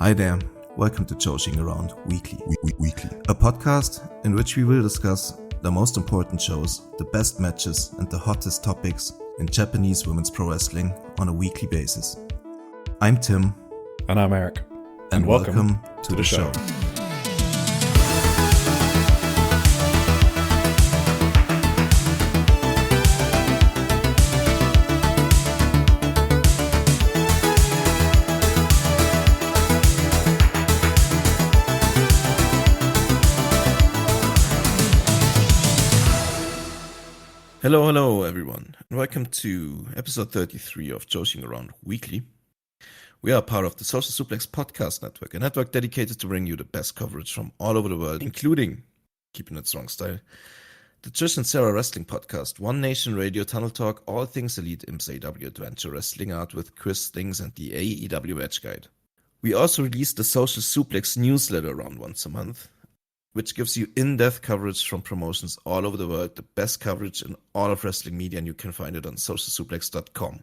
Hi there, welcome to Joshi'ing Around Weekly, a podcast in which we will discuss the most important shows, the best matches and the hottest topics in Japanese women's pro wrestling on a weekly basis. I'm Tim. And I'm Eric. And welcome to the show. Hello everyone, and welcome to episode 33 of Joshi'ing Around Weekly. We are part of the Social Suplex podcast network, a network dedicated to bring you the best coverage from all over the world, including, keeping it strong style, the Trish and Sarah Wrestling Podcast, One Nation Radio, Tunnel Talk, All Things Elite, IMS AW Adventure, Wrestling Art with Chris Things, and the AEW Edge Guide. We also release the Social Suplex newsletter around once a month, which gives you in-depth coverage from promotions all over the world, the best coverage in all of wrestling media, and you can find it on socialsuplex.com.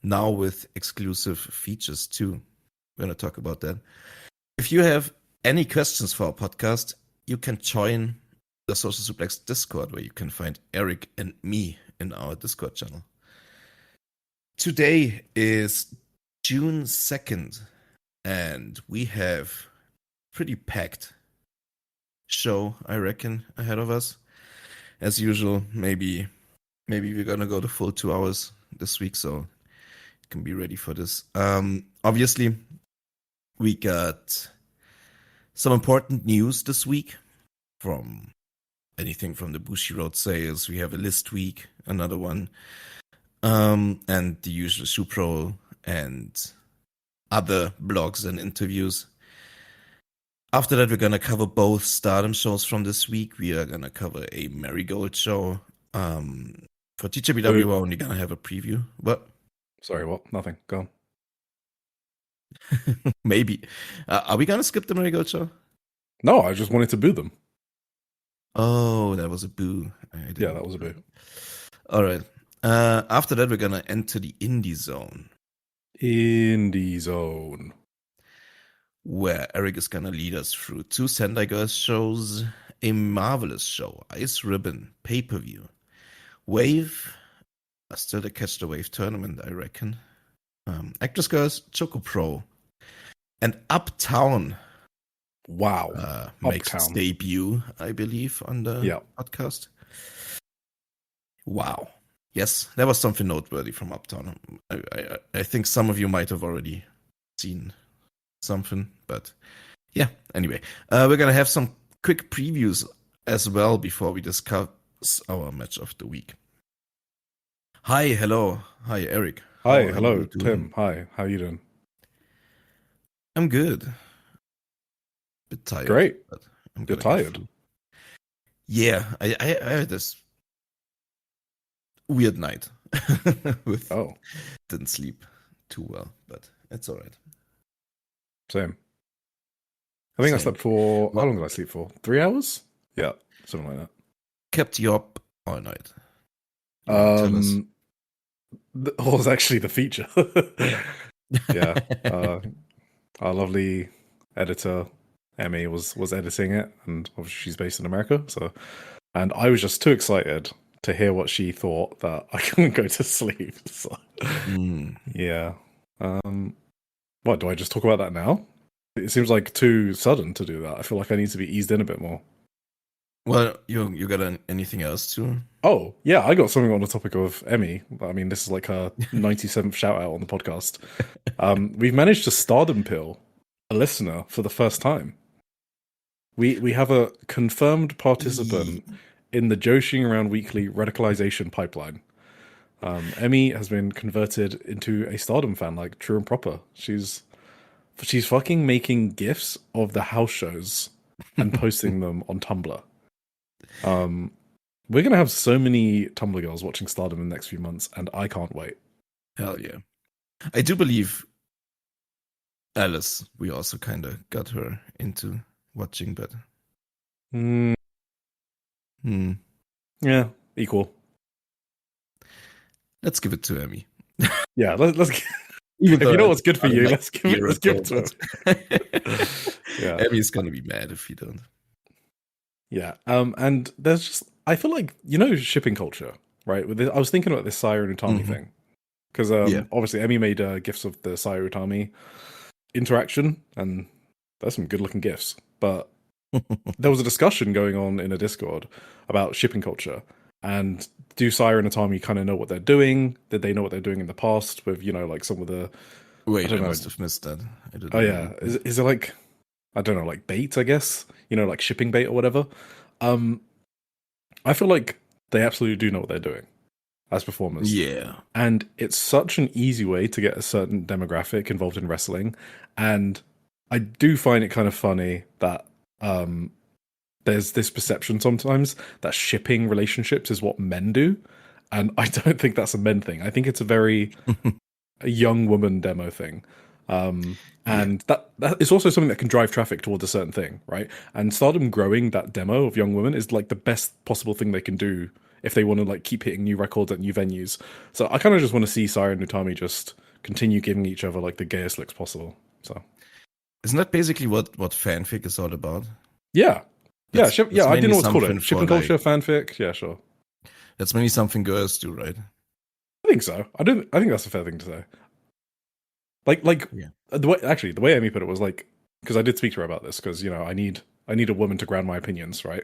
Now with exclusive features too. We're going to talk about that. If you have any questions for our podcast, you can join the Social Suplex Discord, where you can find Eric and me in our Discord channel. Today is June 2nd, and we have pretty packed show, I reckon, ahead of us. As usual, maybe we're gonna go the full 2 hours this week, so you can be ready for this. Obviously, we got some important news this week from anything from the Bushiroad sales. We have a list week, another one, and the usual Shupro and other blogs and interviews. After that, we're going to cover both Stardom shows from this week. We are going to cover a Marigold show. For TJPW, we're only going to have a preview. What? Sorry, what? Nothing. Go on. Maybe. Are we going to skip the Marigold show? No, I just wanted to boo them. Oh, that was a boo. Yeah, that was a boo. All right. After that, we're going to enter the Indie Zone. Where Eric is going to lead us through 2 Sendai Girls shows, a Marvelous show, Ice Ribbon, pay-per-view, Wave, still the Catch the Wave tournament, I reckon, Actress Girls, ChocoPro, and Uptown. Wow. Makes its debut, I believe, on the podcast. Wow. Yes, that was something noteworthy from Uptown. I think some of you might have already seen something, but yeah, anyway, we're gonna have some quick previews as well before we discuss our match of the week. Hi, Eric. Hi, hello, Tim. Hi, how are you doing? I'm good. Bit tired. Great. But I'm You're tired? Yeah, I had this weird night. Didn't sleep too well, but it's all right. Same. I think I slept for... How long did I sleep for? 3 hours? Yeah, something like that. Kept you up all night. Was actually the feature. Yeah. Our lovely editor, Emmy, was editing it, and obviously she's based in America. And I was just too excited to hear what she thought that I couldn't go to sleep. So, yeah. What, do I just talk about that now? It seems like too sudden to do that. I feel like I need to be eased in a bit more. Well, you got anything else too? Oh, yeah, I got something on the topic of Emmy. I mean, this is like her 97th shout out on the podcast. We've managed to Stardom pill a listener for the first time. We have a confirmed participant in the Joshi'ing Around Weekly radicalization pipeline. Emmy has been converted into a Stardom fan, like true and proper. She's fucking making GIFs of the house shows and posting them on Tumblr. We're gonna have so many Tumblr girls watching Stardom in the next few months, and I can't wait. Hell yeah. I do believe Alice, we also kind of got her into watching, but yeah, equal. Let's give it to Emmy. Yeah, let's Even If you though know I what's good for don't you, like let's give it to him. Yeah. Emmy's gonna be mad if you don't. Yeah. And there's just, I feel like, shipping culture, right? I was thinking about this Saya Utami thing. Because obviously Emmy made gifs of the Saya Utami interaction, and there's some good looking gifs. But there was a discussion going on in a Discord about shipping culture. And do Saya and Utami kind of know what they're doing? Did they know what they're doing in the past with, like some of the... Wait, I must have missed that. Oh, yeah. Is it like, I don't know, like bait, I guess? Like shipping bait or whatever? I feel like they absolutely do know what they're doing as performers. Yeah. And it's such an easy way to get a certain demographic involved in wrestling. And I do find it kind of funny that there's this perception sometimes that shipping relationships is what men do. And I don't think that's a men thing. I think it's a very a young woman demo thing. And that is also something that can drive traffic towards a certain thing, right? And Stardom growing that demo of young women is like the best possible thing they can do if they want to like keep hitting new records at new venues. So I kind of just want to see Saya and Utami just continue giving each other like the gayest looks possible. So isn't that basically what fanfic is all about? Yeah. I didn't know what's called it. Shipping culture, like, fanfic. Yeah, sure. That's mainly something girls do, right? I think so. I think that's a fair thing to say. The way Amy put it was like, because I did speak to her about this, because I need a woman to ground my opinions, right?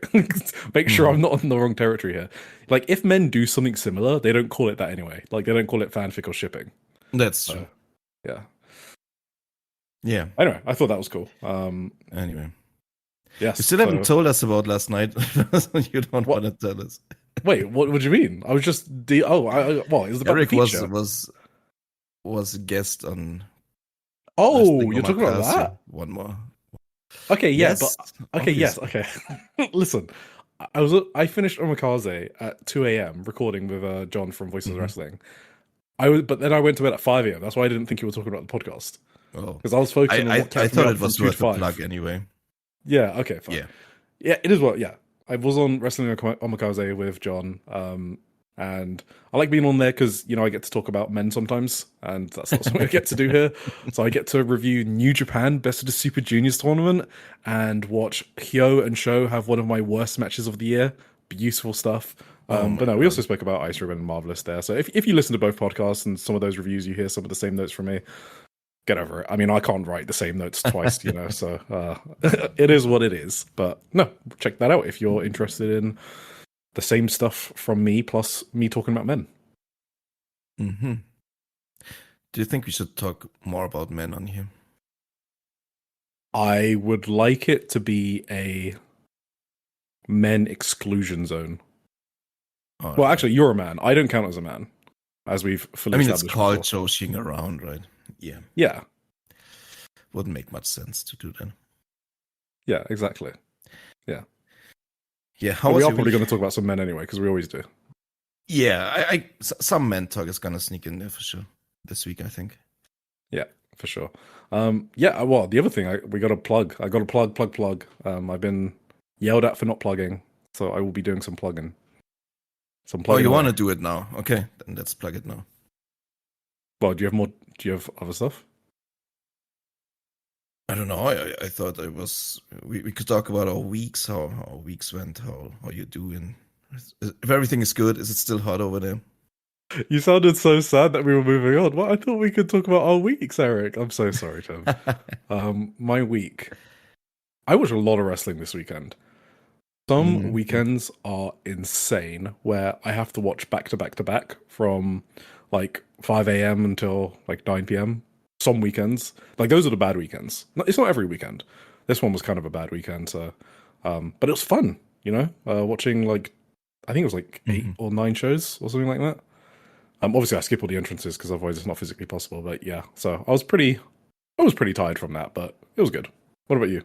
Make sure I'm not in the wrong territory here. Like, if men do something similar, they don't call it that anyway. Like, they don't call it fanfic or shipping. That's true. Yeah. Yeah. Anyway, I thought that was cool. Anyway. Yes. You still haven't told us about last night. You don't want to tell us. Wait, what do you mean? I was just it was about Eric the feature. was a guest on. Oh, you're talking about that? One more. Okay, yeah, yes, but okay, yes, okay. Listen, I finished Omikaze at 2 a.m. recording with John from Voices of Wrestling. But then I went to bed at 5 a.m. That's why I didn't think you were talking about the podcast. Oh, because I was focusing on what kept I thought me it was worth a plug anyway. Yeah. Okay. Fine. Yeah. It is what. Yeah. I was on Wrestling Omikaze with John, and I like being on there because I get to talk about men sometimes, and that's not something I get to do here. So I get to review New Japan Best of the Super Juniors tournament and watch Hyo and Sho have one of my worst matches of the year. Beautiful stuff. But no, we also spoke about Ice Ribbon and Marvelous there. So if you listen to both podcasts and some of those reviews, you hear some of the same notes from me. Get over it. I mean, I can't write the same notes twice, so it is what it is. But no, check that out if you're interested in the same stuff from me, plus me talking about men. Mm-hmm. Do you think we should talk more about men on here? I would like it to be a men exclusion zone. Oh, well, actually, you're a man. I don't count as a man, as we've fully established. It's called Joshi'ing around, right? Yeah. Yeah. Wouldn't make much sense to do that. Yeah, exactly. Yeah. Yeah. We are probably going to talk about some men anyway, because we always do. Yeah, some men talk is going to sneak in there for sure this week, I think. Yeah, for sure. Yeah, well, the other thing we got to plug. I got to plug. I've been yelled at for not plugging, so I will be doing some plugging. Oh, you want to do it now? Okay, then let's plug it now. Well, do you have other stuff? I don't know. I thought we could talk about our weeks, how our weeks went, how you doing. If everything is good, is it still hot over there? You sounded so sad that we were moving on. Well, I thought we could talk about our weeks, Eric. I'm so sorry, Tim. My week. I watched a lot of wrestling this weekend. Some weekends are insane, where I have to watch back to back from like 5 a.m. until like 9 p.m. Some weekends, like those are the bad weekends. It's not every weekend. This one was kind of a bad weekend, so but it was fun, watching like I think it was like 8 or 9 shows or something like that. Obviously I skip all the entrances because otherwise it's not physically possible. But yeah, so I was pretty tired from that, but it was good. What about you?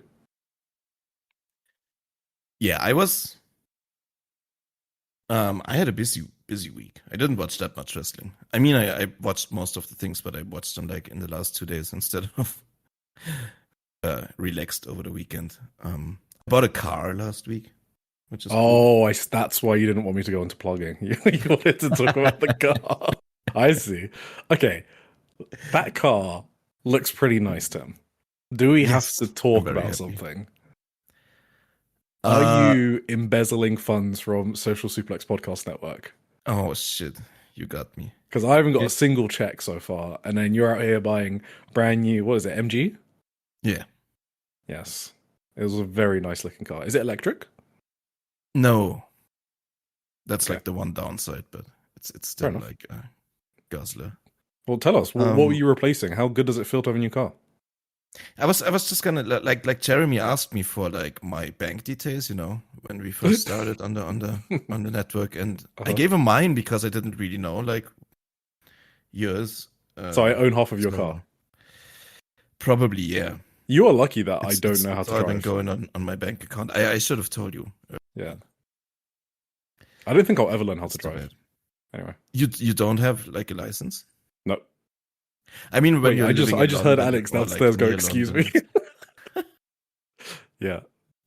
Yeah, I was. I had a busy week. I didn't watch that much wrestling. I mean, I watched most of the things, but I watched them like in the last 2 days instead of relaxed over the weekend. I bought a car last week, which is cool. That's why you didn't want me to go into plugging. You wanted to talk about the car. I see. Okay, That car looks pretty nice, Tim. Do we have Yes, to I'm talk very about happy. something? Are Uh you embezzling funds from Social Suplex Podcast Network? oh shit, you got me. Because I haven't got Yeah. a single check so far, and then you're out here buying brand new, what is it, MG? Yeah. Yes. It was a very nice looking car. Is it electric? No, that's Okay, like the one downside, but it's fair still enough. like a guzzler. Well, tell us, what were you replacing? How good does it feel to have a new car? I was just gonna like Jeremy asked me for like my bank details, when we first started on the network, and I Uh-huh. gave him mine because I didn't really know like yours. So I own half of your car. So probably yeah. You are lucky that I It's don't it's know how it's to all been drive. going on my bank account. I should have told you. Yeah. I don't think I'll ever learn how It's to too drive. bad. Anyway. You don't have like a license? No. I mean, when Wait, you're I just living I in just heard London Alex or like downstairs go, near excuse me. London. Yeah.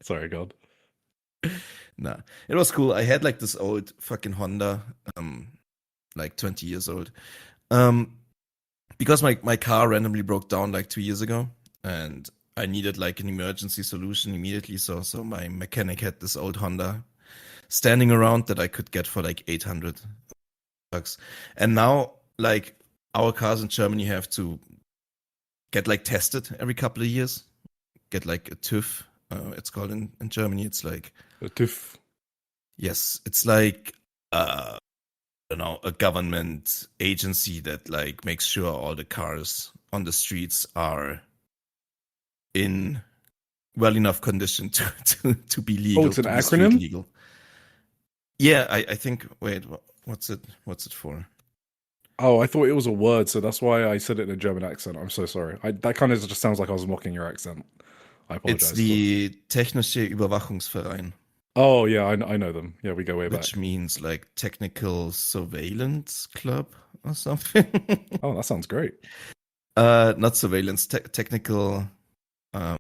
Sorry, God. Nah, it was cool. I had like this old fucking Honda, like 20 years old. Because my car randomly broke down like 2 years ago, and I needed like an emergency solution immediately. So my mechanic had this old Honda standing around that I could get for like $800. And now like our cars in Germany have to get like tested every couple of years, get like a TÜV. It's called in Germany. It's like A TÜV. yes, it's like I don't know, a government agency that like makes sure all the cars on the streets are in well enough condition to be legal, Oh, it's an to be street acronym? legal. Yeah, I think. Wait, what's it? What's it for? Oh, I thought it was a word, so that's why I said it in a German accent. I'm so sorry. That kind of just sounds like I was mocking your accent. I It's apologize. the Technische Überwachungsverein, Oh, yeah, I know them. Yeah, we go way which back. means like Technical Surveillance Club or something. Oh, that sounds great. Not surveillance, technical. Um,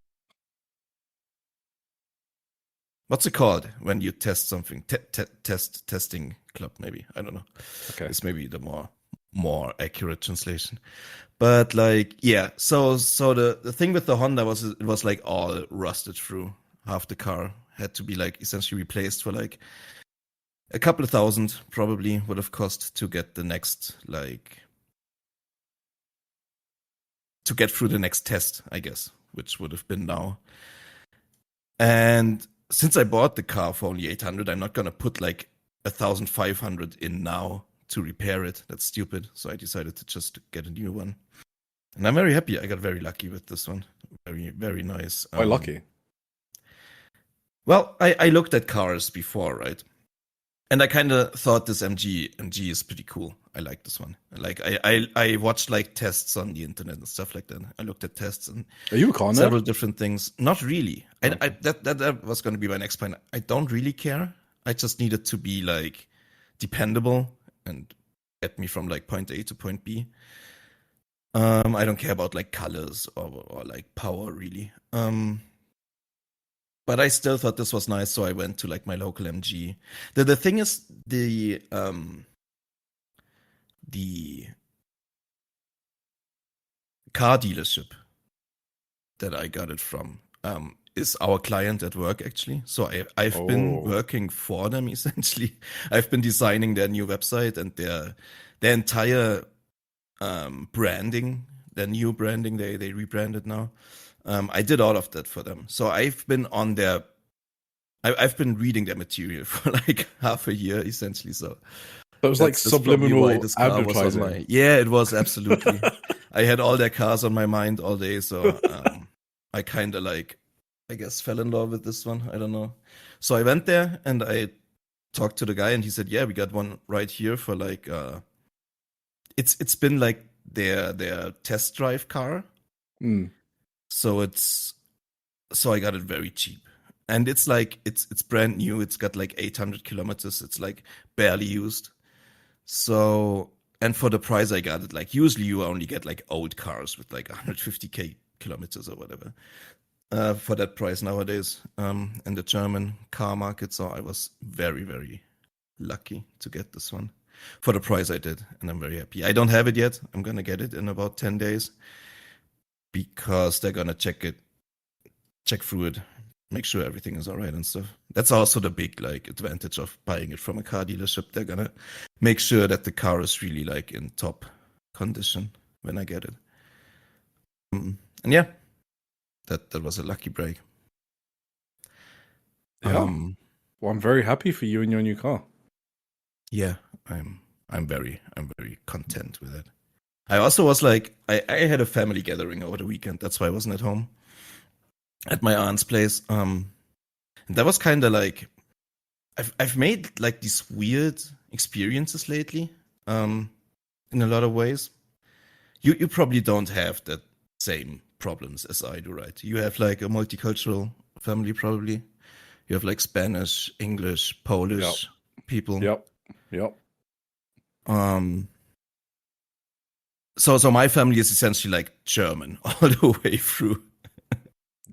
what's it called when you test something? Testing club, maybe. I don't know. Okay. It's maybe the more accurate translation. But like, yeah. So the thing with the Honda was it was like all rusted through. Half the car had to be like essentially replaced for like a couple of thousand. Probably would have cost to get the next like to get through the next test, I guess, which would have been now. And since I bought the car for only 800, I'm not gonna put like 1,500 in now to repair it. That's stupid. So I decided to just get a new one. And I'm very happy. I got very lucky with this one. Very, very nice. Quite lucky. Well, I looked at cars before, right? And I kind of thought this MG is pretty cool. I like this one. Like I watched like tests on the internet and stuff like that. I looked at tests and Are you a car nerd? several different things. Not really. Okay. That was going to be my next point. I don't really care. I just need it to be like dependable and get me from like point A to point B. I don't care about like colors or like power really. But I still thought this was nice, so I went to like my local MG. The thing is the car dealership that I got it from is our client at work actually. So I've been Oh. working for them essentially. I've been designing their new website and their entire branding, their new branding. They rebranded now. I did all of that for them. So I've been on their I've been reading their material for like half a year essentially. So That was like that's probably why subliminal this car was on advertising. my. Yeah, it was absolutely. I had all their cars on my mind all day, so I kind of like, I guess, fell in love with this one. I don't know. So I went there and I talked to the guy, and he said, "Yeah, we got one right here for like, it's been like their test drive car, Mm. so I got it very cheap." And it's like it's brand new. It's got like 800 kilometers. It's like barely used. So, and for the price I got it, like usually you only get like old cars with like 150k kilometers or whatever for that price nowadays in the German car market. So I was very, very lucky to get this one. for the price I did, and I'm very happy. I don't have it yet. I'm gonna get it in about 10 days because they're gonna check through it, make sure everything is all right and stuff. That's also the big like advantage of buying it from a car dealership. They're gonna make sure that the car is really like in top condition when I get it. And yeah, that was a lucky break. Yeah. Well, I'm very happy for you and your new car. Yeah, I'm very content with it. I also was like, I had a family gathering over the weekend. That's why I wasn't at home at my aunt's place. And that was kind of like, I've made like these weird experiences lately, in a lot of ways. You probably don't have that same problems as I do, right? You have like a multicultural family, probably. You have like Spanish, English, Polish people. Yep. So my family is essentially like German all the way through.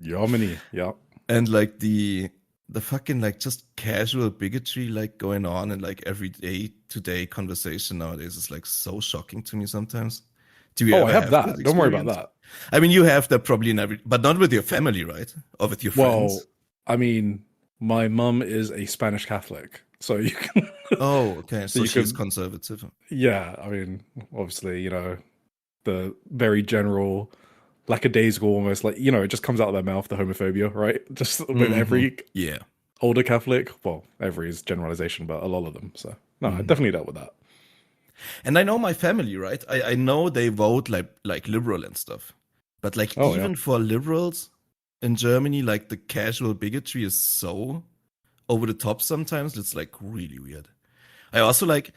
Germany, yeah. And like the fucking like just casual bigotry like going on in like every day-to-day conversation nowadays is like so shocking to me sometimes. Do you ever I have that. Don't worry about that. I mean, you have that probably in every, but not with your family, right? Or with your friends. Well, I mean, my mum is a Spanish Catholic, so you can. Oh, okay. So she's can, conservative. Yeah, I mean, obviously, the very general, lackadaisical, almost like it just comes out of their mouth, the homophobia, right? Just with every older Catholic. Well, every is generalization, but a lot of them. So no, I definitely dealt with that. And I know my family, right? I know they vote like liberal and stuff, but like even for liberals in Germany, like the casual bigotry is so over the top sometimes. It's like really weird. I also like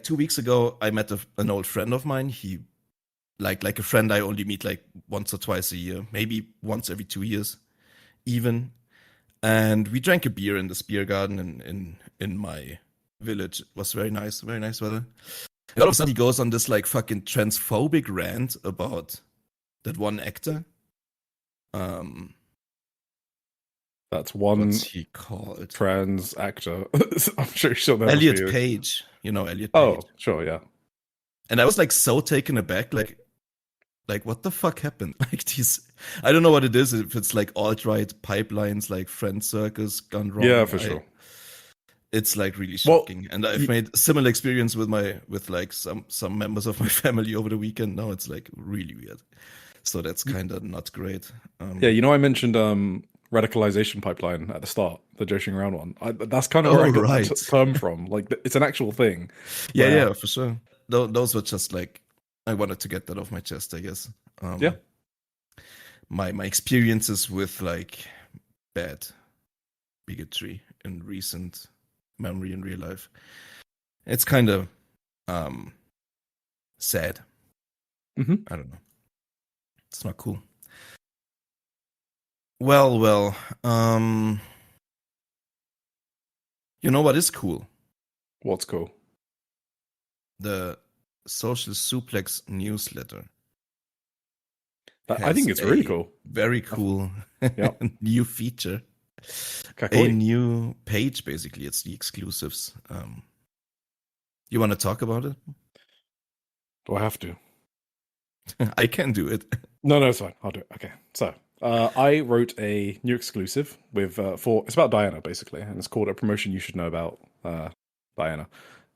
2 weeks ago, I met an old friend of mine. He like a friend I only meet like once or twice a year, maybe once every 2 years, even. And we drank a beer in this beer garden in my village. It was very nice weather. And all of a sudden he goes on this like fucking transphobic rant about that one actor. That's one. What's he called? Trans actor. I'm sure she'll know. Elliot Page. You know Elliot Page. Oh, sure, yeah. And I was like so taken aback, like what the fuck happened? Like these, I don't know what it is. If it's like alt-right pipelines, like friend circus gone wrong. Yeah, for sure. It's like really shocking. And I've made a similar experience with like some members of my family over the weekend. Now it's like really weird. So that's kind of not great. I mentioned radicalization pipeline at the start, the Joshi'ing around one. That's kind of where I got that term from. Like, it's an actual thing. Yeah, for sure. Those were just like, I wanted to get that off my chest, I guess. My experiences with like bad bigotry in recent memory in real life. It's kind of sad. I don't know. It's not cool. Well. You know what is cool? What's cool? The Social Suplex newsletter. I think it's really cool. Very cool new feature. Kakoi. A new page, basically. It's the exclusives. You want to talk about it? Do I have to? I can do it. No, it's fine. I'll do it. Okay. So I wrote a new exclusive with it's about Diana, basically, and it's called A Promotion You Should Know About Diana.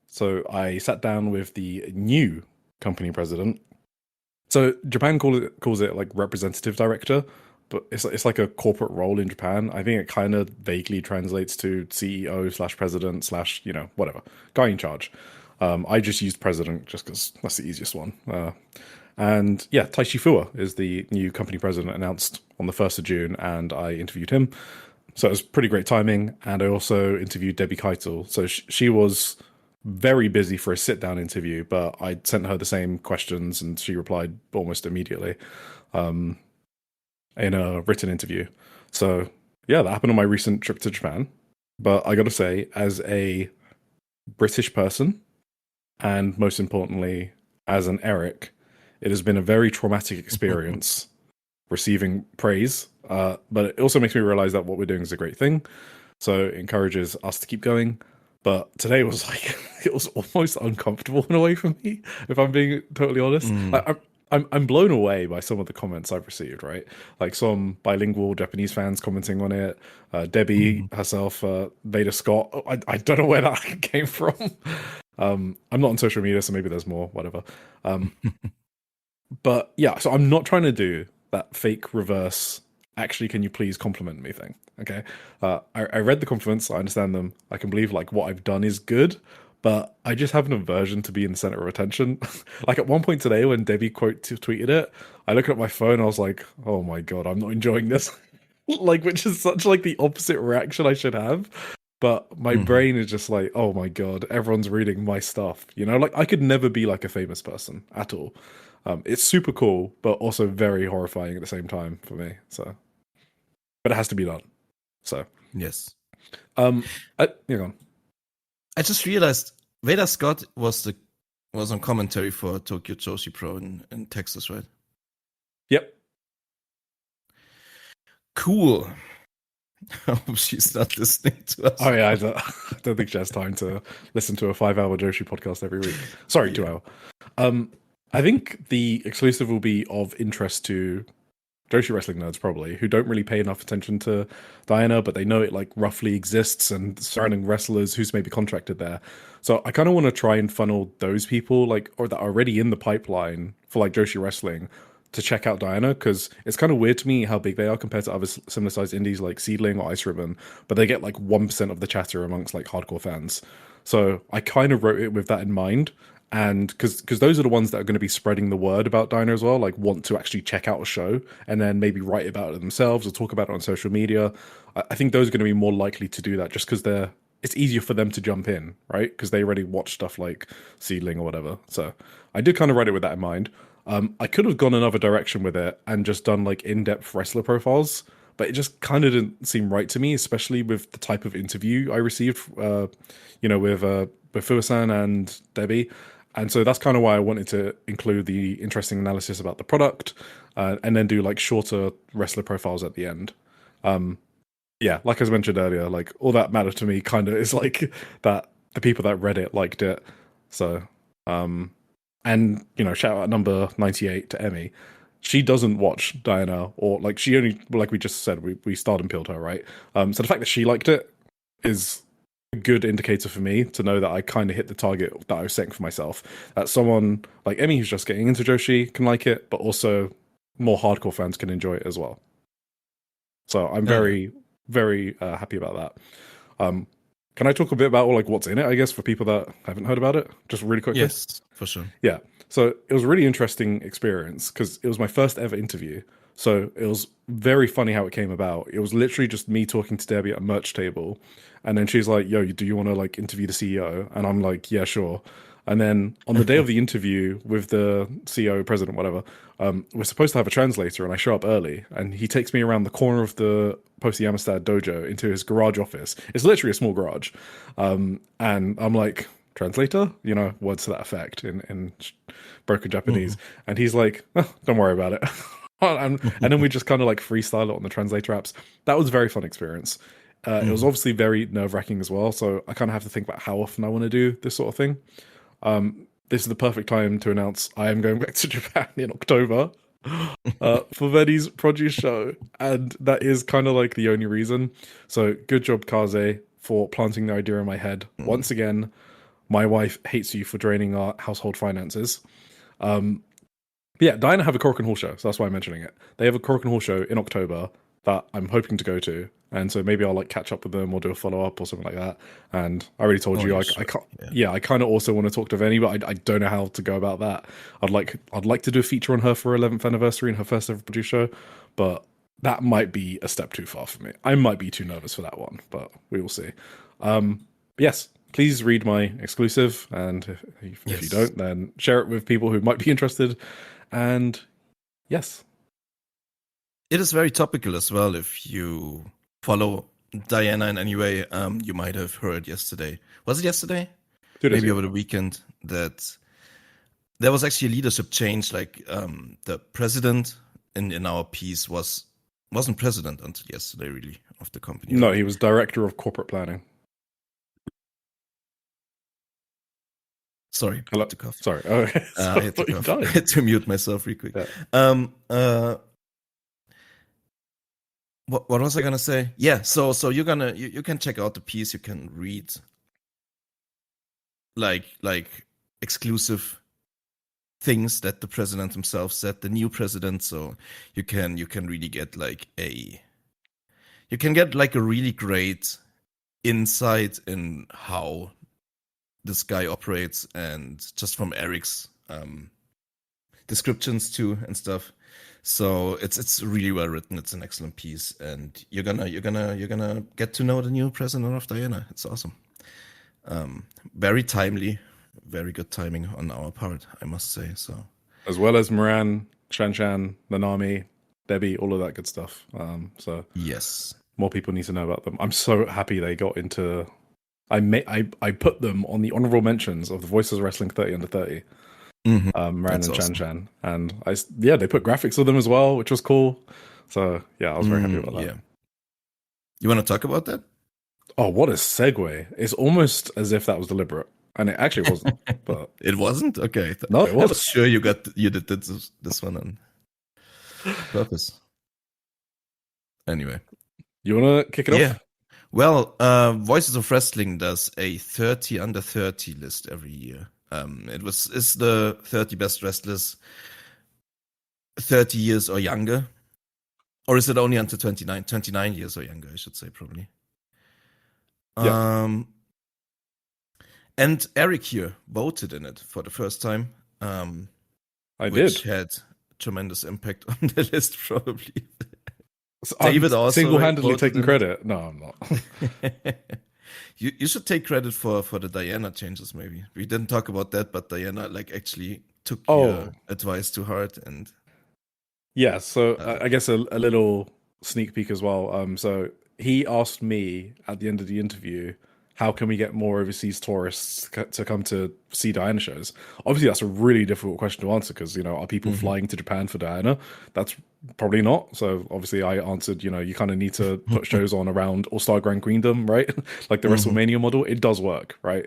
So I sat down with the new company president. So Japan calls it like representative director, but it's like a corporate role in Japan. I think it kind of vaguely translates to CEO/president/ whatever, guy in charge. I just used president just because that's the easiest one. And yeah, Taishi Fuwa is the new company president, announced on the 1st of June, and I interviewed him. So it was pretty great timing. And I also interviewed Debbie Keitel. So she was very busy for a sit-down interview, but I sent her the same questions and she replied almost immediately in a written interview. So yeah, that happened on my recent trip to Japan. But I got to say, as a British person, and most importantly, as an Eric, it has been a very traumatic experience receiving praise. But it also makes me realize that what we're doing is a great thing. So it encourages us to keep going. But today was like it was almost uncomfortable in a way for me, if I'm being totally honest. Mm. I'm blown away by some of the comments I've received, right? Like some bilingual Japanese fans commenting on it. Debbie Mhm. herself, Veda Scott. I don't know where that came from. I'm not on social media, so maybe there's more, whatever. But yeah, so I'm not trying to do that fake reverse. Actually, can you please compliment me thing? Okay. I read the compliments. I understand them. I can believe like what I've done is good, but I just have an aversion to be in the center of attention. Like at one point today, when Debbie tweeted it, I looked at my phone. I was like, "Oh my god, I'm not enjoying this." Like, which is such like the opposite reaction I should have. But my Mhm. brain is just like, "Oh my god, everyone's reading my stuff." You know, like I could never be like a famous person at all. It's super cool, but also very horrifying at the same time for me. So, but it has to be done. So, Yes. go on. I just realized Veda Scott was on commentary for Tokyo Joshi Pro in Texas, right? Yep. Cool. I hope she's not listening to us. Oh yeah, I don't think she has time to listen to a 5-hour Joshi podcast every week. Sorry, Yeah. 2 hour. I think the exclusive will be of interest to Joshi wrestling nerds probably who don't really pay enough attention to Diana, but they know it like roughly exists and surrounding wrestlers who's maybe contracted there. So I kind of want to try and funnel those people like or that are already in the pipeline for like Joshi wrestling to check out Diana because it's kind of weird to me how big they are compared to other similar sized indies like Seedling or Ice Ribbon, but they get like 1% of the chatter amongst like hardcore fans. So I kind of wrote it with that in mind. And because those are the ones that are going to be spreading the word about Dino as well, like want to actually check out a show and then maybe write about it themselves or talk about it on social media. I think those are going to be more likely to do that just because it's easier for them to jump in, right? Because they already watch stuff like Seedling or whatever. So I did kind of write it with that in mind. I could have gone another direction with it and just done like in-depth wrestler profiles, but it just kind of didn't seem right to me, especially with the type of interview I received, with Fuwa-chan and Debbie. And so that's kind of why I wanted to include the interesting analysis about the product, and then do like shorter wrestler profiles at the end. Yeah, like I mentioned earlier, like all that mattered to me kind of is like that the people that read it liked it. So, and shout out number 98 to Emmy. She doesn't watch Diana, or like she only, like we just said, we Stardom peeled her, right? So the fact that she liked it is a good indicator for me to know that I kind of hit the target that I was setting for myself. That someone like Emmy who's just getting into Joshi can like it, but also more hardcore fans can enjoy it as well. So I'm Oh, yeah. very, very happy about that. Can I talk a bit about like what's in it? I guess for people that haven't heard about it, just really quickly. Yes, for sure. Yeah. So it was a really interesting experience because it was my first ever interview. So it was very funny how it came about. It was literally just me talking to Debbie at a merch table, and then she's like, "Yo, do you want to like interview the CEO?" And I'm like, "Yeah, sure." And then on the day of the interview with the CEO, president, whatever, we're supposed to have a translator, and I show up early, and he takes me around the corner of the Post Yamastad dojo into his garage office. It's literally a small garage, and I'm like, "Translator," words to that effect in broken Japanese, and he's like, oh, "Don't worry about it." And then we just kind of like freestyle it on the translator apps. That was a very fun experience. It was obviously very nerve wracking as well. So I kind of have to think about how often I want to do this sort of thing. This is the perfect time to announce I am going back to Japan in October for Veni's produce show. And that is kind of like the only reason. So good job, Kaze, for planting the idea in my head. Once again, my wife hates you for draining our household finances. But yeah, Diana have a Cork and Hall show, so that's why I'm mentioning it. They have a Cork and Hall show in October that I'm hoping to go to, and so maybe I'll like catch up with them or do a follow up or something like that. And I already told you, Yeah, I sure. can't. Yeah. Yeah, I kind of also want to talk to Veni, but I don't know how to go about that. I'd like to do a feature on her for her 11th anniversary and her first ever produce show, but that might be a step too far for me. I might be too nervous for that one, but we will see. Yes, please read my exclusive, and if you Yes. don't, then share it with people who might be interested. And yes, It is very topical as well. If you follow Diana in any way, you might have heard yesterday. Was it yesterday? Maybe over the weekend that there was actually a leadership change. Like the president in our piece wasn't president until yesterday, really, of the company. No, Right? he was director of corporate planning. Sorry, Hello. to cough. Sorry. Okay. I had to cough. I had to mute myself real quick. Yeah. What was I gonna say? Yeah, so you can check out the piece. You can read like exclusive things that the president himself said, the new president. So you can really get like a really great insight in how this guy operates, and just from Eric's descriptions too and stuff. So it's really well written. It's an excellent piece, and you're gonna get to know the new president of Diana. It's awesome. Very timely, very good timing on our part, I must say. So as well as Moran, Shan, Nanami, Debbie, all of that good stuff. So yes, more people need to know about them. I'm so happy they got into. I put them on the honorable mentions of the Voices of Wrestling 30 under 30. Moran That's and awesome. Chan, and they put graphics of them as well, which was cool. So yeah, I was very happy about that. Yeah. You want to talk about that? Oh, what a segue! It's almost as if that was deliberate, and it actually wasn't. But It wasn't? Okay. no, it I was. was sure you did this one on purpose. Anyway. You want to kick it off? Well, Voices of Wrestling does a 30 under 30 list every year. It's the 30 best wrestlers 30 years or younger. Or is it only until 29? 29 years or younger, I should say, probably. Yeah. And Eric here voted in it for the first time. Which had tremendous impact on the list, probably. So David I'm also single-handedly taking in credit. No, I'm not. You should take credit for the Diana changes. Maybe we didn't talk about that, but Diana actually took your advice to heart. And yeah, so I guess a little sneak peek as well. So he asked me at the end of the interview, how can we get more overseas tourists to come to see Diana shows? Obviously, that's a really difficult question to answer because, are people flying to Japan for Diana? That's probably not. So obviously I answered, you kind of need to put shows on around All-Star Grand Queendom, right? Like the WrestleMania model. It does work, right?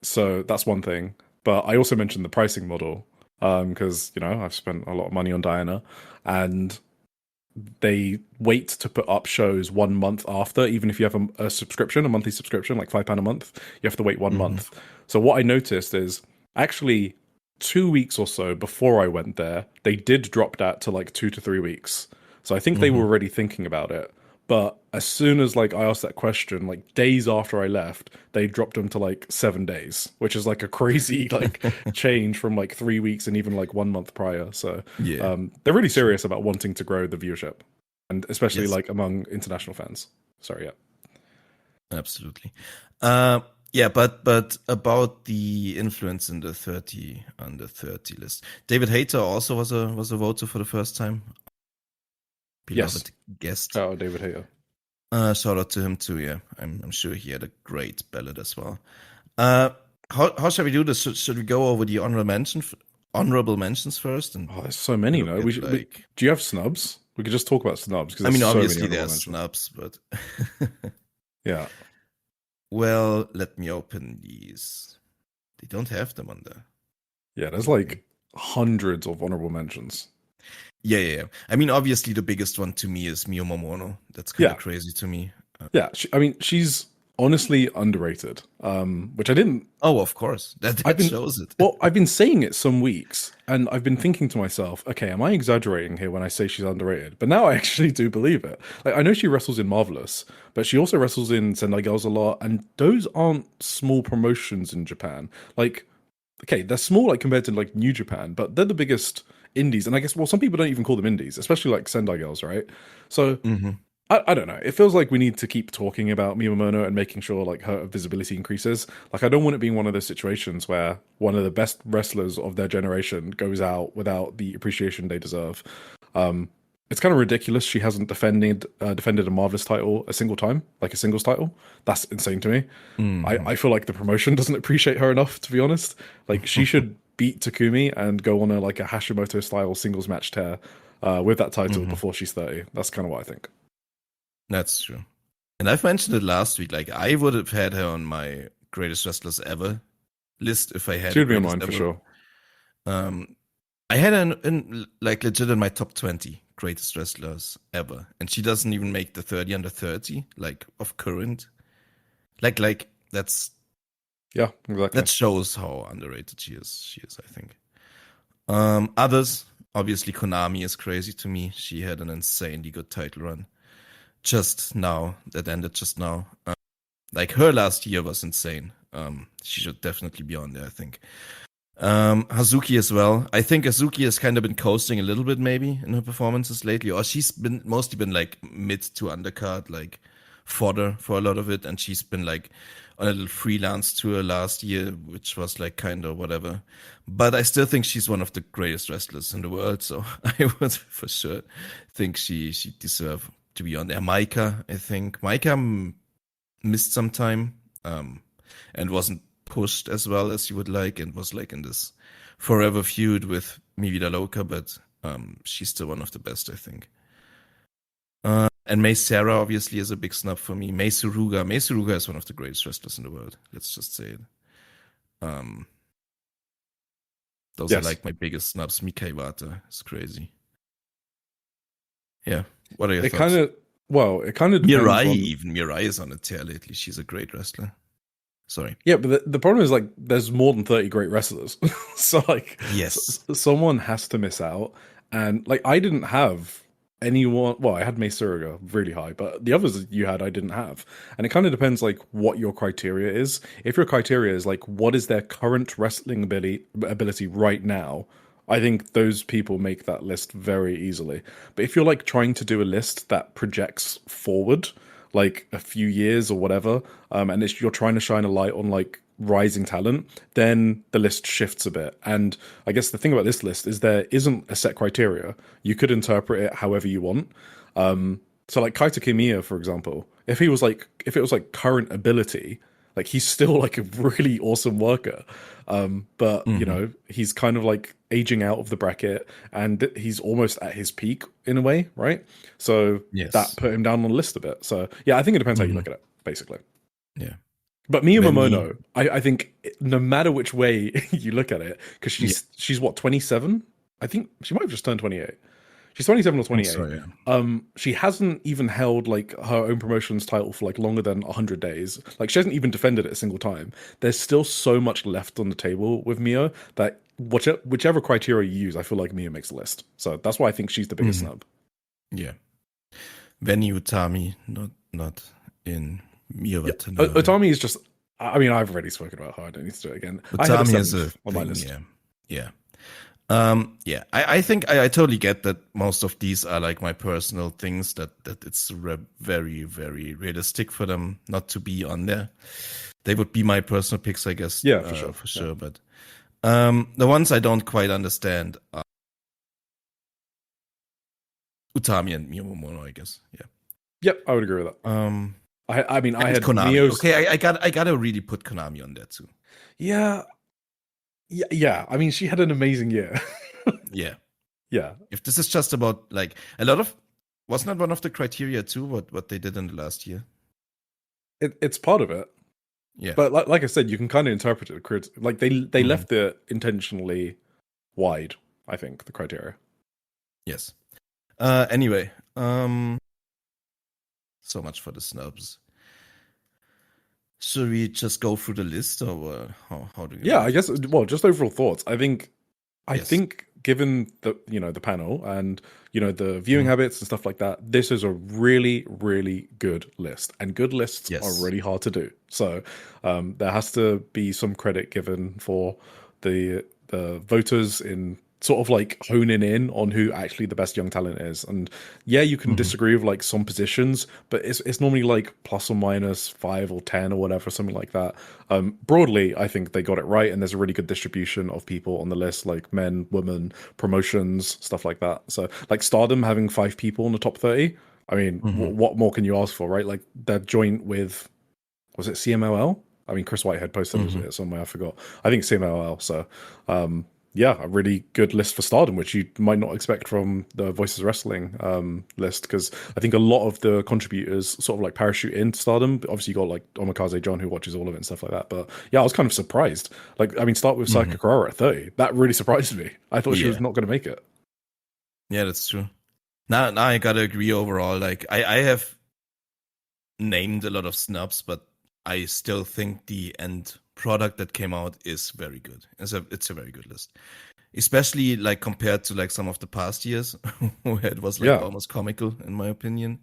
So that's one thing. But I also mentioned the pricing model because, I've spent a lot of money on Diana, and they wait to put up shows 1 month after. Even if you have a subscription, a monthly subscription, like £5 a month, you have to wait 1 month. So what I noticed is actually 2 weeks or so before I went there, they did drop that to like 2 to 3 weeks. So I think they were already thinking about it. But as soon as I asked that question, like days after I left, they dropped them to like 7 days, which is like a crazy change from like 3 weeks and even like 1 month prior. So they're really serious about wanting to grow the viewership, and especially among international fans. Sorry, yeah, absolutely. But about the influence in the 30 under 30 list, David Hayter also was a voter for the first time. Beloved guest. Oh, David Hayter. Shout out to him too. Yeah, I'm sure he had a great ballot as well. How shall we do this? Should we go over the honorable mentions first? And there's so many. No, do you have snubs? We could just talk about snubs because obviously there's snubs, but yeah. Well, let me open these. They don't have them on there. Yeah, there's like hundreds of honorable mentions. Yeah. Obviously the biggest one to me is Miyu Momono. That's kind of crazy to me. She's honestly underrated, which I didn't. Oh, of course. That shows it. Well, I've been saying it some weeks, and I've been thinking to myself, okay, am I exaggerating here when I say she's underrated? But now I actually do believe it. Like, I know she wrestles in Marvelous, but she also wrestles in Sendai Girls a lot, and those aren't small promotions in Japan. Like, okay, they're small compared to New Japan, but they're the biggest indies, and I guess some people don't even call them indies, especially Sendai Girls, right? So I don't know. It feels like we need to keep talking about Miyu Momono and making sure her visibility increases. I don't want it being one of those situations where one of the best wrestlers of their generation goes out without the appreciation they deserve. It's kind of ridiculous she hasn't defended a Marvelous title a single time, a singles title. That's insane to me. I feel like the promotion doesn't appreciate her enough, to be honest. She should beat Takumi and go on a Hashimoto style singles match tear with that title before she's 30. That's kind of what I think. That's true. And I've mentioned it last week. I would have had her on my greatest wrestlers ever list if I had She a would be on greatest mine for ever. sure. I had an like legit in my top 20 greatest wrestlers ever, and she doesn't even make the 30 under 30 like of current. Like that's Yeah, exactly. that shows how underrated she is. She is, I think. Others, obviously, Konami is crazy to me. She had an insanely good title run just now. That ended just now. Like her last year was insane. She should definitely be on there, I think. Hazuki as well. I think Hazuki has kind of been coasting a little bit maybe in her performances lately, or she's been mostly been like mid to undercard, like fodder for a lot of it, and she's been like on a little freelance tour last year, which was like kind of whatever. But I still think she's one of the greatest wrestlers in the world, so I would for sure think she deserve to be on there. Maika, I think Maika missed some time, and wasn't pushed as well as you would like, and was like in this forever feud with Mi Vida Loca, but she's still one of the best, I think. And May Sarah obviously is a big snub for me. May Suruga. May Suruga is one of the greatest wrestlers in the world. Let's just say it. Those are like my biggest snubs. Mika Iwata is crazy. Yeah. What are your thoughts? It kind of depends Mirai, on... even Mirai is on a tear lately. She's a great wrestler. Sorry. Yeah, but the problem is like there's more than 30 great wrestlers. So like yes, someone has to miss out. And like I didn't have anyone, well, I had May Suruga really high, but the others you had I didn't have. And it kind of depends like what your criteria is. If your criteria is like what is their current wrestling ability right now, I think those people make that list very easily. But if you're like trying to do a list that projects forward like a few years or whatever, and you're trying to shine a light on like rising talent, then the list shifts a bit. And I guess the thing about this list is there isn't a set criteria. You could interpret it however you want. So like Kaito Kiyomiya, for example, if it was like current ability, like he's still like a really awesome worker. But you know, he's kind of like aging out of the bracket and he's almost at his peak in a way, right? So that put him down on the list a bit. So yeah, I think it depends how you look at it, basically. Yeah. But Miyu Momono, I think no matter which way you look at it, because she's what, 27? I think she might have just turned 28. She's 27 or 28. So, yeah. She hasn't even held like her own promotion's title for like longer than 100 days. Like she hasn't even defended it a single time. There's still so much left on the table with Mio that whichever criteria you use, I feel like Mio makes the list. So that's why I think she's the biggest snub. Yeah. Venue Utami, not in Mio. Yeah. Utami is just, I mean, I've already spoken about her. I don't need to do it again. Utami is on my list. Yeah. I think I totally get that most of these are like my personal things, that it's very, very realistic for them not to be on there. They would be my personal picks, I guess. Yeah, for sure. But the ones I don't quite understand are Utami and Miyu Momono, I guess. Yeah. Yep, I would agree with that. I mean, I had Konami. Mio's... Okay, I gotta really put Konami on there too. Yeah. I mean, she had an amazing year. Yeah. Yeah. If this is just about like a lot of, wasn't that one of the criteria too? What they did in the last year? It's part of it. Yeah. But like I said, you can kind of interpret it. Like they left it intentionally wide, I think, the criteria. Yes. Anyway, so much for the snubs. Should we just go through the list, or how do you? Yeah, I guess. Well, just overall thoughts. I think given the the panel and the viewing habits and stuff like that, this is a really, really good list, and good lists are really hard to do. So there has to be some credit given for the voters in sort of like honing in on who actually the best young talent is. And yeah, you can disagree with like some positions, but it's normally like plus or minus 5 or 10 or whatever, something like that. Broadly, I think they got it right, and there's a really good distribution of people on the list, like men, women, promotions, stuff like that. So like Stardom having 5 people in the top 30, I mean, what more can you ask for, right? Like they're joint with, was it CMLL? I mean, Chris Whitehead posted it somewhere, I forgot. I think CMLL. So a really good list for Stardom, which you might not expect from the Voices Wrestling list, because I think a lot of the contributors sort of like parachute into Stardom. Obviously, you got like Omikaze John, who watches all of it and stuff like that. But yeah, I was kind of surprised. Like, I mean, start with Sayaka Kurara at 30. That really surprised me. I thought she was not going to make it. Yeah, that's true. Now I gotta agree overall. Like, I have named a lot of snubs, but I still think the end product that came out is very good. It's a very good list, especially like compared to like some of the past years where it was like almost comical in my opinion.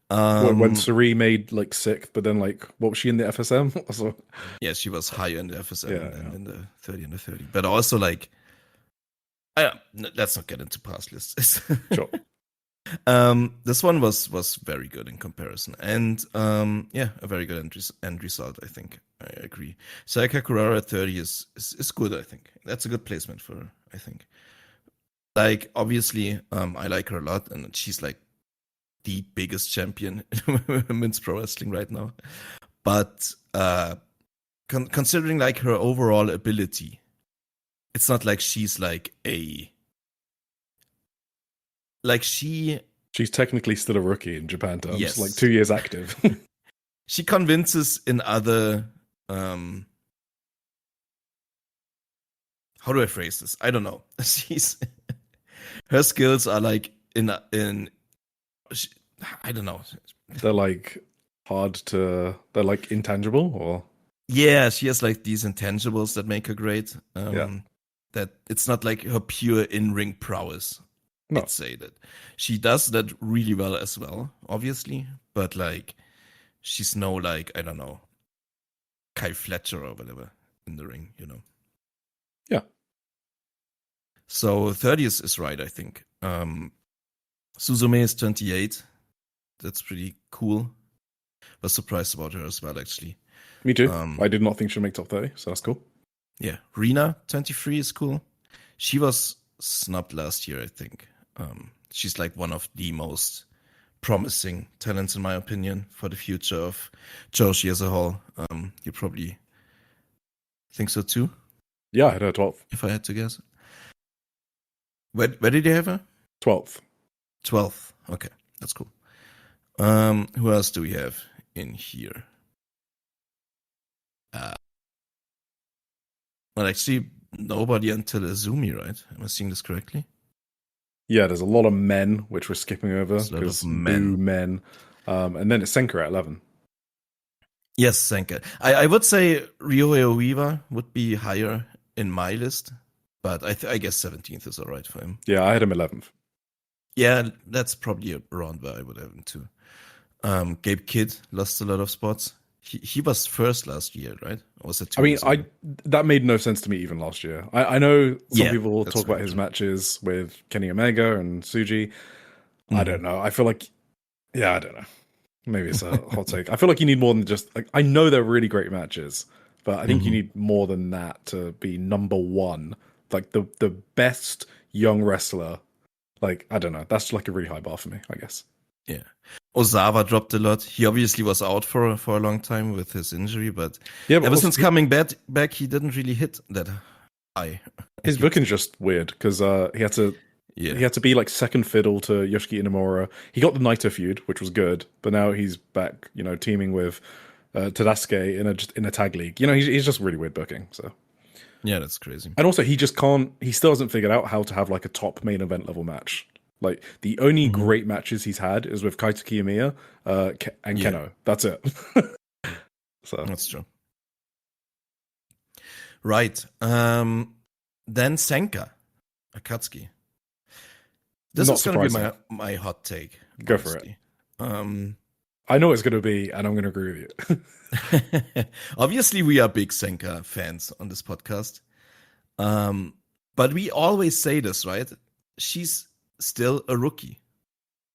When Suri made like 6th, but then like what was she in the FSM? So, yeah, she was higher in the FSM and in the 30 and the 30, but also like let's not get into past lists. Sure. This one was very good in comparison, and a very good end result. I think I agree. Sayaka Kurara at 30 is good. I think that's a good placement for her. I think, like, obviously, I like her a lot, and she's like the biggest champion in women's pro wrestling right now. But considering like her overall ability, it's not like she's like she's technically still a rookie in Japan terms, like 2 years active. She convinces in other how do I phrase this? I don't know. Her skills are like I don't know. They're like they're like intangible, or yeah, she has like these intangibles that make her great. That it's not like her pure in-ring prowess. No. I'd say that she does that really well as well, obviously, but like she's no like, I don't know, Kai Fletcher or whatever in the ring, you know. Yeah. So 30 is right, I think. Suzume is 28. That's pretty cool. Was surprised about her as well, actually. Me too. I did not think she'd make top 30, so that's cool. Yeah. Rina, 23 is cool. She was snubbed last year, I think. She's like one of the most promising talents, in my opinion, for the future of Joshi as a whole. You probably think so too? Yeah, I had her 12th. If I had to guess. Where did you have her? 12th. 12th. Okay, that's cool. Who else do we have in here? Well, actually, nobody until Azumi, right? Am I seeing this correctly? Yeah, there's a lot of men, which we're skipping over. There's a lot of men. And then it's Senka at 11. Yes, Senka. I would say Ryohei Oiwa would be higher in my list, but I guess 17th is all right for him. Yeah, I had him 11th. Yeah, that's probably around where I would have him too. Gabe Kidd lost a lot of spots. He was first last year, right? Or was it 2 years ago? That made no sense to me even last year. I know some people will talk about his matches with Kenny Omega and Tsuji. Mm-hmm. I don't know. I feel like, I don't know. Maybe it's a hot take. I feel like you need more than just, like, I know they're really great matches, but I think you need more than that to be number one. Like the best young wrestler. Like, I don't know. That's like a really high bar for me, I guess. Yeah. Ozawa dropped a lot. He obviously was out for a long time with his injury, but ever since coming back, he didn't really hit that high. His booking's just weird because he had to be like second fiddle to Yoshiki Inamura. He got the Naito feud, which was good, but now he's back, teaming with Tadasuke in a tag league. He's just really weird booking. So yeah, that's crazy. And also, he still hasn't figured out how to have like a top main event level match. Like, the only great matches he's had is with Kaito Kiyomiya and Keno. That's it. So that's true. Right. Then Senka Akatsuki. This is going to be my hot take. Go honestly. For it. I know it's going to be, and I'm going to agree with you. Obviously, we are big Senka fans on this podcast. But we always say this, right? She's still a rookie.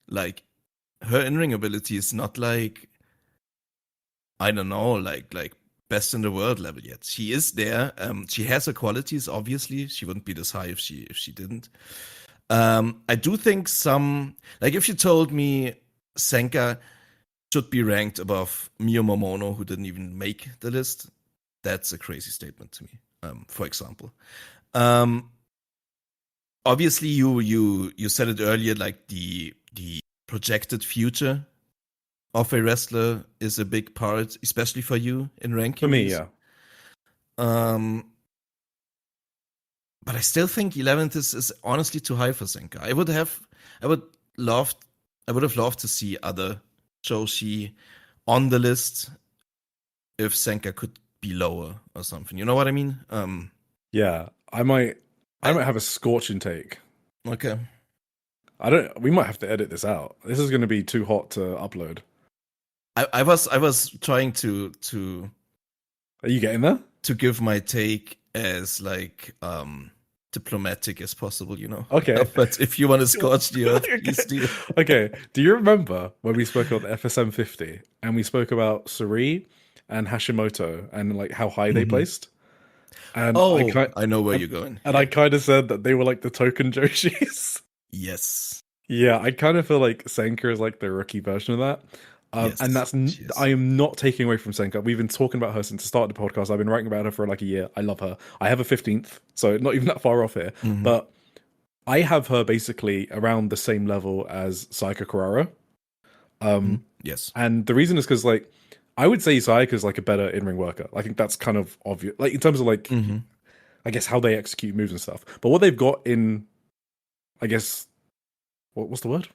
Like, her in-ring ability is not like, I don't know, like best in the world level yet. She is there. She has her qualities, obviously. She wouldn't be this high if she didn't. I do think if you told me Senka should be ranked above Mio Momono, who didn't even make the list, that's a crazy statement to me, for example. obviously you said it earlier, like the projected future of a wrestler is a big part, especially for you in ranking. For me, these. yeah. But I still think 11th is honestly too high for Senka. I would have loved to see other Joshi on the list if Senka could be lower or something. You know what I mean? Yeah, I might have a scorching take. Okay. We might have to edit this out. This is going to be too hot to upload. I was trying to Are you getting there? To give my take as like diplomatic as possible, you know. Okay. But if you want to scorch the earth, please do. Okay. Do you remember when we spoke about the FSM 50 and we spoke about Suri and Hashimoto and like how high they placed? And I know where you're going. And I kind of said that they were like the token Joshis. Yes. Yeah, I kind of feel like Senka is like the rookie version of that. Yes, and I am not taking away from Senka. We've been talking about her since the start of the podcast. I've been writing about her for like a year. I love her. I have a 15th, so not even that far off here. Mm-hmm. But I have her basically around the same level as Sayaka Kurara. Yes. And the reason is because like I would say Sayaka is like a better in-ring worker. I think that's kind of obvious. Like in terms of like I guess how they execute moves and stuff. But what they've got in I guess what's the word?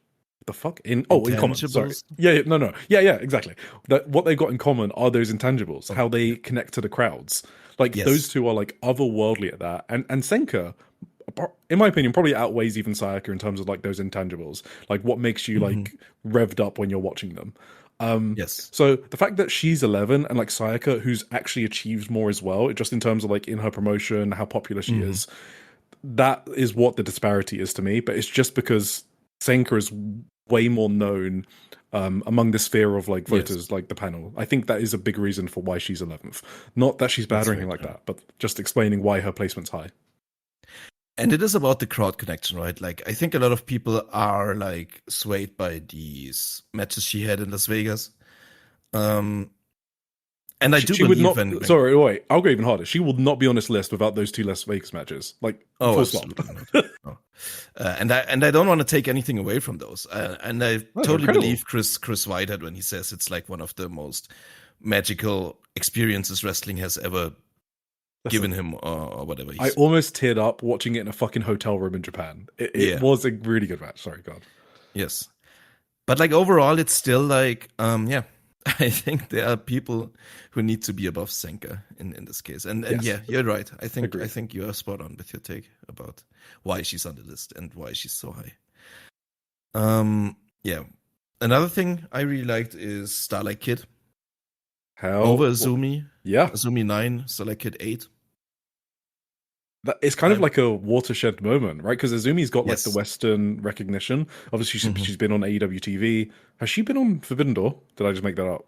The fuck in common. Sorry. Yeah, exactly. What they've got in common are those intangibles, how they connect to the crowds. Like those two are like otherworldly at that. And Senka, in my opinion, probably outweighs even Sayaka in terms of like those intangibles. Like what makes you like revved up when you're watching them. Yes. So the fact that she's 11 and like Sayaka, who's actually achieved more as well, just in terms of like in her promotion, how popular she is, that is what the disparity is to me. But it's just because Senka is way more known among the sphere of like voters, like the panel. I think that is a big reason for why she's 11th. Not that she's bad or anything like that, but just explaining why her placement's high. And it is about the crowd connection, right? Like, I think a lot of people are like swayed by these matches she had in Las Vegas. And I do believe not. Sorry, wait. I'll go even harder. She will not be on this list without those two Las Vegas matches. Like, full stop. Not. No. And I don't want to take anything away from those. And I totally believe Chris Whitehead when he says it's like one of the most magical experiences wrestling has ever given him, or whatever. I almost teared up watching it in a fucking hotel room in Japan. It was a really good match. Sorry, God. Yes, but like overall, it's still like, I think there are people who need to be above Senka in this case. And yeah, you're right. I think you are spot on with your take about why she's on the list and why she's so high. Yeah. Another thing I really liked is Starlight Kid. Over Azumi. Yeah. Azumi 9, Starlight Kid 8. It's kind of like a watershed moment, right? Because Azumi's got like the Western recognition. Obviously, she's been on AEW TV. Has she been on Forbidden Door? Did I just make that up?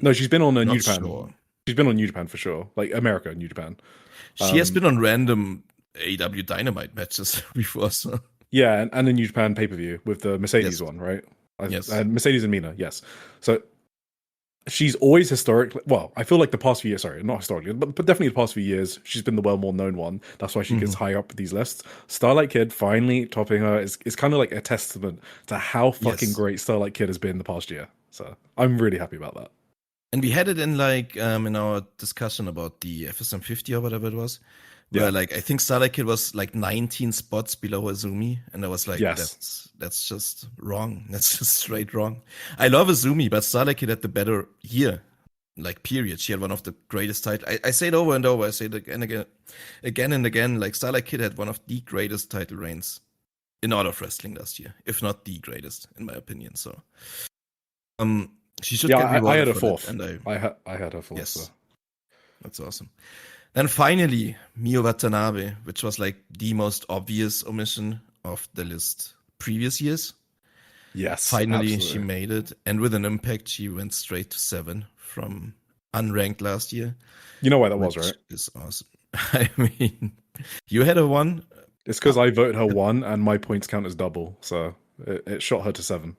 No, she's been on New Japan. Sure. She's been on New Japan for sure, like America, New Japan. She has been on random AEW Dynamite matches before, so yeah, and the New Japan pay-per-view with the Mercedes one, right? Yes, Mercedes and Mina. Yes, so. She's always historically, well, I feel like the past few years, sorry, not historically, but definitely the past few years, she's been the well more known one. That's why she gets high up these lists. Starlight Kid finally topping her is kind of like a testament to how fucking great Starlight Kid has been the past year. So I'm really happy about that. And we had it in like in our discussion about the FSM 50 or whatever it was. Where like I think Starlight Kid was like 19 spots below Azumi, and I was like, that's just wrong. That's just straight wrong. I love Azumi, but Starlight Kid had the better year, like period. She had one of the greatest titles. I say it over and over. I say it again and again. Like Starlight Kid had one of the greatest title reigns in all of wrestling last year, if not the greatest, in my opinion. So, she should get rewarded. I had a for fourth. That, and I had a fourth. Yes, so. That's awesome. Then finally, Mio Watanabe, which was like the most obvious omission of the list previous years. Yes, finally absolutely. She made it, and with an impact, she went straight to 7 from unranked last year. You know why that was, right? Is awesome. I mean, you had a 1. It's because I voted her 1, and my points count as double, so it shot her to 7.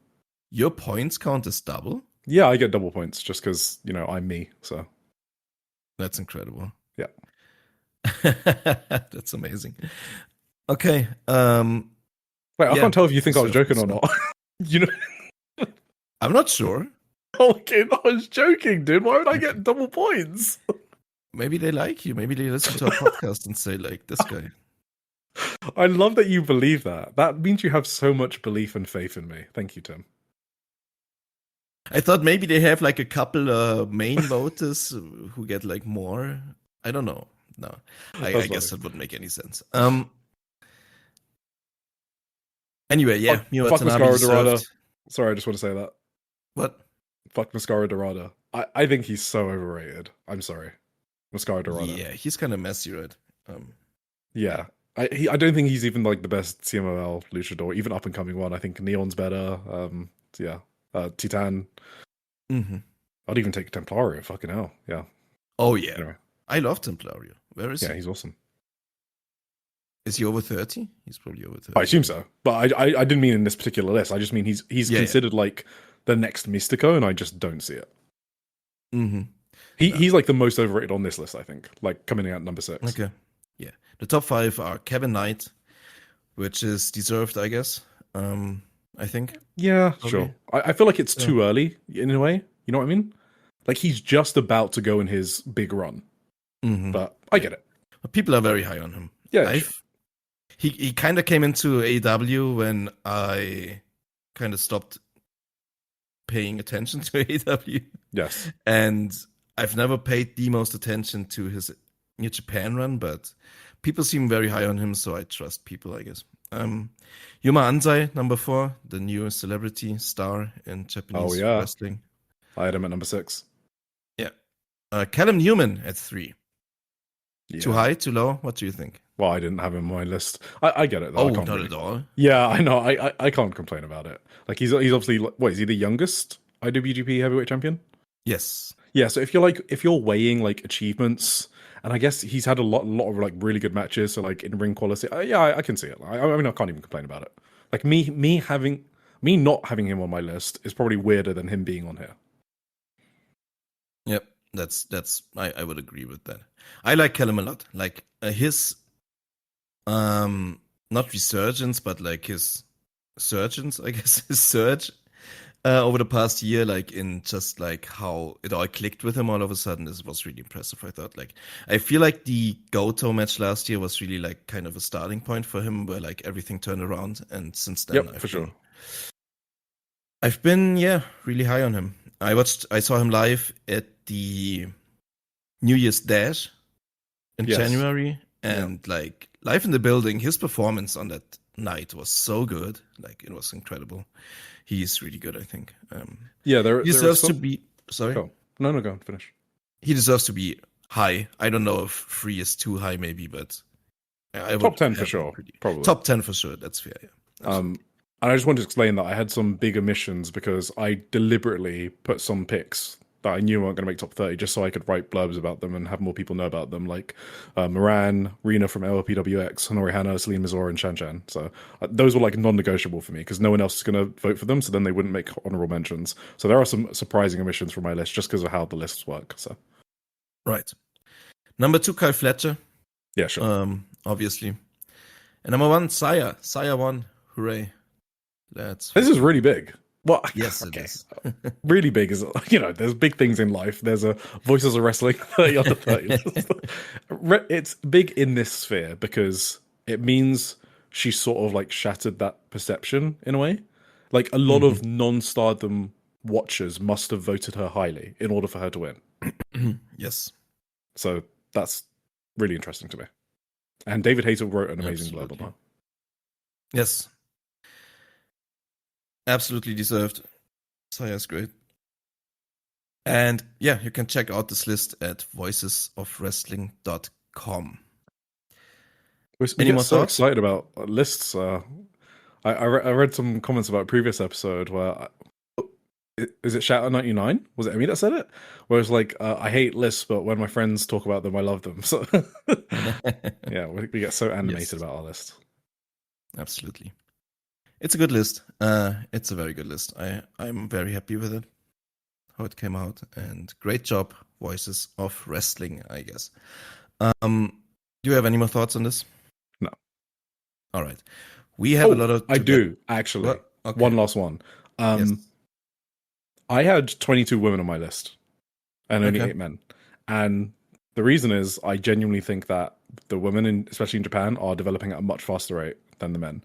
Your points count as double? Yeah, I get double points just because I'm me. So that's incredible. Yeah. That's amazing. Okay. Wait, I Yeah, can't tell if you think I was deserved joking or this one. not. You know, I'm not sure. okay, I was joking, dude. Why would I get double points? Maybe they like you. Maybe they listen to our podcast and say, like, this guy. I love that you believe that. That means you have so much belief and faith in me. Thank you, Tim. I thought maybe they have like a couple main voters who get like more. I don't know. No, I guess that wouldn't make any sense. Anyway, yeah, Mio Fuck Watanabe Mascara Dorada. deserved. Sorry, I just want to say that. What? Fuck Mascara Dorada. I think he's so overrated. I'm sorry. Mascara Dorada. Yeah, he's kind of messy, right? Yeah. I don't think he's even like the best CMLL luchador, even up and coming one. I think Neon's better. Yeah. Titan. Mm-hmm. I'd even take Templario. Fucking hell. Yeah. Oh yeah, Anyway. I love Templario. Where is Yeah, he? he's awesome. Is he over 30? He's probably over 30. I assume so, but I didn't mean in this particular list. I just mean he's considered like the next Mystico, and I just don't see it. Mm-hmm. He's like the most overrated on this list, I think. Like coming in at number 6. Okay. Yeah. The top 5 are Kevin Knight, which is deserved, I guess. I think. Yeah, Probably. sure. I feel like it's too early in a way. You know what I mean? Like he's just about to go in his big run. Mm-hmm. But I get it. But people are very high on him. Yeah, He kind of came into AEW when I kind of stopped paying attention to AEW. yes. And I've never paid the most attention to his New Japan run, but people seem very high on him, so I trust people, I guess. Yuma Anzai, number 4, the new celebrity star in Japanese wrestling. I had him at number 6. Yeah. Callum Newman at 3. Yeah. Too high, too low? What do you think? Well, I didn't have him on my list. I get it though. Oh, I can't not at all. Yeah, I know. I can't complain about it. Like he's obviously what is he the youngest IWGP heavyweight champion? Yes. Yeah. So if you're weighing like achievements, and I guess he's had a lot of like really good matches. So like in ring quality, yeah, I can see it. I mean, I can't even complain about it. Like me not having him on my list is probably weirder than him being on here. Yep. That's I would agree with that. I like Callum a lot. Like his not resurgence, but like his surgence, I guess, his surge over the past year, like in just like how it all clicked with him all of a sudden, this was really impressive. I thought, like, I feel like the Goto match last year was really like kind of a starting point for him, where like everything turned around, and since then, I've been really high on him. I saw him live at the New Year's Dash in January, and like live in the building, his performance on that night was so good. Like it was incredible. He's really good, I think. He deserves to be. Sorry. Go. No, go on, finish. He deserves to be high. I don't know if 3 is too high, maybe, but I would top 10 for sure. Probably top 10 for sure. That's fair. Yeah. And I just want to explain that I had some big omissions because I deliberately put some picks that I knew weren't going to make top 30 just so I could write blurbs about them and have more people know about them, like Moran, Rena from LLPWX, Honori Hana, Celine Mizora, and Shan. So those were like non-negotiable for me because no one else is going to vote for them, so then they wouldn't make honorable mentions. So there are some surprising omissions from my list just because of how the lists work. So right. Number 2, Kyle Fletcher. Yeah, sure. Obviously. And number 1, Saya. Saya won. Hooray. This is really big. Well, yes, okay. It is. Really big is, there's big things in life. There's a Voices of Wrestling 30 under 30. It's big in this sphere because it means she sort of like shattered that perception in a way. Like a lot of non-stardom watchers must have voted her highly in order for her to win. Yes. So that's really interesting to me. And David Hazel wrote an amazing blurb on that. Yes. Absolutely deserved. Saya's great. And yeah, you can check out this list at voicesofwrestling.com. We get so excited about lists. I read some comments about a previous episode where is it Shatter 99? Was it Emmy that said it? Where it's like, I hate lists, but when my friends talk about them, I love them. So yeah, we get so animated about our list. Absolutely. It's a good list. It's a very good list. I'm very happy with it. How it came out. And great job, Voices of Wrestling, I guess. Do you have any more thoughts on this? No. All right. We have a lot of. I do actually. What? Okay. One last one. Yes. I had 22 women on my list and only Okay. 8 men. And the reason is I genuinely think that the women, especially in Japan, are developing at a much faster rate than the men.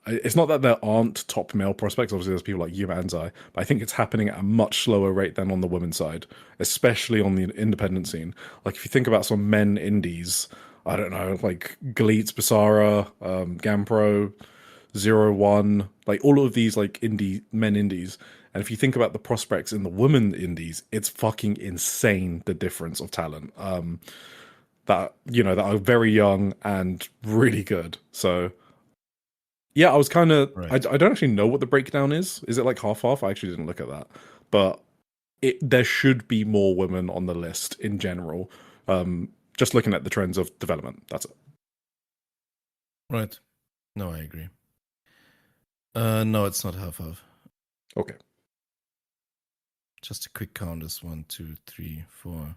It's not that there aren't top male prospects. Obviously, there's people like Yuma Anzai, but I think it's happening at a much slower rate than on the women's side, especially on the independent scene. Like if you think about some men indies, I don't know, like Gleets, Basara, Gampro, 01, like all of these like men indies. And if you think about the prospects in the women indies, it's fucking insane the difference of talent. That are very young and really good. So yeah, I was kind of Right. I don't actually know what the breakdown is. Is it like half? I actually didn't look at that, but there should be more women on the list in general. Just looking at the trends of development, that's it. Right. No, I agree. No, it's not half. Okay. Just a quick count is 1, 2, 3, 4,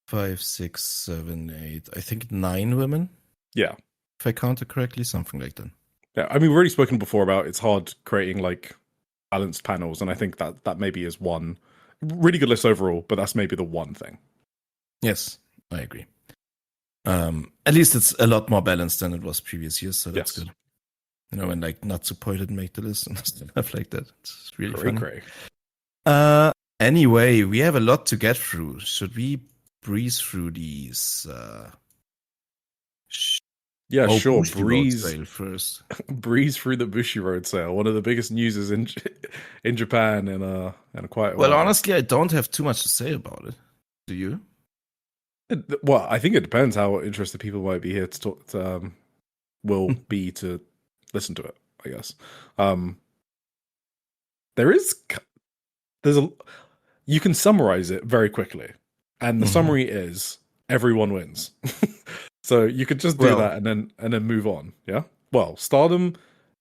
5, 6, 7, 8. I think 9 women. Yeah. If I counted correctly, something like that. Yeah. I mean, we've already spoken before about it's hard creating like balanced panels, and I think that maybe is one really good list overall, but that's maybe the one thing. Yes, I agree. At least it's a lot more balanced than it was previous years, so that's good. And like Natsupo didn't make the list and stuff like that. It's really funny. Anyway, we have a lot to get through. Should we breeze through these? Yeah, sure. Breeze first. Breeze through the Bushiroad sale. One of the biggest news is in Japan in quite a while. Well, honestly, I don't have too much to say about it. Do you? Well, I think it depends how interested people might be here to talk. Will be to listen to it, I guess. You can summarize it very quickly, and the summary is everyone wins. So you could just do that and then move on. Yeah. Well, Stardom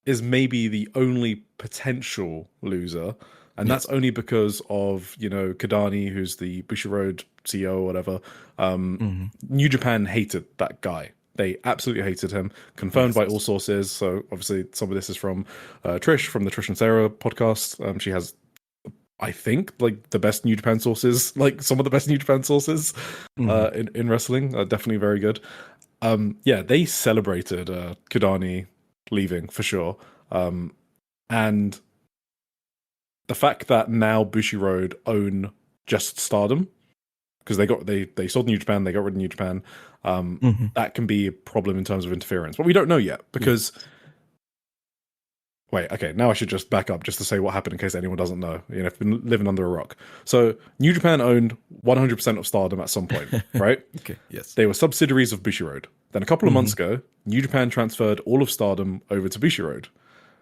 is maybe the only potential loser, and that's only because of Kadani, who's the Bushiroad CEO or whatever. New Japan hated that guy. They absolutely hated him, confirmed by all sources. So obviously some of this is from Trish, from the Trish and Sarah podcast. She has, I think, like the best New Japan sources, like some of the best New Japan sources in wrestling. Definitely very good. They celebrated Kudani leaving for sure. And the fact that now Bushiroad own just Stardom, because they sold New Japan, they got rid of New Japan, that can be a problem in terms of interference. But we don't know yet, because wait, okay, now I should just back up just to say what happened in case anyone doesn't know. I've been living under a rock. So New Japan owned 100% of Stardom at some point, right? Okay, yes. They were subsidiaries of Bushiroad. Then a couple of months ago, New Japan transferred all of Stardom over to Bushiroad.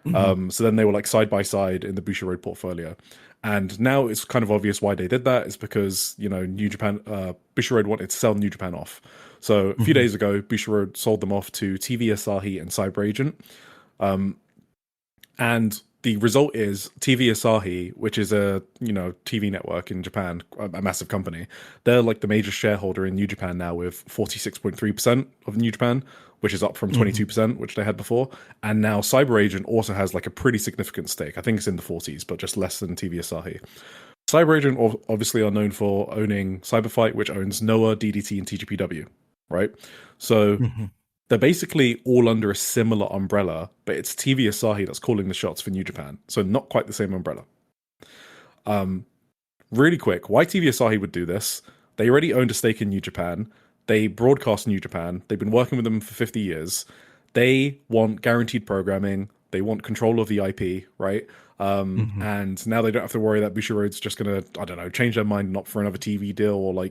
So then they were like side by side in the Bushiroad portfolio. And now it's kind of obvious why they did that. It's because, New Japan, Bushiroad wanted to sell New Japan off. So a few days ago, Bushiroad sold them off to TV Asahi and Cyber Agent. And the result is TV Asahi, which is a TV network in Japan, a massive company. They're like the major shareholder in New Japan now, with 46.3% of New Japan, which is up from 22%, which they had before. And now Cyber Agent also has like a pretty significant stake. I think it's in the 40s, but just less than TV Asahi. Cyber Agent obviously are known for owning Cyberfight, which owns Noah, DDT, and TGPW, right? So they're basically all under a similar umbrella, but it's TV Asahi that's calling the shots for New Japan. So not quite the same umbrella. Really quick, why TV Asahi would do this? They already owned a stake in New Japan. They broadcast New Japan. They've been working with them for 50 years. They want guaranteed programming. They want control of the IP, right? And now they don't have to worry that Bushiroad's just going to, I don't know, change their mind, not for another TV deal, or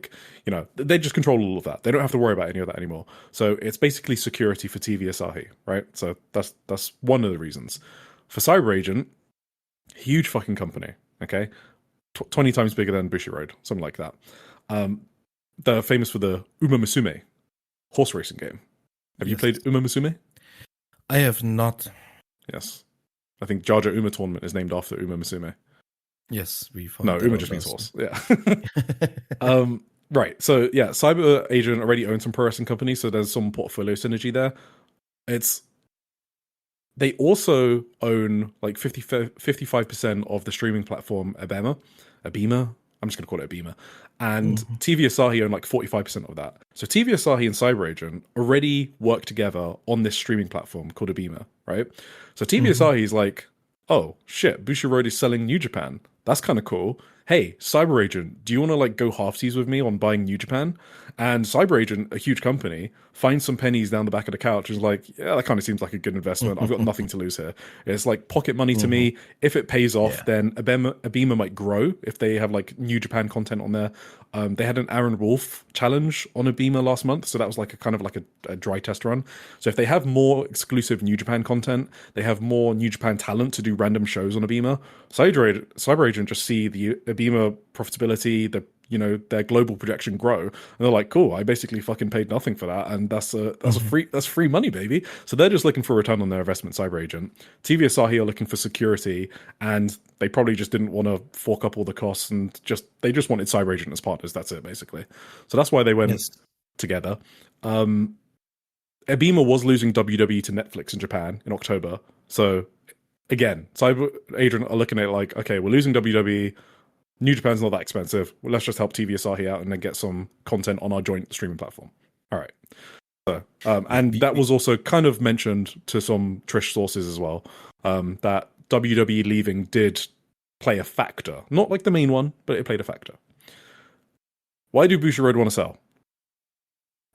they just control all of that. They don't have to worry about any of that anymore. So it's basically security for TV Asahi, right? So that's one of the reasons. For Cyber Agent, huge fucking company, okay? 20 times bigger than Bushiroad, something like that. They're famous for the Uma Musume horse racing game. Have you played Uma Musume? I have not. Yes. I think Jar Jar Uma tournament is named after Uma Musume. Yes, we found No, Uma just means horse. Yeah. Right. So yeah, Cyber Agent already owns some pro wrestling companies, so there's some portfolio synergy there. They also own like 55% of the streaming platform Abema. I'm just going to call it Abema. And TV Asahi own like 45% of that. So TV Asahi and Cyber Agent already work together on this streaming platform called Abema, right? So TV Asahi is like, oh shit, Bushiroad is selling New Japan. That's kind of cool. Hey, Cyber Agent, do you want to like go halfsies with me on buying New Japan? And Cyber Agent, a huge company, finds some pennies down the back of the couch and is like, yeah, that kind of seems like a good investment. I've got nothing to lose here. It's like pocket money to me. If it pays off, then Abema might grow if they have like New Japan content on there. They had an Aaron Wolf challenge on Abema last month, so that was like a kind of like a dry test run. So if they have more exclusive New Japan content, they have more New Japan talent to do random shows on Abema. Cyber Agent just see the Abema profitability, their global projection grow, and they're like, cool, I basically fucking paid nothing for that, and that's free money, baby. So they're just looking for a return on their investment. Cyber Agent, TV Asahi are looking for security, and they probably just didn't want to fork up all the costs, and they just wanted Cyber Agent as partners. That's it, basically. So that's why they went together. Abema was losing WWE to Netflix in Japan in October. So again, Cyber Agent are looking at it like, okay, we're losing WWE. New Japan's not that expensive. Well, let's just help TV Asahi out and then get some content on our joint streaming platform. All right. So, and that was also kind of mentioned to some Trish sources as well, that WWE leaving did play a factor. Not like the main one, but it played a factor. Why do Bushiroad want to sell?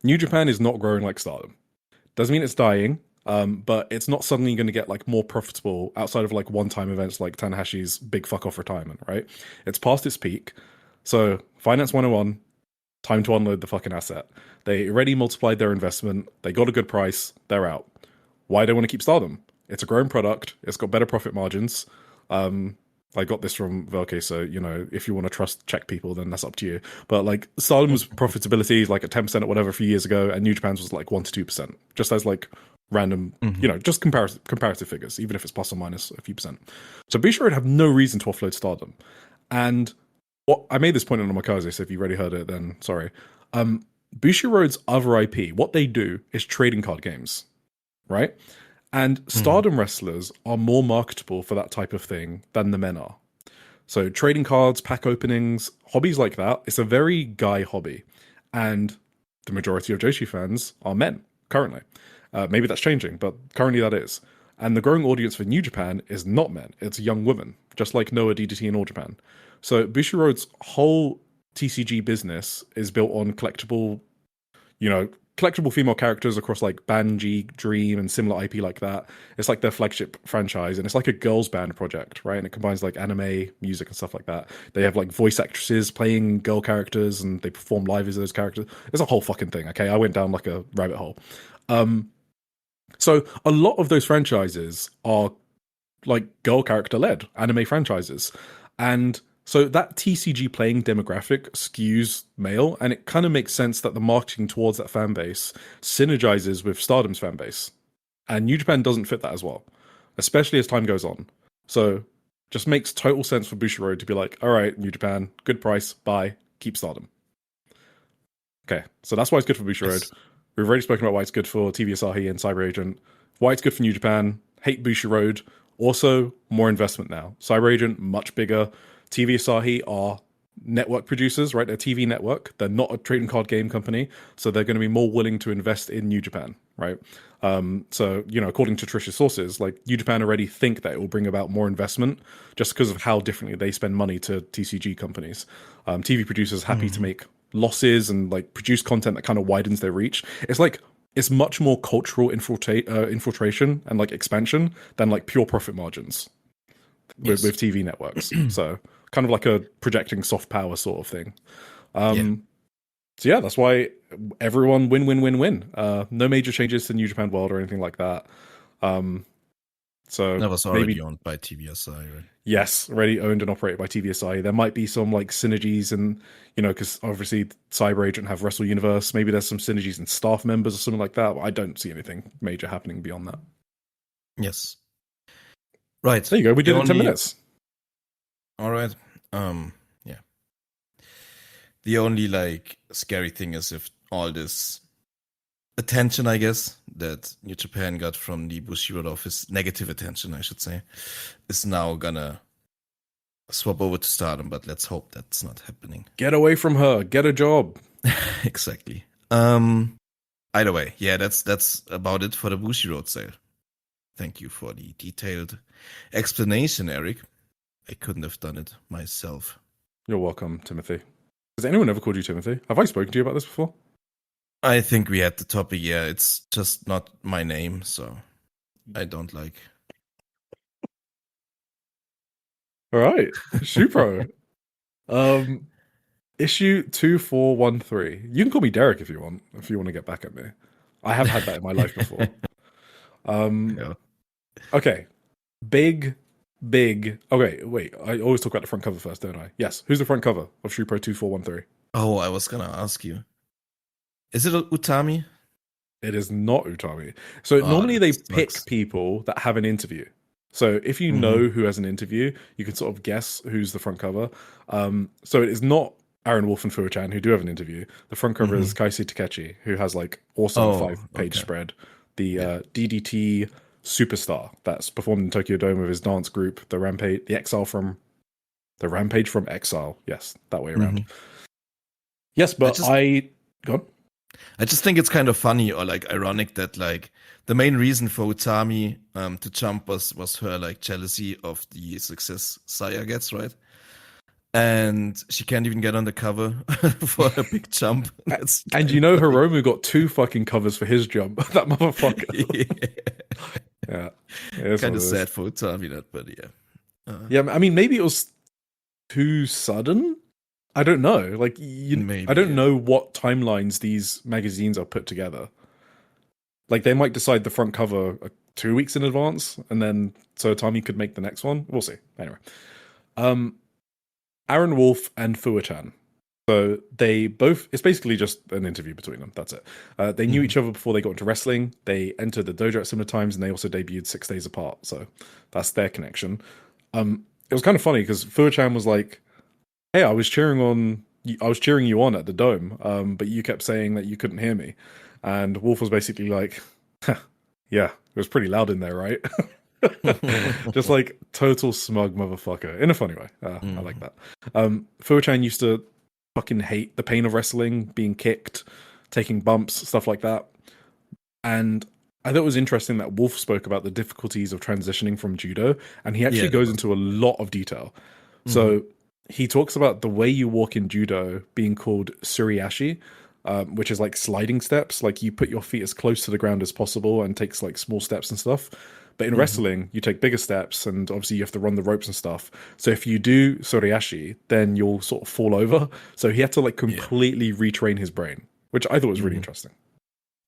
New Japan is not growing like Stardom. Doesn't mean it's dying, but it's not suddenly going to get like more profitable outside of like one-time events like Tanahashi's big fuck off retirement, right? It's past its peak. So Finance 101, time to unload the fucking asset. They already multiplied their investment. They got a good price. They're out. Why do they want to keep Stardom? It's a growing product. It's got better profit margins. I got this from Velke, so, if you want to trust check people, then that's up to you. But, like, Stardom's profitability, like, at 10% or whatever a few years ago, and New Japan's was, like, 1 to 2%. Just as, like, random, just comparative figures, even if it's plus or minus a few percent. So Bushiroad have no reason to offload Stardom. And I made this point on Omakaze, so if you've already heard it, then sorry. Bushiroad's other IP, what they do is trading card games, right? And Stardom wrestlers are more marketable for that type of thing than the men are. So trading cards, pack openings, hobbies like that, it's a very guy hobby. And the majority of Joshi fans are men, currently. Maybe that's changing, but currently that is. And the growing audience for New Japan is not men, it's young women, just like Noah, DDT, and All Japan. So Bushiroad's whole TCG business is built on collectible female characters across like Banji, Dream, and similar IP like that. It's like their flagship franchise, and it's like a girls band project, right? And it combines like anime, music, and stuff like that. They have like voice actresses playing girl characters, and they perform live as those characters. It's a whole fucking thing, okay? I went down like a rabbit hole. So a lot of those franchises are like girl character led anime franchises. And so that TCG playing demographic skews male, and it kind of makes sense that the marketing towards that fan base synergizes with Stardom's fan base. And New Japan doesn't fit that as well, especially as time goes on. So just makes total sense for Bushiroad to be like, all right, New Japan, good price, buy, keep Stardom. Okay, so that's why it's good for Bushiroad. Yes. We've already spoken about why it's good for TV Asahi and Cyber Agent. Why it's good for New Japan, hate Bushiroad. Also, more investment now. Cyber Agent, much bigger. TV Asahi are network producers, right? They're a TV network. They're not a trading card game company, so they're going to be more willing to invest in New Japan, right? So, according to Trish's sources, like New Japan already think that it will bring about more investment just because of how differently they spend money to TCG companies. TV producers happy to make losses and like produce content that kind of widens their reach. It's much more cultural infiltration and like expansion than like pure profit margins with TV networks. So kind of like a projecting soft power sort of thing. So yeah, that's why everyone win. No major changes to New Japan World or anything like that. So that was already owned by TV Asahi, right? Yes, already owned and operated by TV Asahi. There might be some like synergies, and because obviously Cyber Agent have Wrestle Universe. Maybe there's some synergies in staff members or something like that. But I don't see anything major happening beyond that. Yes. Right. There you go. We did it in 10 minutes. All right. Yeah. The only like scary thing is if all this attention, I guess, that New Japan got from the Bushiroad office, negative attention, I should say, is now gonna swap over to Stardom, but let's hope that's not happening. Get away from her. Get a job. Exactly. Either way, yeah, that's about it for the Bushiroad sale. Thank you for the detailed explanation, Eric. I couldn't have done it myself. You're welcome, Timothy. Has anyone ever called you Timothy? Have I spoken to you about this before? I think we had the topic, yeah. It's just not my name, so I don't like. All right, Shupro. Issue 2413. You can call me Derek if you want to get back at me. I have had that in my life before. Yeah. Okay. Big. Okay, wait. I always talk about the front cover first, don't I? Yes. Who's the front cover of Shupro 2413? Oh, I was gonna ask you. Is it Utami? It is not Utami. So normally they sucks. pick people that have an interview. So if you know who has an interview, you can sort of guess who's the front cover. So it is not Aaron Wolf and Fuwa-chan who do have an interview. The front cover is Kaisi Takechi, who has like also a 5-page spread. The DDT superstar that's performed in Tokyo Dome with his dance group, the Rampage from Exile. Yes, that way around. Yes, but go on. I just think it's kind of funny or like ironic that like the main reason for Utami to jump was her like jealousy of the success Saya gets, right? And she can't even get on the cover for a big jump. And you know Hiromu got 2 fucking covers for his jump. That motherfucker. Yeah. Kind of sad for Utami, that, but yeah. Yeah, I mean, maybe it was too sudden. I don't know. Like, I don't know what timelines these magazines are put together. Like, they might decide the front cover 2 weeks in advance, and then so Utami could make the next one. We'll see. Anyway. Aaron Wolf and Fuwa-chan. So they both, it's basically just an interview between them. That's it. They knew each other before they got into wrestling. They entered the dojo at similar times, and they also debuted 6 days apart. So that's their connection. It was kind of funny because Fuwa-chan was like, hey, I was cheering you on at the Dome, but you kept saying that you couldn't hear me. And Wolf was basically like, yeah, it was pretty loud in there, right? Just like total smug motherfucker in a funny way. I like that. Fuwa-chan used to fucking hate the pain of wrestling, being kicked, taking bumps, stuff like that. And I thought it was interesting that Wolf spoke about the difficulties of transitioning from judo, and he actually goes into a lot of detail. So he talks about the way you walk in judo being called suriashi, which is like sliding steps. Like you put your feet as close to the ground as possible and takes like small steps and stuff. But in wrestling, you take bigger steps, and obviously you have to run the ropes and stuff. So if you do suriashi, then you'll sort of fall over. So he had to like completely retrain his brain, which I thought was really interesting.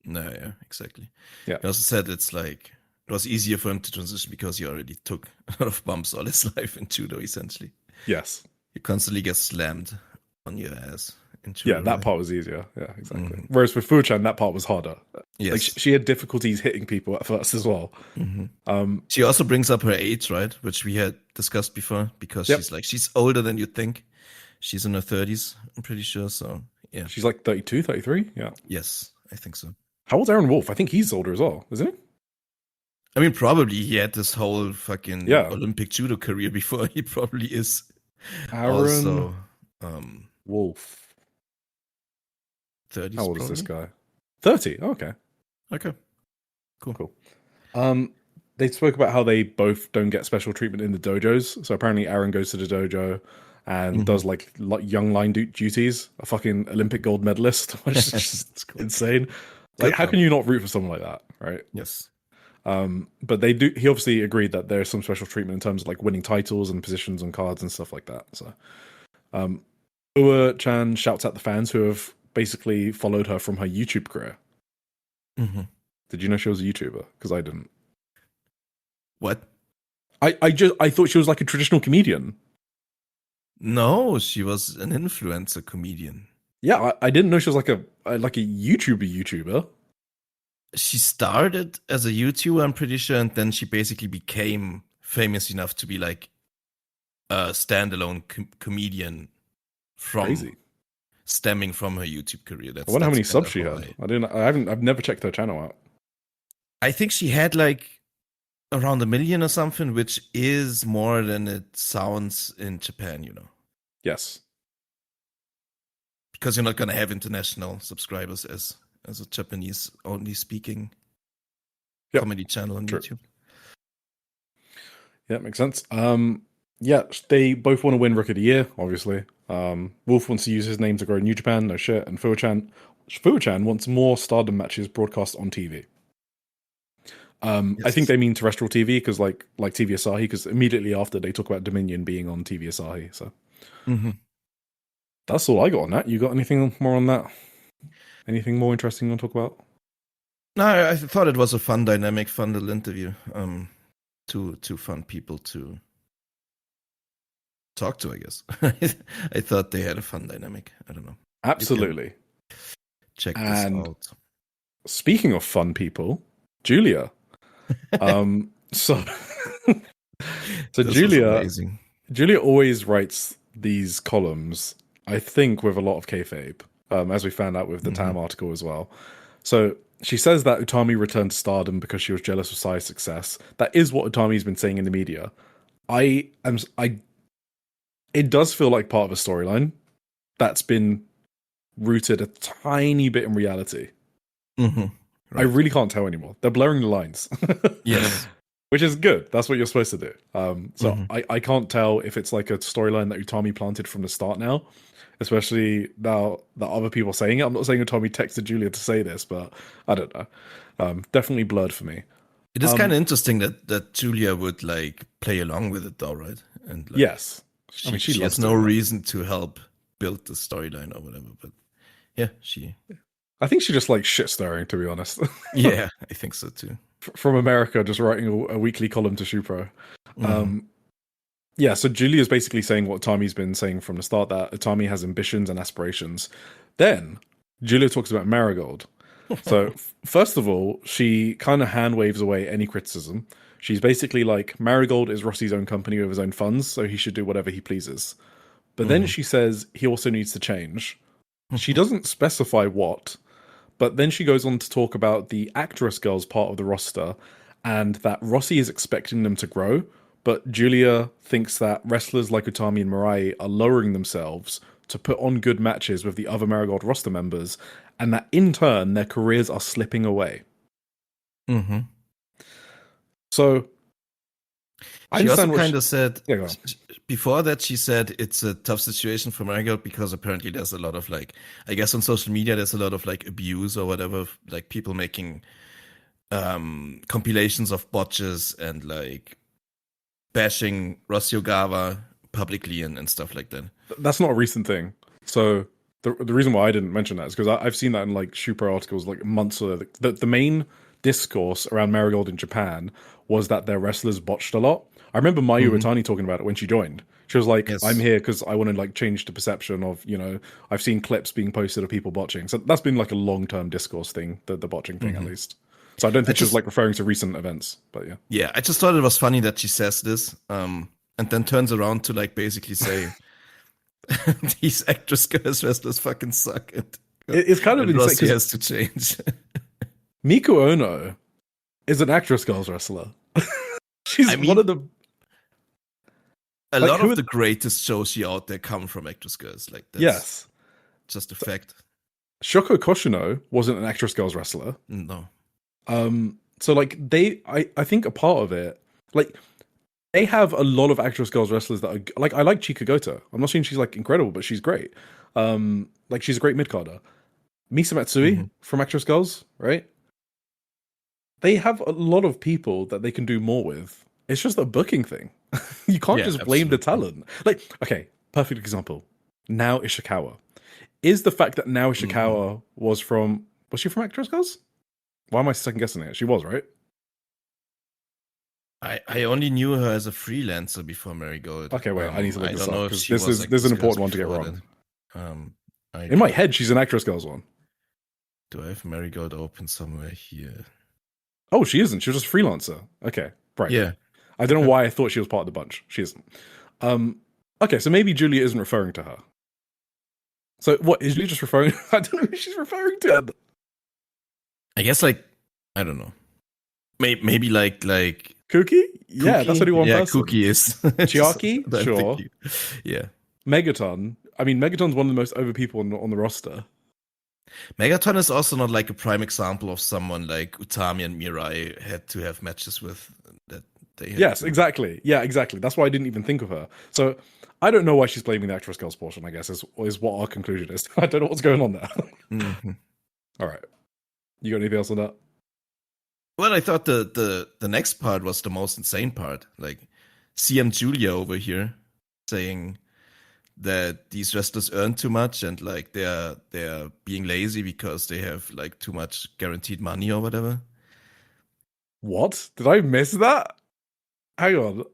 No, yeah, exactly. Yeah. He also said it's like it was easier for him to transition because he already took a lot of bumps all his life in judo, essentially. Yes. You constantly get slammed on your ass in judo. Yeah, that part was easier. Yeah, exactly. Whereas with Fuwa-chan, that part was harder. Yes. Like she had difficulties hitting people at first as well. She also brings up her age, right? Which we had discussed before, because she's older than you'd think. She's in her 30s, I'm pretty sure. So yeah. She's like 32, 33? Yeah. Yes, I think so. How old's Aaron Wolf? I think he's older as well, isn't he? I mean, probably he had this whole fucking Olympic judo career before he probably is. Aaron also, Wolf. 30s. How old is this guy? 30. Oh, okay. Okay. Cool. They spoke about how they both don't get special treatment in the dojos. So apparently Aaron goes to the dojo and does like young line duties, a fucking Olympic gold medalist, which is just insane. Like, how can you not root for someone like that, right? Yes. But they do. He obviously agreed that there's some special treatment in terms of like winning titles and positions on cards and stuff like that. So, Fuwa-chan shouts at the fans who have basically followed her from her YouTube career. Did you know she was a YouTuber? Because I didn't. What? I thought she was like a traditional comedian. No, she was an influencer comedian. Yeah, I didn't know she was like a YouTuber. She started as a YouTuber, I'm pretty sure, and then she basically became famous enough to be like a standalone comedian from. Crazy. stemming from her YouTube career. I wonder how many subs she kind of had. I've never checked her channel out. I think she had like around 1 million or something, which is more than it sounds in Japan, you know. Yes. Because you're not going to have international subscribers as a Japanese only speaking comedy channel on YouTube. Yeah, makes sense. Yeah, they both want to win Rookie of the Year, obviously. Wolf wants to use his name to grow New Japan, no shit. And Fuwa-chan wants more Stardom matches broadcast on TV. Yes. I think they mean terrestrial TV because like TV Asahi, because immediately after they talk about Dominion being on TV Asahi. So that's all I got on that. You got anything more on that? Anything more interesting you want to talk about? No, I thought it was a fun dynamic, fun little interview. Two fun people to talk to, I guess. I thought they had a fun dynamic. I don't know. Absolutely. Check this out. Speaking of fun people, Giulia. So Giulia always writes these columns, I think, with a lot of kayfabe, as we found out with the Tam article as well. So she says that Utami returned to Stardom because she was jealous of Sai's success. That is what Utami's been saying in the media. It does feel like part of a storyline that's been rooted a tiny bit in reality. Right. I really can't tell anymore. They're blurring the lines. Yes. Which is good. That's what you're supposed to do. I can't tell if it's like a storyline that Utami planted from the start now, especially now that other people are saying it. I'm not saying Utami texted Giulia to say this, but I don't know. Definitely blurred for me. It is kind of interesting that Giulia would like play along with it though, right? And like, yes. She has no reason to help build the storyline or whatever, but yeah, I think she just likes shit stirring, to be honest. Yeah, I think so too. From America, just writing a weekly column to Shupro. Yeah, so Giulia is basically saying what Utami's been saying from the start, that Utami has ambitions and aspirations. Then Giulia talks about Marigold. So first of all, she kind of hand waves away any criticism. She's basically like, Marigold is Rossi's own company with his own funds, so he should do whatever he pleases. But then she says he also needs to change. She doesn't specify what, but then she goes on to talk about the actress girls part of the roster and that Rossi is expecting them to grow, but Giulia thinks that wrestlers like Utami and Mirai are lowering themselves to put on good matches with the other Marigold roster members, and that in turn their careers are slipping away. So she also kind of said before that, she said it's a tough situation for Marigold because apparently there's a lot of like, I guess on social media there's a lot of like abuse or whatever, like people making compilations of botches and like bashing Rossi Ogawa publicly and stuff like that. That's not a recent thing. So the reason why I didn't mention that is because I've seen that in like Shupro articles like months ago. The main discourse around Marigold in Japan was that their wrestlers botched a lot. I remember Mayu Iwatani talking about it when she joined. She was like, I'm here because I want to like change the perception of, you know, I've seen clips being posted of people botching. So that's been like a long-term discourse thing, the botching thing at least. So I don't think she was like referring to recent events, but yeah. Yeah, I just thought it was funny that she says this and then turns around to like basically say, these actress girls wrestlers fucking suck. It's kind of insane. Rossi has to change. Miku Ono is an actress girls wrestler. She's one of the... A lot of the greatest Joshi out there come from actress girls. Like that's just a fact. Shoko Koshino wasn't an actress girls wrestler. No. So like I think a part of it, like they have a lot of actress girls wrestlers that are like, I like Chika Gota. I'm not saying she's like incredible, but she's great. Like she's a great mid-carder. Misa Matsui from Actress Girls, right? They have a lot of people that they can do more with. It's just a booking thing. You can't just blame the talent. Like, okay, perfect example. Now Ishikawa. Is the fact that Now Ishikawa was she from Actress Girls? Why am I second guessing it? She was, right? I only knew her as a freelancer before Marigold. Okay, wait, I need to look this up. This is an important one to get wrong. In my head, she's an Actress Girls one. Do I have Marigold open somewhere here? Oh, she isn't. She was just a freelancer. Okay, right. Yeah. I don't know why I thought she was part of the bunch. She isn't. Okay, so maybe Giulia isn't referring to her. So what is she just referring? I don't know who she's referring to. I guess like I don't know. Maybe like Cookie? Yeah, that's Cookie. only one Yeah, person. Cookie is. Chiaki? I'm Sure. thinking. Yeah. Megaton. I mean, Megaton's one of the most over people on the roster. Megaton is also not like a prime example of someone like Utami and Mirai had to have matches with that they had Yes, to. exactly. Yeah, exactly. That's why I didn't even think of her. So I don't know why she's blaming the actress girls portion, I guess, is what our conclusion is. I don't know what's going on there. Mhm. All right. You got anything else on that? Well, I thought the next part was the most insane part. Like CM Giulia over here saying that these wrestlers earn too much and like they're being lazy because they have like too much guaranteed money or whatever. What? Did I miss that? Hang on.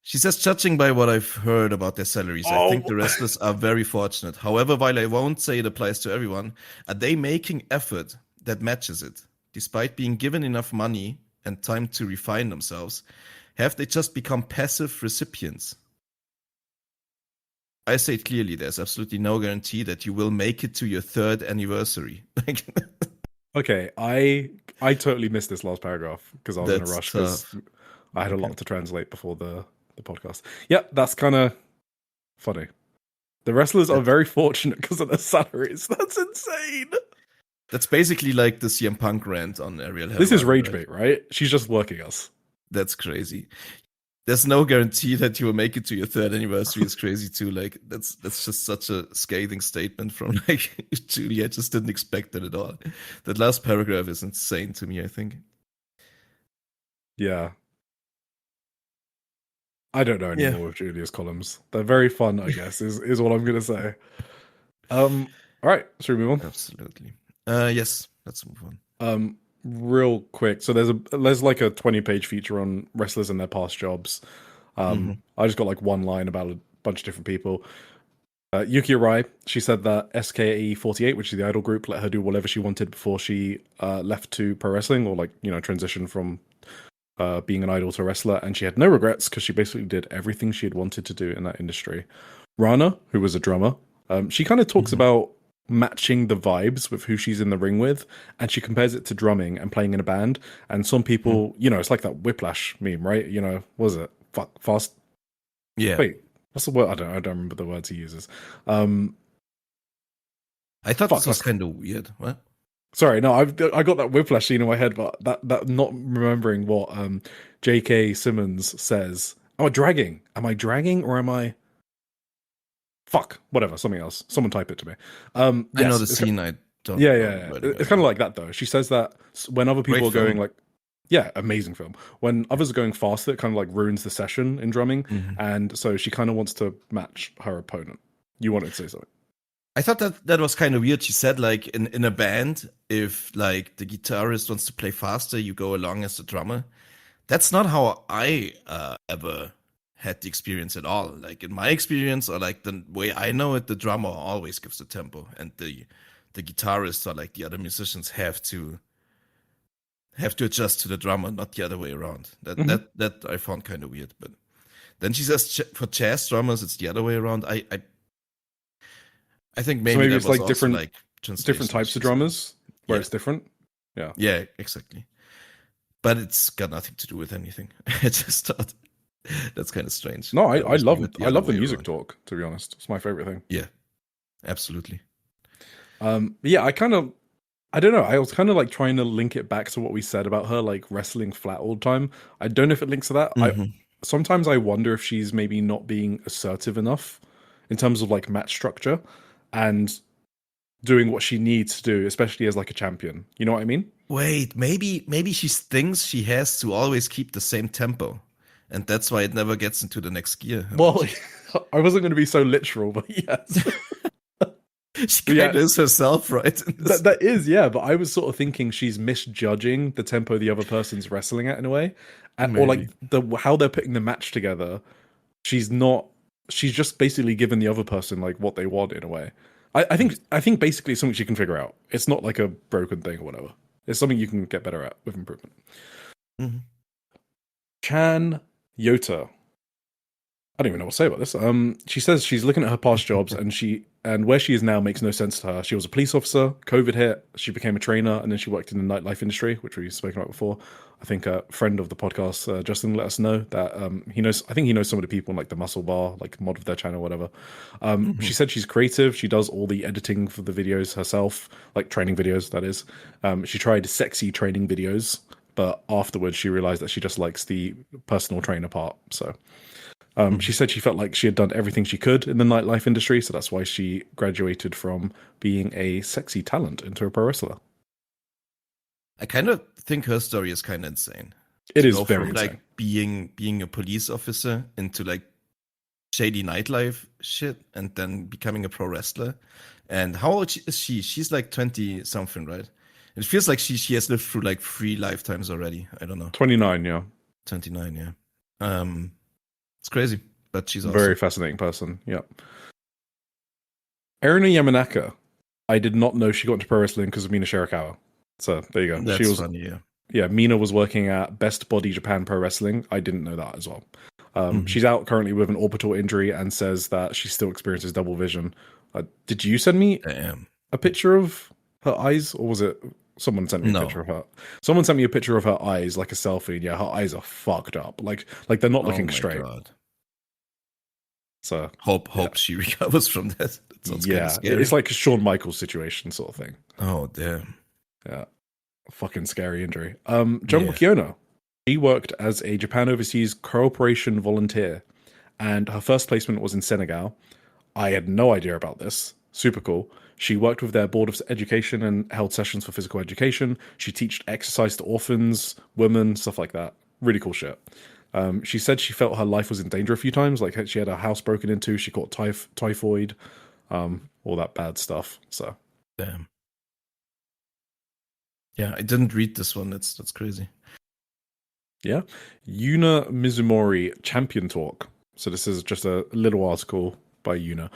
She says, judging by what I've heard about their salaries, I think Oh, the wrestlers are very fortunate. However, while I won't say it applies to everyone, are they making effort that matches it? Despite being given enough money and time to refine themselves, have they just become passive recipients? I say it clearly, there's absolutely no guarantee that you will make it to your 3rd anniversary. okay. I totally missed this last paragraph because I was in a That's rush because tough. I had a Okay. lot to translate before the podcast. Yeah, that's kind of funny. The wrestlers are very fortunate because of their salaries. That's insane. That's basically like the CM Punk rant on Ariel This is Helwani, rage right? bait, right? She's just working us. That's crazy. There's no guarantee that you will make it to your 3rd anniversary. Is crazy too. Like that's just such a scathing statement from like Julie. I just didn't expect that at all. That last paragraph is insane to me, I think. Yeah. I don't know Yeah. anymore with Julia's columns. They're very fun, I guess, is what I'm gonna say. All right, should we move on? Absolutely. Yes, let's move on. Real quick. So there's like a 20-page feature on wrestlers and their past jobs. I just got like one line about a bunch of different people. Yuki Arai, she said that SKE48, which is the idol group, let her do whatever she wanted before she left to pro wrestling or like, transition from being an idol to a wrestler. And she had no regrets because she basically did everything she had wanted to do in that industry. Rana, who was a drummer, she kind of talks about matching the vibes with who she's in the ring with, and she compares it to drumming and playing in a band. And some people, it's like that Whiplash meme, right? What is it? Fast. Yeah. Wait, what's the word? I don't remember the words he uses. I thought this was kind of weird. What? Sorry, no, I got that Whiplash scene in my head, but that not remembering what J.K. Simmons says. Am I dragging? Or am I? Fuck, whatever, something else. Someone type it to me. Yes, I know the scene. I don't. Yeah. It's kind of like that though. She says that when other people Great are going film. like, yeah, amazing film. When others are going faster, it kind of like ruins the session in drumming, and so she kind of wants to match her opponent. You wanted to say something? I thought that was kind of weird. She said like in a band, if like the guitarist wants to play faster, you go along as the drummer. That's not how I ever had the experience at all. Like in my experience, or like the way I know it, the drummer always gives the tempo, and the guitarist or like the other musicians have to adjust to the drummer, not the other way around. That I found kind of weird. But then she says for jazz drummers, it's the other way around. I think maybe that it's was like also like different types of drummers where it's different. Yeah, exactly. But it's got nothing to do with anything. I just thought that's kind of strange. No, I love it. I love the music talk. To be honest, it's my favorite thing. Yeah, absolutely. Yeah, I don't know. I was kind of like trying to link it back to what we said about her like wrestling flat all the time. I don't know if it links to that. Sometimes I wonder if she's maybe not being assertive enough in terms of like match structure and doing what she needs to do, especially as like a champion. You know what I mean? Wait, maybe she thinks she has to always keep the same tempo, and that's why it never gets into the next gear. Well, I wasn't going to be so literal, but yes. She kind of is herself, right? That is, yeah. But I was sort of thinking she's misjudging the tempo the other person's wrestling at in a way, or like how they're putting the match together. She's not. She's just basically given the other person like what they want in a way. I think basically it's something she can figure out. It's not like a broken thing or whatever. It's something you can get better at with improvement. Chan Yota. I don't even know what to say about this. She says she's looking at her past jobs and where she is now makes no sense to her. She was a police officer, COVID hit, she became a trainer, and then she worked in the nightlife industry, which we've spoken about before. I think a friend of the podcast, Justin, let us know that he knows. I think he knows some of the people in like the Muscle Bar, like mod of their channel, whatever. She said she's creative. She does all the editing for the videos herself, like training videos. That is. She tried sexy training videos, but afterwards she realized that she just likes the personal trainer part. So. She said she felt like she had done everything she could in the nightlife industry, so that's why she graduated from being a sexy talent into a pro wrestler. I kind of think her story is kind of insane. It To is go very from insane. like being a police officer into like shady nightlife shit, and then becoming a pro wrestler. And how old is she? She's like 20 something, right? It feels like she has lived through like 3 lifetimes already. I don't know. 29, yeah. 29, yeah. It's crazy, but she's awesome. Very fascinating person, yeah. Erina Yamanaka, I did not know she got into pro wrestling because of Mina Shirakawa. So there you go. That's she was funny, yeah. Yeah, Mina was working at Best Body Japan Pro Wrestling. I didn't know that as well. She's out currently with an orbital injury and says that she still experiences double vision. Did you send me a picture of her eyes, or was it someone sent me a picture of her? Someone sent me a picture of her eyes, like a selfie. And yeah, her eyes are fucked up. Like they're not looking straight. God. So hope she recovers from that. That sounds kind of scary. It's like a Shawn Michaels situation sort of thing. Oh damn. Yeah. Fucking scary injury. Jungle Kyono. She worked as a Japan Overseas Cooperation volunteer, and her first placement was in Senegal. I had no idea about this. Super cool. She worked with their Board of Education and held sessions for physical education. She taught exercise to orphans, women, stuff like that. Really cool shit. She said she felt her life was in danger a few times, like she had her house broken into, she caught typhoid, all that bad stuff. So, damn. Yeah, I didn't read this one. That's crazy. Yeah. Yuna Mizumori Champion Talk. So this is just a little article by Yuna.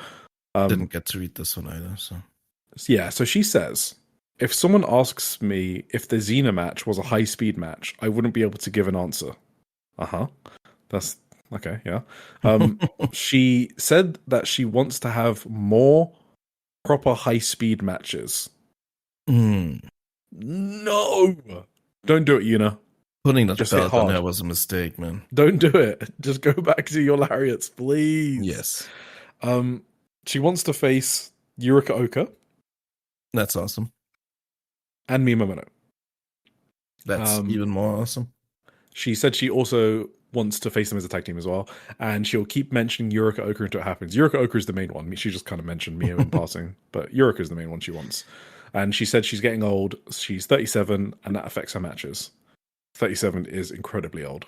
Didn't get to read this one either. So yeah, so she says, if someone asks me if the Xena match was a high-speed match, I wouldn't be able to give an answer. That's okay, yeah. She said that she wants to have more proper high-speed matches. No! Don't do it, Yuna. Putting that belt on her was a mistake, man. Don't do it. Just go back to your lariats, please. Yes. She wants to face Yurika Oka. That's awesome. And Miyamoto. That's even more awesome. She said she also wants to face them as a tag team as well, and she'll keep mentioning Yurika Oka until it happens. Yurika Oka is the main one. She just kind of mentioned Mio in passing, but Yurika is the main one she wants. And she said she's getting old. She's 37, and that affects her matches. 37 is incredibly old.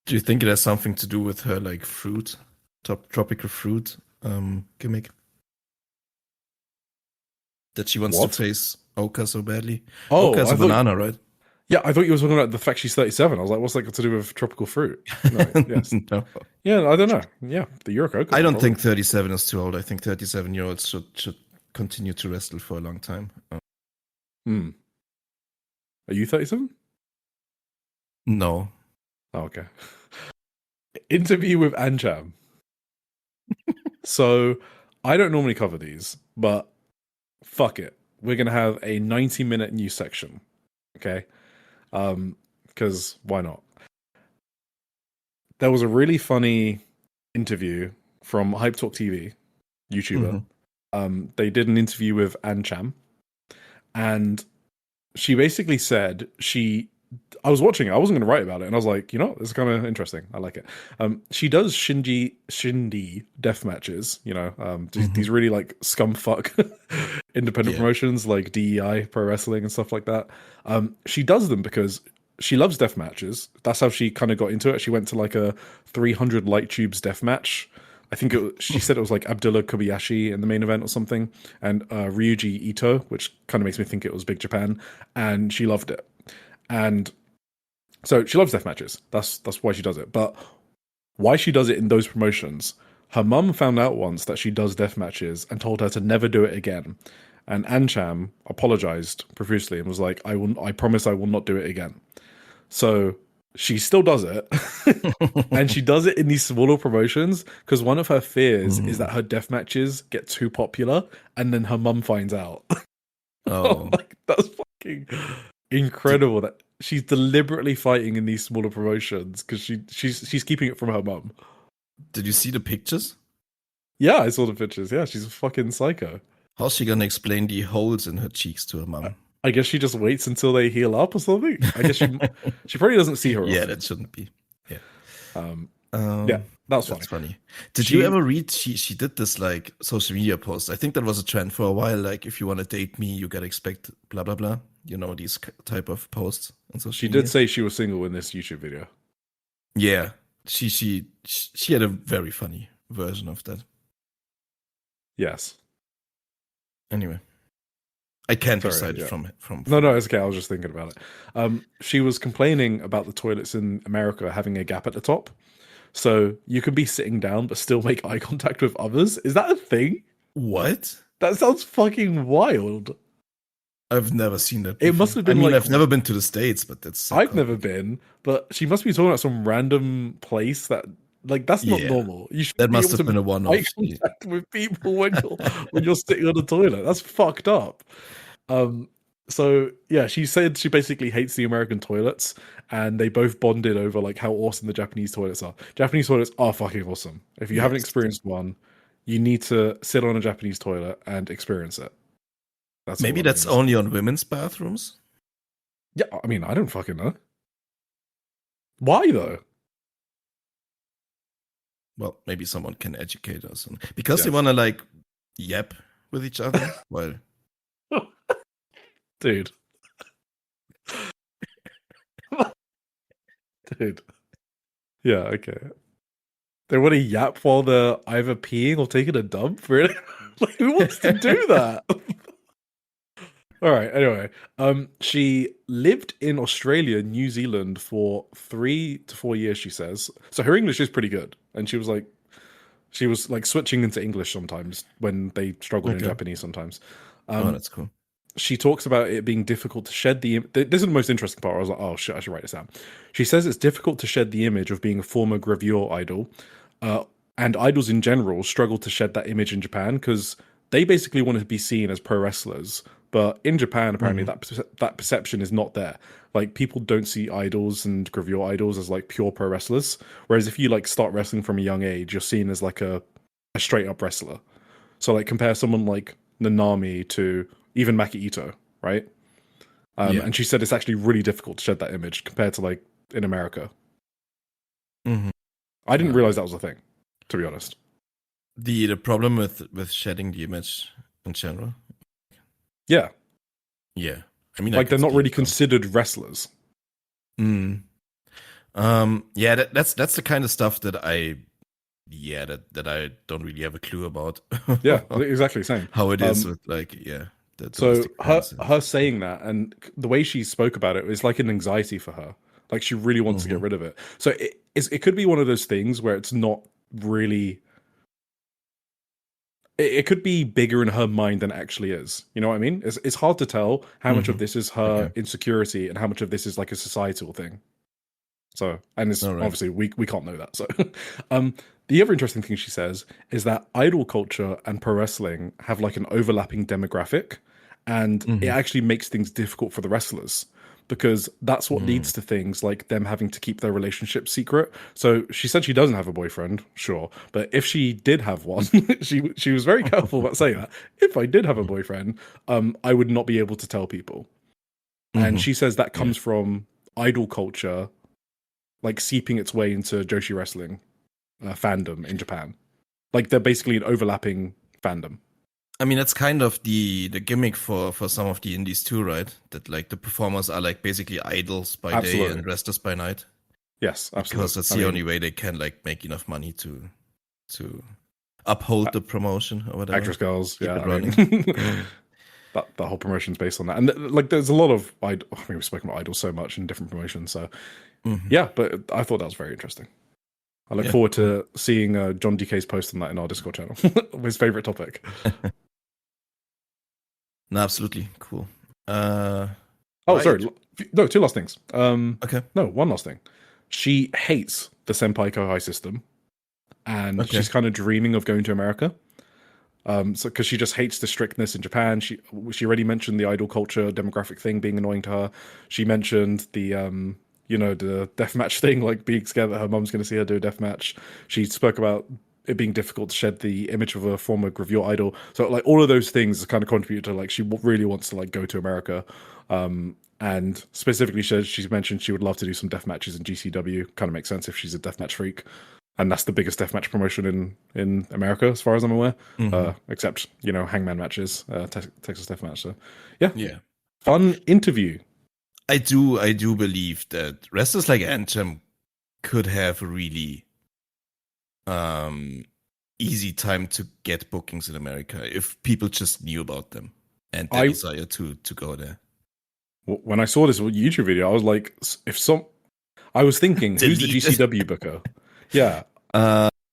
Do you think it has something to do with her like fruit, tropical fruit gimmick? That she wants to face Oka so badly? Oka's a banana, right? Yeah, I thought you were talking about the fact she's 37. I was like, what's that got to do with tropical fruit? No, yes. No. Yeah, I don't know. Yeah, the Yurika Oka. I don't think 37 is too old. I think 37-year-olds should continue to wrestle for a long time. Are you 37? No. Oh, okay. Interview with Ancham. So, I don't normally cover these, but fuck it. We're going to have a 90-minute news section. Okay? Because why not? There was a really funny interview from HypeTalkTV, YouTuber. They did an interview with Ancham, and she basically said I was watching it, I wasn't going to write about it, and I was like, this is kind of interesting. I like it. She does shindy death matches, these really like scumfuck independent promotions like DEI, Pro Wrestling and stuff like that. She does them because she loves death matches. That's how she kind of got into it. She went to like a 300 light tubes death match. I think she said it was like Abdullah Kobayashi in the main event or something, and Ryuji Ito, which kind of makes me think it was Big Japan, and she loved it. And so she loves death matches. That's why she does it. But why she does it in those promotions, her mum found out once that she does death matches and told her to never do it again. And Ancham apologized profusely and was like, I promise I will not do it again. So she still does it. And she does it in these smaller promotions because one of her fears is that her death matches get too popular and then her mum finds out. Oh, Like, that's fucking incredible that she's deliberately fighting in these smaller promotions because she's keeping it from her mum. did you see the pictures? Yeah, I saw the pictures. Yeah, she's a fucking psycho. How's she gonna explain the holes in her cheeks to her mum? I guess she just waits until they heal up or something. I guess she probably doesn't see her. Yeah, often. that shouldn't be. Yeah. Yeah, that's funny. Did you ever read? She did this like social media post. I think that was a trend for a while. Like, if you want to date me, you gotta expect blah blah blah. You know, these type of posts on social She media. did say she was single in this YouTube video. Yeah, she had a very funny version of that. Yes. Anyway, I can't Sorry, recite yeah. it from. No, it's okay. I was just thinking about it. She was complaining about the toilets in America having a gap at the top. So you can be sitting down but still make eye contact with others. Is that a thing? What? That sounds fucking wild. I've never seen that. It must have been I've never been to the States, but that's. I've never been, but she must be talking about some random place that, like, that's not normal. You should that be must able have to been a one-off. make eye contact with people when you're sitting on the toilet. That's fucked up. So yeah, she said she basically hates the American toilets, and they both bonded over like how awesome the Japanese toilets are. Japanese toilets are fucking awesome. If you haven't experienced one, you need to sit on a Japanese toilet and experience it. Maybe that's only on women's bathrooms. Yeah, I mean, I don't fucking know. Why though? Well, maybe someone can educate us because they want to like yap with each other. Well, dude. Dude. Yeah, okay. They want to yap while they're either peeing or taking a dump? Really? Like, who wants to do that? All right, anyway. She lived in Australia, New Zealand for 3 to 4 years, she says. So her English is pretty good. And she was like switching into English sometimes when they struggled in Japanese sometimes. That's cool. She talks about it being difficult to shed the... This is the most interesting part. I was like, oh shit, I should write this down. She says it's difficult to shed the image of being a former gravure idol. And idols in general struggle to shed that image in Japan because they basically want to be seen as pro wrestlers. But in Japan, apparently, that perception is not there. Like, people don't see idols and gravure idols as like pure pro wrestlers. Whereas if you like start wrestling from a young age, you're seen as like a straight up wrestler. So like compare someone like Nanami to even Maki Ito, right? And she said it's actually really difficult to shed that image compared to like in America. I didn't realize that was a thing, to be honest. The problem with shedding the image in general. Yeah. I mean, like they're not really considered wrestlers. Yeah, that's the kind of stuff that I don't really have a clue about. Yeah, exactly same. How it is with like So her saying that and the way she spoke about it was like an anxiety for her. Like she really wants to get rid of it. So it could be one of those things where it's not really. It could be bigger in her mind than it actually is. You know what I mean? It's hard to tell how much of this is her insecurity and how much of this is like a societal thing. So, and it's obviously we can't know that. So, the other interesting thing she says is that idol culture and pro wrestling have like an overlapping demographic, and it actually makes things difficult for the wrestlers. Because that's what leads to things like them having to keep their relationship secret. So she said she doesn't have a boyfriend, sure. But if she did have one, she was very careful about saying that. If I did have a boyfriend, I would not be able to tell people. And she says that comes from idol culture, like seeping its way into Joshi wrestling fandom in Japan. Like they're basically an overlapping fandom. I mean, that's kind of the gimmick for some of the indies too, right? That like the performers are like basically idols by day and wrestlers by night. Yes, absolutely. Because that's the only way they can like make enough money to uphold the promotion or whatever. Actress girls, Keep it running. that whole promotion's based on that, and like there's a lot of we've spoken about idols so much in different promotions, so yeah. But I thought that was very interesting. I look forward to seeing John DK's post on that in our Discord channel. His favorite topic. No, absolutely cool. Sorry. No, two last things. Okay. No, one last thing. She hates the senpai kohai system, and Okay. she's kind of dreaming of going to America. So because she just hates the strictness in Japan. She already mentioned the idol culture demographic thing being annoying to her. She mentioned the the deathmatch thing, like being scared that her mum's going to see her do a deathmatch. She spoke about it being difficult to shed the image of a former gravure idol. So like all of those things kind of contribute to like she really wants to like go to America. And specifically, she's mentioned she would love to do some death matches in GCW. Kind of makes sense if she's a deathmatch freak, and that's the biggest deathmatch promotion in America, as far as I'm aware. Except hangman matches, Texas deathmatch. So Yeah. fun interview. I do believe that wrestlers like Ancham could have a really easy time to get bookings in America if people just knew about them and their desire to go there. When I saw this YouTube video, I was like, I was thinking, who's the GCW booker? Yeah.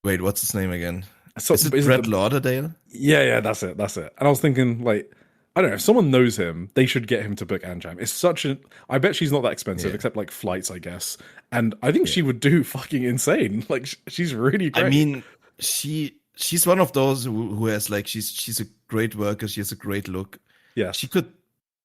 Wait, what's his name again? So, is it Brett Lauderdale? Yeah, that's it. And I was thinking, like, I don't know, if someone knows him, they should get him to book Ancham. It's I bet she's not that expensive, except like flights, I guess. And I think she would do fucking insane. Like, she's really great. I mean, she's one of those who has like, she's a great worker. She has a great look. Yeah. She could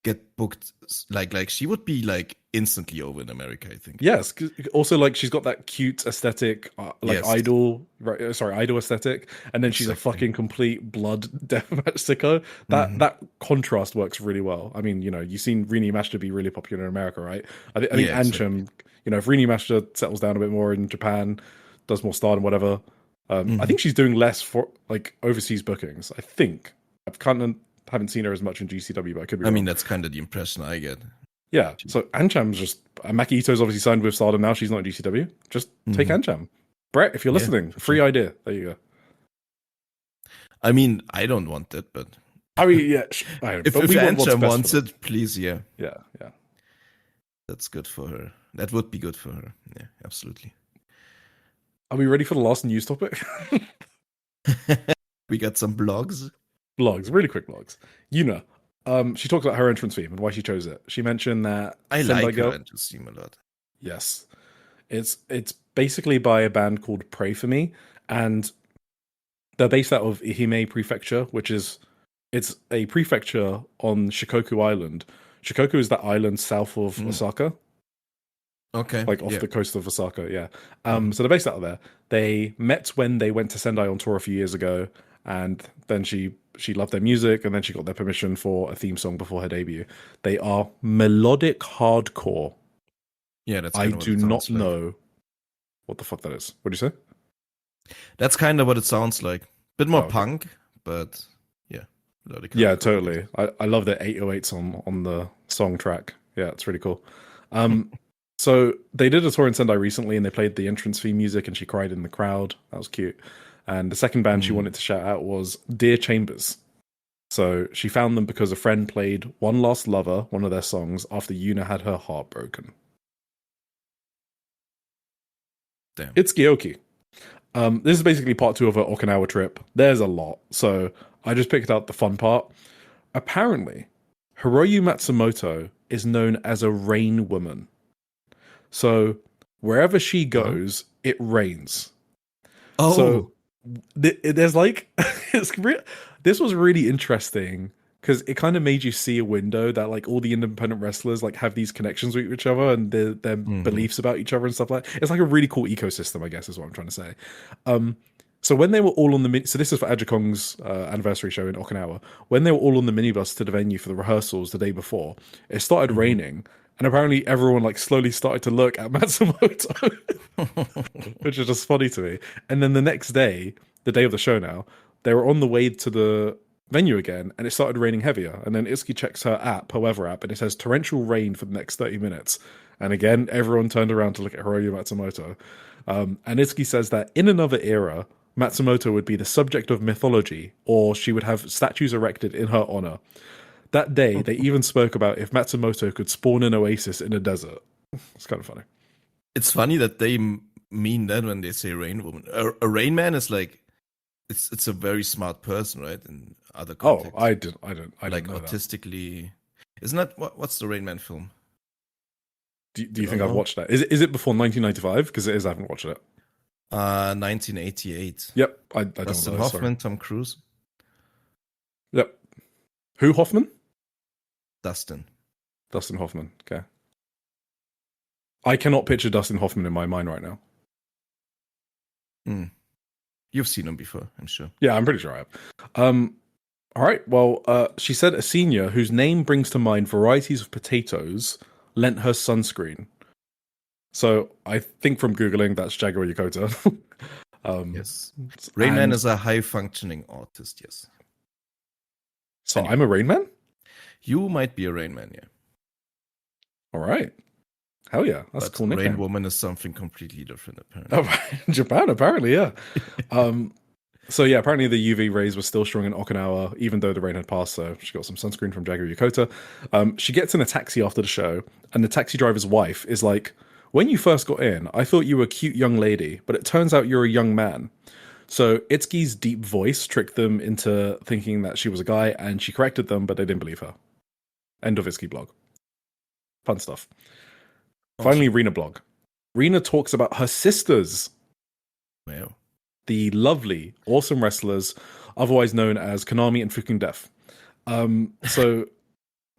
get booked like she would be like instantly over in America, I think. Yes, also like she's got that cute aesthetic, idol, right? Sorry, idol aesthetic, and then she's a fucking complete blood deathmatch sicko. That contrast works really well. I mean, you've seen Rini Mashita be really popular in America, right? I think Ancham, if Rini Mashita settles down a bit more in Japan, does more Stardom, whatever. I think she's doing less for like overseas bookings. I think haven't seen her as much in GCW, but I could be wrong. I mean, that's kind of the impression I get. Yeah, so Ancham's just... Maki Ito's obviously signed with Stardom now. She's not in GCW. Just take Ancham. Brett, if you're listening, free idea. There you go. I mean, I don't want it, but... I mean, yeah. if Ancham wants it, please, yeah. Yeah. That's good for her. That would be good for her. Yeah, absolutely. Are we ready for the last news topic? We got some blogs. Really quick blogs. Yuna. She talks about her entrance theme and why she chose it. She mentioned that I like her entrance theme a lot. Yes, it's basically by a band called Pray For Me, and they're based out of Ehime Prefecture, it's a prefecture on Shikoku Island. Shikoku is that island south of Osaka. Okay, like off the coast of Osaka. Yeah. So they're based out of there. They met when they went to Sendai on tour a few years ago, and then she loved their music, and then she got their permission for a theme song before her debut. They are melodic hardcore. Yeah, that's I do not know what the fuck that is. What do you say? That's kind of what it sounds like. Bit more punk, but yeah. Melodic yeah, totally. I love the 808s on the song track. Yeah, it's really cool. So they did a tour in Sendai recently, and they played the entrance theme music, and she cried in the crowd. That was cute. And the second band she wanted to shout out was Dear Chambers. So she found them because a friend played One Last Lover, one of their songs, after Yuna had her heart broken. Damn. It's Gyoki. This is basically part 2 of her Okinawa trip. There's a lot, so I just picked out the fun part. Apparently, Hiroyu Matsumoto is known as a rain woman. So wherever she goes, it rains. Oh, so there's like this was really interesting because it kind of made you see a window that like all the independent wrestlers like have these connections with each other and their beliefs about each other and stuff like that. It's like a really cool ecosystem, I guess, is what I'm trying to say. So when they were all on the so this is for Aja Kong's anniversary show in Okinawa. When they were all on the minibus to the venue for the rehearsals the day before, it started raining. And apparently everyone like slowly started to look at Matsumoto, which is just funny to me. And then the next day, the day of the show now, they were on the way to the venue again, and it started raining heavier. And then Itsuki checks her weather app, and it says torrential rain for the next 30 minutes. And again, everyone turned around to look at Hiroyu Matsumoto. And Itsuki says that in another era, Matsumoto would be the subject of mythology, or she would have statues erected in her honor. That day, they even spoke about if Matsumoto could spawn an oasis in a desert. It's kind of funny. It's funny that they mean that when they say rain woman. A rain man is like, it's a very smart person, right? In other contexts. Oh, I don't like know autistically. Isn't that what's the Rain Man film? Do you don't think I've know. watched that? Is it before 1995? Because it is. I haven't watched it. 1988. Yep, I don't know. Dustin Those, sorry. Hoffman, Tom Cruise. Yep. Who Hoffman? Dustin. Dustin Hoffman. Okay. I cannot picture Dustin Hoffman in my mind right now. You've seen him before, I'm sure. Yeah, I'm pretty sure I have. All right. Well, she said a senior whose name brings to mind varieties of potatoes lent her sunscreen. So I think from Googling, that's Jaguar Yokota. Yes. Rain Man and- is a high-functioning artist, yes. So Anyway. I'm a Rain Man? You might be a Rain Man, yeah. All right. Hell yeah. That's a cool nickname. Rain Woman is something completely different, apparently. Oh, Japan, apparently, yeah. So yeah, apparently the UV rays were still strong in Okinawa, even though the rain had passed. So she got some sunscreen from Jaguar Yokota. She gets in a taxi after the show, and the taxi driver's wife is like, "When you first got in, I thought you were a cute young lady, but it turns out you're a young man." So Itsuki's deep voice tricked them into thinking that she was a guy, and she corrected them, but they didn't believe her. End of Itsuki blog. Fun stuff. Finally, Rina blog. Rina talks about her sisters. Wow. The lovely, awesome wrestlers, otherwise known as Konami and Fukin Def. So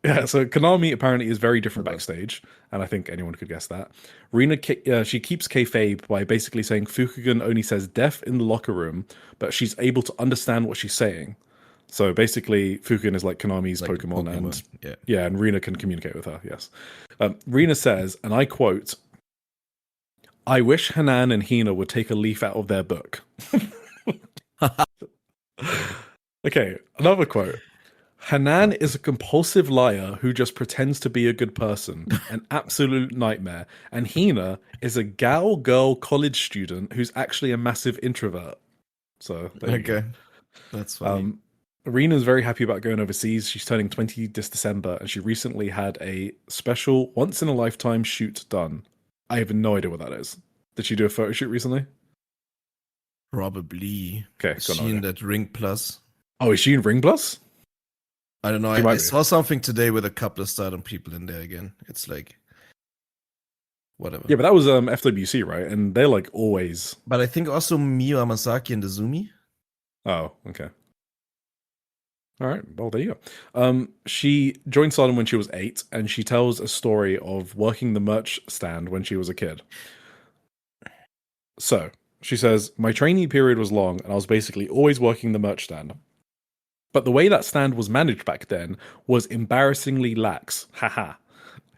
Konami apparently is very different backstage, and I think anyone could guess that. Rina, she keeps kayfabe by basically saying Fukugan only says Def in the locker room, but she's able to understand what she's saying. So basically, Fukugan is like Konami's Pokemon, and and Rina can communicate with her. Yes, Rina says, and I quote, "I wish Hanan and Hina would take a leaf out of their book." Okay, another quote. Hanan is a compulsive liar who just pretends to be a good person, an absolute nightmare. And Hina is a gal girl college student who's actually a massive introvert. So, there you go. That's funny. Arena's very happy about going overseas. She's turning 20 this December, and she recently had a special once-in-a-lifetime shoot done. I have no idea what that is. Did she do a photo shoot recently? Probably. Okay, is she in that Ring Plus? Oh, is she in Ring Plus? I don't know. I saw something today with a couple of Stardom people in there again. It's like, whatever. Yeah, but that was FWC, right? And they're like always. But I think also Miyu Amasaki and Izumi. Oh, okay. All right. Well, there you go. She joined Stardom when she was 8, and she tells a story of working the merch stand when she was a kid. So she says, "My trainee period was long, and I was basically always working the merch stand. But the way that stand was managed back then was embarrassingly lax. Haha.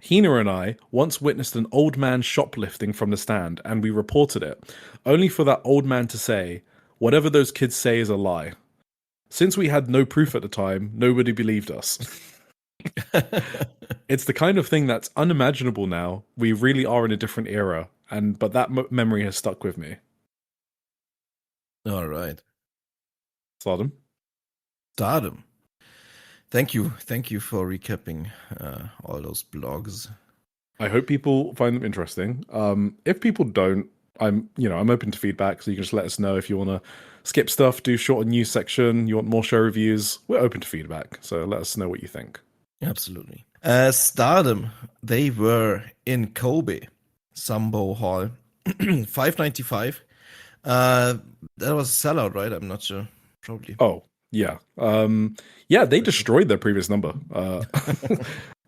Hina and I once witnessed an old man shoplifting from the stand, and we reported it, only for that old man to say, 'Whatever those kids say is a lie.' Since we had no proof at the time, nobody believed us." It's the kind of thing that's unimaginable now. We really are in a different era, but that memory has stuck with me. All right. Stardom. Thank you for recapping all those blogs. I hope people find them interesting. If people don't, I'm open to feedback, so you can just let us know if you want to skip stuff, do shorter news section, you want more show reviews. We're open to feedback, so let us know what you think. Absolutely. Stardom, they were in Kobe, Sambo Hall, 595. That was a sellout, right? I'm not sure. Probably. Oh, yeah. They destroyed their previous number.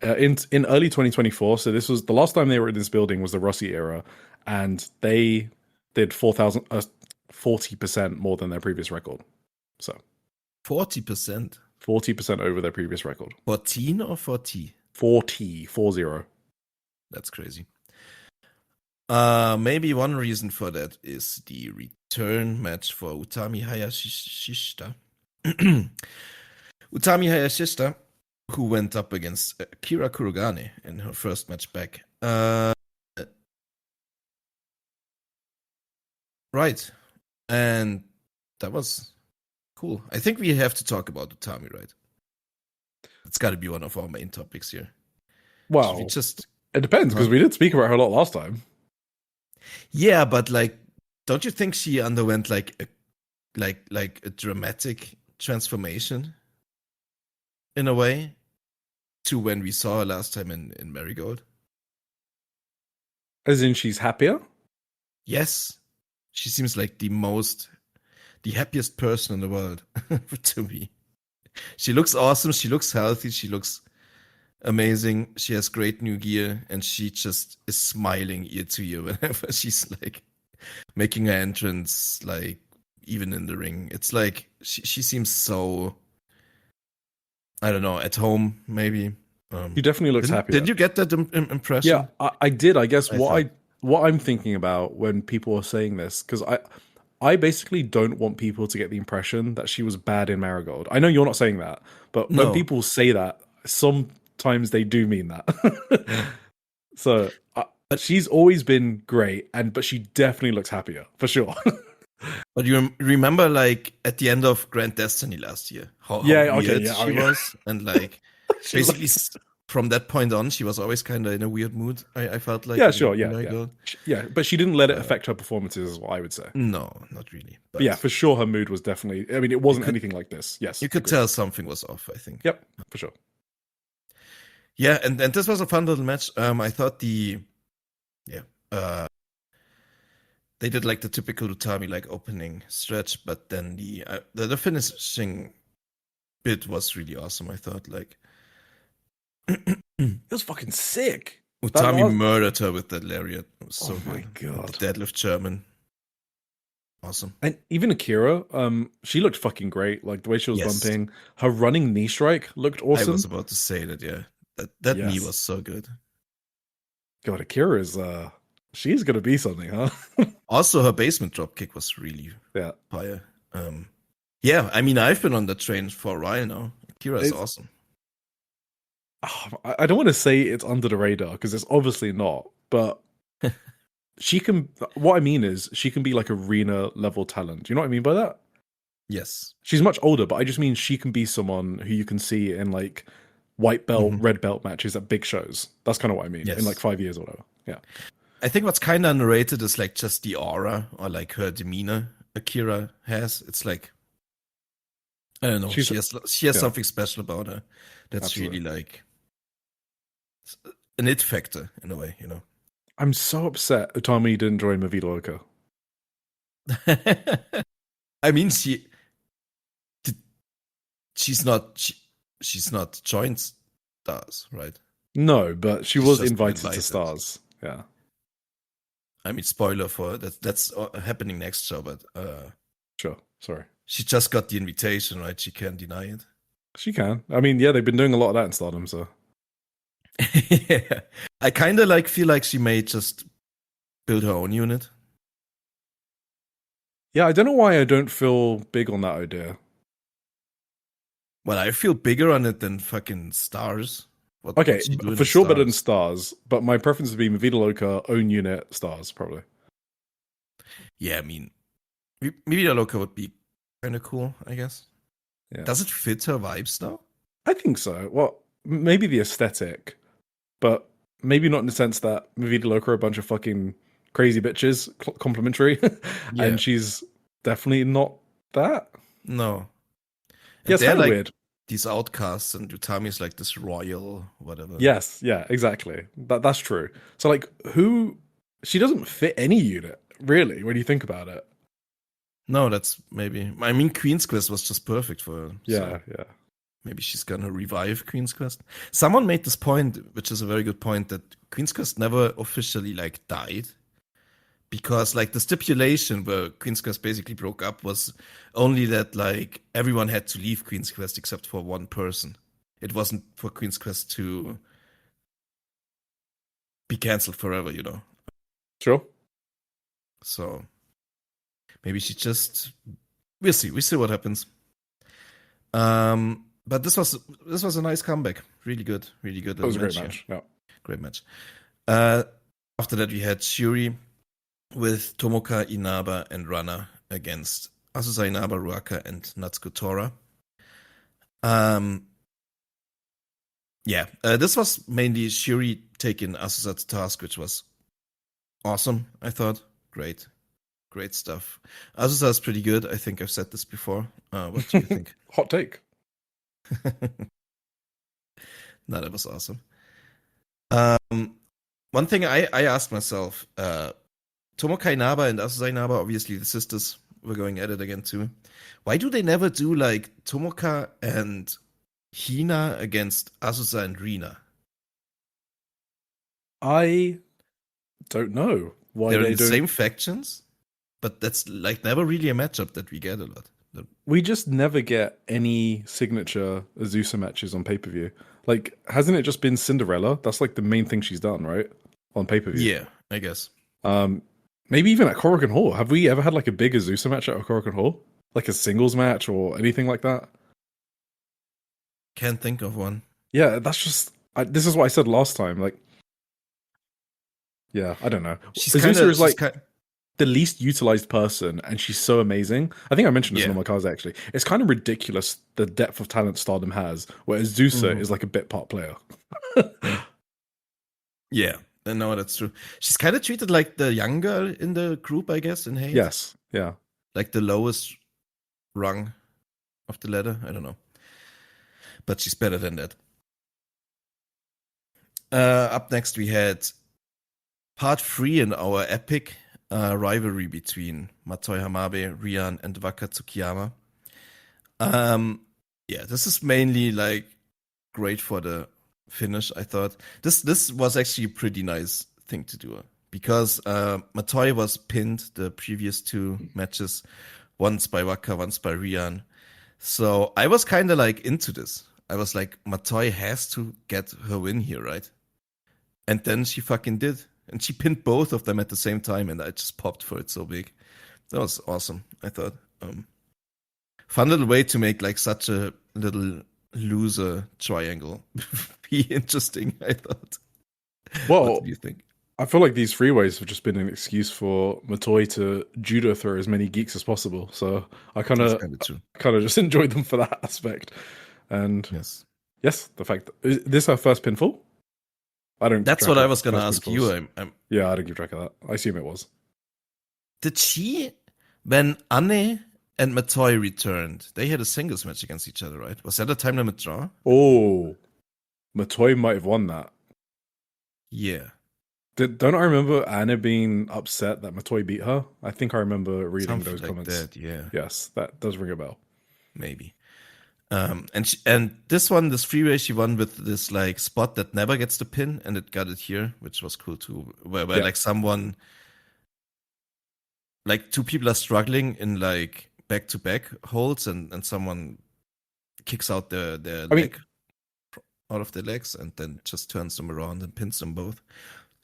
In early 2024, so this was the last time they were in this building was the Rossi era, and they did 40% more than their previous record. So 40%? 40% over their previous record. 14 or 40? 40. That's crazy. Maybe one reason for that is the return match for Utami Hayashishita. Utami Hayashishita, who went up against Kira Kurogane in her first match back. Right. And that was cool. I think we have to talk about Utami, right? It's got to be one of our main topics here. Well, it depends, because we did speak about her a lot last time. Yeah, but don't you think she underwent a dramatic transformation in a way to when we saw her last time in Marigold? As in, she's happier? Yes. She seems like the happiest person in the world to me. She looks awesome. She looks healthy. She looks amazing. She has great new gear, and she just is smiling ear to ear whenever she's like making her entrance, like even in the ring. It's like she seems so, I don't know, at home maybe. She definitely looks happier. Did you get that impression? Yeah, I did. I guess I what I'm thinking about when people are saying this, because I basically don't want people to get the impression that she was bad in Marigold. I know you're not saying that, but when No. people say that, sometimes they do mean that. So she's always been great, but she definitely looks happier for sure. But you remember, like at the end of Grand Destiny last year, how weird she was, and like basically from that point on, she was always kind of in a weird mood. I felt like, yeah. But she didn't let it affect her performances, is what I would say. No, not really. But yeah, for sure, her mood was definitely. I mean, it wasn't anything like this. Yes, you could tell something was off. I think. Yep, for sure. Yeah, and this was a fun little match. I thought they did like the typical Utami like opening stretch, but then the finishing bit was really awesome. I thought like it was fucking sick. Utami murdered her with that lariat. It was so good. My god, the deadlift German, awesome. And even Akira, she looked fucking great. Like the way she was bumping, her running knee strike looked awesome. I was about to say that. Yeah, that knee was so good. God, Akira is she's gonna be something, huh? Also, her basement drop kick was really fire. Yeah, I mean, I've been on that train for a while now. Akira is awesome. I don't want to say it's under the radar because it's obviously not, but she can. What I mean is, she can be like arena level talent. Do you know what I mean by that? Yes. She's much older, but I just mean she can be someone who you can see in like white belt, red belt matches at big shows. That's kind of what I mean in like 5 years or whatever. Yeah. I think what's kind of underrated is like just the aura or like her demeanor Akira has. It's like, I don't know. She has something special about her. That's really like an it factor in a way, you know. I'm so upset Utami didn't join Movida Loca. I mean, she's not joined Stars, right? No, but she was invited to Stars. Yeah. I mean, spoiler for that's happening next show, but sure. Sorry. She just got the invitation, right? She can't deny it. She can. I mean, yeah, they've been doing a lot of that in Stardom, so. Yeah. I kind of feel like she may just build her own unit. Yeah, I don't know why I don't feel big on that idea. Well, I feel bigger on it than fucking Stars. Okay, for sure better than Stars, but my preference would be Movida Loca, own unit, Stars, probably. Yeah, I mean, Movida Loca would be kind of cool, I guess. Yeah. Does it fit her vibes though? I think so. Well, maybe the aesthetic, but maybe not in the sense that Movida Loca are a bunch of fucking crazy bitches, complimentary, and she's definitely not that. No. And yeah, it's kind of weird. These outcasts, and Utami is like this royal whatever. Yes, yeah, exactly. That's true. So like, she doesn't fit any unit really when you think about it. No, that's maybe. I mean, Queen's Quest was just perfect for her. Yeah. Maybe she's gonna revive Queen's Quest. Someone made this point, which is a very good point, that Queen's Quest never officially like died. Because like the stipulation where Queen's Quest basically broke up was only that like everyone had to leave Queen's Quest except for one person. It wasn't for Queen's Quest to be cancelled forever, you know. Sure. So maybe she just we'll see what happens. But this was a nice comeback. Really good. It was a great match. Yeah. Great match. After that we had Shuri with Tomoka, Inaba, and Rana against Azusa Inaba, Ruaka, and Natsuko Tora. This was mainly Shuri taking Azusa to task, which was awesome, I thought. Great stuff. Azusa is pretty good. I think I've said this before. What do you think? Hot take. No, that was awesome. One thing I asked myself, Tomoka Inaba and Asusai Inaba, obviously the sisters, were going at it again too. Why do they never do like Tomoka and Hina against Asusai and Rina? I don't know why They're in they the don't. same factions, but that's like never really a matchup that we get a lot. We just never get any signature Azusa matches on pay-per-view. Like, hasn't it just been Cinderella? That's like the main thing she's done, right? On pay-per-view. Yeah, I guess. Maybe even at Korakuen Hall. Have we ever had like a big Azusa match at Korakuen Hall? Like a singles match or anything like that? Can't think of one. Yeah, that's just... this is what I said last time. Like, yeah, I don't know. Azusa is like the least utilized person, and she's so amazing. I think I mentioned this in all my cards, actually. It's kind of ridiculous the depth of talent Stardom has, where Azusa is like a bit part player. Yeah, no, that's true. She's kind of treated like the young girl in the group, I guess, in Hate. Yes, yeah. Like the lowest rung of the ladder. I don't know. But she's better than that. Up next, we had part 3 in our epic rivalry between Matoi Hamabe, Rian, and Waka Tsukiyama. Yeah, this is mainly like great for the finish, I thought. This was actually a pretty nice thing to do because Matoi was pinned the previous 2 matches, once by Waka, once by Rian. So I was kind of like into this. I was like, Matoi has to get her win here, right? And then she fucking did. And she pinned both of them at the same time, and I just popped for it so big. That was awesome, I thought. Fun little way to make like such a little loser triangle be interesting, I thought. Well, what do you think? I feel like these freeways have just been an excuse for Matoi to judo throw as many geeks as possible. So I kind of just enjoyed them for that aspect. And yes, the fact that is this her first pinfall? I don't. That's what I was gonna ask you. Yeah, I don't keep track of that. I assume it was. Did she, when Anne and Matoi returned, they had a singles match against each other, right? Was that a time limit draw? Oh, Matoi might have won that. Yeah. Don't I remember Anna being upset that Matoi beat her? I think I remember reading something those like comments. That, yeah. Yes, that does ring a bell. Maybe. And this freeway she won with this like spot that never gets the pin, and it got it here, which was cool too. Where like someone, like 2 people are struggling in like back to back holds, and someone kicks out their leg out of their legs, and then just turns them around and pins them both.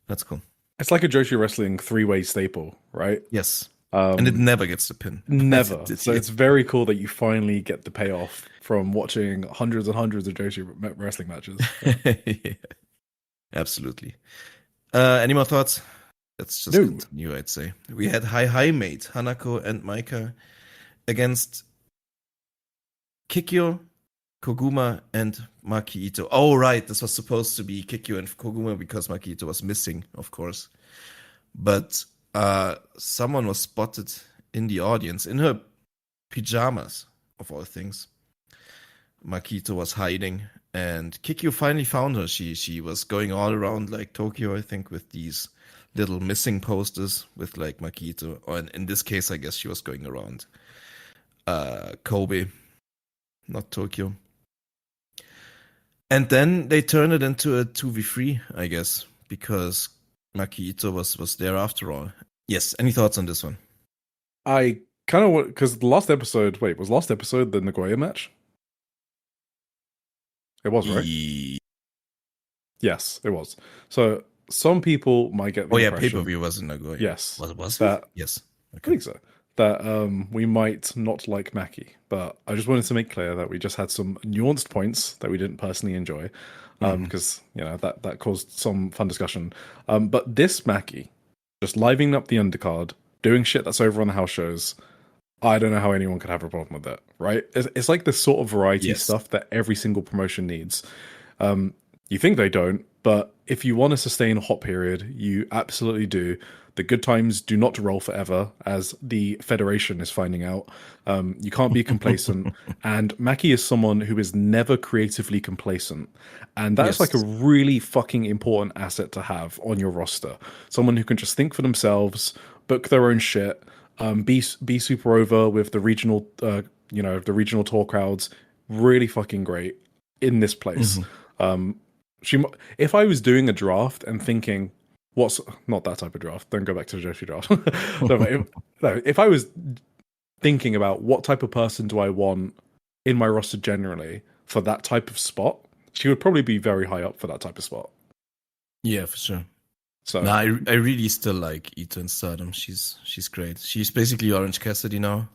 That's cool. It's like a Joshi Wrestling 3-way staple, right? Yes. And it never gets the pin. Never. So it's very cool that you finally get the payoff from watching hundreds and hundreds of Joshi Wrestling matches. Yeah. Absolutely. Any more thoughts? Let's just continue, I'd say. We had High Mate, Hanako and Maika against Kikyo, Koguma, and Maki Ito. Oh, right. This was supposed to be Kikyo and Koguma because Maki Ito was missing, of course. But someone was spotted in the audience in her pajamas, of all things. Makito was hiding, and Kikyo finally found her. She was going all around like Tokyo, I think, with these little missing posters with like Makito. Or in this case, I guess she was going around Kobe, not Tokyo. And then they turned it into a 2v3, I guess, because Maki Ito was there after all. Yes, any thoughts on this one? I kind of want, because the last episode, was last episode the Nagoya match? It was, right? Yes, it was. So some people might get the impression... pay-per-view was in Nagoya. Yes. Was that, it? Yes. Okay. I think so. That we might not like Maki, but I just wanted to make clear that we just had some nuanced points that we didn't personally enjoy. Because that caused some fun discussion. But this Maki, just livening up the undercard, doing shit that's over on the house shows, I don't know how anyone could have a problem with that, right? It's like the sort of variety stuff that every single promotion needs. You think they don't, but if you want to sustain a hot period, you absolutely do. The good times do not roll forever, as the Federation is finding out. You can't be complacent. And Maki is someone who is never creatively complacent. And that's like a really fucking important asset to have on your roster. Someone who can just think for themselves, book their own shit, be super over with the regional, the regional tour crowds. Really fucking great in this place. If I was doing a draft and thinking, what's not that type of draft, don't go back to the Joshi draft. If I was thinking about what type of person do I want in my roster generally for that type of spot, she would probably be very high up for that type of spot. Yeah, for sure. So no, I really still like Ito and Stardom. She's great. She's basically Orange Cassidy now.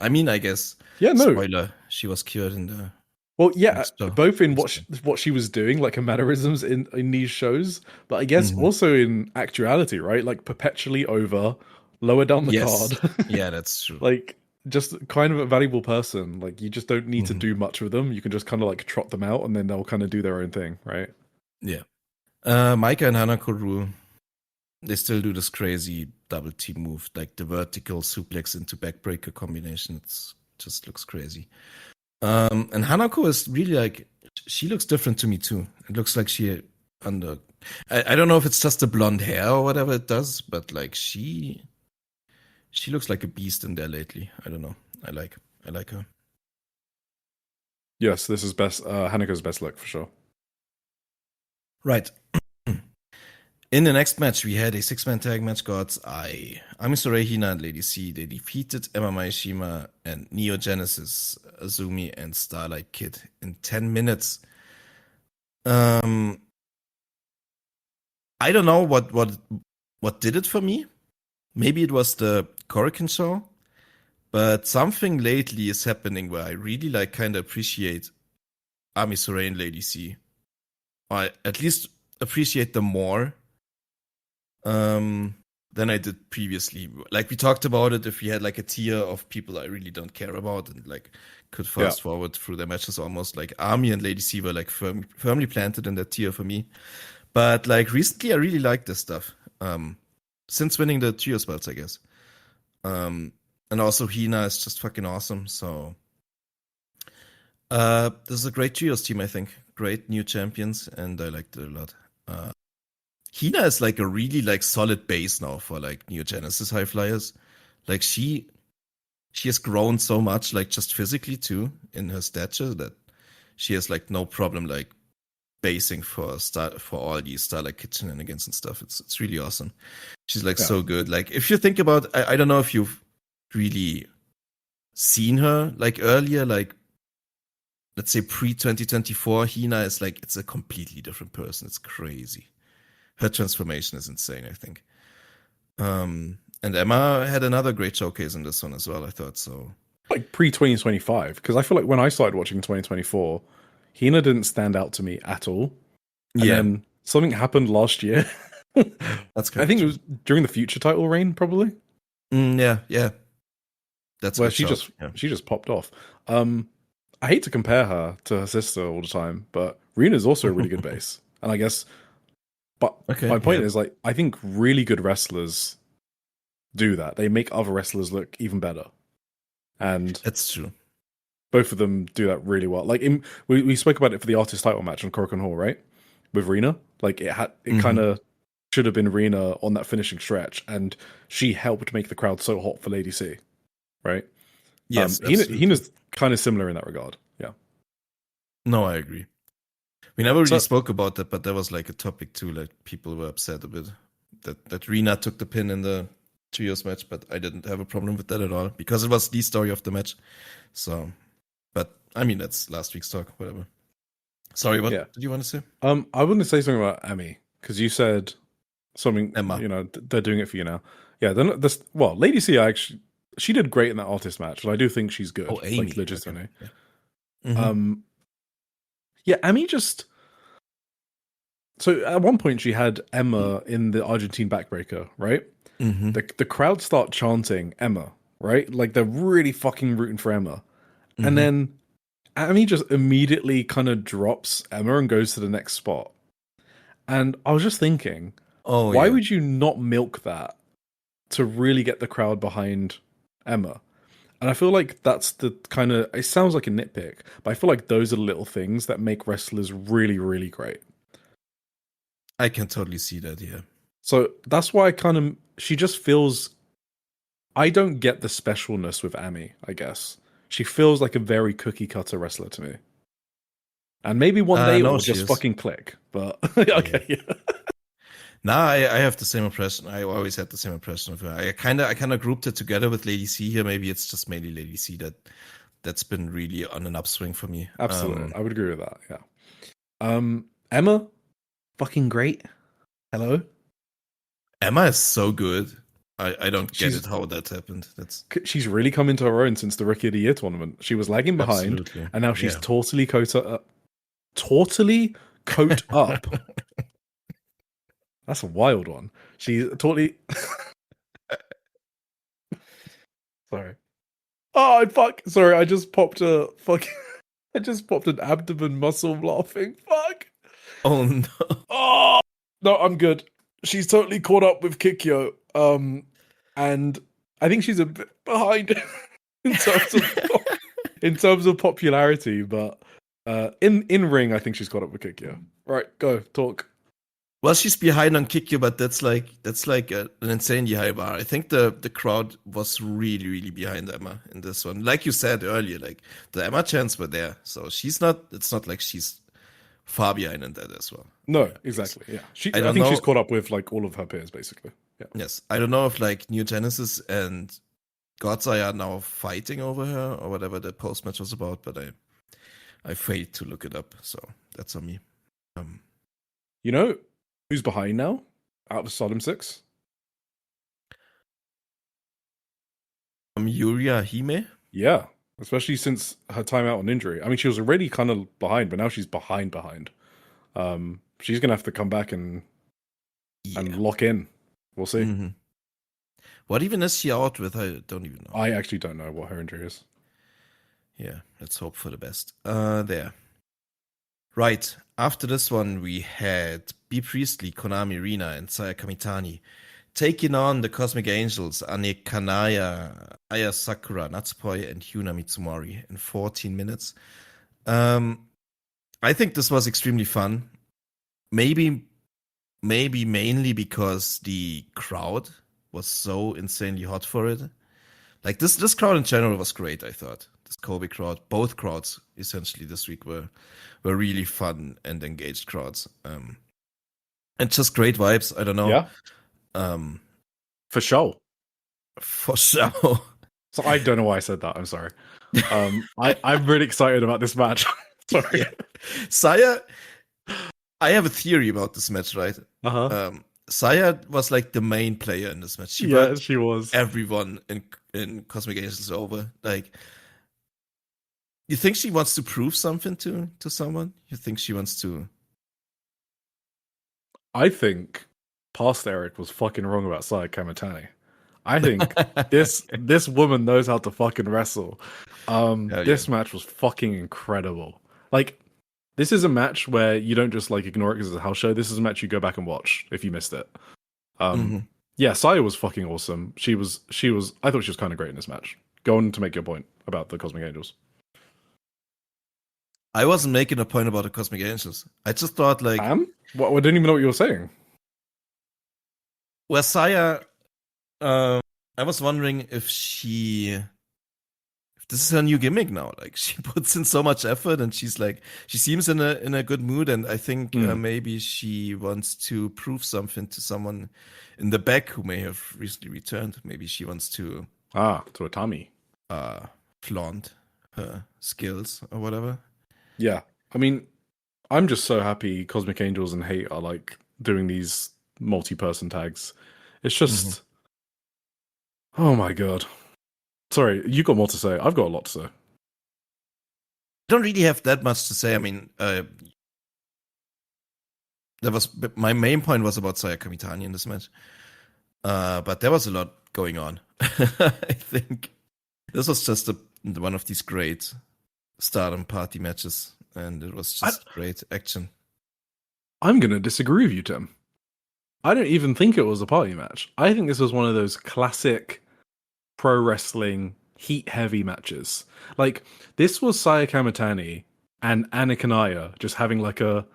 I mean, I guess. Yeah, no. Spoiler: she was cured in the. Well, yeah, both in what she was doing, like her mannerisms in these shows, but I guess also in actuality, right? Like perpetually over, lower down the card. Yeah, that's true. Like just kind of a valuable person. Like you just don't need to do much with them. You can just kind of like trot them out, and then they'll kind of do their own thing, right? Yeah. Maika and Hanako rule. They still do this crazy double team move, like the vertical suplex into backbreaker combination. It just looks crazy. And Hanako is really like, she looks different to me too. It looks like I don't know if it's just the blonde hair or whatever it does, but like she looks like a beast in there lately. I don't know. I like her. Yes, this is Hanako's best look for sure. Right. In the next match, we had a 6-man tag match. Amisore, Hina, and Lady C. They defeated Emma Maishima and Neo Genesis, Azumi, and Starlight Kid in 10 minutes. I don't know what did it for me. Maybe it was the Korakuen show, but something lately is happening where I really like kind of appreciate Amisore and Lady C. I at least appreciate them more than I did previously. Like we talked about it, if we had like a tier of people I really don't care about and like could fast forward through their matches, almost like Army and Lady C were like firmly planted in that tier for me. But like recently I really like this stuff. Since winning the trios belts, I guess. And also Hina is just fucking awesome. So this is a great trios team, I think. Great new champions, and I liked it a lot. Hina is like a really like solid base now for like Neo Genesis high flyers. Like she has grown so much, like just physically too, in her stature, that she has like no problem like basing for all these Starlight Kid shenanigans and stuff. It's really awesome. She's like so good. Like if you think about, I don't know if you've really seen her like earlier, like let's say pre-2024, Hina is like, it's a completely different person. It's crazy. Her transformation is insane, I think. And Emma had another great showcase in this one as well, I thought so. Like pre-2025, because I feel like when I started watching 2024, Hina didn't stand out to me at all. And then something happened last year. That's correct. I think it was during the Future title reign, probably. Yeah. That's where she just popped off. I hate to compare her to her sister all the time, but Rina's also a really good base. And I guess, but my point is, like, I think really good wrestlers do that. They make other wrestlers look even better. And that's true. Both of them do that really well. Like we spoke about it for the artist title match on Korakuen Hall, right? With Rina. Like it kind of should have been Rina on that finishing stretch, and she helped make the crowd so hot for Lady C. Right? Yes. Hina's kind of similar in that regard. Yeah. No, I agree. We never really spoke about that, but that was like a topic too. Like people were upset a bit that Rina took the pin in the trios match, but I didn't have a problem with that at all because it was the story of the match. So, but I mean, that's last week's talk, whatever. Sorry, what did you want to say? I wanted to say something about Emmy because you said something. Emma, you know, they're doing it for you now. Yeah, Lady C actually she did great in that artist match, and I do think she's good. Oh, Amy, like legitimately. Okay. Yeah. Emmy just. So at one point she had Emma in the Argentine backbreaker, right? Mm-hmm. The crowd start chanting Emma, right? Like they're really fucking rooting for Emma. And then Amy just immediately kind of drops Emma and goes to the next spot. And I was just thinking, Oh, why yeah. would you not milk that to really get the crowd behind Emma? And I feel like that's the kind of, it sounds like a nitpick, but I feel like those are the little things that make wrestlers really, really great. I can totally see that, yeah. So that's why she just feels, I don't get the specialness with Amy, I guess. She feels like a very cookie cutter wrestler to me. And maybe one day it No, will she just is. fucking click, but okay. Yeah. Nah, I have the same impression. I always had the same impression of her. I kind of grouped it together with Lady C here. Maybe it's just mainly Lady C that's been really on an upswing for me. Absolutely. I would agree with that, yeah. Emma, fucking great. Hello? Emma is so good. I don't get She's- it how that happened. She's really come into her own since the Rookie of the Year tournament. She was lagging behind, Absolutely. and now she's Yeah. totally coat up. That's a wild one. She's totally. Sorry. Oh, fuck. Sorry, I just popped a fucking. I just popped an abdomen muscle laughing. Fuck. Oh no. Oh no, I'm good. She's totally caught up with Kikyo. And I think she's a bit behind in terms of popularity, but in ring, I think she's caught up with Kikyo. Right, go talk. Well, she's behind on Kikyo, but that's like an insanely high bar. I think the crowd was really, really behind Emma in this one. Like you said earlier, like the Emma chants were there, so it's not like she's far behind in that as well. No, exactly. Yeah, I think she's caught up with like all of her peers, basically. Yeah. Yes, I don't know if like New Genesis and Godseye are now fighting over her or whatever the post match was about, but I failed to look it up, so that's on me. You know who's behind now out of Stardom 6? Yuria Hime? Yeah, especially since her time out on injury. I mean, she was already kind of behind, but now she's behind. She's gonna have to come back and lock in. We'll see. Mm-hmm. What even is she out with? I don't even know. I actually don't know what her injury is. Yeah, let's hope for the best. There. Right. After this one, we had B. Priestley, Konami Rina, and Saya Kamitani taking on the Cosmic Angels, Ane Kanaya, Aya Sakura, Natsupoi, and Hyuna Mitsumori in 14 minutes. I think this was extremely fun. Maybe mainly because the crowd was so insanely hot for it. Like this crowd in general was great, I thought. This Kobe crowd, both crowds essentially this week were really fun and engaged crowds. And just great vibes. I don't know. Yeah. For sure. For sure. So I don't know why I said that. I'm sorry. I'm really excited about this match. Sorry. Yeah. Saya, I have a theory about this match, right? Uh-huh. Saya was like the main player in this match. She was. Everyone in Cosmic Angels over. Like, you think she wants to prove something to someone? You think she wants to? I think past Eric was fucking wrong about Saya Kamitani. I think this woman knows how to fucking wrestle. This match was fucking incredible. Like, this is a match where you don't just like ignore it because it's a house show. This is a match you go back and watch if you missed it. Yeah, Saya was fucking awesome. She was. I thought she was kind of great in this match. Go on to make your point about the Cosmic Angels. I wasn't making a point about the Cosmic Angels. I just thought like, what? I didn't even know what you were saying. Well, Saya, I was wondering if this is her new gimmick now. Like, she puts in so much effort, and she seems in a good mood, and I think maybe she wants to prove something to someone in the back who may have recently returned. Maybe she wants to to a Tommy flaunt her skills or whatever. Yeah, I mean, I'm just so happy Cosmic Angels and Hate are like doing these multi-person tags. It's just, oh my god. Sorry, you got more to say. I've got a lot to say. I don't really have that much to say. I mean, my main point was about Saya Kamitani in this match, but there was a lot going on. I think this was just one of these great Stardom party matches, and it was just great action. I'm going to disagree with you, Tim. I don't even think it was a party match. I think this was one of those classic pro wrestling heat-heavy matches. Like, this was Saya Kamitani and Anna Kanaya just having like a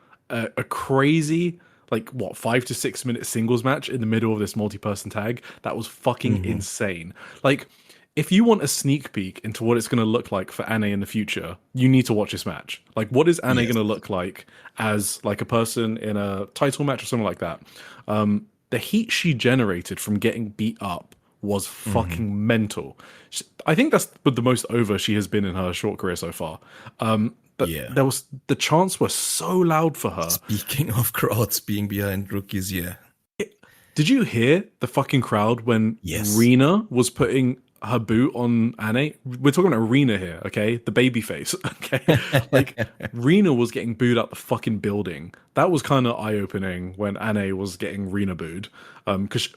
crazy, like, 5 to 6 minute singles match in the middle of this multi-person tag. That was fucking insane. Like, if you want a sneak peek into what it's going to look like for Anne in the future, you need to watch this match. Like, what is Anne going to look like as like a person in a title match or something like that? The heat she generated from getting beat up was fucking mental. I think that's the most over she has been in her short career so far. But there was the chants were so loud for her. Speaking of crowds being behind rookies, did you hear the fucking crowd when Rena was putting her boot on Anne? We're talking about Rena here, okay? The baby face, okay? Like, Rena was getting booed out the fucking building. That was kind of eye-opening when Anne was getting Rena booed. Because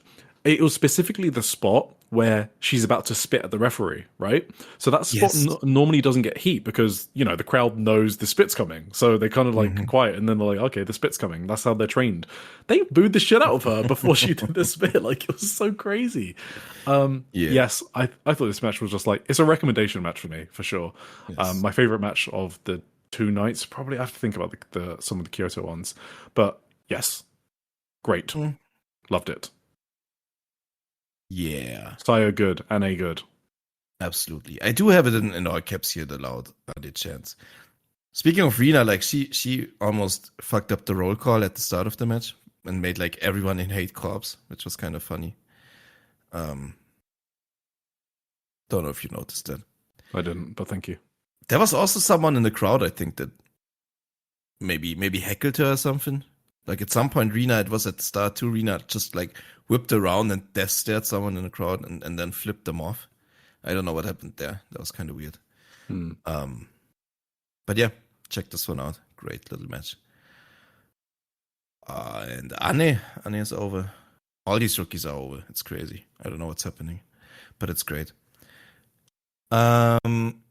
it was specifically the spot where she's about to spit at the referee, right? So that spot normally doesn't get heat because, you know, the crowd knows the spit's coming. So they kind of like quiet and then they're like, okay, the spit's coming. That's how they're trained. They booed the shit out of her before she did the spit. Like, it was so crazy. Yes, I thought this match was just like, it's a recommendation match for me, for sure. Yes. My favorite match of the 2 nights, probably I have to think about some of the Kyoto ones. But yes, great. Loved it. Yeah. Saya good, Anne good. Absolutely. I do have it in all caps here, the loud chants. Speaking of Rena, like she almost fucked up the roll call at the start of the match and made like everyone in hate corpse, which was kind of funny. Don't know if you noticed that. I didn't, but thank you. There was also someone in the crowd, I think, that maybe heckled her or something. Like at some point, Rena, it was at the start too, Rena just like whipped around and death stared someone in the crowd and then flipped them off. I don't know what happened there. That was kind of weird. But yeah, check this one out. Great little match. And Anne is over. All these rookies are over. It's crazy. I don't know what's happening, but it's great. In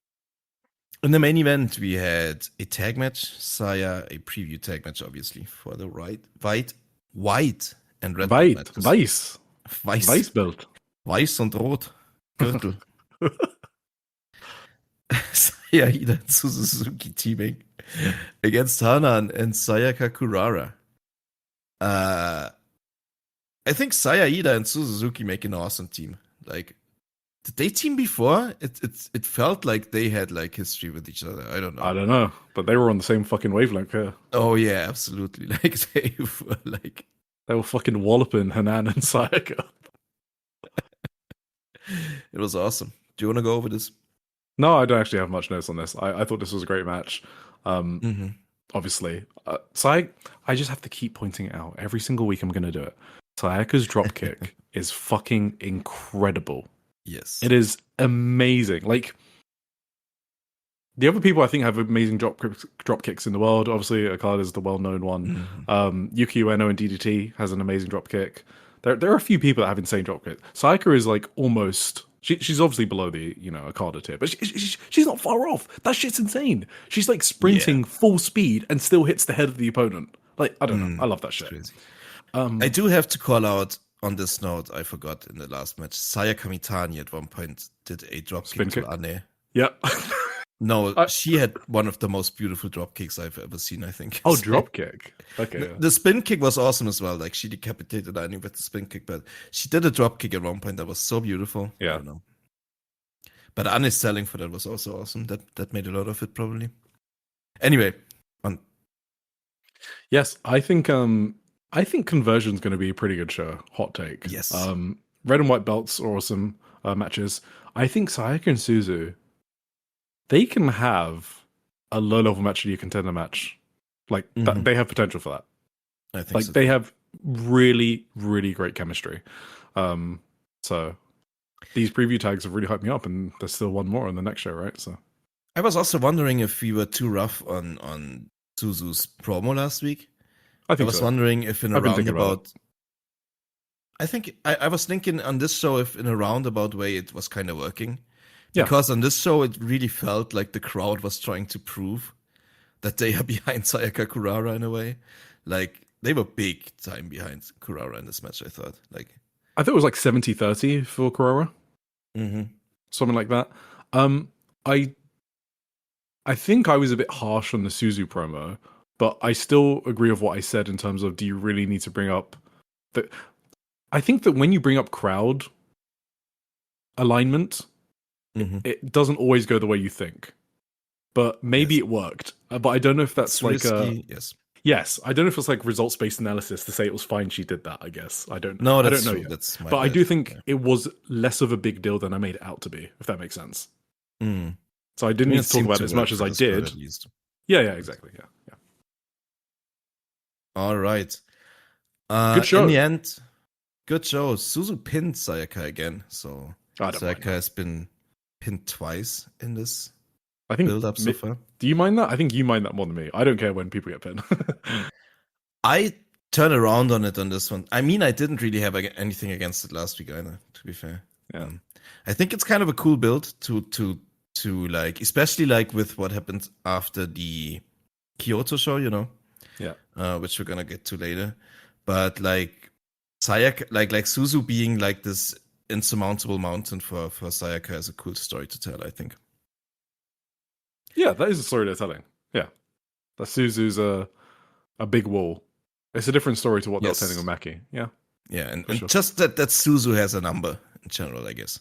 the main event, we had a tag match. Saya, a preview tag match, obviously, for the white and red belt matches. Weiß belt. Weiß und rot. Gürtel. Saya Ida and Suzuki teaming against Hana and Sayaka Kurara. I think Saya Ida and Suzuki make an awesome team. Like, did they team before? It felt like they had like history with each other. I don't know, but they were on the same fucking wavelength here. Oh yeah, absolutely. Like they were fucking walloping Hanan and Sayaka. It was awesome. Do you want to go over this? No, I don't actually have much notes on this. I thought this was a great match. Obviously, I just have to keep pointing it out every single week. I'm going to do it. Sayaka's dropkick is fucking incredible. Yes. It is amazing. Like, the other people I think have amazing drop kicks in the world. Obviously, Okada is the well-known one. Yuki Ueno in DDT has an amazing drop kick. There are a few people that have insane drop kicks. Sayaka is like almost... She's obviously below the, Okada tier, but she's not far off. That shit's insane. She's like sprinting full speed and still hits the head of the opponent. Like, I don't know. I love that shit. Crazy. I do have to call out on this note, I forgot in the last match, Saya Kamitani at one point did a drop kick to Anne. Yeah. No, she had one of the most beautiful drop kicks I've ever seen, I think. Oh, drop kick. Okay. The spin kick was awesome as well. Like, she decapitated Anne with the spin kick, but she did a drop kick at one point that was so beautiful. Yeah. I don't know. But Anne's selling for that was also awesome. That made a lot of it, probably. Anyway, on. Yes, I think Conversion's going to be a pretty good show. Hot take. Yes. Red and white belts are awesome matches. I think Sayaka and Suzu, they can have a low-level match of the contender match. Like, they have potential for that. I think like, so. They have really, really great chemistry. So these preview tags have really hyped me up, and there's still one more on the next show, right? So I was also wondering if we were too rough on Suzu's promo last week. I was wondering if in a roundabout... I think I was thinking on this show if in a roundabout way it was kind of working. Because on this show, it really felt like the crowd was trying to prove that they are behind Sayaka Kurara in a way. Like, they were big time behind Kurara in this match, I thought. Like, I thought it was like 70-30 for Kurara. Something like that. I think I was a bit harsh on the Suzu promo, but I still agree with what I said in terms of, do you really need to bring up that? I think that when you bring up crowd alignment, it doesn't always go the way you think. But maybe it worked. But I don't know if that's like risky, yes, I don't know if it's like results-based analysis to say it was fine she did that, I guess. I don't know true. Yet. That's my but bad. I do think it was less of a big deal than I made it out to be, if that makes sense. So I didn't need to talk about it as much as I did. Yeah, exactly. Yeah. All right. Good show. In the end, good show. Suzu pinned Sayaka again. So Sayaka has been pinned twice in this build-up so far. Do you mind that? I think you mind that more than me. I don't care when people get pinned. I turn around on it on this one. I mean, I didn't really have anything against it last week either, to be fair. Yeah. I think it's kind of a cool build to like, especially like with what happened after the Kyoto show, you know? Yeah. Which we're gonna get to later. But like Sayaka, like Suzu being like this insurmountable mountain for Sayaka is a cool story to tell, I think. Yeah, that is a story they're telling. Yeah. That Suzu's a big wall. It's a different story to what they're telling with Maki. Yeah. Yeah, and sure. Just that Suzu has a number in general, I guess.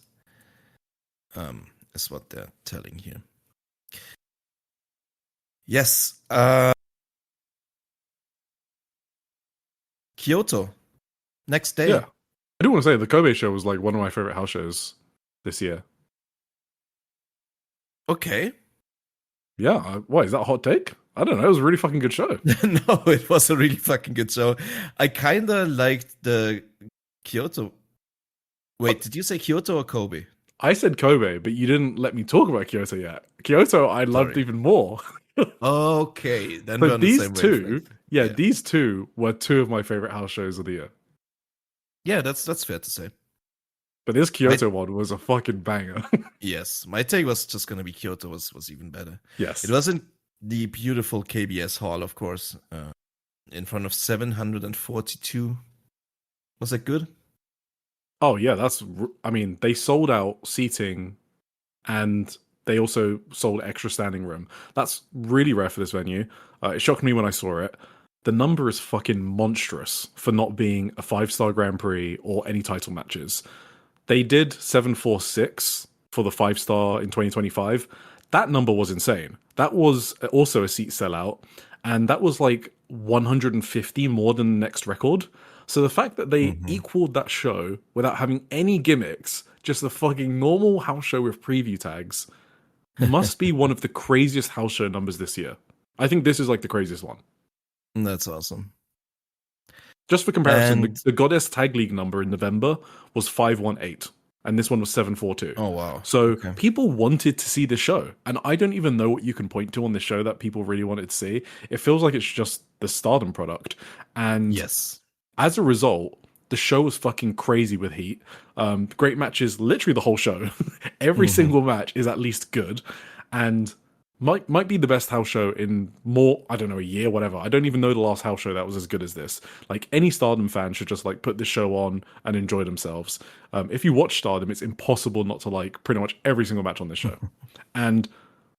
Is what they're telling here. Yes. Kyoto. Next day. Yeah. I do want to say the Kobe show was like one of my favorite house shows this year. Okay. Yeah. Why, is that a hot take? I don't know. It was a really fucking good show. No, it was a really fucking good show. I kind of liked the Kyoto. Wait, did you say Kyoto or Kobe? I said Kobe, but you didn't let me talk about Kyoto yet. Kyoto, I loved even more. Okay, then but these two, these two were two of my favorite house shows of the year. Yeah, that's fair to say. But this Kyoto one was a fucking banger. Yes, my take was just gonna be Kyoto was even better. Yes, it wasn't the beautiful KBS hall, of course, in front of 742. Was that good? Oh yeah, I mean, they sold out seating, and they also sold extra standing room. That's really rare for this venue. It shocked me when I saw it. The number is fucking monstrous for not being a 5-star Grand Prix or any title matches. They did 746 for the 5-star in 2025. That number was insane. That was also a seat sellout, and that was like 150 more than the next record. So the fact that they equaled that show without having any gimmicks, just a fucking normal house show with preview tags, must be one of the craziest house show numbers this year. I think this is like the craziest one. That's awesome. Just for comparison, the Goddess Tag League number in November was 518, and this one was 742. Oh, wow. So people wanted to see the show, and I don't even know what you can point to on this show that people really wanted to see. It feels like it's just the Stardom product. And yes, as a result, the show was fucking crazy with heat. Great matches, literally the whole show. Every single match is at least good, and might be the best house show in I don't know, a year, whatever. I don't even know the last house show that was as good as this. Like, any Stardom fan should just like put this show on and enjoy themselves. If you watch Stardom, it's impossible not to like pretty much every single match on this show. And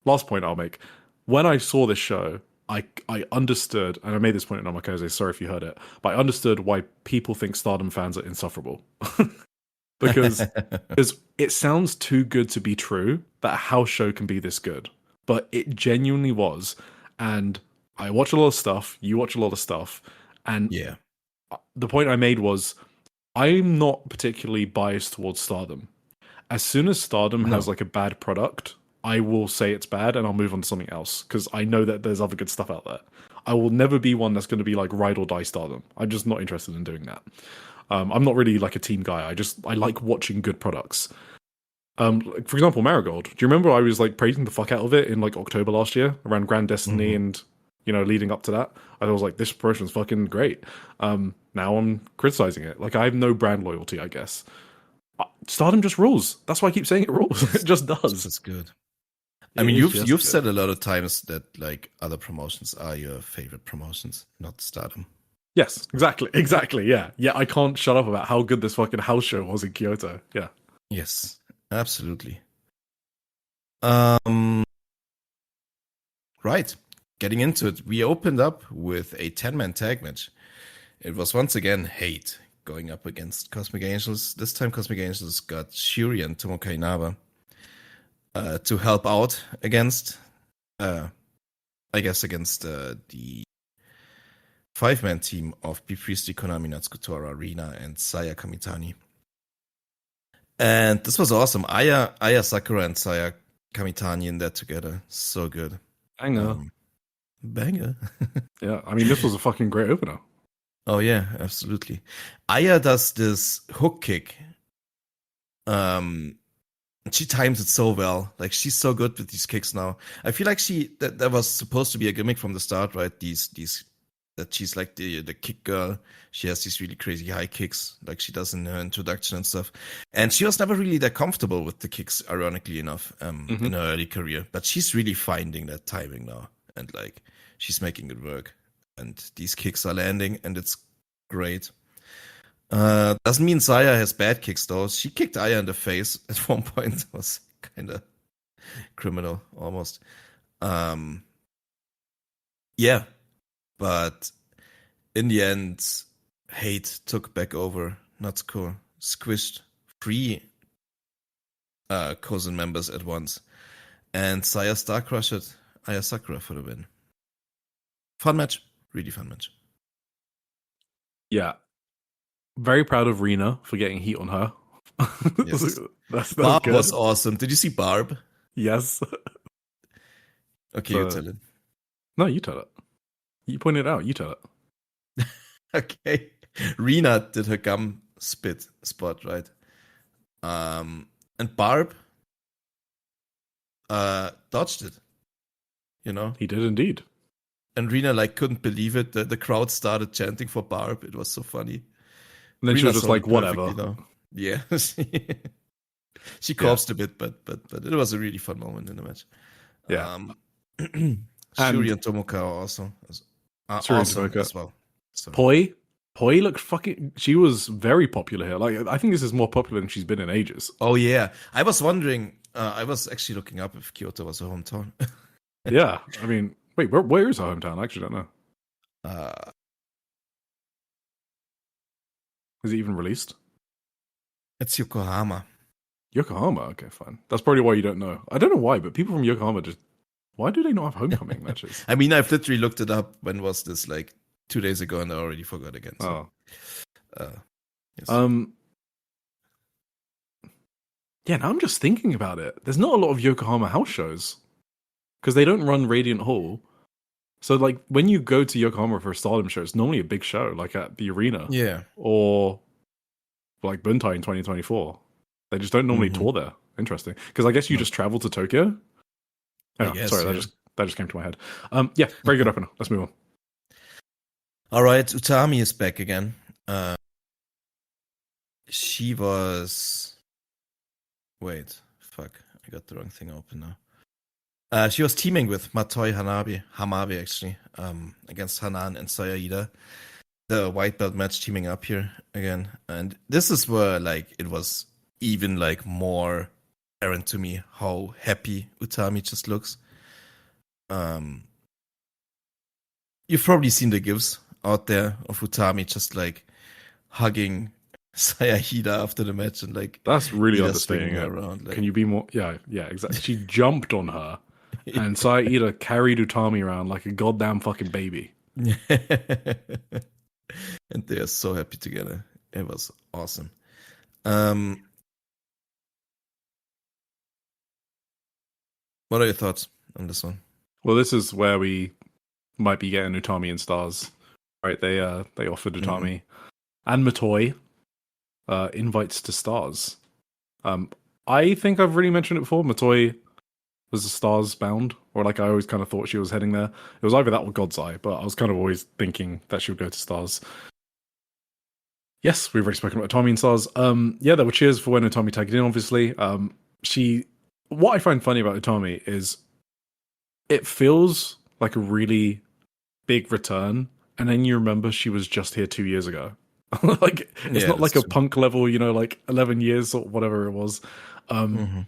last point I'll make, when I saw this show, I understood, and I made this point in Omakase, sorry if you heard it, but I understood why people think Stardom fans are insufferable. because it sounds too good to be true that a house show can be this good. But it genuinely was. And I watch a lot of stuff, you watch a lot of stuff, and the point I made was, I'm not particularly biased towards Stardom. As soon as Stardom has like a bad product, I will say it's bad and I'll move on to something else, because I know that there's other good stuff out there. I will never be one that's going to be like ride or die Stardom. I'm just not interested in doing that. I'm not really like a team guy. I like watching good products. For example, Marigold. Do you remember I was like praising the fuck out of it in like October last year around Grand Destiny and, you know, leading up to that? I was like, this promotion's fucking great. Now I'm criticizing it. Like, I have no brand loyalty, I guess. Stardom just rules. That's why I keep saying it rules. It just does. Just good. It I mean, is you've just said good. a lot of times that like other promotions are your favorite promotions, not Stardom. Yes, exactly. Yeah, I can't shut up about how good this fucking house show was in Kyoto. Yeah. Yes, absolutely. Um, right. Getting into it, we opened up with a 10-man tag match. It was once again Hate going up against Cosmic Angels. This time, Cosmic Angels got Shuri and Tomoka Inaba to help out against, I guess, against the 5-man team of Be Priestley, Konami, Natsuko Tora, Rina, and Saya Kamitani. And this was awesome. Aya Sakura and Saya Kamitani in that together. So good. Banger. Banger. Yeah, I mean, this was a fucking great opener. Oh, yeah, absolutely. Aya does this hook kick. She times it so well. Like, she's so good with these kicks now. I feel like that was supposed to be a gimmick from the start, right? These that she's like the kick girl. She has these really crazy high kicks, like she does in her introduction and stuff. And she was never really that comfortable with the kicks, ironically enough, in her early career. But she's really finding that timing now, and like she's making it work. And these kicks are landing, and it's great. Doesn't mean Saya has bad kicks though. She kicked Aya in the face at one point. It was kind of criminal, almost. Yeah, but in the end, Hate took back over. Natsuko squished 3 Kozen members at once, and Saya Star Crushed Aya Sakura for the win. Fun match, really fun match. Yeah, very proud of Rina for getting heat on her. Yes. that's Barb good. was awesome. Did you see Barb? Yes. Okay, you tell it. No, you tell it. You pointed it out. You tell it. Okay. Rina did her gum spit spot, right? And Barb dodged it. You know? He did indeed. And Rina like couldn't believe it. The crowd started chanting for Barb. It was so funny. And then Rina she was just sold like, it perfectly, whatever. though. Yeah. She corpsed a bit, but it was a really fun moment in the match. Yeah. Shuri and Tomoka are also awesome as well. So. Poi looked fucking. She was very popular here. Like, I think this is more popular than she's been in ages. Oh yeah, I was wondering. I was actually looking up if Kyoto was her hometown. Yeah, I mean, wait, where is her hometown? I actually don't know. Is it even released? It's Yokohama. Yokohama. Okay, fine. That's probably why you don't know. I don't know why, but people from Yokohama just. Why do they not have homecoming matches? I mean, I've literally looked it up. When was this? Like 2 days ago, and I already forgot again. So, yes. Yeah, now I'm just thinking about it. There's not a lot of Yokohama house shows because they don't run Radiant Hall. So, like, when you go to Yokohama for a Stardom show, it's normally a big show, like at the arena. Yeah. Or like Buntai in 2024. They just don't normally tour there. Interesting. Because I guess you just travel to Tokyo. Oh, guess, sorry, yeah. that just came to my head. Yeah, very good opener. Let's move on. All right, Utami is back again. She was. Wait, fuck! I got the wrong thing open now. She was teaming with Matoi Hamabe actually, against Hanan and Sayaida. The white belt match teaming up here again, and this is where like it was even like more apparent to me how happy Utami just looks. You've probably seen the gifs out there of Utami just like hugging Sayahida after the match and like that's really Ida understating swinging it. her around. Like, Can you be more? Yeah, exactly. She jumped on her, and Sayaida carried Utami around like a goddamn fucking baby. And they are so happy together. It was awesome. What are your thoughts on this one? Well, this is where we might be getting Utami and Stars. Right? They offered Utami and Matoi invites to Stars. I think I've already mentioned it before. Matoi was a Stars bound, or like I always kind of thought she was heading there. It was either that or God's Eye, but I was kind of always thinking that she would go to Stars. Yes, we've already spoken about Utami and Stars. Yeah, there were cheers for when Utami tagged in, obviously. What I find funny about Utami is it feels like a really big return, and then you remember she was just here 2 years ago. Like, it's Yeah, not that's like a true. punk level, like 11 years or whatever it was. Mm-hmm.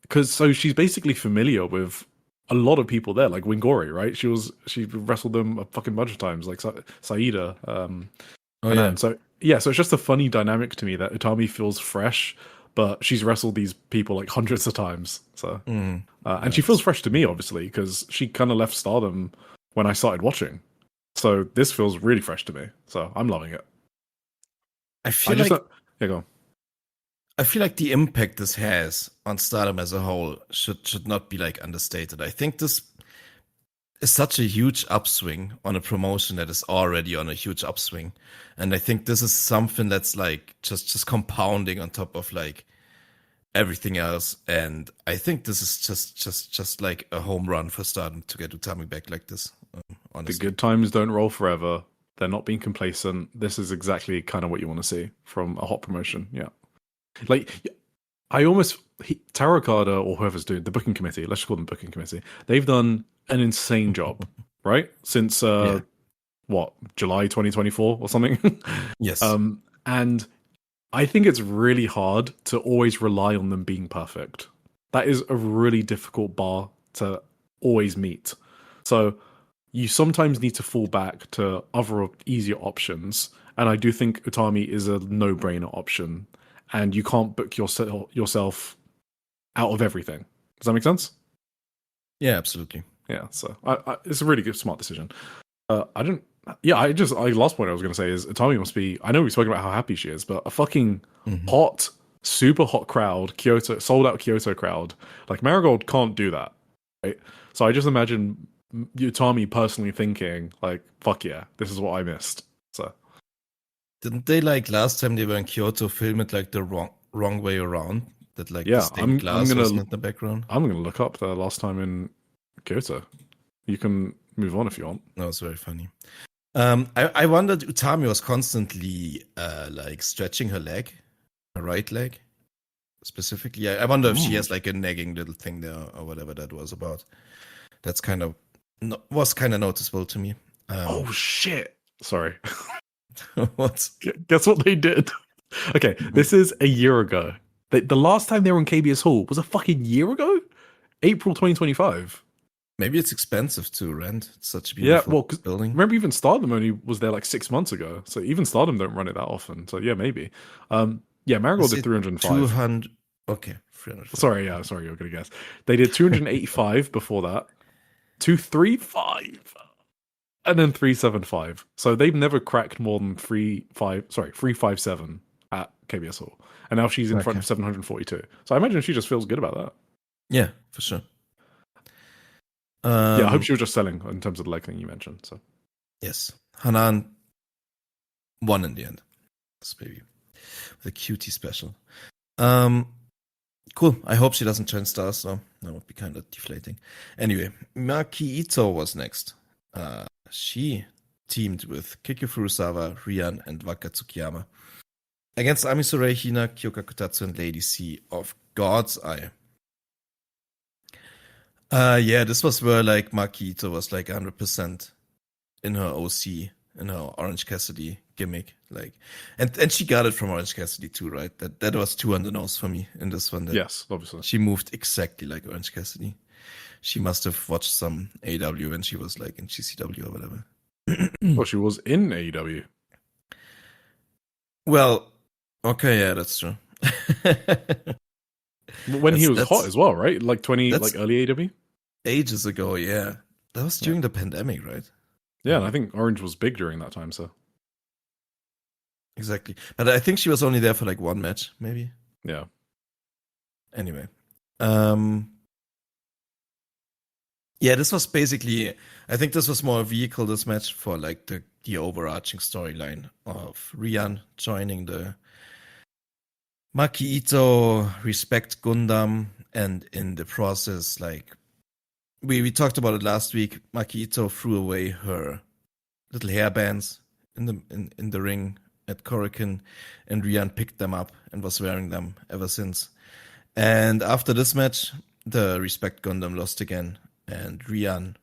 Because so she's basically familiar with a lot of people there, like Wingori, right? She wrestled them a fucking bunch of times, like Saida, Oh yeah. Hanan. So yeah, so it's just a funny dynamic to me that Utami feels fresh, but she's wrestled these people like hundreds of times. So Mm-hmm. and she feels fresh to me, obviously, because she kind of left Stardom when I started watching. So this feels really fresh to me. So I'm loving it. I I feel just like yeah, go on. I feel like the impact this has on Stardom as a whole should not be like understated. I think this is such a huge upswing on a promotion that is already on a huge upswing, and I think this is something that's like just compounding on top of like everything else. And I think this is just like a home run for Stardom to get Utami back like this. The Honestly, good times don't roll forever. They're not being complacent. This is exactly kind of what you want to see from a hot promotion. Yeah. Like, I almost, Tarot Carter or whoever's doing the booking committee, let's just call them booking committee, they've done an insane job, right? Since, yeah, what, July 2024 or something? yes, And I think it's really hard to always rely on them being perfect. That is a really difficult bar to always meet. So you sometimes need to fall back to other easier options. And I do think Utami is a no-brainer option. And you can't book yourself out of everything. Does that make sense? yeah, absolutely. Yeah. So it's a really good, smart decision. I don't. Yeah, last point I was going to say is Utami must be. I know we've spoken about how happy she is, but a fucking Mm-hmm. hot, super hot crowd, Kyoto, sold out Kyoto crowd. Like Marigold can't do that, right? So I just imagine Utami personally thinking, like, "Fuck yeah, this is what I missed." So Didn't they like last time they were in Kyoto film it like the wrong way around? That like the yeah, stained glass wasn't in the background. I'm gonna look up the last time in Kyoto. You can move on if you want. That was very funny. I wondered Utami was constantly like stretching her leg, her right leg specifically. I wonder if she has like a nagging little thing there or whatever that was about. That's kind of was kind of noticeable to me. Oh shit! Sorry. What? Guess what they did? Okay, this is a year ago. The last time they were in KBS Hall was a fucking year ago? April 2025. Maybe it's expensive to rent. It's such a Yeah, beautiful well, 'cause building. remember even Stardom only was there like 6 months ago. So even Stardom don't run it that often. So yeah, maybe. Yeah, Marigold Is did it 305. 200? Okay, 300. Sorry, you're gonna guess. They did 285 before that, 235, and then 375. So they've never cracked more than 357 at KBS Hall. And now she's in front Okay. of 742. So I imagine she just feels good about that. Yeah, for sure. Yeah, I hope she was just selling in terms of the leg thing you mentioned. So Yes, Hanan won in the end. This baby, the cutie special. Cool. I hope she doesn't turn stars, though. That would be kind of deflating. Anyway, Maki Ito was next. She teamed with Kikyo Furusawa, Rian, and Waka Tsukiyama against Amisore Hina, Kyoka Kotatsu, and Lady C of God's Eye. Yeah, this was where like Maki Ito was like 100% in her OC, in her Orange Cassidy gimmick, like, and she got it from Orange Cassidy too, right? That was two on the nose for me in this one. That yes, obviously. she moved exactly like Orange Cassidy. She must have watched some AW when she was like in GCW or whatever. Well, she was in AEW. Well, okay, yeah, that's true. When he was hot as well, right? Like like early AEW? Ages ago, yeah. That was during the pandemic, right? Yeah, and I think Orange was big during that time, so. Exactly. But I think she was only there for like one match, maybe. Yeah. Anyway. Yeah, this was basically, I think this was more a vehicle, this match, for like the overarching storyline of Rian joining the Maki Ito Respect Gundam, and in the process, like, we talked about it last week, Maki Ito threw away her little hairbands in the ring at Korakuen, and Rian picked them up and was wearing them ever since. And after this match, the Respect Gundam lost again, and Rian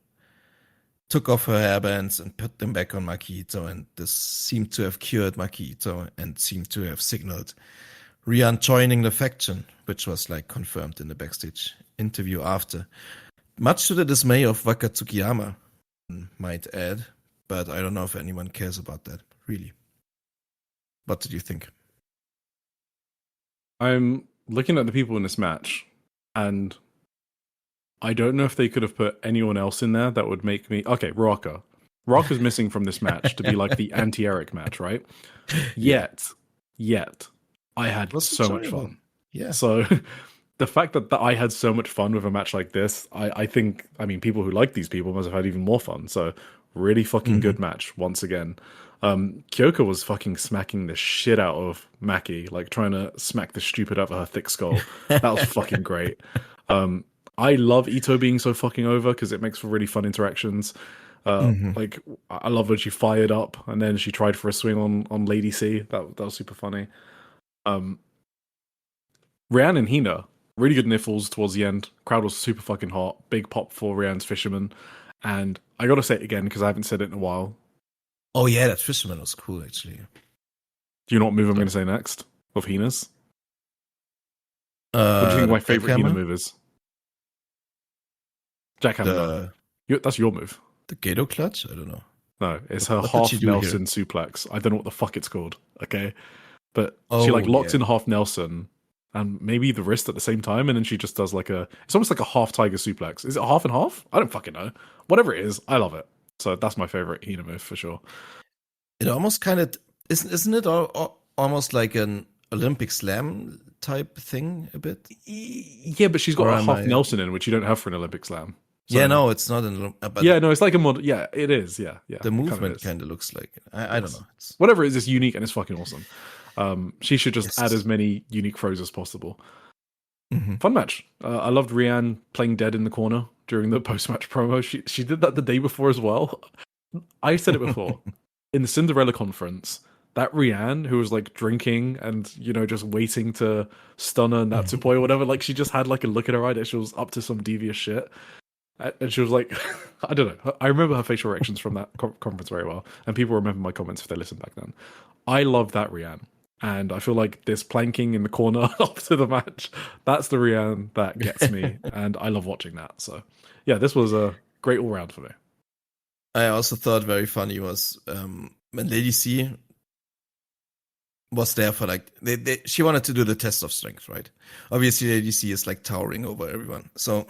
took off her hairbands and put them back on Makito, and this seemed to have cured Makito and seemed to have signaled Rian joining the faction, which was like confirmed in the backstage interview after. Much to the dismay of Waka Tsukiyama, might add, but I don't know if anyone cares about that, really. What did you think? I'm looking at the people in this match, and I don't know if they could have put anyone else in there that would make me... Okay, Raka. Raka's missing from this match to be like the anti-Eric match, right? Yet, I had so much fun. Yeah. So the fact that I had so much fun with a match like this, I think, I mean, people who like these people must have had even more fun. So really fucking good match once again. Kyoko was fucking smacking the shit out of Maki, like trying to smack the stupid out of her thick skull. That was fucking great. I love Ito being so fucking over because it makes for really fun interactions. Like I love when she fired up and then she tried for a swing on Lady C. That was super funny. Ryan and Hina, really good niffles towards the end. Crowd was super fucking hot. Big pop for Ryan's Fisherman. And I gotta say it again because I haven't said it in a while. Oh yeah, that Fisherman was cool actually. Do you know what move I'm going to say next of Hina's? What do you think my favorite Hina move is? Jackhammer. That's your move. The Gato clutch? I don't know. No, it's her half Nelson suplex. I don't know what the fuck it's called. Okay, but she like locks in half Nelson and maybe the wrist at the same time, and then she just does like it's almost like a half Tiger suplex. Is it half and half? I don't fucking know. Whatever it is, I love it. So that's my favorite Hina move for sure. It almost kind of isn't it almost like an Olympic slam type thing a bit? Yeah, but she's got a half Nelson in, which you don't have for an Olympic slam. So, yeah, no, it's not an. Yeah, no, it's like a mod. Yeah, it is. Yeah. The movement kind of looks like it. I don't know. Whatever it is, it's unique and it's fucking awesome. She should just add as many unique throws as possible. Fun match. I loved Rian playing dead in the corner during the post-match promo. She did that the day before as well. I said it before in the Cinderella conference. That Rian who was like drinking and just waiting to stun her Natsupoi or whatever. Like she just had like a look at her eye that she was up to some devious shit. And she was like, I don't know. I remember her facial reactions from that conference very well. And people remember my comments if they listened back then. I love that Rian. And I feel like this planking in the corner after the match, that's the Rian that gets me. And I love watching that. So, yeah, this was a great all-round for me. I also thought very funny was when Lady C was there for like, she wanted to do the test of strength, right? Obviously, Lady C is like towering over everyone. So,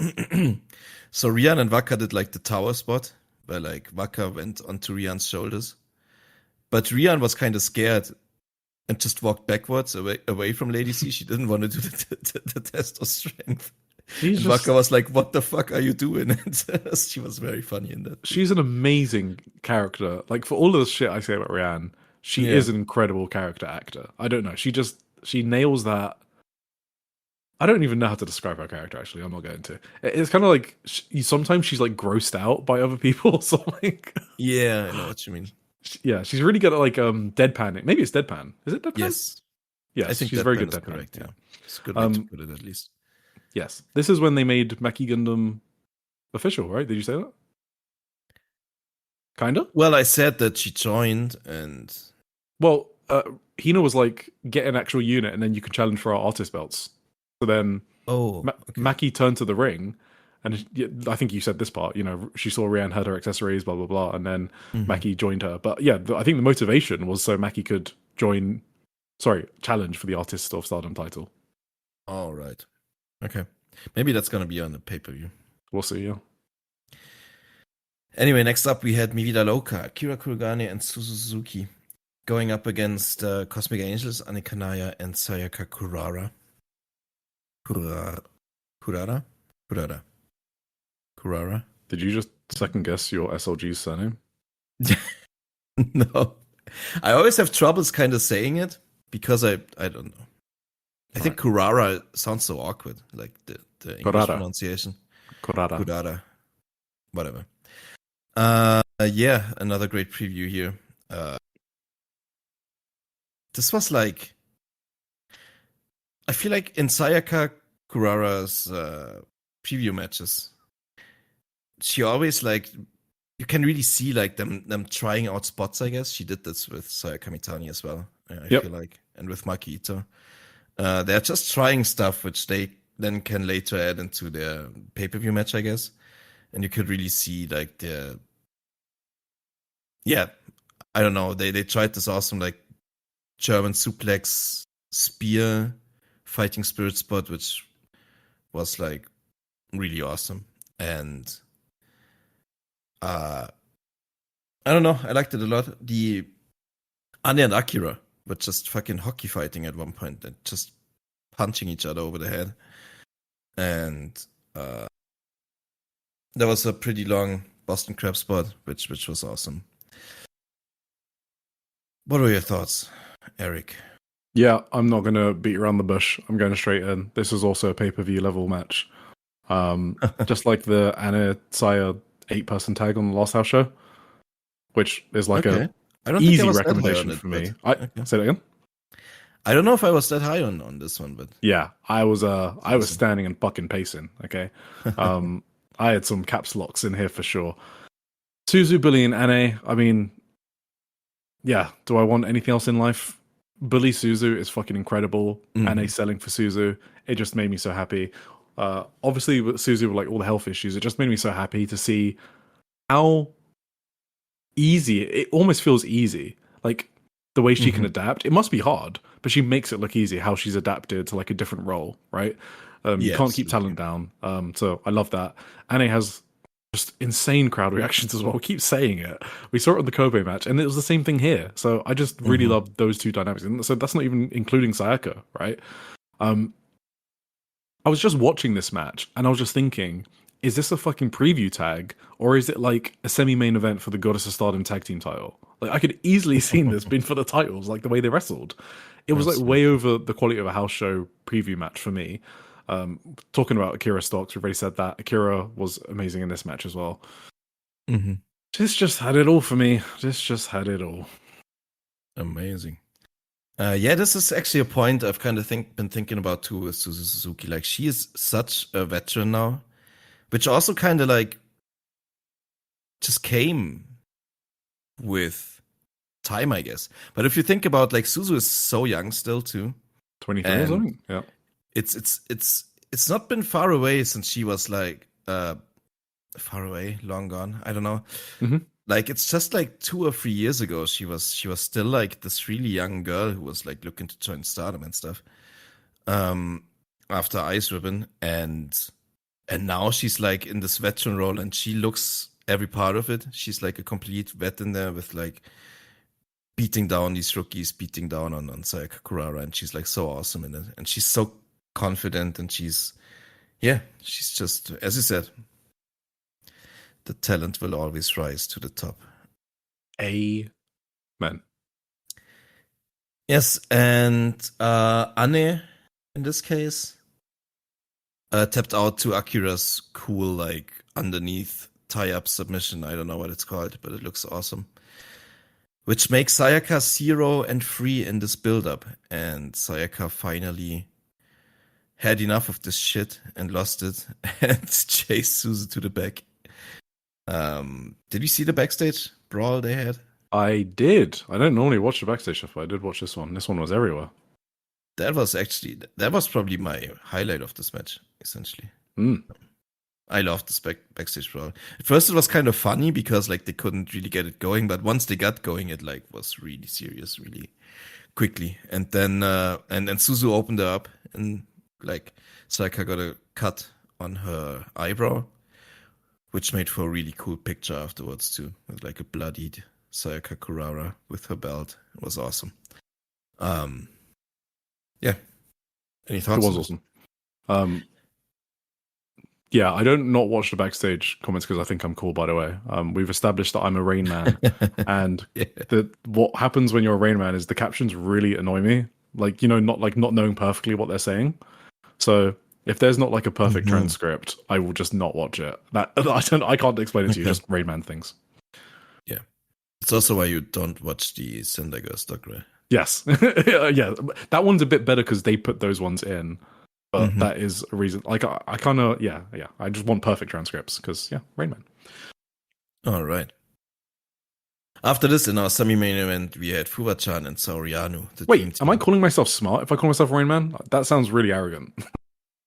so Rian and Waka did like the tower spot where like Waka went onto Rian's shoulders. But Rian was kind of scared and just walked backwards away from Lady C. She didn't want to do the test of strength. And Waka was like, what the fuck are you doing? And she was very funny in that. She's an amazing character. Like, for all of the shit I say about Rian, she is an incredible character actor. I don't know. She nails that. I don't even know how to describe her character, actually. I'm not going to. It's kind of like, sometimes she's like grossed out by other people. So like, yeah, I know what you mean. Yeah, she's really good at like deadpanning. Maybe it's deadpan. Is it deadpan? Yes. Yeah, I think she's very good at deadpan. Correct, yeah. It's a good way to put it, at least. Yes. This is when they made Maki Gundam official, right? Did you say that? Kind of? Well, I said that she joined and... Well, Hina was like, get an actual unit and then you can challenge for our artist belts. So then Maki turned to the ring and I think you said this part, she saw Rian had her accessories, blah, blah, blah, and then Maki joined her. But yeah, I think the motivation was so Maki could challenge for the Artist of Stardom title. All right. Okay. Maybe that's going to be on the pay-per-view. We'll see, yeah. Anyway, next up we had Mi Vida Loca, Akira Kurogane, and Suzuki going up against Cosmic Angels, Anika Naya, and Sayaka Kurara. Kurara. Did you just second guess your SLG's surname? No. I always have troubles kind of saying it because I don't know. I think Kurara sounds so awkward, like the English pronunciation. Kurara. Whatever. Yeah, another great preview here. this was like, I feel like in Sayaka Kurara's preview matches, she always like, you can really see like them trying out spots. I guess she did this with Sayaka Mitani as well. I Yep. feel like, and with Maki Ito, they're just trying stuff which they then can later add into their pay-per-view match, I guess. And you could really see like I don't know, they tried this awesome like German suplex spear fighting spirit spot, which was like really awesome. And I don't know, I liked it a lot. The Anya and Akira were just fucking hockey fighting at one point and just punching each other over the head. And there was a pretty long Boston Crab spot, which was awesome. What were your thoughts, Eric? Yeah, I'm not going to beat around the bush. I'm going straight in. This is also a pay-per-view level match. Just like the Anna Saya 8-person tag on the last house show, which is like I don't easy think I was recommendation that high on for me. it, okay. Say that again? I don't know if I was that high on this one, but yeah, I was standing and fucking pacing. Okay, I had some caps locks in here for sure. Suzu, Bully, and Ane. I mean, yeah. Do I want anything else in life? Bully Suzu is fucking incredible. Ane selling for Suzu, it just made me so happy. Obviously, with Suzu, with like all the health issues, it just made me so happy to see how easy it almost feels easy. Like the way she can adapt, it must be hard, but she makes it look easy how she's adapted to like a different role, right? You can't keep talent down. So I love that. Ane has just insane crowd reactions as well. We keep saying it. We saw it in the Kobe match, and it was the same thing here. So I just really love those two dynamics. And so that's not even including Sayaka, right? I was just watching this match, and I was just thinking, is this a fucking preview tag, or is it like a semi-main event for the Goddess of Stardom tag team title? Like I could easily seen this being for the titles, like the way they wrestled. It was like way over the quality of a house show preview match for me. Talking about Akira Stocks, we've already said that. Akira was amazing in this match as well. This just had it all for me. This just had it all. Amazing. Yeah, this is actually a point I've kind of been thinking about too with Suzu Suzuki. Like she is such a veteran now, which also kind of like just came with time, I guess. But if you think about like Suzu is so young still too. 23 or something? Yeah. It's not been far away since she was like far away, long gone. I don't know. Like it's just like 2 or 3 years ago. She was still like this really young girl who was like looking to join Stardom and stuff. After Ice Ribbon, and now she's like in this veteran role, and she looks every part of it. She's like a complete vet in there with like beating down these rookies, beating down on Sayaka Kurara, and she's like so awesome in it, and she's so confident, and she's just, as you said, the talent will always rise to the top. Amen. Yes, and Ane, in this case, tapped out to Akira's cool, like, underneath tie-up submission. I don't know what it's called, but it looks awesome. Which makes Sayaka 0 and 3 in this build-up. And Sayaka finally had enough of this shit and lost it and chased Suzu to the back. Did you see the backstage brawl they had? I did. I don't normally watch the backstage stuff, but I did watch this one. This one was everywhere. That was probably my highlight of this match, essentially. I loved this backstage brawl. At first, it was kind of funny because like they couldn't really get it going, but once they got going, it like was really serious, really quickly. And then and Suzu opened her up, and like Sayaka got a cut on her eyebrow, which made for a really cool picture afterwards too, with like a bloodied Sayaka Kurara with her belt. It was awesome. Yeah. Any thoughts? It was awesome. Yeah, I don't not watch the backstage comments because I think I'm cool, by the way. We've established that I'm a Rain Man. And what happens when you're a Rain Man is the captions really annoy me. Like, you know, not knowing perfectly what they're saying. So if there's not like a perfect transcript, I will just not watch it. I can't explain it to you, just Rain Man things. Yeah. It's also why you don't watch the Sendai Girls doc, right? Yes. Yeah. That one's a bit better because they put those ones in. But Mhm. that is a reason. Like, I kind of, yeah. I just want perfect transcripts because, yeah, Rain Man. All right. After this, in our semi-main event, we had Fuwa-chan and Saoriano, the dream Wait, am I team. calling myself smart if I call myself Rain Man? That sounds really arrogant.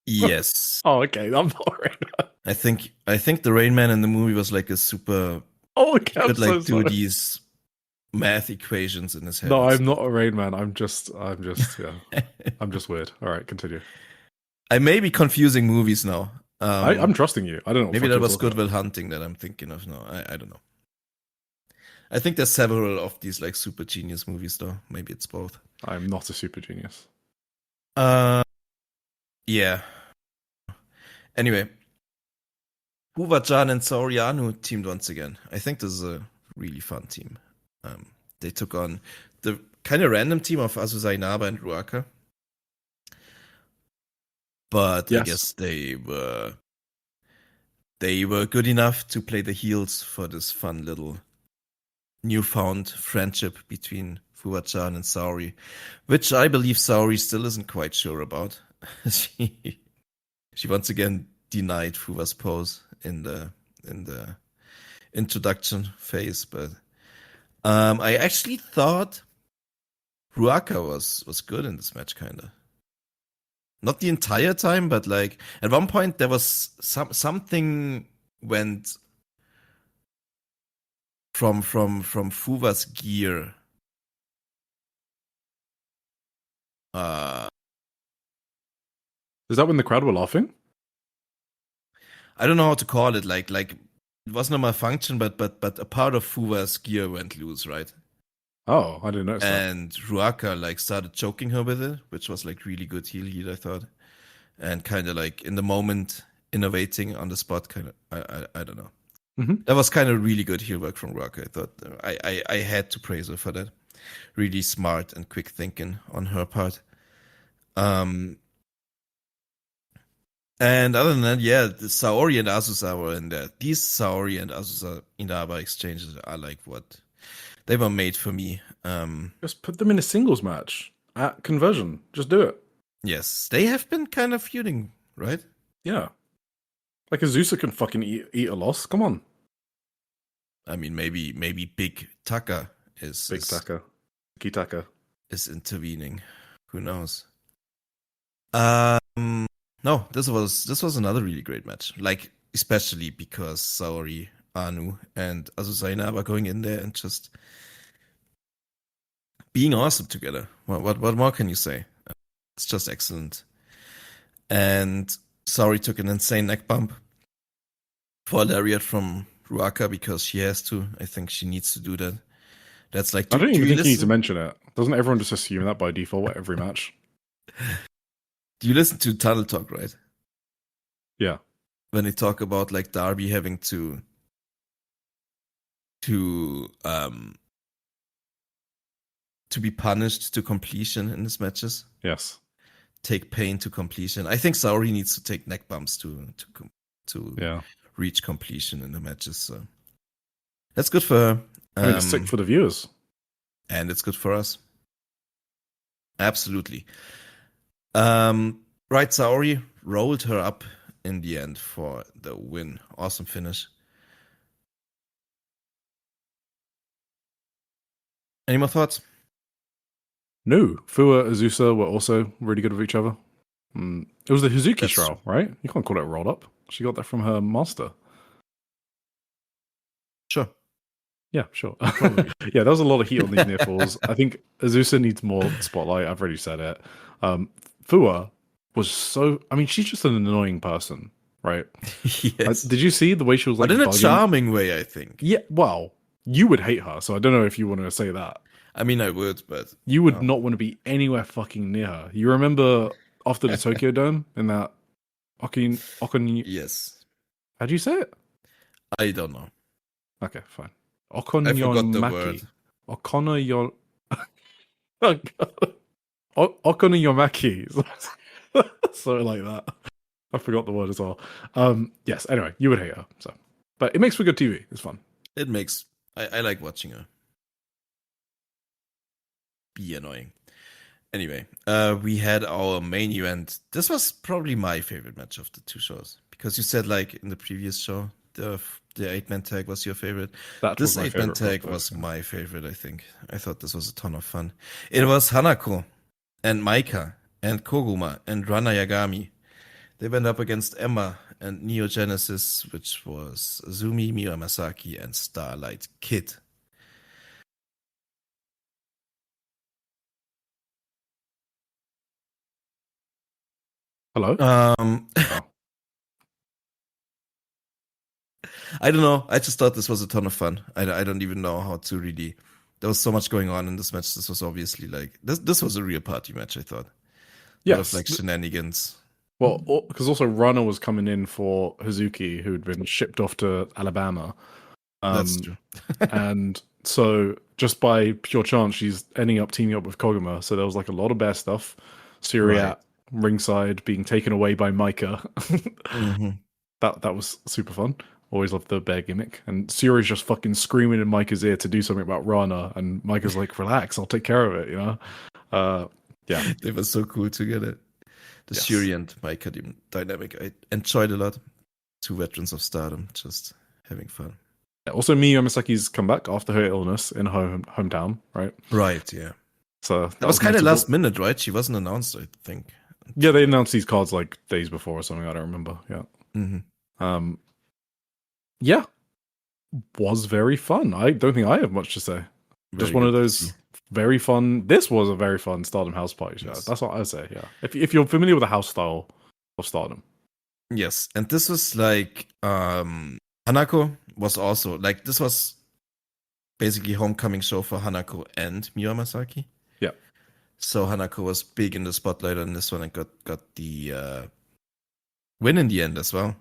Yes. Oh, okay. I'm not Rain Man. I think the Rain Man in the movie was like a super. Oh, He okay. I'm could so like do sorry. these math equations in his head No, and I'm stuff. not a Rain Man. I'm just, yeah. I'm just weird. All right, continue. I may be confusing movies now. I'm trusting you. I don't know what the Maybe fuck that you're was talking Good about. Will Hunting that I'm thinking of now. I don't know. I think there's several of these like super genius movies though. Maybe it's both. I'm not a super genius. Uh, yeah. Anyway, Fuwa-chan and Saoriano teamed once again. I think this is a really fun team. They took on the kind of random team of Azusa Inaba and Ruaka, but I Yes. guess they were good enough to play the heels for this fun little newfound friendship between Fuwa-chan and Saori, which I believe Saori still isn't quite sure about. she once again denied Fuwa's pose in the introduction phase, but I actually thought Ruaka was good in this match, kinda. Not the entire time, but like at one point there was something went from Fuwa's gear. Uh, Is that when the crowd were laughing? I don't know how to call it. Like it wasn't a malfunction, but a part of Fuwa's gear went loose, right? Oh, I didn't notice that. And Ruaka like started choking her with it, which was like really good heel heat, I thought, and kind of like in the moment innovating on the spot. Kind of, I don't know. Mm-hmm. That was kind of really good heel work from Ruaka. I thought I had to praise her for that. Really smart and quick thinking on her part. And other than that, yeah, the Saori and Azusa were in there. These Saori and Azusa Inaba exchanges are like what they were made for me. Just put them in a singles match at Conversion. Just do it. Yes, they have been kind of feuding, right? Yeah. Like Azusa can fucking eat a loss. Come on. I mean, maybe Big Taka Big Taka. Kitaka. is intervening. Who knows? No, this was another really great match. Like especially because Saori, Anu, and Azusa Inaba going in there and just being awesome together. What more can you say? It's just excellent. And Saori took an insane neck bump for a lariat from Ruaka because she has to. I think she needs to do that. That's like. I don't even you think you need to listen? mention it. Doesn't everyone just assume that by default at every match? Do you listen to Tunnel Talk, right? Yeah. When they talk about like Darby having to be punished to completion in his matches, Yes. take pain to completion. I think Saori needs to take neck bumps to Yeah. reach completion in the matches. So that's good for her. I mean, it's sick for the viewers. And it's good for us. Absolutely. Right, Saori rolled her up in the end for the win. Awesome finish. Any more thoughts? No. Fuwa, Azusa were also really good with each other. It was the Hazuki That's Shroud, right? You can't call it a roll up. She got that from her master. Sure. Yeah, sure. Yeah, there was a lot of heat on these near falls. I think Azusa needs more spotlight. I've already said it. Fuwa was so. I mean, she's just an annoying person, right? Yes. Did you see the way she was like But in a bugging? charming way, I think. Yeah, well, you would hate her, so I don't know if you want to say that. I mean, I would, but You would not want to be anywhere fucking near her. You remember after the Tokyo Dome in that Okon? Yes. How do you say it? I don't know. Okay, fine. I forgot the word. Okonomaki. Oh, God. Okonomaki. Something like that. I forgot the word as well. Yes, anyway, you would hate her. So, but it makes for good TV. It's fun. It makes I like watching her. be annoying. Anyway, we had our main event. This was probably my favorite match of the two shows because you said like in the previous show the 8-man tag was your favorite. That was This my 8-man favorite. tag was my favorite. I think I thought this was a ton of fun. It was Hanako and Maika and Koguma and Rana Yagami. They went up against Emma and Neo Genesis, which was Azumi, Miyu Masaki, and Starlight Kid. Hello? Um, Oh. I don't know. I just thought this was a ton of fun. I don't even know how to really. There was so much going on in this match. This was obviously like this was a real party match. I thought. A lot of Yes. like shenanigans. Well, because also Runner was coming in for Hazuki, who'd been shipped off to Alabama. That's true. And so just by pure chance, she's ending up teaming up with Koguma. So there was like a lot of bear stuff. Suri Right. at ringside being taken away by Micah. hmm That was super fun. Always loved the bear gimmick. And Suri's just fucking screaming in Micah's ear to do something about Rana. And Micah's like, relax, I'll take care of it, you know? Yeah. They were so cool together. The Yes. Shuri and Maika dynamic. I enjoyed a lot. Two veterans of Stardom just having fun. Also, Miyu Yamasaki's come back after her illness in her hometown, right? Right, yeah. So That was kind of notable. last minute, right? She wasn't announced, I think. Yeah, they announced these cards like days before or something. I don't remember. Yeah. hmm Yeah. Was very fun. I don't think I have much to say. Just one of those very fun. This was a very fun Stardom house party show. Yes. That's what I say. Yeah. If you're familiar with the house style of Stardom. Yes, and this was like Hanako was also like this was basically homecoming show for Hanako and Miyu Masaki. Yeah. So Hanako was big in the spotlight on this one and got the win in the end as well.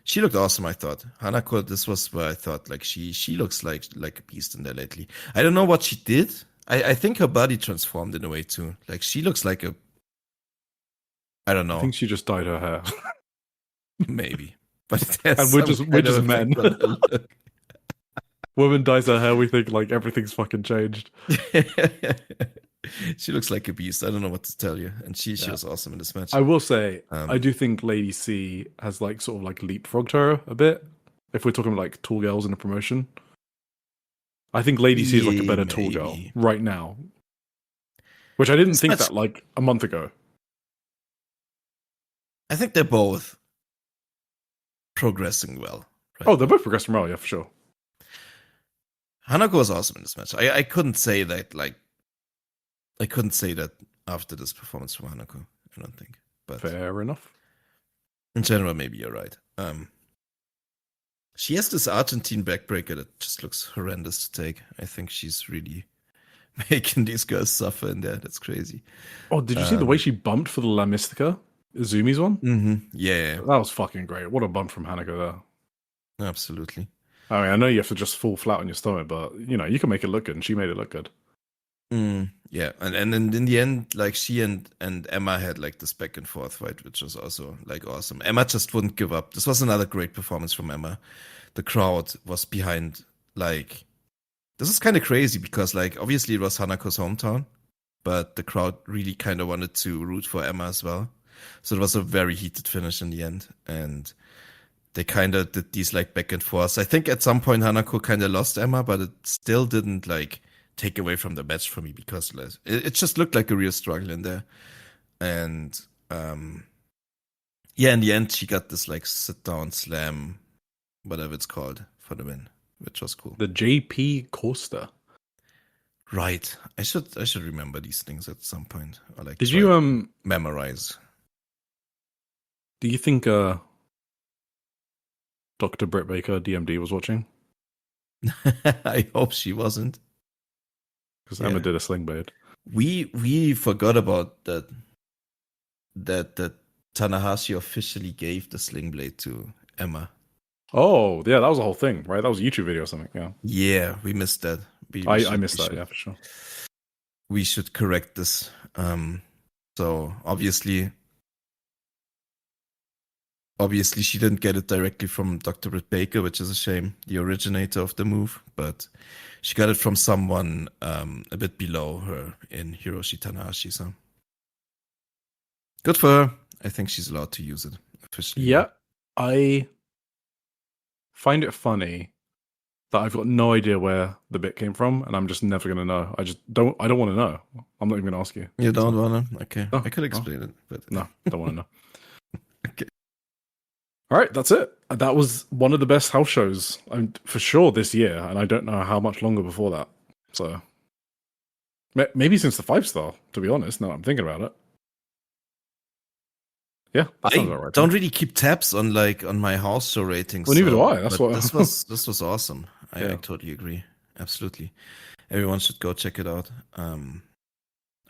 She looked awesome, I thought. Hanako, this was where I thought like she looks like a beast in there lately. I don't know what she did. I think her body transformed in a way too. Like she looks like a I don't know. I think she just dyed her hair. Maybe. But And we're just men. Woman dyes her hair, we think like everything's fucking changed. She looks like a beast. I don't know what to tell you. And she was awesome in this match. I will say, I do think Lady C has like sort of like leapfrogged her a bit. If we're talking about like tall girls in a promotion, I think Lady C is like a better tall girl right now, which I didn't think that like a month ago. I think they're both progressing well. Right? Oh, they're both progressing well, yeah, for sure. Hanako was awesome in this match. I couldn't say that like I couldn't say that after this performance from Hanako. I don't think. But fair enough. In general, maybe you're right. She has this Argentine backbreaker that just looks horrendous to take. I think she's really making these girls suffer in there. That's crazy. Oh, did you see the way she bumped for the La Mystica? Izumi's one? Mm-hmm. Yeah. That was fucking great. What a bump from Hanako there. Absolutely. I mean, I know you have to just fall flat on your stomach, but, you know, you can make it look good, and she made it look good. Yeah, and then in the end, like she and Emma had like this back and forth fight, which was also like awesome. Emma just wouldn't give up. This was another great performance from Emma. The crowd was behind. Like, this is kind of crazy because like obviously it was Hanako's hometown, but the crowd really kind of wanted to root for Emma as well. So it was a very heated finish in the end, and they kind of did these like back and forth. I think at some point Hanako kind of lost Emma, but it still didn't like take away from the match for me because it just looked like a real struggle in there. And yeah, in the end she got this like sit down slam, whatever it's called, for the win, which was cool. The JP Coaster. Right. I should remember these things at some point. Or like did you memorize. Do you think Dr. Britt Baker DMD was watching? I hope she wasn't. Because Emma did a sling blade. We forgot about that Tanahashi officially gave the sling blade to Emma. Oh, yeah, that was a whole thing, right? That was a YouTube video or something, yeah. Yeah, we missed that. I missed that, yeah, for sure. We should correct this. So obviously Obviously, she didn't get it directly from Dr. Britt Baker, which is a shame, the originator of the move, but she got it from someone a bit below her in Hiroshi Tanahashi. So good for her. I think she's allowed to use it officially. Yeah, I find it funny that I've got no idea where the bit came from, and I'm just never going to know. I don't want to know. I'm not even going to ask you. You don't want to? Okay. No, I could explain it, but no, don't want to know. Okay. All right, that's it. That was one of the best house shows for sure this year, and I don't know how much longer before that. So maybe since the 5-star, to be honest. Now I'm thinking about it. Yeah, that sounds about right. Don't really keep tabs on my house show ratings. Well, neither do I. That's what this was awesome. I totally agree. Absolutely, everyone should go check it out. I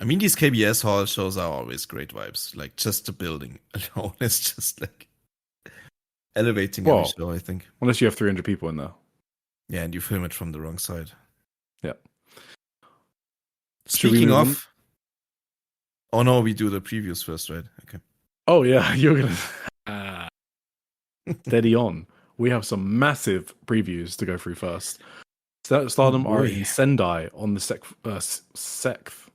mean, these KBS hall shows are always great vibes. Like just the building alone is just like elevating every show, I think. Unless you have 300 people in there. Yeah, and you film it from the wrong side. Yeah. Speaking of, oh no, we do the previews first, right? Okay. Oh yeah, you're gonna steady on. We have some massive previews to go through first. Stardom are in Sendai on the sixth.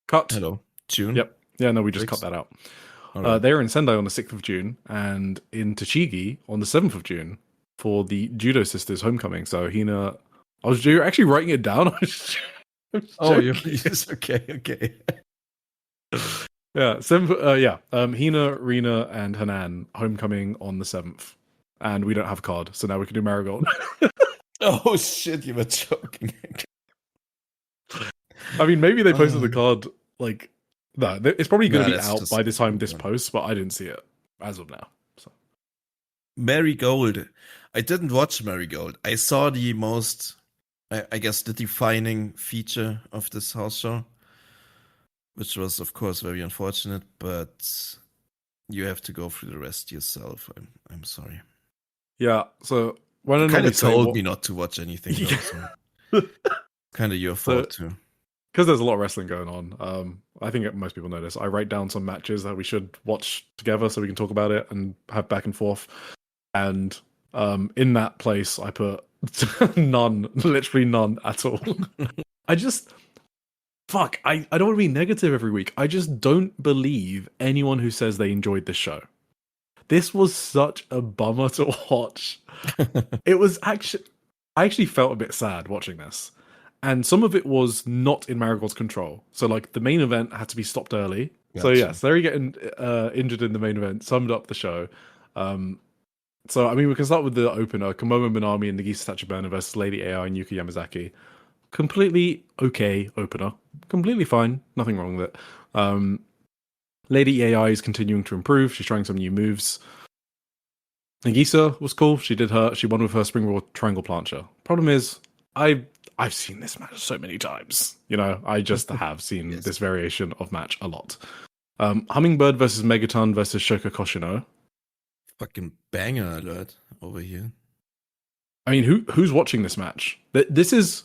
Cut. Hello, June. Yep. Yeah, no, we just cut that out. Right. They're in Sendai on the 6th of June and in Tochigi on the 7th of June for the Judo Sisters Homecoming. So Hina, you're actually writing it down. Yes, okay. Yeah, Hina, Rina, and Hanan Homecoming on the 7th. And we don't have a card, so now we can do Marigold. Oh shit, you were joking. I mean, maybe they posted the card like no, it's probably going to be out by the time this posts, but I didn't see it as of now. So Marigold, I didn't watch Marigold. I saw the most, I guess, the defining feature of this house show, which was, of course, very unfortunate. But you have to go through the rest yourself. I'm sorry. Yeah. So when you kind of told me not to watch anything. Yeah. So kind of your fault too. Because there's a lot of wrestling going on. I think most people know this. I write down some matches that we should watch together so we can talk about it and have back and forth. And in that place, I put none, literally none at all. I don't want to be negative every week. I just don't believe anyone who says they enjoyed this show. This was such a bummer to watch. It was I actually felt a bit sad watching this. And some of it was not in Marigold's control. So, like, the main event had to be stopped early. Gotcha. So, yes, they're getting injured in the main event, summed up the show. So, I mean, we can start with the opener. Komomo Minami and Nagisa Tachibana versus Lady AI and Yuka Yamazaki. Completely okay opener. Completely fine. Nothing wrong with it. Lady AI is continuing to improve. She's trying some new moves. Nagisa was cool. She won with her springboard triangle plancher. Problem is, I've seen this match so many times. You know, I just have seen this variation of match a lot. Hummingbird versus Megaton versus Shoko Koshino. Fucking banger alert over here. I mean, who's watching this match? This is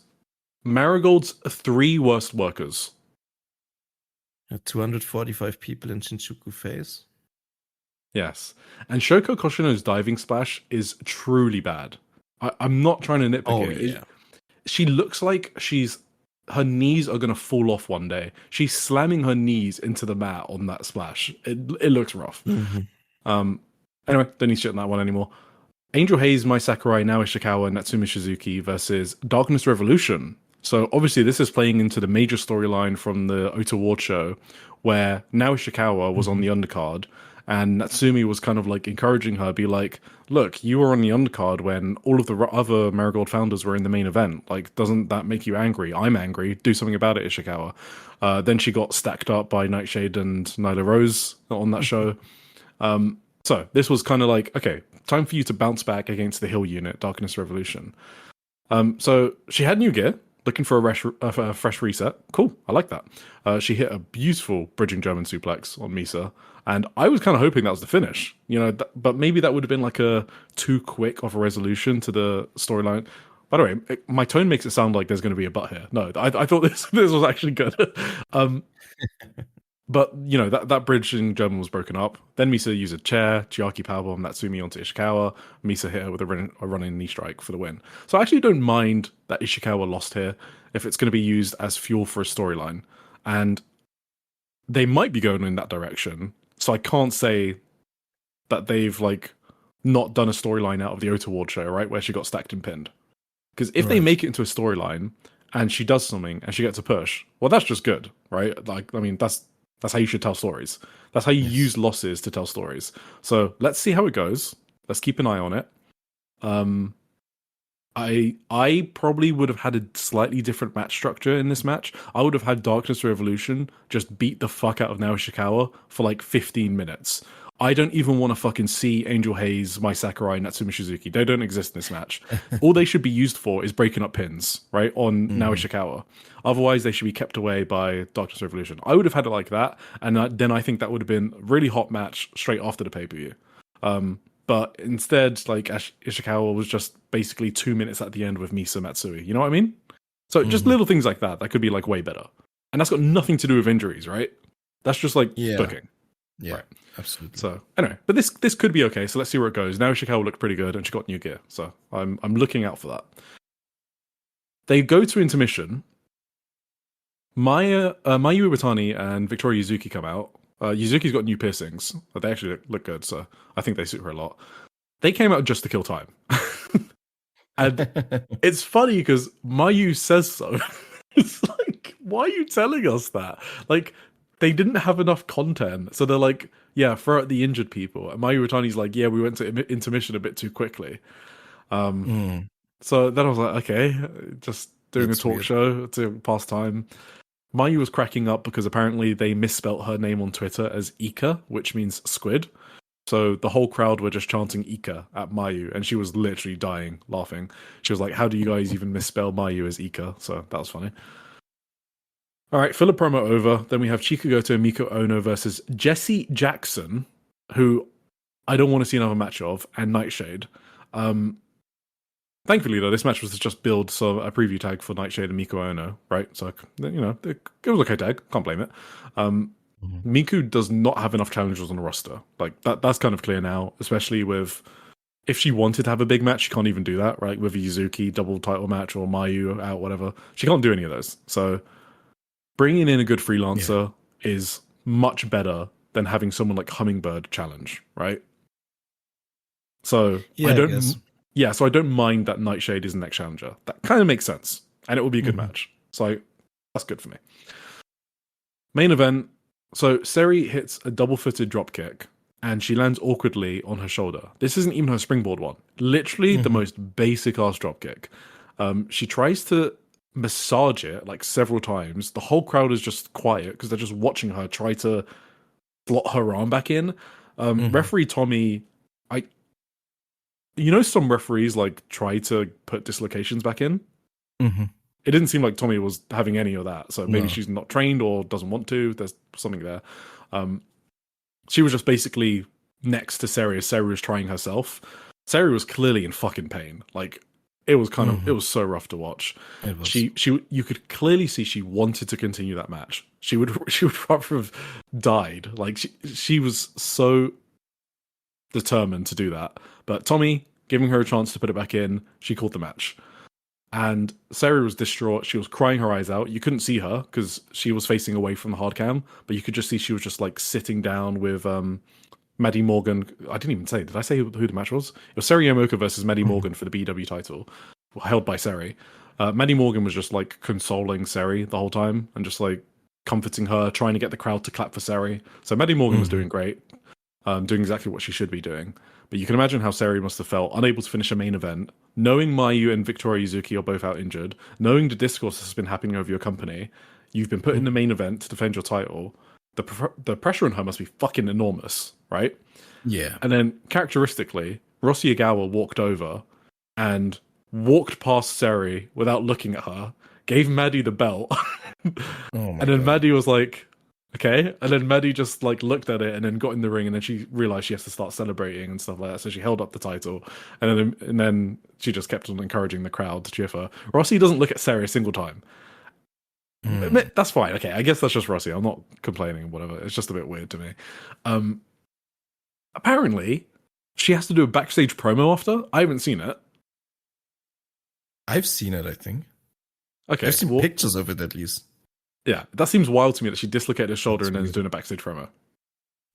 Marigold's 3 worst workers. 245 people in Shinjuku face. Yes. And Shoko Koshino's diving splash is truly bad. I'm not trying to nitpick it. Yeah. She looks like her knees are going to fall off one day. She's slamming her knees into the mat on that splash. It looks rough. Mm-hmm. Anyway, don't need shit on that one anymore. Angel Hayes, Mai Sakurai, Naoya Ishikawa, and Natsumi Shizuki versus Darkness Revolution. So obviously this is playing into the major storyline from the Ota Ward show where Naoya Ishikawa was on the undercard and Natsumi was kind of like encouraging her, be like, look, you were on the undercard when all of the other Marigold founders were in the main event. Like, doesn't that make you angry? I'm angry. Do something about it, Ishikawa. Then she got stacked up by Nightshade and Nyla Rose on that show. So this was kind of like, okay, time for you to bounce back against the Hill unit, Darkness Revolution. So she had new gear, looking for a fresh reset. Cool, I like that. She hit a beautiful bridging German suplex on Misa, and I was kind of hoping that was the finish, you know. But maybe that would have been like a too quick of a resolution to the storyline. By the way, my tone makes it sound like there's going to be a butt here. No, I thought this was actually good. But that bridge in German was broken up. Then Misa used a chair, Chiaki powerbomb Natsumi onto Ishikawa. Misa hit her with a running knee strike for the win. So I actually don't mind that Ishikawa lost here if it's going to be used as fuel for a storyline. And they might be going in that direction. So I can't say that they've not done a storyline out of the Ota Ward show, right, where she got stacked and pinned. Because if they make it into a storyline and she does something and she gets a push, well, that's just good, right? That's how you should tell stories. That's how you use losses to tell stories. So let's see how it goes. Let's keep an eye on it. I probably would have had a slightly different match structure in this match. I would have had Darkness Revolution just beat the fuck out of Naoya Ishikawa for 15 minutes. I don't even want to fucking see Angel Hayes, Mai Sakurai, Natsumi Shizuki. They don't exist in this match. All they should be used for is breaking up pins, right, on Naoya Ishikawa. Otherwise, they should be kept away by Darkness Revolution. I would have had it like that, and then I think that would have been a really hot match straight after the pay-per-view. But instead, Ishikawa was just basically 2 minutes at the end with Misa Matsui. You know what I mean? So just little things like that could be way better. And that's got nothing to do with injuries, right? That's just booking. Yeah, right. Absolutely. So anyway, but this could be okay. So let's see where it goes. Now Ishikawa looked pretty good, and she got new gear. So I'm looking out for that. They go to intermission. Mayu Iwatani and Victoria Yuzuki come out. Yuzuki's got new piercings, but they actually look good, so I think they suit her a lot. They came out just to kill time. And it's funny because Mayu says so. It's why are you telling us that? They didn't have enough content, so they're yeah, throw out the injured people. And Mayu Iwatani's yeah, we went to intermission a bit too quickly. So then I was okay, just doing That's a talk weird. Show to pass time. Mayu was cracking up because apparently they misspelt her name on Twitter as Ika, which means squid. So the whole crowd were just chanting Ika at Mayu, and she was literally dying, laughing. She was how do you guys even misspell Mayu as Ika? So that was funny. All right, filler promo over. Then we have Chika Goto and Miko Ono versus Jesse Jackson, who I don't want to see another match of, and Nightshade. Thankfully, though, this match was just billed so a preview tag for Nightshade and Miko Ono, right? So, it was okay tag. Can't blame it. Miku does not have enough challengers on the roster. That's kind of clear now, especially with if she wanted to have a big match, she can't even do that, right? With a Yuzuki double title match or Mayu out, whatever. She can't do any of those. So bringing in a good freelancer is much better than having someone like Hummingbird challenge, right? So so I don't mind that Nightshade is the next challenger. That kind of makes sense. And it will be a good match. So that's good for me. Main event. So Seri hits a double-footed dropkick and she lands awkwardly on her shoulder. This isn't even her springboard one. Literally the most basic-ass dropkick. She tries to massage it several times. The whole crowd is just quiet because they're just watching her try to slot her arm back in. Referee Tommy... some referees try to put dislocations back in. It didn't seem like Tommy was having any of that. So maybe she's not trained or doesn't want to. There's something there. She was just basically next to Seri as Seri was trying herself. Seri was clearly in fucking pain. It was kind of, it was so rough to watch. You could clearly see she wanted to continue that match. She would rather have died. She was so determined to do that. But Tommy, giving her a chance to put it back in, she called the match. And Seri was distraught. She was crying her eyes out. You couldn't see her because she was facing away from the hard cam, but you could just see she was just sitting down with Maddie Morgan. I didn't even say. Did I say who the match was? It was Seri Yamaoka versus Maddie Morgan for the BW title, held by Seri. Maddie Morgan was just consoling Seri the whole time and just comforting her, trying to get the crowd to clap for Seri. So Maddie Morgan was doing great, doing exactly what she should be doing. But you can imagine how Seri must have felt, unable to finish a main event, knowing Mayu and Victoria Yuzuki are both out injured, knowing the discourse has been happening over your company, you've been put in the main event to defend your title, the pressure on her must be fucking enormous, right? Yeah. And then, characteristically, Rossi Ogawa walked over and walked past Seri without looking at her, gave Maddie the belt, and then Maddie was okay, and then Maddie just looked at it and then got in the ring, and then she realized she has to start celebrating and stuff like that. So she held up the title, and then she just kept on encouraging the crowd to cheer for her. Rossi doesn't look at Seri a single time, Mm. That's fine. Okay, I guess that's just Rossi. I'm not complaining, whatever. It's just a bit weird to me. Um, apparently, she has to do a backstage promo after. I haven't seen it. I've seen it, I think. I've Okay, seen well, pictures of it at least. yeah, that seems wild to me that she dislocated her shoulder That's and then is weird. doing a backstage promo.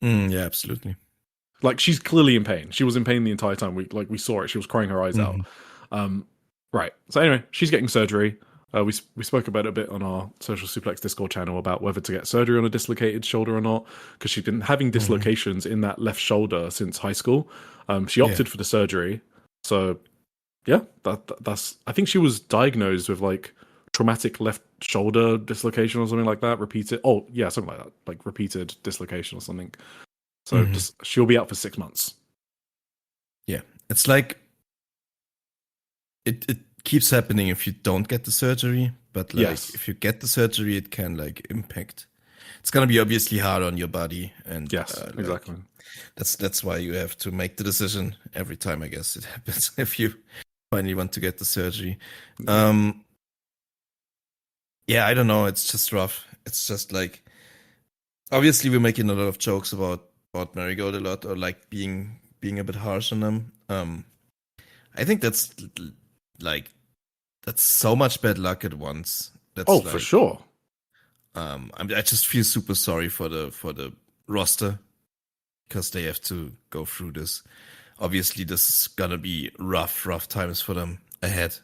Yeah, absolutely. Like, she's clearly in pain. She was in pain the entire time. We saw it. She was crying her eyes out. Mhm. Right. So anyway, she's getting surgery. We spoke about it a bit on our Social Suplex Discord channel about whether to get surgery on a dislocated shoulder or not, because she's been having dislocations in that left shoulder since high school. She opted for the surgery. So yeah, that's. I think she was diagnosed with like traumatic left shoulder dislocation or something like that. Repeated. Oh yeah, something like that. Like repeated dislocation or something. So just she'll be out for 6 months. Yeah, it's like it keeps happening if you don't get the surgery, but like Yes. if you get the surgery, it can like impact. It's gonna be obviously hard on your body, and Yes. Exactly. that's why you have to make the decision every time. I guess it happens if you finally want to get the surgery. Yeah, I don't know. It's just rough. It's just like obviously we're making a lot of jokes about Marigold a lot, or like being a bit harsh on them. I think that's like that's so much bad luck at once. That's Oh, like for sure. I just feel super sorry for the roster because they have to go through this. Obviously, this is gonna be rough times for them ahead.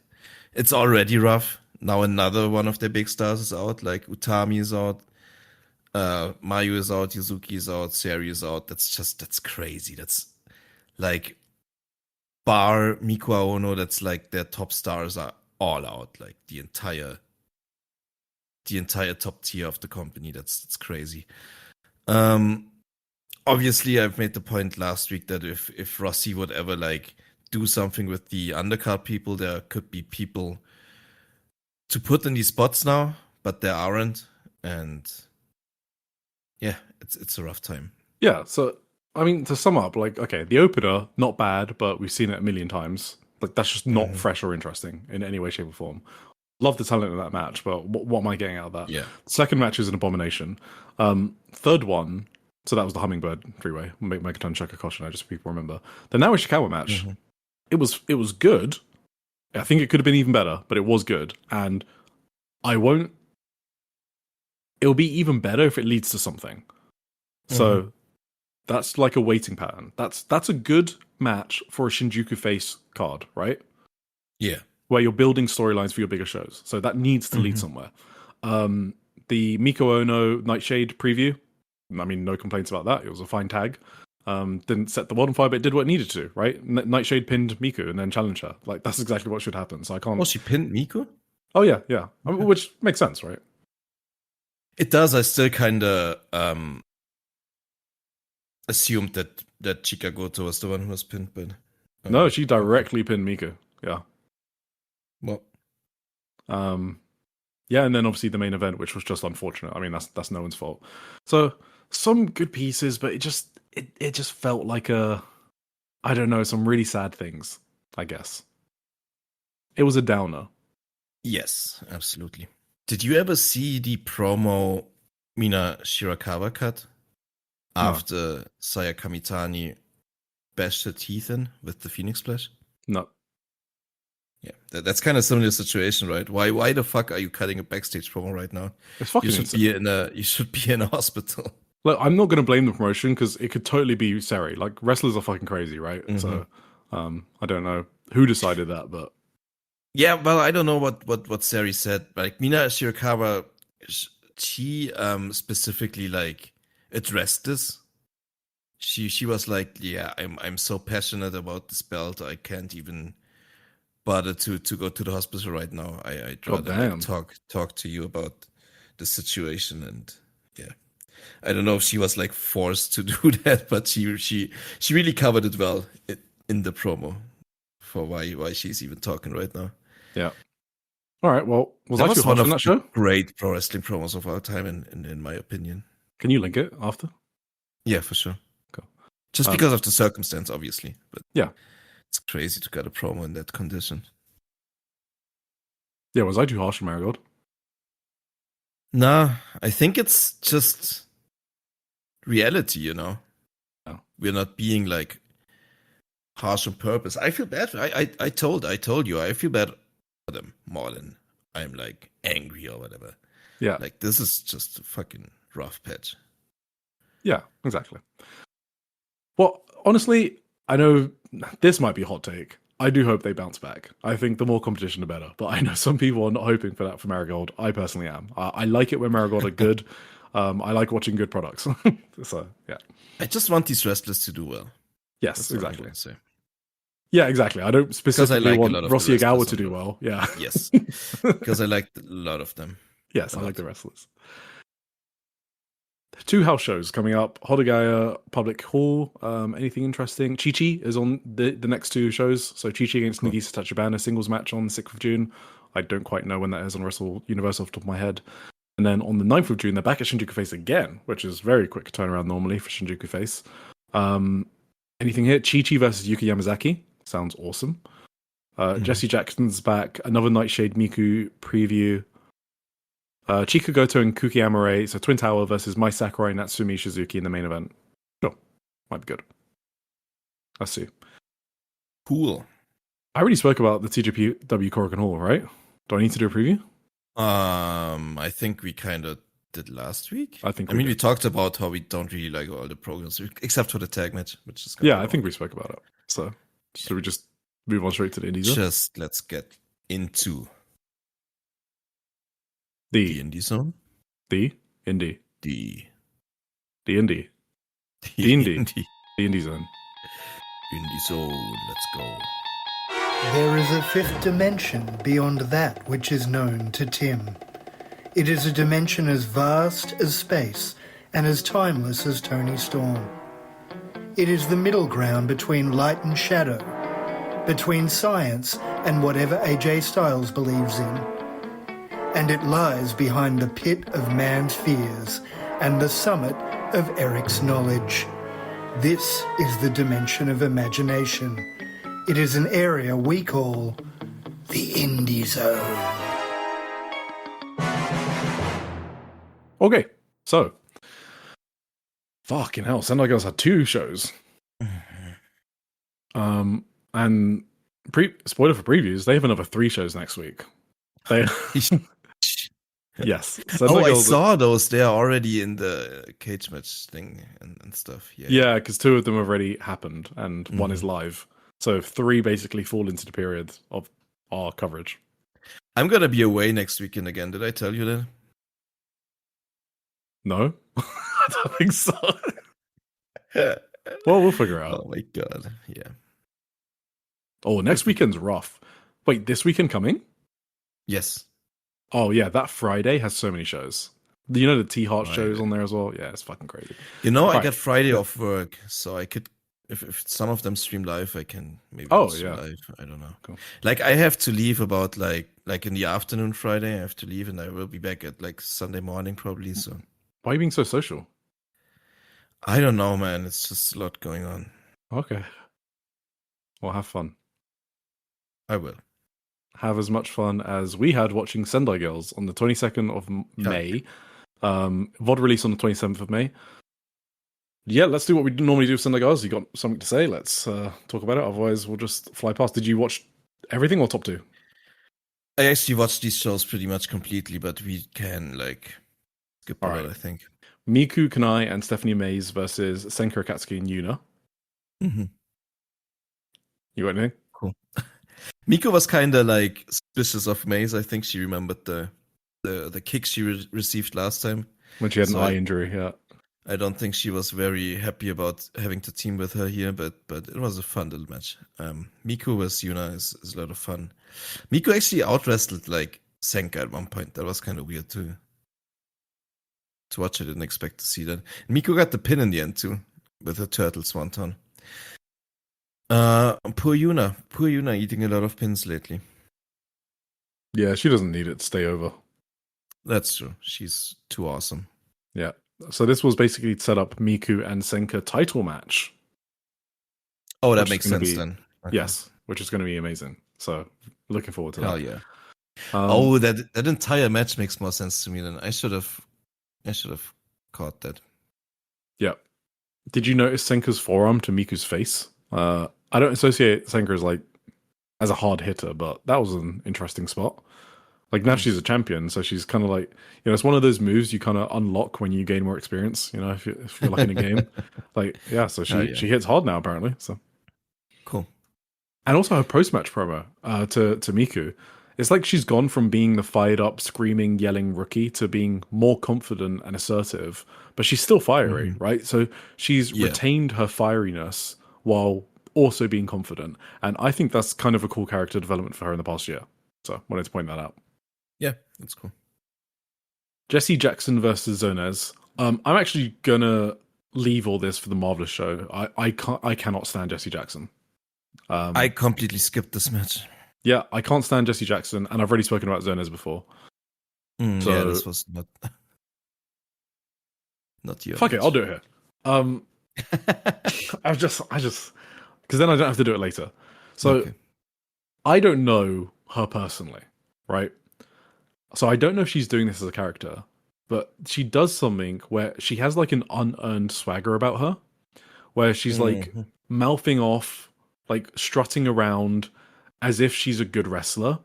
It's already rough. Now another one of their big stars is out. Like Utami is out, Mayu is out, Yuzuki is out, Sari is out. That's crazy. That's like bar Miku Aono. That's like their top stars are all out. Like the entire top tier of the company. That's crazy. Obviously, I've made the point last week that if Rossi would ever like do something with the undercard people, there could be people to put in these spots now, but there aren't, and yeah, it's a rough time. Yeah. So I mean, to sum up, like, okay, the opener not bad, but we've seen it a million times. Like, that's just not fresh or interesting in any way, shape, or form. Love the talent of that match, but what am I getting out of that? Yeah. Second match is an abomination. Third one, so that was the Hummingbird freeway. Megaton Shaka Koshina, just so people remember. The Naoya Ishikawa match, it was good. I think it could have been even better, but it was good. And it'll be even better if it leads to something. So that's like a waiting pattern. That's a good match for a Shinjuku face card, right? Yeah. Where you're building storylines for your bigger shows. So that needs to lead somewhere. The Miko Ono Nightshade preview, I mean, no complaints about that. It was a fine tag. Didn't set the world on fire, but it did what it needed to, right? Nightshade pinned Miku and then challenged her. Like, that's exactly what should happen. So I can't. Oh, she pinned Miku? Oh, yeah. I mean, which makes sense, right? It does. I still kind of assumed that Chika Goto was the one who was pinned, but no, she directly pinned Miku. Yeah. Well, yeah, and then obviously the main event, which was just unfortunate. I mean, that's no one's fault. So some good pieces, but it just felt like I don't know, some really sad things, I guess. It was a downer. yes, absolutely. Did you ever see the promo Mina Shirakawa cut after Saya Kamitani bashed her teeth in with the Phoenix Splash? No. Yeah, that's kind of similar situation, right? Why the fuck are you cutting a backstage promo right now? It's fucking you should be in a hospital. Look, I'm not going to blame the promotion because it could totally be Sari. Like, wrestlers are fucking crazy, right? So, I don't know who decided that, but yeah, well, I don't know what Sari said. Like Mina Shirakawa, she specifically like addressed this. She was like, yeah, I'm so passionate about this belt, I can't even bother to go to the hospital right now. I'd rather like, talk to you about the situation. And yeah, I don't know if she was like forced to do that, but she really covered it well in the promo for why she's even talking right now. Yeah. All right. Well, was that I was too one harsh of on that show? Great pro wrestling promos of our time, in my opinion. Can you link it after? Yeah, for sure. Cool. Just because of the circumstance, obviously. But yeah, it's crazy to get a promo in that condition. Yeah, was I too harsh on Marigold? Nah, I think it's just reality, Oh. We're not being like harsh on purpose. I feel bad. I told you, I feel bad for them more than I'm like angry or whatever. Yeah. Like this is just a fucking rough patch. Yeah, exactly. Well, honestly, I know this might be a hot take. I do hope they bounce back. I think the more competition, the better. But I know some people are not hoping for that for Marigold. I personally am. I like it when Marigold are good. I like watching good products. So, yeah. I just want these wrestlers to do well. Yes, That's what I'm exactly. gonna say. Yeah, exactly. I don't Because I specifically like a want lot of Rossi the Ogawa wrestlers to on do the well. Yeah. Yes. Because I like a lot of them. Yes, A I like lot. the wrestlers. 2 house shows coming up. Hodogaya Public Hall. Anything interesting? Chi-Chi is on the next 2 shows. So Chi-Chi against Cool. Nagisa Tachibana singles match on the 6th of June. I don't quite know when that is on Wrestle Universe off the top of my head. And then on the 9th of June, they're back at Shinjuku Face again, which is very quick turnaround normally for Shinjuku Face. Anything here? Chi-Chi versus Yuki Yamazaki. Sounds awesome. Jesse Jackson's back. Another Nightshade Miku preview. Chika Goto and Kuki Amore, so Twin Tower versus Mai Sakurai and Natsumi Shizuki in the main event. Sure. Might be good. Let's see. Cool. I already spoke about the TJPW Korakuen Hall, right? Do I need to do a preview? I think we kind of did last week. I think I mean, we talked about how we don't really like all the programs, except for the tag match, which is yeah, I think we spoke about it. So should we just move on straight to the indies? Just let's get into the indie zone. The indie. The indie. The indie. The indie zone. Indie zone. Let's go. There is a 5th dimension beyond that which is known to Tim. It is a dimension as vast as space and as timeless as Tony Storm. It is the middle ground between light and shadow, between science and whatever AJ Styles believes in. And it lies behind the pit of man's fears and the summit of Eric's knowledge. This is the dimension of imagination. It is an area we call the Indie Zone. Okay, so fucking hell, Sendai Girls had 2 shows. And spoiler for previews, they have another 3 shows next week. They yes. Sendai Girls I saw those. They are already in the cage match thing and stuff. Yeah, because 2 of them have already happened, and 1 is live. So 3 basically fall into the period of our coverage. I'm gonna be away next weekend again. Did I tell you that? No, I don't think so. Well, we'll figure out. Oh my god, yeah. Oh, next weekend's rough. Wait, this weekend coming? Yes. Oh yeah, that Friday has so many shows. You know the T-Heart shows on there as well? Yeah, it's fucking crazy. I got Friday off work, so I could, if some of them stream live, I can maybe stream live. I don't know. Cool. Like I have to leave about like in the afternoon Friday. I have to leave, and I will be back at like Sunday morning probably. So why are you being so social? I don't know, man. It's just a lot going on. Okay. Well, have fun. I will. Have as much fun as we had watching Sendai Girls on the 22nd of May. VOD release on the 27th of May. Yeah, let's do what we normally do with Sendai Girls. You got something to say? Let's talk about it. Otherwise, we'll just fly past. Did you watch everything or top 2? I actually watched these shows pretty much completely, but we can like skip a lot, I think. Miku Kanai and Stephanie Mays versus Senka Akatsuki and Yuna. Mm-hmm. You got anything? Cool. Miku was kind of like suspicious of Maze. I think she remembered the kick she received last time when she had an eye injury. Yeah, I don't think she was very happy about having to team with her here, but it was a fun little match. Miku versus Yuna is a lot of fun. Miku actually out wrestled like Senka at one point. That was kind of weird to watch. I didn't expect to see that. And Miku got the pin in the end too with her turtle swanton. Poor Yuna eating a lot of pins lately. Yeah, she doesn't need it to stay over. That's true. She's too awesome. Yeah. So this was basically set up Miku and Senka title match. Oh, that makes sense then. Okay. Yes, which is going to be amazing. So looking forward to that. Hell yeah. Oh, that entire match makes more sense to me than I should have caught that. Yeah. Did you notice Senka's forearm to Miku's face? I don't associate Senka as a hard hitter, but that was an interesting spot. Like now she's a champion, so she's kind of like, it's one of those moves you kind of unlock when you gain more experience. If you're like in a game, like so she hits hard now apparently. So cool. And also her post match promo to Miku, it's like she's gone from being the fired up, screaming, yelling rookie to being more confident and assertive, but she's still fiery, right? So she's retained her fieriness while also being confident, and I think that's kind of a cool character development for her in the past year. So wanted to point that out. Yeah, that's cool. Jesse Jackson versus Zonez. I'm actually gonna leave all this for the Marvelous show. I cannot stand Jesse Jackson. I completely skipped this match. Yeah, I can't stand Jesse Jackson, and I've already spoken about Zonez before. So yeah, this was not your. Fuck it, I'll do it here. I just because then I don't have to do it later. So I don't know her personally, right? So I don't know if she's doing this as a character, but she does something where she has like an unearned swagger about her, where she's like mouthing off, like strutting around as if she's a good wrestler.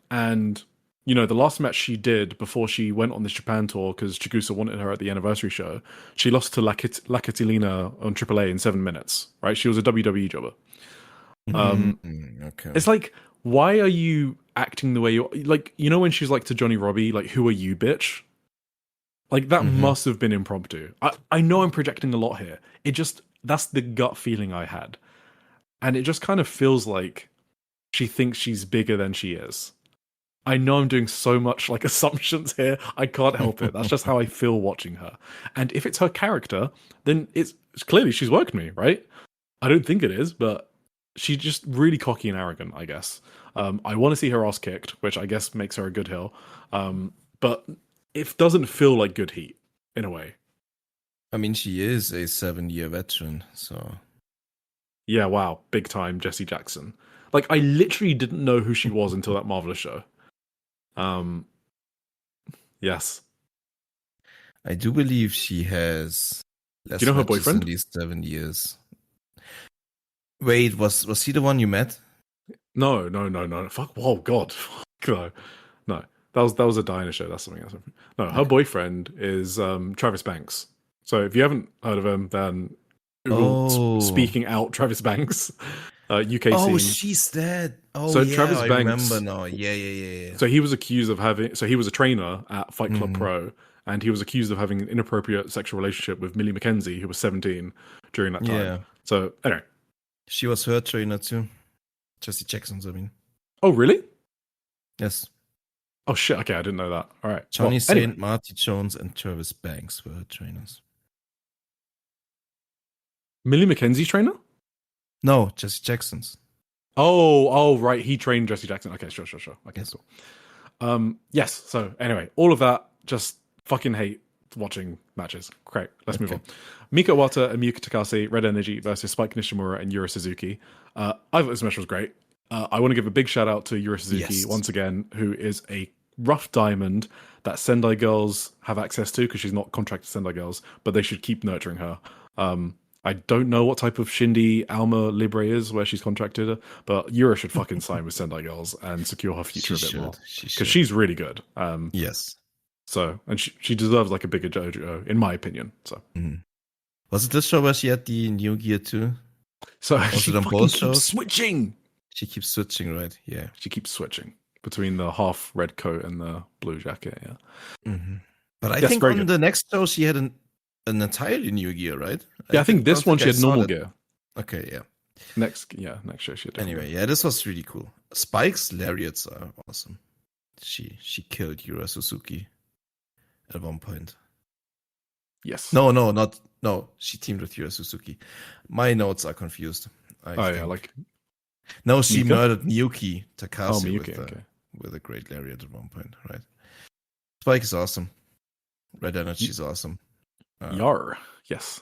And, the last match she did before she went on this Japan tour, because Chigusa wanted her at the anniversary show, she lost to La Catilina on AAA in 7 minutes, right? She was a WWE jobber. Okay. It's like, why are you acting the way you're like, when she's like to Johnny Robbie, like, who are you, bitch? Like that must have been impromptu. I know I'm projecting a lot here. That's the gut feeling I had. And it just kind of feels like she thinks she's bigger than she is. I know I'm doing so much like assumptions here. I can't help it. That's just how I feel watching her. And if it's her character, then it's clearly she's worked me, right? I don't think it is, but she's just really cocky and arrogant, I guess. I want to see her ass kicked, which I guess makes her a good heel. But it doesn't feel like good heat, in a way. I mean, she is a 7-year veteran, so... Yeah, wow. Big time Jesse Jackson. Like, I literally didn't know who she was until that Marvelous show. Yes. I do believe she has less do you know her matches boyfriend? in these 7 years. Wait, was he the one you met? No. Fuck. Whoa, God. No. That was a Dinah show. That's something else. No, her boyfriend is Travis Banks. So if you haven't heard of him, then Google speaking out Travis Banks, UK scene. She's dead. So Travis Banks, I remember now. Yeah. So he was accused of he was a trainer at Fight Club Pro, and he was accused of having an inappropriate sexual relationship with Millie McKenzie, who was 17 during that time. Yeah. So anyway. She was her trainer too. Jesse Jackson's, I mean. Oh, really? Yes. Oh, shit. Okay, I didn't know that. All right. Johnny Saint, Marty Jones, and Travis Banks were her trainers. Millie McKenzie's trainer? No, Jesse Jackson's. Oh, right. He trained Jesse Jackson. Okay, sure. Okay, yes. Cool. Yes. So anyway, all of that, just fucking hate watching matches. Great. Let's move on. Mika Wata and Miyuki Takase, Red Energy versus Spike Nishimura and Yura Suzuki. I thought this match was great. I want to give a big shout out to Yura Suzuki once again, who is a rough diamond that Sendai girls have access to because she's not contracted to Sendai girls, but they should keep nurturing her. I don't know what type of Shindy Alma Libre is where she's contracted, but Yura should fucking sign with Sendai girls and secure her future a bit more because she's really good. Yes. So, and she deserves like a bigger JoJo, in my opinion. So, was it this show where she had the new gear too? So she fucking keeps switching. She keeps switching, right? Yeah, she keeps switching between the half red coat and the blue jacket. Yeah, but I think on the next show she had an entirely new gear, right? Yeah, I think this one she had normal gear. Okay, yeah. Next show she had. Anyway, yeah, this was really cool. Spike's lariats are awesome. She killed Yura Suzuki at one point. Yes. No. She teamed with Yura Suzuki. My notes are confused. No, she murdered Miyuki Takase with a great lariat at one point, right? Spike is awesome. Red Energy is awesome. Yar, yes.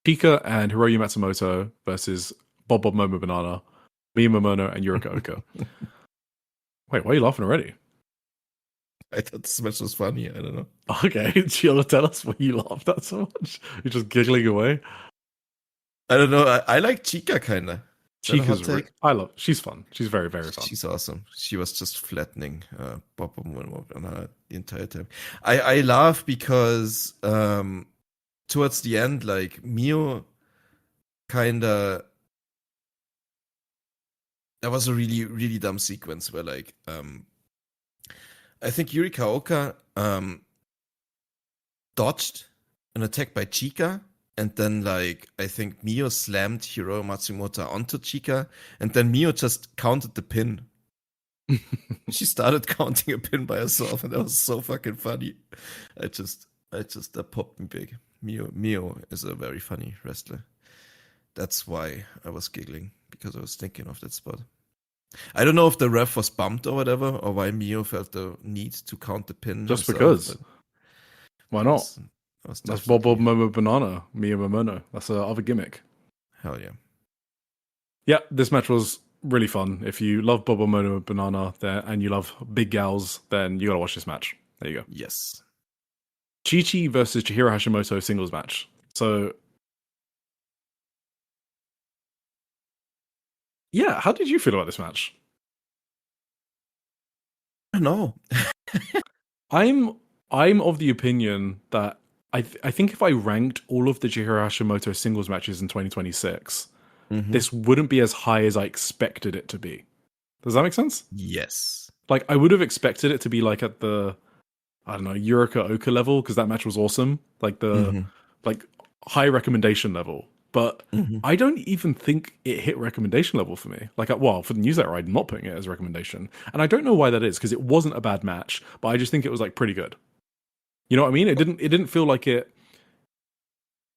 Pika and Hiroyu Matsumoto versus Bob Momo Banana, Miya Momono, and Yurika Oka. Wait, why are you laughing already? I thought this match was funny. I don't know. Okay, Giulia, tell us why you laughed at so much. You're just giggling away. I don't know. I like Chica kinda. Chica's she's fun. She's very, very fun. She's awesome. She was just flattening Bob the entire time. I laugh because towards the end, like Mio kinda, that was a really, really dumb sequence where like I think Yurikaoka dodged an attack by Chica, and then like I think Mio slammed Hiro Matsumoto onto Chica, and then Mio just counted the pin. She started counting a pin by herself, and that was so fucking funny. That popped me big. Mio is a very funny wrestler. That's why I was giggling, because I was thinking of that spot. I don't know if the ref was bumped or whatever, or why Mio felt the need to count the pin. Just herself, because. Why not? That's Bob Momo Banana, Mio Momono. That's a other gimmick. Hell yeah. Yeah, this match was really fun. If you love Bob Momo Banana there and you love big gals, then you gotta watch this match. There you go. Yes. Chi-Chi versus Chihiro Hashimoto singles match. So, yeah, how did you feel about this match? I don't know. I'm of the opinion that I think if I ranked all of the Chihiro Hashimoto singles matches in 2026, this wouldn't be as high as I expected it to be. Does that make sense? Yes. Like, I would have expected it to be like at the, I don't know, Yurika Oka level, because that match was awesome. Like the like high recommendation level. But I don't even think it hit recommendation level for me. Like, well, for the newsletter, I'm not putting it as a recommendation. And I don't know why that is, because it wasn't a bad match, but I just think it was like pretty good. You know what I mean? It didn't feel like it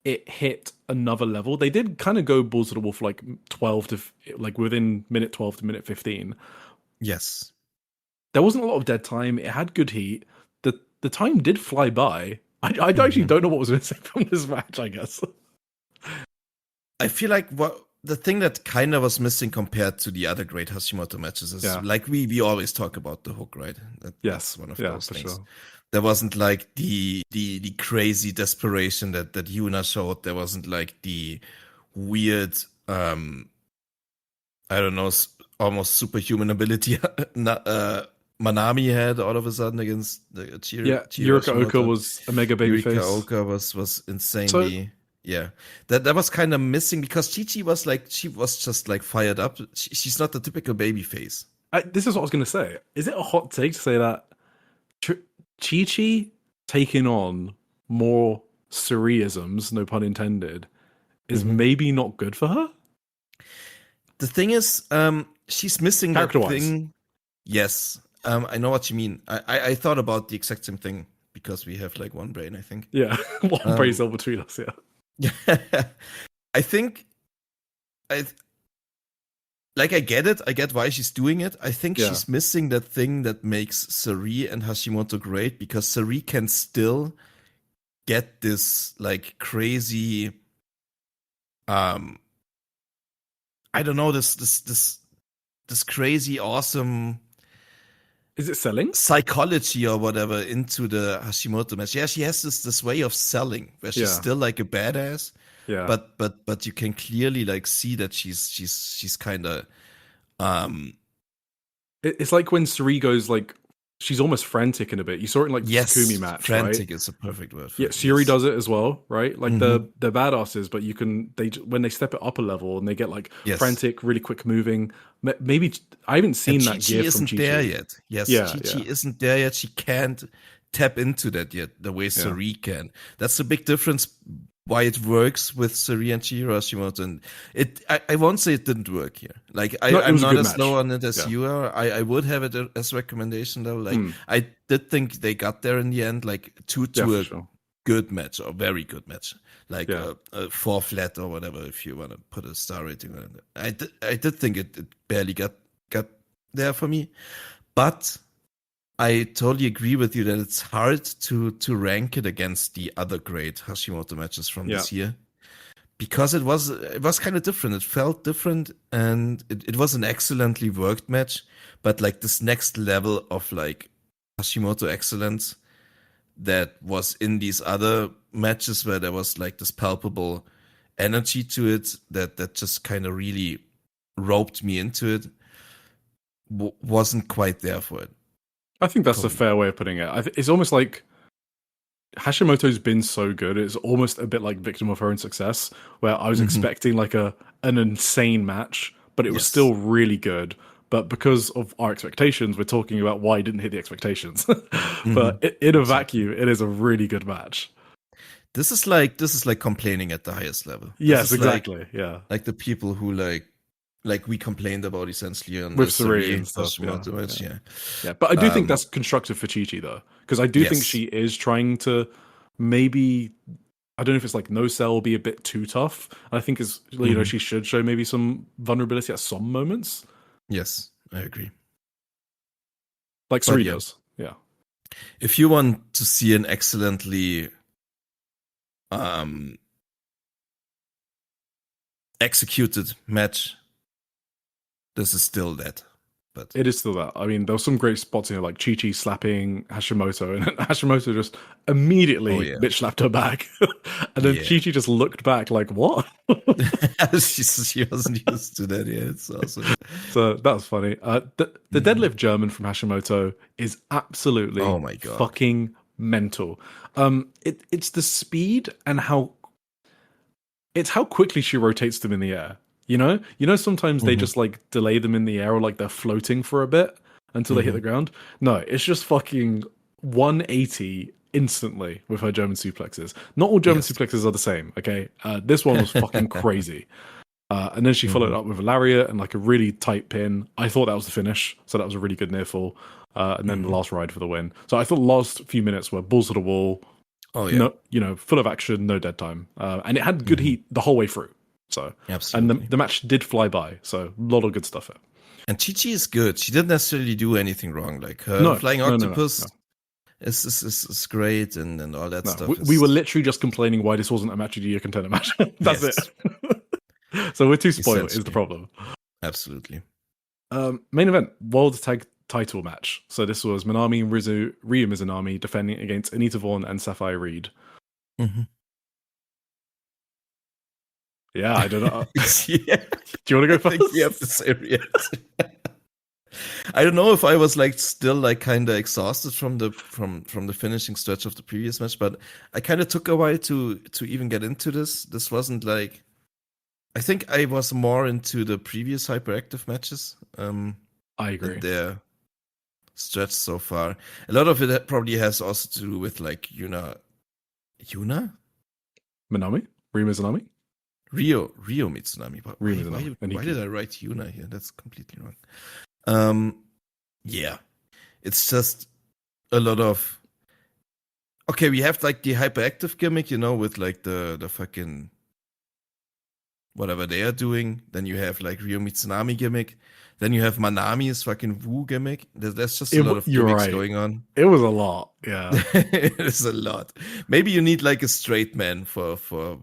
hit another level. They did kind of go balls to the wall for like 12 to like within minute 12 to minute 15. Yes. There wasn't a lot of dead time. It had good heat. The time did fly by. I actually don't know what was missing from this match, I guess. I feel like the thing that kind of was missing compared to the other great Hashimoto matches is like we always talk about the hook, right? That's one of those things. Sure. There wasn't like the crazy desperation that Yuna showed. There wasn't like the weird, I don't know, almost superhuman ability Manami had all of a sudden against the Yurika Oka was a mega babyface. Yurika Oka was insanely. Yeah, that was kind of missing, because Chi-Chi was like, she was just like fired up. She's not the typical baby face. This is what I was going to say. Is it a hot take to say that Chi-Chi taking on more Suriisms, no pun intended, is maybe not good for her? The thing is, she's missing that thing. Yes, I know what you mean. I thought about the exact same thing, because we have like one brain, I think. Yeah, one brain cell between us, yeah. I think I get it. I get why she's doing it. I think she's missing that thing that makes Sari and Hashimoto great, because Sari can still get this like crazy I don't know, this crazy awesome, is it selling psychology or whatever into the Hashimoto match. Yeah, she has this way of selling where she's still like a badass. Yeah. But you can clearly like see that she's kind of it's like when Sari goes like, she's almost frantic in a bit. You saw it in like the Takumi match, frantic right? is a perfect word for it. Suri does it as well, right? Like they're badasses, but when they step it up a level and they get like frantic, really quick moving. Maybe I haven't seen that gear from Chi-Chi. There yet. Yes, Chi-Chi isn't there yet. She can't tap into that yet the way Sari can. That's a big difference. Why it works with Sari and Chihiro Hashimoto, and I won't say it didn't work here. Like I'm not as low on it as you are. I would have it as recommendation though. Like I did think they got there in the end, like to a good match or very good match, like a 4 flat or whatever. If you want to put a star rating on it, I did think it barely got there for me, but I totally agree with you that it's hard to rank it against the other great Hashimoto matches from this year, because it was kind of different. It felt different, and it was an excellently worked match, but like this next level of like Hashimoto excellence that was in these other matches where there was like this palpable energy to it that just kind of really roped me into it. Wasn't quite there for it. I think that's a fair way of putting it. It's almost like Hashimoto's been so good. It's almost a bit like victim of her own success, where I was expecting like an insane match, but it was still really good. But because of our expectations, we're talking about why it didn't hit the expectations. But in a vacuum, it is a really good match. This is like complaining at the highest level. Yes, exactly. Yeah, like the people who like we complained about essentially on with the Suri and stuff. Yeah. But I do think that's constructive for Chi-Chi though, because I do think she is trying to maybe, I don't know if it's like no cell be a bit too tough. I think it's she should show maybe some vulnerability at some moments. Yes, I agree. Like Suri does. Yeah. If you want to see an excellently executed match, this is still that. But it is still that. I mean, there were some great spots in here, like Chi-Chi slapping Hashimoto, and Hashimoto just immediately bitch slapped her back. And then Chi-Chi just looked back like, what? she wasn't used to that. Yeah, it's awesome. So that was funny. The deadlift German from Hashimoto is absolutely fucking mental. It's the speed and how quickly she rotates them in the air. You know, sometimes they just like delay them in the air or like they're floating for a bit until they hit the ground. No, it's just fucking 180 instantly with her German suplexes. Not all German suplexes are the same, okay? This one was fucking crazy. And then she followed up with a lariat and like a really tight pin. I thought that was the finish, so that was a really good near fall. And then the last ride for the win. So I thought the last few minutes were balls to the wall. Oh yeah, full of action, no dead time, and it had good heat the whole way through. So absolutely. And the match did fly by. So a lot of good stuff here. And Chi-Chi is good. She didn't necessarily do anything wrong. Like her flying octopus is great and all that stuff. We were literally just complaining why this wasn't a match of the year contender match. That's it. So we're too spoiled is the problem. Absolutely. Main event, World Tag Title match. So this was Minami and Ryu Mizunami defending against Anita Vaughn and Sapphire Reed. Yeah, I don't know. Do you want to go first? I think we have to say yes. I don't know if I was like still like kind of exhausted from the finishing stretch of the previous match, but I kind of took a while to even get into this. This wasn't like, I think I was more into the previous hyperactive matches. I agree. Their stretch so far. A lot of it probably has also to do with like Yuna? Minami? Ryu Mizunami? Ryo Mitsunami. Why did I write Yuna here? That's completely wrong. Yeah. It's just a lot of... Okay, we have like the hyperactive gimmick, with like the fucking... whatever they are doing. Then you have like Ryo Mitsunami gimmick. Then you have Manami's fucking Wu gimmick. There's just a lot of gimmicks going on. It was a lot, yeah. It is a lot. Maybe you need like a straight man for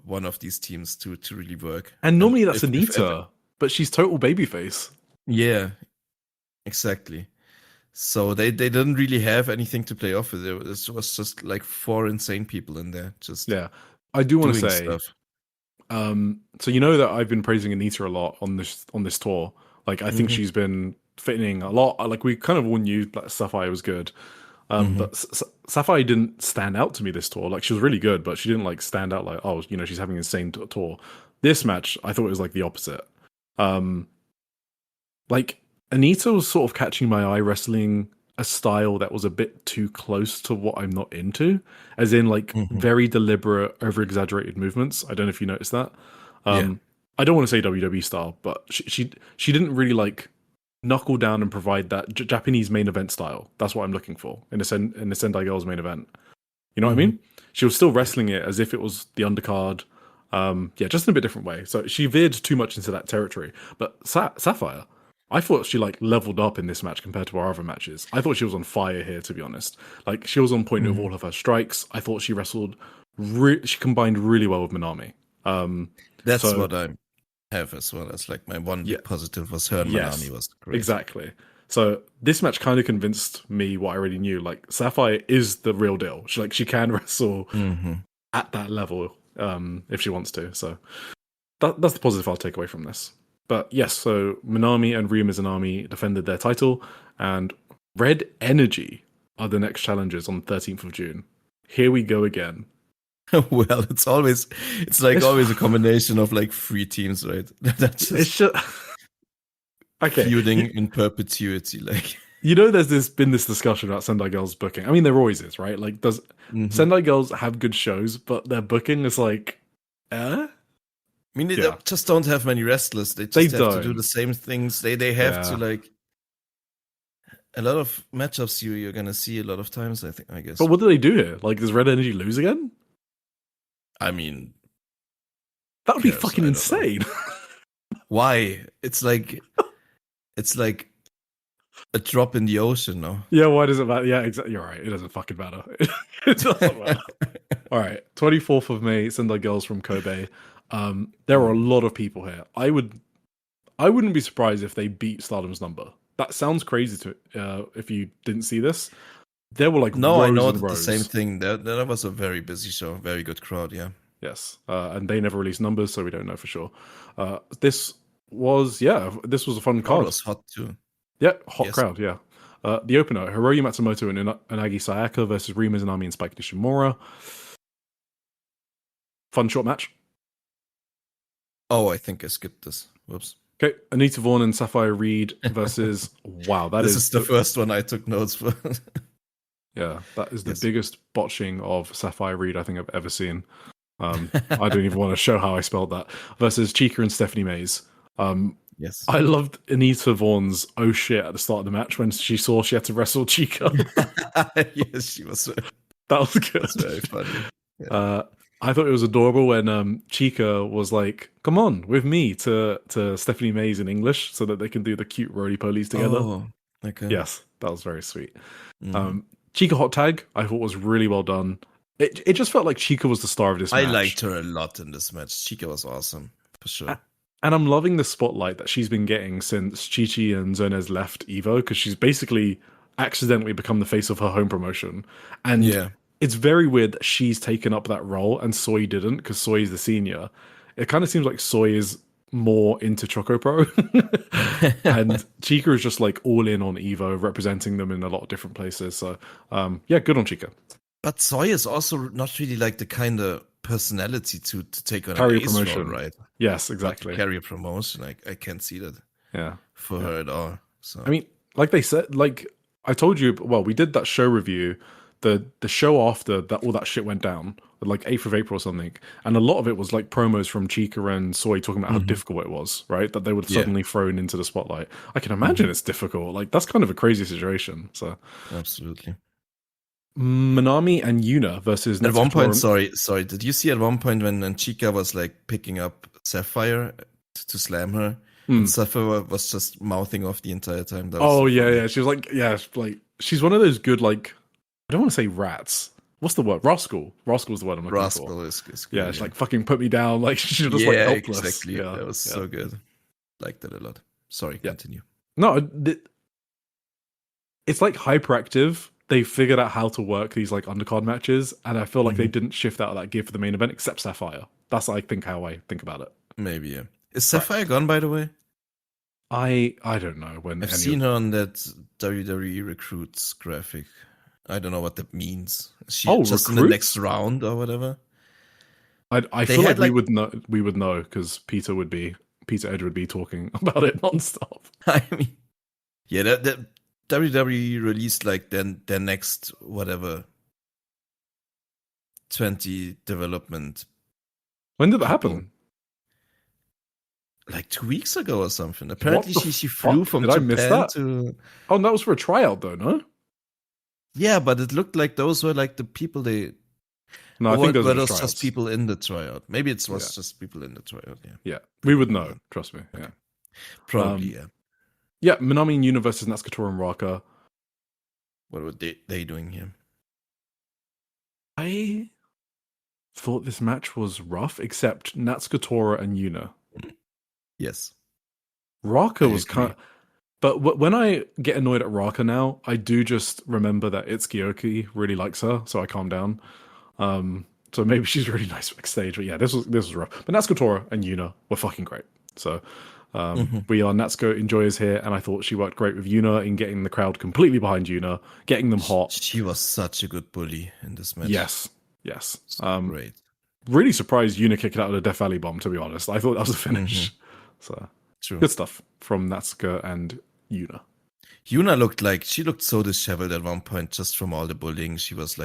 one of these teams to really work. And normally that's Anita, but she's total babyface. Yeah, exactly. So they didn't really have anything to play off with. It was just like 4 insane people in there. I do want to say stuff. So that I've been praising Anita a lot on this tour. Like, I think she's been fitting a lot. Like, we kind of all knew that Sapphire was good. But Sapphire didn't stand out to me this tour. Like, she was really good, but she didn't, like, stand out like, oh, she's having an insane tour. This match, I thought it was, like, the opposite. Like, Anita was sort of catching my eye wrestling a style that was a bit too close to what I'm not into. As in, like, very deliberate, over-exaggerated movements. I don't know if you noticed that. I don't want to say WWE style, but she didn't really like knuckle down and provide that Japanese main event style. That's what I'm looking for in the Sendai Girls main event. You know what I mean? She was still wrestling it as if it was the undercard. Just in a bit different way. So she veered too much into that territory. But Sapphire, I thought she like leveled up in this match compared to our other matches. I thought she was on fire here, to be honest. Like, she was on point with all of her strikes. I thought she wrestled. She combined really well with Minami. That's what I have as well as like my one big positive was her and Manami was great. Exactly. So this match kind of convinced me what I already knew. Like Sapphire is the real deal. She can wrestle at that level if she wants to. So that's the positive I'll take away from this. But yes, so Minami and Ryu Mizunami defended their title, and Red Energy are the next challengers on the 13th of June. Here we go again. Well, it's always a combination of like 3 teams, right? That's just okay. feuding in perpetuity. Like, you know, there's been this discussion about Sendai Girls booking. I mean, there always is, right? Like, does Sendai Girls have good shows, but their booking is like, I mean, they just don't have many wrestlers. They just have to do the same things. They have to like a lot of matchups you're gonna see a lot of times. I guess. But what do they do here? Like, does Red Energy lose again? I mean, that would be fucking insane. Why? It's like a drop in the ocean, no? Yeah, why does it matter? Yeah, exactly. You're right. It doesn't fucking matter. It doesn't matter. All right, 24th of May, Sendai Girls from Kobe. There are a lot of people here. I wouldn't be surprised if they beat Stardom's number. That sounds crazy to if you didn't see this. There were like no, rows I know and rows. The same thing. That was a very busy show, very good crowd. Yeah. Yes, and they never released numbers, so we don't know for sure. This was a fun card. It was hot too. Yeah, hot crowd. Yeah. The opener: Hiroyu Matsumoto and Inagi Sayaka versus Ryu Mizunami and Spike Nishimura. Fun short match. Oh, I think I skipped this. Whoops. Okay, Anita Vaughn and Sapphire Reed versus wow, this is the first one I took notes for. Yeah, that is the biggest botching of Sapphire Reed I think I've ever seen. I don't even want to show how I spelled that. Versus Chica and Stephanie Mays. Yes, I loved Anita Vaughn's oh shit at the start of the match when she saw she had to wrestle Chica. Yes, she was. That was good. That's very funny. Yeah. I thought it was adorable when Chica was like, "Come on with me" to Stephanie Mays in English, so that they can do the cute roly polies together. Oh, okay. Yes, that was very sweet. Chica hot tag I thought was really well done. It just felt like Chica was the star of this match. I liked her a lot in this match. Chica was awesome for sure. And I'm loving the spotlight that she's been getting since Chi-Chi and Zonez left Evo, because she's basically accidentally become the face of her home promotion. And it's very weird that she's taken up that role and Soy didn't, because Soy is the senior. It kind of seems like Soy is more into ChocoPro. And Chica is just like all in on Evo, representing them in a lot of different places. So, good on Chica. But Soy is also not really like the kind of personality to take on carry an ace promotion, role, right? Yes, exactly. Carry a promotion. I can't see that. For her at all. So I mean, like they said, like I told you. Well, we did that show review. The show after that, all that shit went down, like 8th of April or something, and a lot of it was like promos from Chica and Soy talking about how difficult it was, right? That they were suddenly thrown into the spotlight. I can imagine it's difficult. Like that's kind of a crazy situation. So absolutely. Minami and Yuna versus at one point. Sorry. Did you see at one point when Chica was like picking up Sapphire to slam her, and Sapphire was just mouthing off the entire time? That was yeah. She was like, she's one of those good like. I don't want to say rats. What's the word? Rascal. Rascal is the word I'm looking for. Rascal is good. Yeah, she's like fucking put me down. Like she's just like helpless. Exactly. Yeah, that was so good. Liked it a lot. Sorry, continue. No, it's like Hyperactive. They figured out how to work these like undercard matches, and I feel like they didn't shift out of that gear for the main event, except Sapphire. That's how I think about it. Maybe, yeah. Is Sapphire gone, by the way? I don't know when. I've seen her on that WWE Recruits graphic. I don't know what that means. Is she just in the next round or whatever? I feel like we would know because Peter Edge would be talking about it nonstop. I mean, yeah, that WWE released like their next whatever 20 development. When did that happen? Like 2 weeks ago or something. Apparently she flew from Japan to. Oh, that was for a tryout though, no? Yeah, but it looked like those were like the people they. No, I think those were just people in the tryout. Maybe it was just people in the tryout. Yeah, we would know. Trust me. Yeah, probably. Yeah. Yeah, Minami and Yuna versus Natsukatora and Raka. What were they doing here? I thought this match was rough, except Natsukatora and Yuna. Yes. Raka was kind of... But when I get annoyed at Raka now, I do just remember that Itsuki really likes her, so I calm down. So maybe she's really nice backstage. But yeah, this was rough. But Natsuko Tora and Yuna were fucking great. So we are Natsuko enjoyers here, and I thought she worked great with Yuna in getting the crowd completely behind Yuna, getting them hot. She was such a good bully in this match. Yes. Great. Really surprised Yuna kicked it out of the Death Valley Bomb, to be honest. I thought that was a finish. So True. good stuff from Natsuko and Yuna. Yuna looked so disheveled at one point just from all the bullying. She was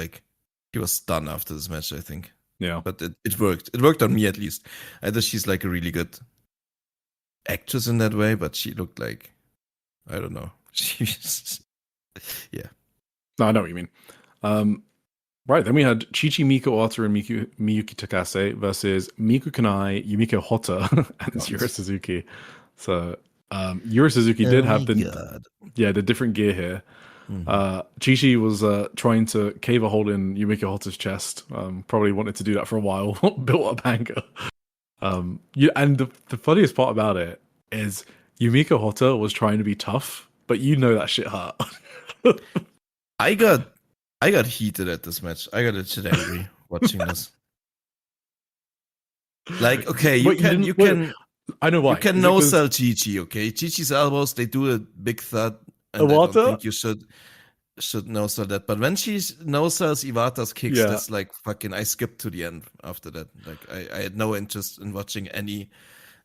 done after this match, I think. Yeah. But it worked. It worked on me at least. Either she's like a really good actress in that way, but she looked like, I don't know. Yeah. No, I know what you mean. Right, then we had Chi-Chi Miko Ota and Miyuki Takase versus Miku Kanai, Yumiko Hotta, and Yura Suzuki. So Yura Suzuki did have the different gear here. Chi-Chi was trying to cave a hole in Yumiko Hotta's chest. Probably wanted to do that for a while. Built up anger. And the funniest part about it is Yumiko Hotta was trying to be tough, but you know that shit hurt. I got heated at this match. I got legit angry watching this. Like, okay, you can. I know why. You can no-sell Chi-Chi, okay? Chi-Chi's elbows, they do a big thud. And I don't think you should no-sell that. But when she no-sells Iwata's kicks, that's like fucking, I skipped to the end after that. Like, I had no interest in watching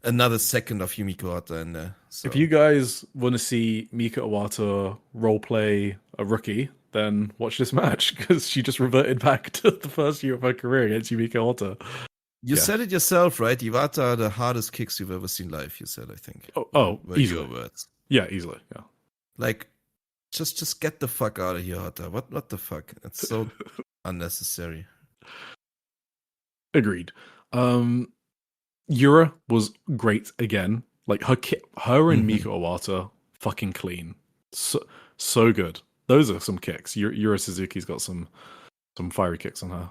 another second of Yumiko Hotta in there. So. If you guys want to see Mika Iwata roleplay a rookie, then watch this match, because she just reverted back to the first year of her career against Yumiko Hotta. You said it yourself, right? Iwata are the hardest kicks you've ever seen live, you said, I think. Oh, easily. Words. Yeah, easily, yeah. Like, just get the fuck out of here, Hotta. What the fuck? It's so unnecessary. Agreed. Yura was great again. Like, her and Miko Iwata, fucking clean. So good. Those are some kicks. Yura Suzuki's got some fiery kicks on her.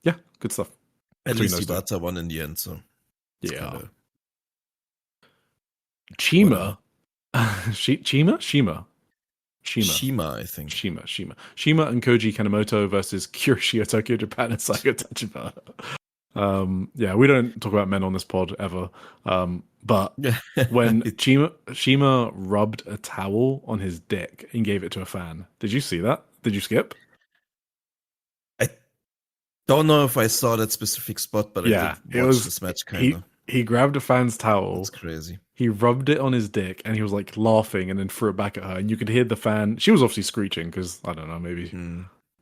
Yeah, good stuff. At least Iwata won in the end, so yeah. Shima, Shima, I think. Shima and Koji Kanemoto versus Kyoshio Tokyo Japan and Saigo Tachibana. Yeah, we don't talk about men on this pod ever. But when Shima rubbed a towel on his dick and gave it to a fan, did you see that? Did you skip? I don't know if I saw that specific spot, but I did watch this match kind of. He grabbed a fan's towel. That's crazy. He rubbed it on his dick and he was like laughing and then threw it back at her. And you could hear the fan. She was obviously screeching because, I don't know, maybe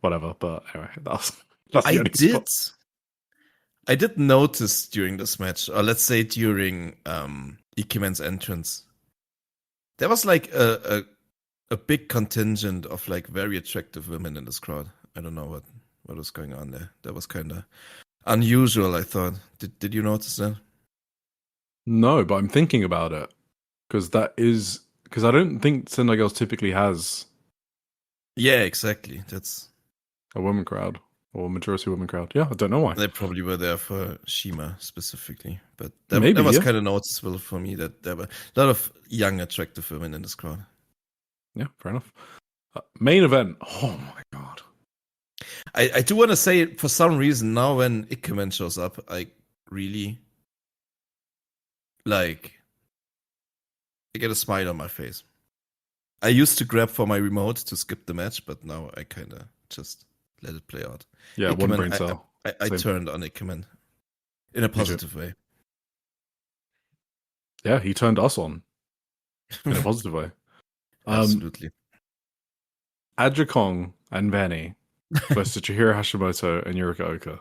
whatever. But anyway, that's the only spot. I did notice during this match, or let's say during Ikemen's entrance, there was like a big contingent of like very attractive women in this crowd. I don't know what was going on there. That was kind of unusual, I thought. Did you notice that? No, but I'm thinking about it because I don't think Sendai Girls typically has. Yeah, exactly. That's a women crowd. Or majority women crowd. Yeah, I don't know why. They probably were there for Shima specifically. But that was kind of noticeable for me that there were a lot of young, attractive women in this crowd. Yeah, fair enough. Main event. Oh my god. I do want to say, for some reason, now when Ikemen shows up, I really, I get a smile on my face. I used to grab for my remote to skip the match, but now I kind of just let it play out. Yeah, Ikemen, one brain cell. I turned on Ikemen in a positive way. Yeah, he turned us on in a positive way. Absolutely. Adja Kong and Vanny versus Chihiro Hashimoto and Yurika Oka.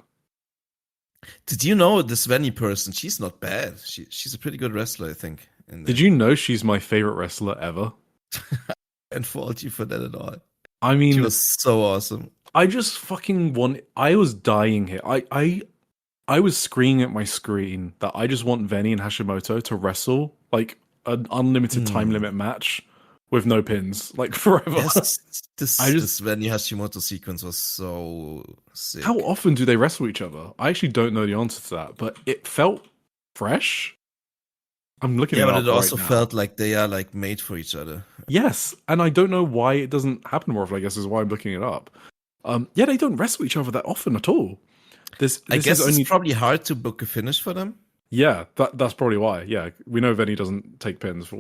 Did you know this Vanny person? She's not bad. She's a pretty good wrestler, I think. Did you know she's my favorite wrestler ever? I can't fault you for that at all. I mean, she was so awesome. I just fucking I was dying here. I was screaming at my screen that I just want Vanny and Hashimoto to wrestle like an unlimited time limit match with no pins, like forever. Yes, this Vanny Hashimoto sequence was so sick. How often do they wrestle each other? I actually don't know the answer to that, but it felt fresh. I'm looking Yeah, it but up it also right now. felt like they are like made for each other. Yes, and I don't know why it doesn't happen more often. I guess is why I'm looking it up. Yeah, they don't wrestle each other that often at all. This I is guess only it's probably hard to book a finish for them. yeah. That's probably why. Yeah, we know Venny doesn't take pins.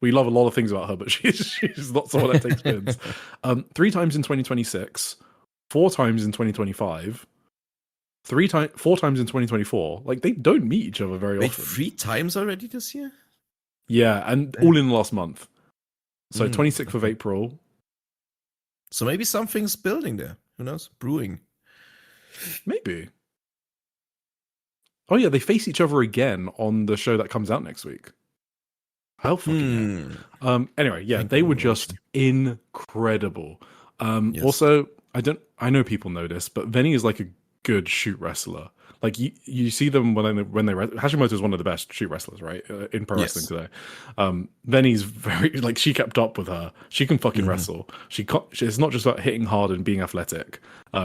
We love a lot of things about her, but she's not someone that takes pins. 3 times in 2026, 4 times in 2025, 4 times in 2024. Like they don't meet each other very Wait, often. 3 times already this year? Yeah, and all in the last month. So Mm, 26th of okay. April. So maybe something's building there. Who knows? Brewing. Maybe. Oh yeah, they face each other again on the show that comes out next week. How fucking anyway, yeah, Thank they you, were Lord. just incredible. Yes. Also, I know people know this, but Venny is like a good shoot wrestler. Like you see them when they Hashimoto is one of the best shoot wrestlers, right? In pro wrestling Yes. today. Venny's very like she kept up with her. She can fucking Mhm. wrestle. It's not just about hitting hard and being athletic.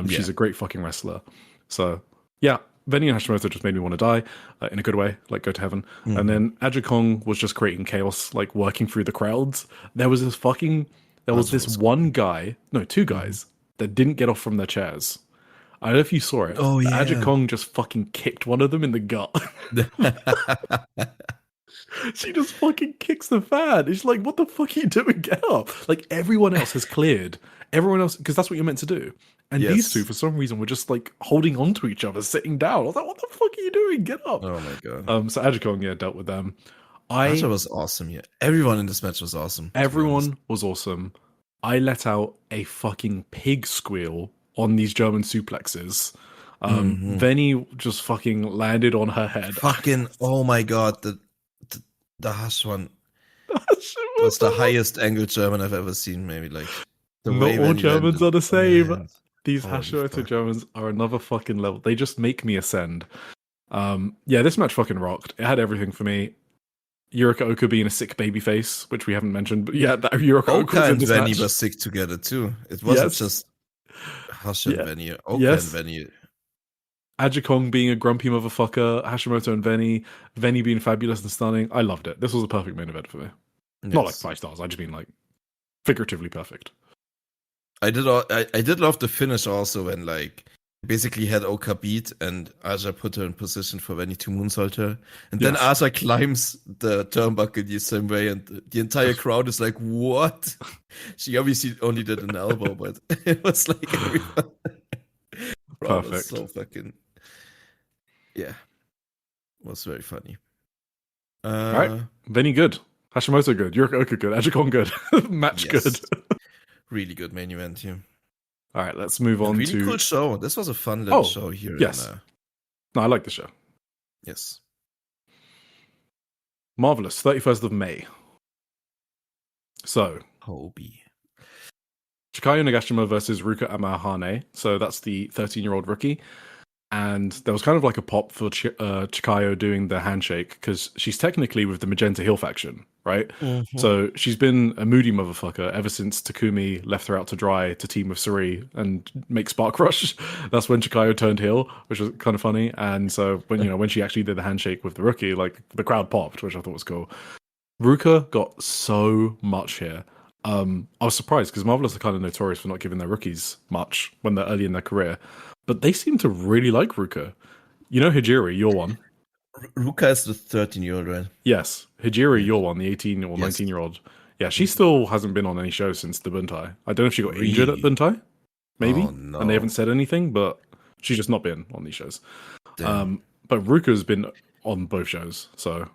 She's Yeah. a great fucking wrestler. So yeah, Venny and Hashimoto just made me want to die in a good way, like go to heaven. Mhm. And then Ajikong was just creating chaos, like working through the crowds. There was this one guy, no, 2 guys that didn't get off from their chairs. I don't know if you saw it. Oh, but yeah. Ajikong just fucking kicked one of them in the gut. She just fucking kicks the fan. It's like, what the fuck are you doing? Get up. Like everyone else has cleared. Everyone else, because that's what you're meant to do. And these Yes. two, for some reason, were just like holding on to each other, sitting down. I was like, what the fuck are you doing? Get up. Oh my god. So Ajikong, yeah, dealt with them. Aja was awesome. Yeah. Everyone in this match was awesome. to be honest. Everyone was awesome. I let out a fucking pig squeal on these German suplexes. Venny just fucking landed on her head. Fucking, oh my god. The Hash one was the highest angle German I've ever seen, maybe. Like, the Not way all when he Germans landed- are the same. Man. These Holy Hashimoto fuck. Germans are another fucking level. They just make me ascend. Yeah, this match fucking rocked. It had everything for me. Yurika Oka being a sick baby face, which we haven't mentioned, but yeah, that Yurika Oka was Oka in and this Venny match. were sick together too. It wasn't Yes. just Hash and Yeah. Venny. Oka Yes. and Venny. Ajikong being a grumpy motherfucker, Hashimoto and Venny being fabulous and stunning. I loved it. This was a perfect main event for me. Not like Yes. 5 stars. I just mean like figuratively perfect. I did love the finish also when like basically had Oka beat and Aja put her in position for Venny to moonsault her. And then Yes. Aja climbs the turnbuckle the same way and the entire crowd is like, what? She obviously only did an elbow, but it was like everyone. Crowd was Perfect. so fucking, yeah. It was very funny. All right. Venny good. Hashimoto good. Yurika Oka good. Ajikong good. Match Yes. good. Really good main event here. All right, let's move on Really to. cool show. This was a fun little Oh, show here. yes. No, I like the show. Yes. Marvelous. 31st of May. So, Hobie. Chikayo Nagashima versus Ruka Amahane. So that's the 13-year-old rookie. And there was kind of like a pop for Chikayo doing the handshake because she's technically with the Magenta Heel faction, right? Mm-hmm. So she's been a moody motherfucker ever since Takumi left her out to dry to team with Suri and make Spark Rush. That's when Chikayo turned heel, which was kind of funny. And so when she actually did the handshake with the rookie, like the crowd popped, which I thought was cool. Ruka got so much here. I was surprised because Marvelous are kind of notorious for not giving their rookies much when they're early in their career. But they seem to really like Ruka. You know Hijiri, you're one. Ruka is the 13-year-old, right? Yes. Hijiri, you're one, the 18 or Yes. 19-year-old. Yeah, she still hasn't been on any show since the Buntai. I don't know if she got injured at Really? Buntai. Maybe. Oh, no. And they haven't said anything, but she's just not been on these shows. Damn. But Ruka's been on both shows, so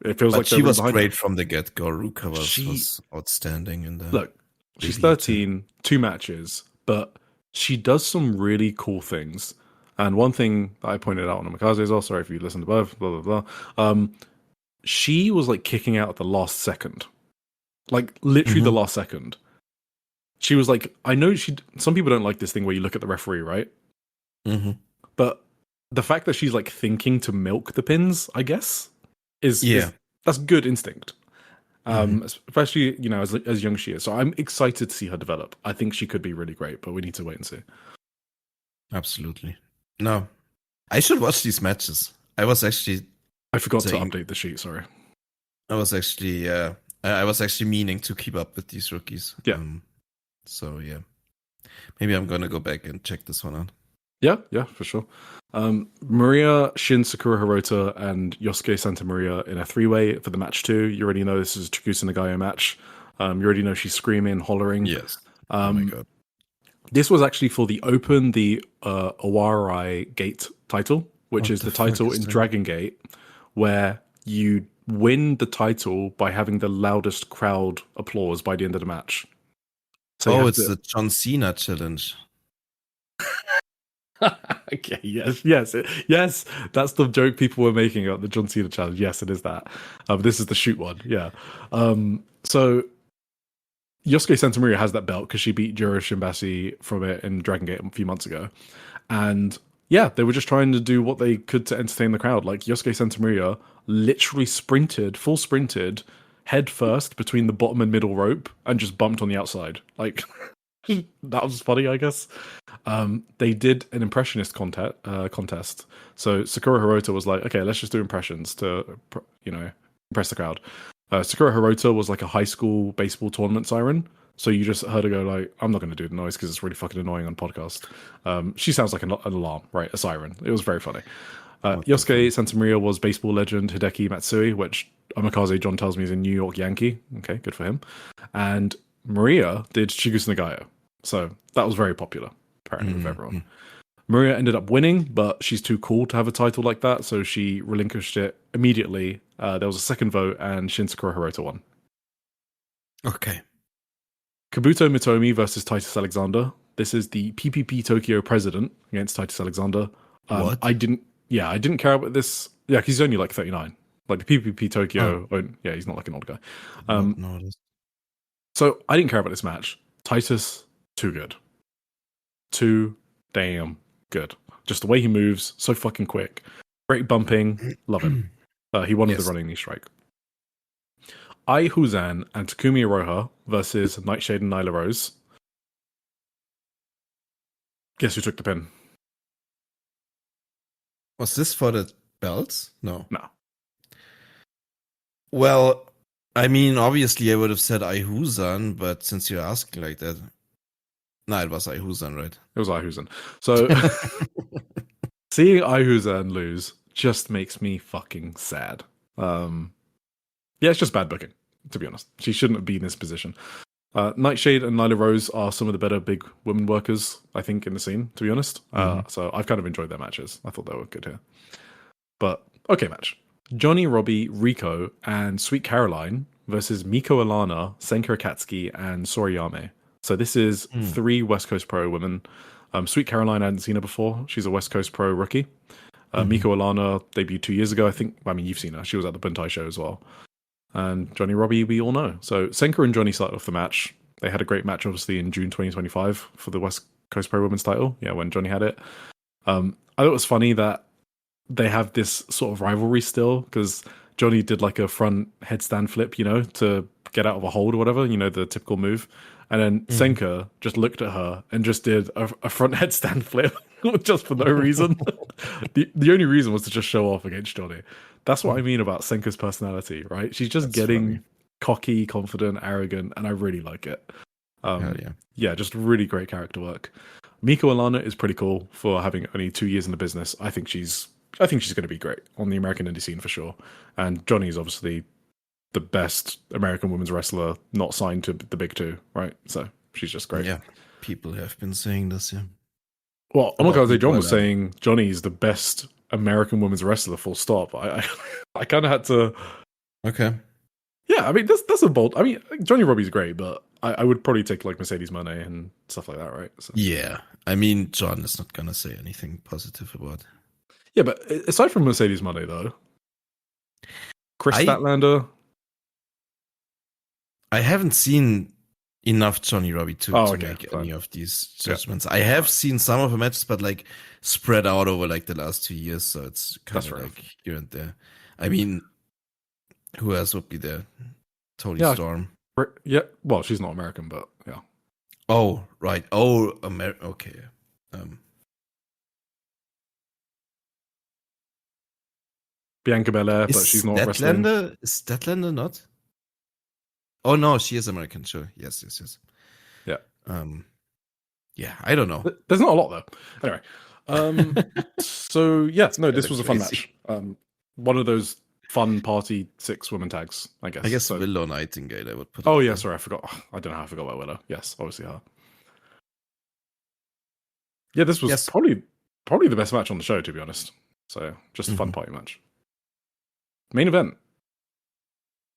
it feels But like she was behind great her. from the get-go. Ruka She- was outstanding in the Look, she's debut, 13, 2 matches, but she does some really cool things. And one thing that I pointed out on Namikaze as well, sorry if you listened to both, blah, blah, blah. She was like kicking out at the last second. Like literally the last second. She was like, I know some people don't like this thing where you look at the referee, right? Mm-hmm. But the fact that she's like thinking to milk the pins, I guess, is that's good instinct. Especially, as young as she is. So I'm excited to see her develop. I think she could be really great, but we need to wait and see. Absolutely. No. I should watch these matches. I was actually I forgot to saying- update the sheet. Sorry. I was actually meaning to keep up with these rookies. Yeah. So yeah, maybe I'm gonna go back and check this one out. Yeah, for sure. Maria, Shin, Sakura Hirota, and Yosuke Santa Maria in a 3-way for the match 2. You already know this is a Chikusa Nagayo match. You already know she's screaming, hollering. Yes. Oh my god. This was actually for the Open, the Owarai Gate title, which What is the the fuck title is in that? Dragon Gate, where you win the title by having the loudest crowd applause by the end of the match. So you have It's the John Cena challenge. Okay, yes. That's the joke people were making about the John Cena challenge. Yes, it is that. This is the shoot one. Yeah. So Yosuke Santa Maria has that belt because she beat Juro Shimbashi from it in Dragon Gate a few months ago, and yeah, they were just trying to do what they could to entertain the crowd. Like Yosuke Santa Maria literally full sprinted, head first between the bottom and middle rope, and just bumped on the outside. Like. That was funny, I guess. They did an impressionist contest. So Sakura Hirota was like, okay, let's just do impressions to, impress the crowd. Sakura Hirota was like a high school baseball tournament siren. So you just heard her go like, I'm not going to do the noise because it's really fucking annoying on podcast. She sounds like an alarm, right? A siren. It was very funny. Yosuke Santa Maria was baseball legend Hideki Matsui, which Omikaze John tells me is a New York Yankee. Okay, good for him. And Maria did Chigusa Nagayo. So that was very popular, apparently, with everyone. Maria ended up winning, but she's too cool to have a title like that, so she relinquished it immediately. There was a second vote, and Shin Sakura Hirota won. Okay. Kabuto Mitomi versus Titus Alexander. This is the PPP Tokyo president against Titus Alexander. What? I didn't care about this. Yeah, 'cause he's only like 39. Like the PPP Tokyo. Yeah, he's not like an old guy. No, So I didn't care about this match. Titus, too good. Too damn good. Just the way he moves, so fucking quick. Great bumping, love him. He won with the running knee strike. Ai Huzan and Takumi Iroha versus Nightshade and Nyla Rose. Guess who took the pin? Was this for the belts? No. No. Well, I mean, obviously I would have said Aihuzan, but since you're asking like that. No, it was Aihuzan, right? It was Ai Huzan. So seeing Ai Huzan lose just makes me fucking sad. Yeah, it's just bad booking, to be honest. She shouldn't have been in this position. Nightshade and Nyla Rose are some of the better big women workers, I think, in the scene, to be honest. So I've kind of enjoyed their matches. I thought they were good here. But, okay match. Johnny, Robbie, Rico, and Sweet Caroline versus Miko Alana, Senka Akatsuki, and Soriyame. So this is 3 West Coast Pro women. Sweet Caroline, I hadn't seen her before. She's a West Coast Pro rookie. Miko Alana debuted 2 years ago, I think. I mean, you've seen her. She was at the Buntai show as well. And Johnny Robbie, we all know. So Senka and Johnny started off the match. They had a great match, obviously, in June 2025 for the West Coast Pro Women's title. Yeah, when Johnny had it. I thought it was funny that they have this sort of rivalry still, because Johnny did like a front headstand flip, to get out of a hold or whatever, the typical move. And then Senka just looked at her and just did a front headstand flip just for no reason. The only reason was to just show off against Johnny. That's what I mean about Senka's personality, right? She's just getting cocky, confident, arrogant, and I really like it. Yeah, just really great character work. Miko Alana is pretty cool for having only 2 years in the business. I think she's going to be great on the American indie scene for sure. And Johnny is obviously the best American women's wrestler not signed to the big 2, right? So she's just great. Yeah, people have been saying this, yeah. Well, Omikaze John was saying Johnny's the best American women's wrestler, full stop. I kind of had to... Okay. Yeah, I mean, that's a bold... I mean, Johnny Robbie's great, but I would probably take like Mercedes Moné and stuff like that, right? So. Yeah, I mean, John is not going to say anything positive about it. Yeah, but aside from Mercedes Moné, though, Chris Statlander... I haven't seen enough Johnny Robbie to make fine. any of these judgments. Yeah. I have seen some of the matches, but like spread out over like the last 2 years, so it's kind of like here and there. I mean, who else would be there? Toni Storm. Yeah, well, she's not American, but yeah. Oh, right. Oh, okay. Bianca Belair, but she's not wrestling. Is Statlander not? Oh no, she is American. Sure. Yes. Yeah. Yeah, I don't know. There's not a lot though. Anyway, so yeah, no, this was a fun match. One of those fun party 6 women tags, I guess. I guess so. Willow Nightingale, I would put. Oh yeah, sorry, I forgot. I don't know how I forgot about Willow. Yes, obviously her. Yeah, this was probably the best match on the show, to be honest. So just a fun party match. Main event: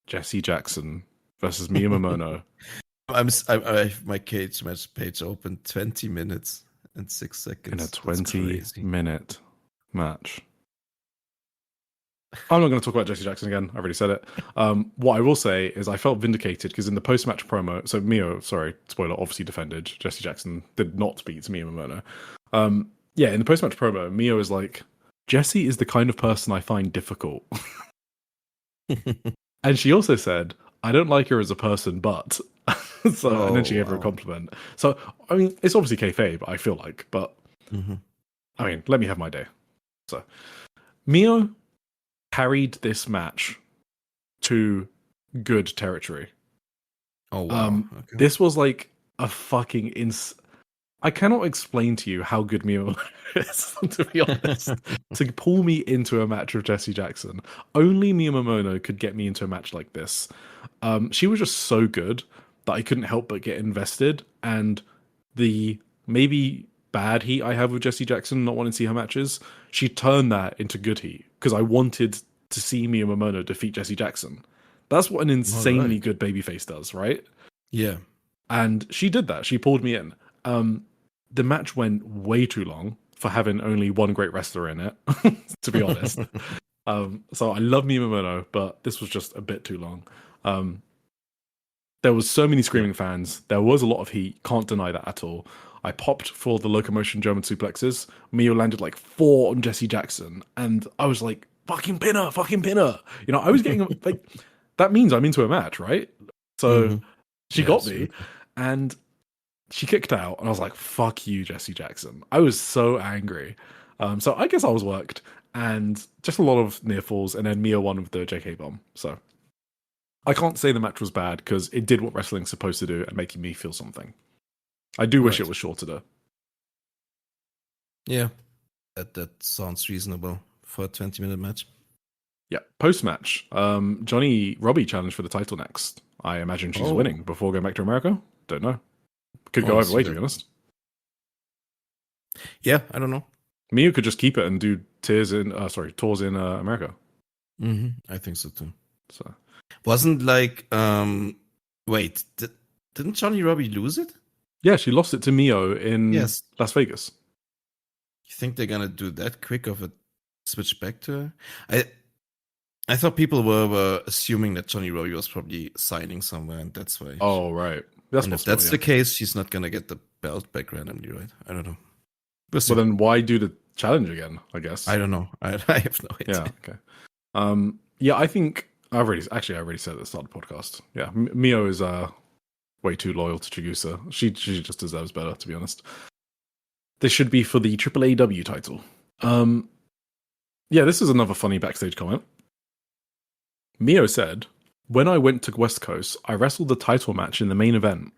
Jessie Jackson versus Mia Momono. I have my cage match page open. 20 minutes and 6 seconds in a 20-minute match. I'm not going to talk about Jessie Jackson again. I already said it. What I will say is I felt vindicated because in the post-match promo, so Mia, sorry, spoiler, obviously defended. Jessie Jackson did not beat Mia Momono. Yeah, in the post-match promo, Mia was like, Jessie is the kind of person I find difficult. And she also said, I don't like her as a person, but... and then she gave her a compliment. So, I mean, it's obviously kayfabe, I feel like, but... I mean, let me have my day. So, Mia carried this match to good territory. Oh, wow. Okay. This was like a fucking... I cannot explain to you how good Mia is, to be honest. To pull me into a match with Jessie Jackson. Only Mia Momono could get me into a match like this. She was just so good that I couldn't help but get invested. And the maybe bad heat I have with Jessie Jackson, not wanting to see her matches, she turned that into good heat. Because I wanted to see Mia Momono defeat Jessie Jackson. That's what an insanely good babyface does, right? Yeah. And she did that. She pulled me in. The match went way too long for having only one great wrestler in it, to be honest. So I love Mia Momono, but this was just a bit too long. There was so many screaming fans. There was a lot of heat. Can't deny that at all. I popped for the locomotion German suplexes. Mia landed like 4 on Jessie Jackson. And I was like, fucking pin her. You know, I was getting like, that means I'm into a match, right? So she got me. And she kicked out, and I was like, fuck you, Jessie Jackson. I was so angry. So I guess I was worked, and just a lot of near falls, and then Mia won with the JK bomb. So I can't say the match was bad, because it did what wrestling's supposed to do, and making me feel something. I do wish it was shorter, though. Yeah, that sounds reasonable for a 20-minute match. Yeah, post-match, Johnny Robbie challenged for the title next. I imagine she's winning before going back to America. Don't know. Could go either way, to be honest. Yeah, I don't know. Mia could just keep it and do tours in America. I think so too. So wasn't like wait, didn't Johnny Robbie lose it? Yeah, she lost it to Mio in Las Vegas. You think they're gonna do that quick of a switch back to her? I thought people were assuming that Johnny Robbie was probably signing somewhere, and that's why. Oh, right. If that's the case, she's not going to get the belt back randomly, right? I don't know. Well, then why do the challenge again, I guess? I don't know. I have no idea. Yeah, okay. Yeah, I think I already said at the start of the podcast. Yeah, Mio is way too loyal to Chigusa. She just deserves better, to be honest. This should be for the AAAW title. Yeah, this is another funny backstage comment. Mio said, when I went to West Coast, I wrestled the title match in the main event.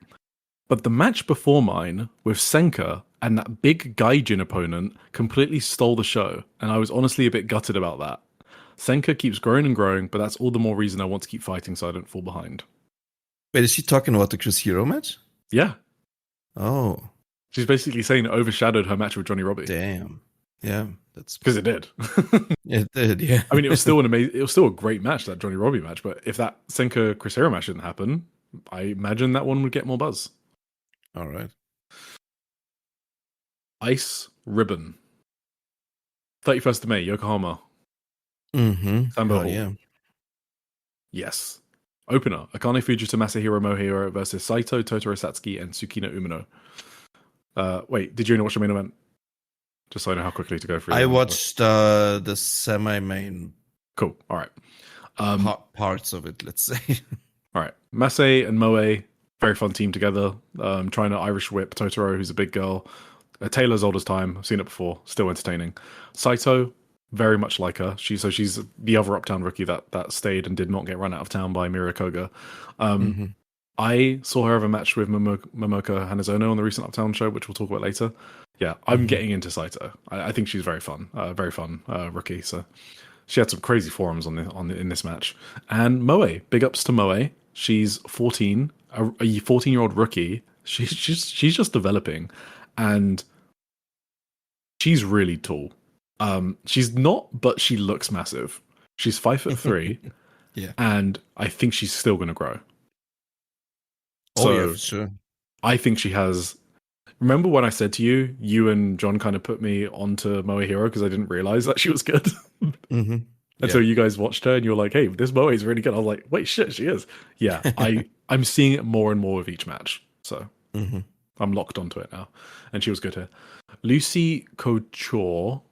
But the match before mine, with Senka and that big Gaijin opponent, completely stole the show, and I was honestly a bit gutted about that. Senka keeps growing and growing, but that's all the more reason I want to keep fighting so I don't fall behind. Wait, is she talking about the Chris Hero match? Yeah. Oh. She's basically saying it overshadowed her match with Johnny Robbie. Damn. Yeah, that's because it did. It did, yeah. I mean, it was still a great match, that Johnny Robbie match. But if that Senka Chris Hero match didn't happen, I imagine that one would get more buzz. All right. Ice Ribbon, 31st of May, Yokohama. Sambo Hall. Yeah. Yes. Opener: Akane Fujita, Masahiro Mohiro versus Saito, Totoro Satsuki, and Tsukino Umino. Wait, did you only watch the main event? Just so I know how quickly to go through. I watched the semi-main. Cool. All right. Parts of it, let's say. All right. Masai and Moe, very fun team together. Trying to Irish whip Totoro, who's a big girl. Taylor's old as time. I've seen it before. Still entertaining. Saito, very much like her. She's the other Uptown rookie that stayed and did not get run out of town by Miria Koga. I saw her have a match with Momoka Hanazono on the recent Uptown show, which we'll talk about later. Yeah, I'm getting into Saito. I think she's very fun rookie. So she had some crazy forums in this match. And Moe, big ups to Moe. She's 14, a 14-year-old rookie. She's just developing, and she's really tall. She's not, but she looks massive. She's 5'3", yeah, and I think she's still going to grow. Oh, yeah, for sure. I think she has. Remember when I said to you, you and John kind of put me onto Moe Hero because I didn't realize that she was good. Until you guys watched her and you were like, "Hey, this Moe is really good." I was like, "Wait, shit, she is." Yeah, I'm seeing it more and more with each match. So I'm locked onto it now, and she was good here. Lucy Couture.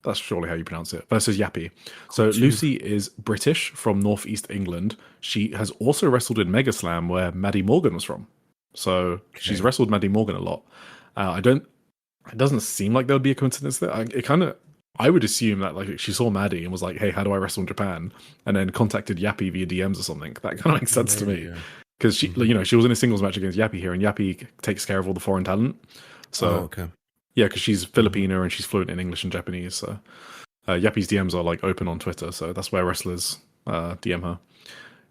That's surely how you pronounce it. Versus Yappy. So Lucy is British from Northeast England. She has also wrestled in Mega Slam, where Maddie Morgan was from. So she's wrestled Maddie Morgan a lot. It doesn't seem like there would be a coincidence there. I would assume that like she saw Maddie and was like, "Hey, how do I wrestle in Japan?" And then contacted Yappy via DMs or something. That kind of makes sense to me. Because she was in a singles match against Yappy here, and Yappy takes care of all the foreign talent. So yeah, because she's Filipino and she's fluent in English and Japanese. So Yappy's DMs are like open on Twitter, so that's where wrestlers DM her.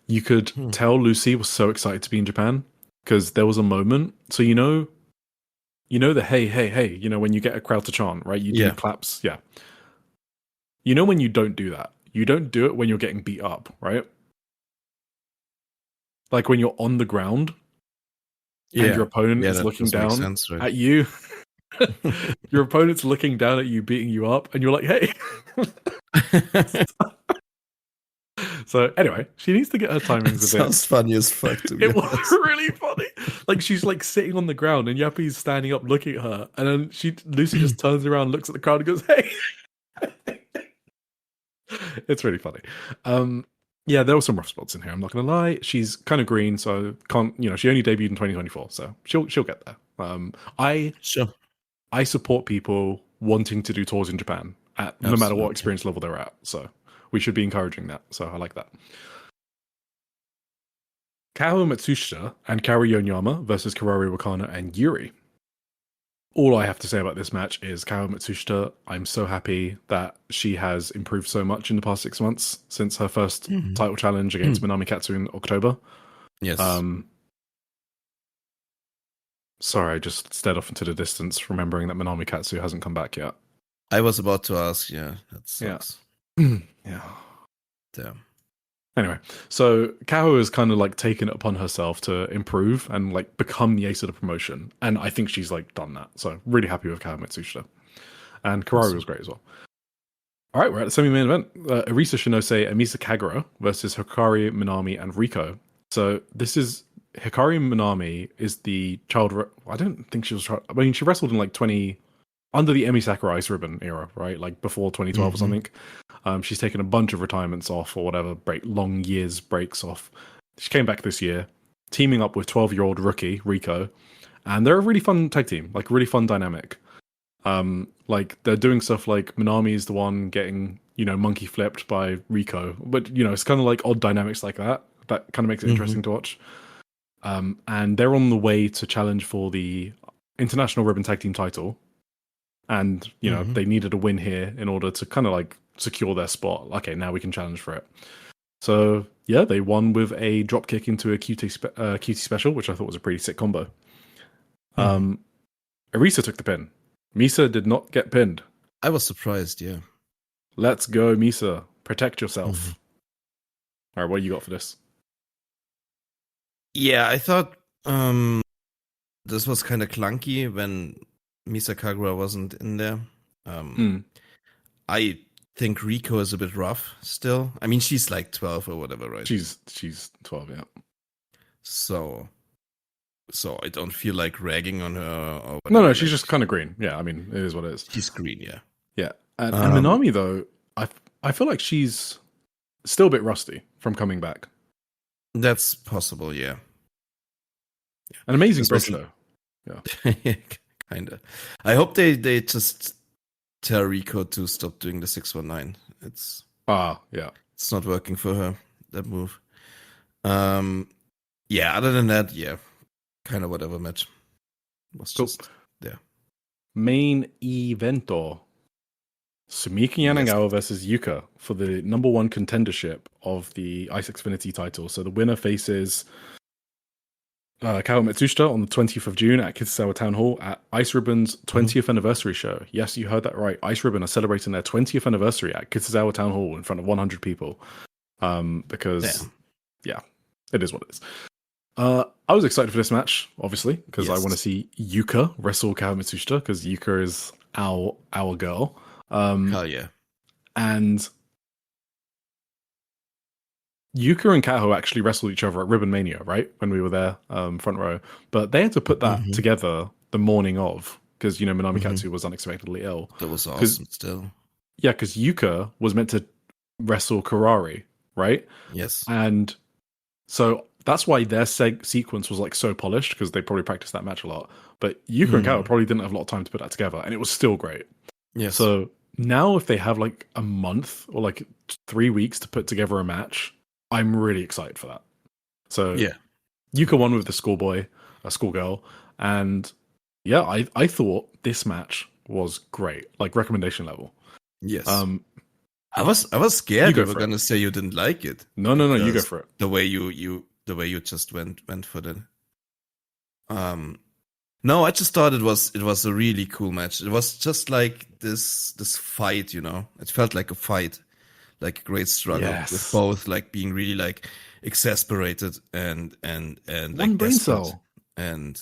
You could tell Lucy was so excited to be in Japan because there was a moment. So you know the hey hey hey. You know when you get a crowd to chant, right? You do claps. Yeah. You know when you don't do that. You don't do it when you're getting beat up, right? Like when you're on the ground and your opponent is looking down at you. Your opponent's looking down at you, beating you up, and you're like, "Hey." So anyway, she needs to get her timings a bit. Sounds funny as fuck to me. It was really funny. Like she's like sitting on the ground, and Yappy's standing up, looking at her, and then Lucy just turns around, looks at the crowd, and goes, "Hey." It's really funny. Yeah, there were some rough spots in here. I'm not gonna lie. She's kind of green, so can't. She only debuted in 2024, so she'll get there. I support people wanting to do tours in Japan no matter what experience level they're at. So we should be encouraging that. So I like that. Kao Matsushita and Kaori Yonyama versus Karori Wakana and Yuri. All I have to say about this match is Kao Matsushita, I'm so happy that she has improved so much in the past 6 months since her first title challenge against Minami Katsu in October. Yes. Sorry, I just stared off into the distance, remembering that Minami Katsu hasn't come back yet. I was about to ask, that sucks. Yeah. Damn. Anyway, so Kao has kind of like taken it upon herself to improve and like become the ace of the promotion. And I think she's like done that. So really happy with Kao Matsushita. And Karori was great as well. All right, we're at the semi-main event. Arisa Shinose, Amisa Kagura versus Hikari Minami and Riko. So this is Hikari Minami is the child. I don't think she was. I mean, she wrestled in like under the Emi Sakura Ice Ribbon era, right? Like before 2012 or something. She's taken a bunch of retirements off or whatever, long years breaks off. She came back this year, teaming up with 12-year-old rookie Riko, and they're a really fun tag team, like really fun dynamic. Like they're doing stuff like Minami is the one getting monkey flipped by Riko, but it's kind of like odd dynamics like that. That kind of makes it interesting to watch. And they're on the way to challenge for the International Ribbon Tag Team title. And, they needed a win here in order to kind of like secure their spot. Okay, now we can challenge for it. So, yeah, they won with a drop kick into a QT special, which I thought was a pretty sick combo. Arisa took the pin. Misa did not get pinned. I was surprised, yeah. Let's go, Misa. Protect yourself. All right, what you got for this? Yeah, I thought this was kind of clunky when Misa Kagura wasn't in there. I think Riko is a bit rough still. I mean, she's like 12 or whatever, right? She's 12, yeah. So I don't feel like ragging on her. Or no, she's just kind of green. Yeah, I mean, it is what it is. She's green, yeah. Yeah, and Minami though, I feel like she's still a bit rusty from coming back. That's possible, yeah. An amazing bridge though. Yeah. Kinda. I hope they just tell Rico to stop doing the 619. It's not working for her, that move. Yeah, other than that, yeah, kind of whatever match. Was Cool. just there. Main evento. Sumika Yanagawa versus Yuka for the number 1 contendership of the Ice Xfinity title. So the winner faces Kao Matsushita on the 20th of June at Kitazawa Town Hall at Ice Ribbon's 20th anniversary show. Yes, you heard that right. Ice Ribbon are celebrating their 20th anniversary at Kitazawa Town Hall in front of 100 people. Because, yeah, it is what it is. I was excited for this match, obviously, because I want to see Yuka wrestle Kao Matsushita, because Yuka is our girl. Hell yeah. And Yuka and Kaho actually wrestled each other at Ribbon Mania, right? When we were there, front row. But they had to put that together the morning of, because, you know, Minami Katsu was unexpectedly ill. That was awesome still. Yeah, because Yuka was meant to wrestle Karari, right? Yes. And so that's why their sequence was like so polished, because they probably practiced that match a lot. But Yuka and Kaho probably didn't have a lot of time to put that together, and it was still great. Yes. So now if they have like a month or like 3 weeks to put together a match, I'm really excited for that. So yeah, Yuka won with the schoolgirl, and yeah, I thought this match was great, like recommendation level. Yes. I was scared you were gonna say you didn't like it. No, you go for it. The way you just went for the. No, I just thought it was a really cool match. It was just like this fight, you know. It felt like a fight, like a great struggle with both like being really like exasperated and like brain cell and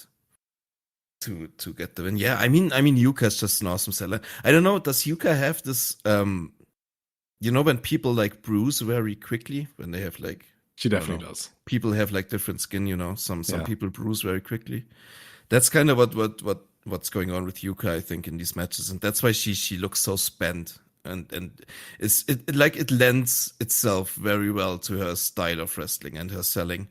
to get the win. Yeah, I mean Yuka's just an awesome seller. I don't know, does Yuka have this you know, when people like bruise very quickly, when they have like, she definitely does. People have like different skin, you know. Some people bruise very quickly. That's kind of what's going on with Yuka, I think, in these matches, and that's why she looks so spent, and it lends itself very well to her style of wrestling and her selling,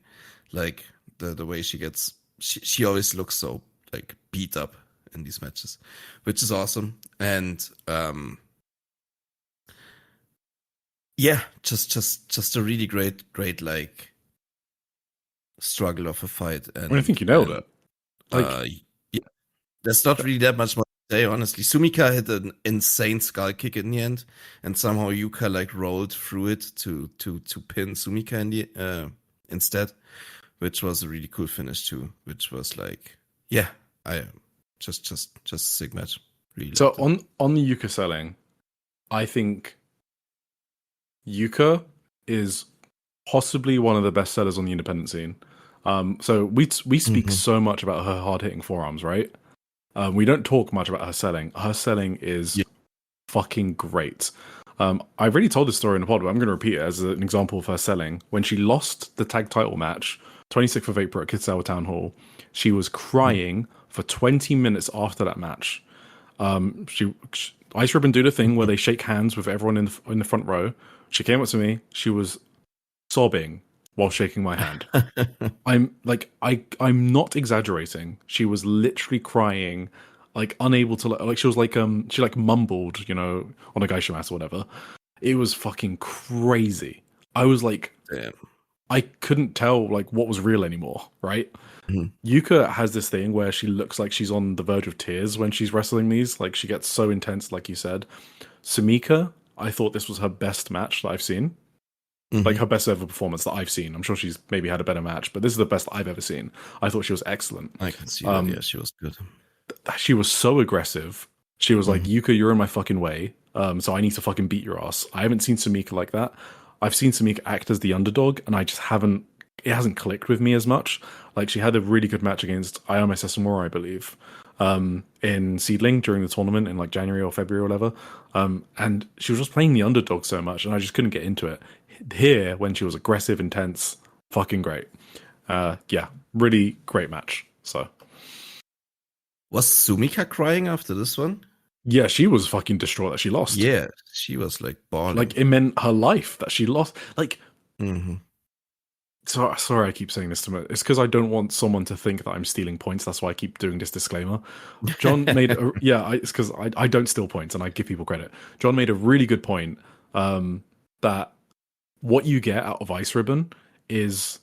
like the way she always looks so like beat up in these matches, which is awesome. And yeah, just a really great like struggle of a fight. And I think you nailed it. Yeah, there's not really that much more to say, honestly. Sumika hit an insane skull kick in the end, and somehow Yuka like rolled through it to pin Sumika in the instead, which was a really cool finish too. Which was like, yeah, I just a sick match. Really. So on the Yuka selling, I think Yuka is possibly one of the best sellers on the independent scene. So we speak so much about her hard hitting forearms, right? We don't talk much about her selling. Her selling is fucking great. I already told this story in the pod, but I'm going to repeat it as an example of her selling. When she lost the tag title match, 26th of April at Kitazawa Town Hall, she was crying for 20 minutes after that match. Ice Ribbon do the thing where they shake hands with everyone in the front row. She came up to me. She was sobbing while shaking my hand. I'm not exaggerating. She was literally crying, like unable to like she was like she like mumbled, you know, on a geisha mat or whatever. It was fucking crazy. I was like, damn. I couldn't tell like what was real anymore, right? Yuka has this thing where she looks like she's on the verge of tears when she's wrestling these. Like she gets so intense, like you said. Sumika, I thought this was her best match that I've seen. Like her best ever performance that I've seen. I'm sure she's maybe had a better match, but this is the best I've ever seen. I thought she was excellent. I can see that. Yeah, she was good. She was so aggressive. She was like, Yuka, you're in my fucking way. So I need to fucking beat your ass. I haven't seen Sumika like that. I've seen Sumika act as the underdog, and it hasn't clicked with me as much. Like she had a really good match against Ayame Sesamura, I believe, in Seedling during the tournament in like January or February or whatever. And she was just playing the underdog so much, and I just couldn't get into it. Here, when she was aggressive, intense, fucking great. Yeah, really great match. So, was Sumika crying after this one? Yeah, she was fucking distraught that she lost. Yeah, she was like bawling. Like it meant her life that she lost. Like, Sorry, I keep saying this to me. It's because I don't want someone to think that I'm stealing points. That's why I keep doing this disclaimer. John made it's because I don't steal points and I give people credit. John made a really good point that what you get out of Ice Ribbon is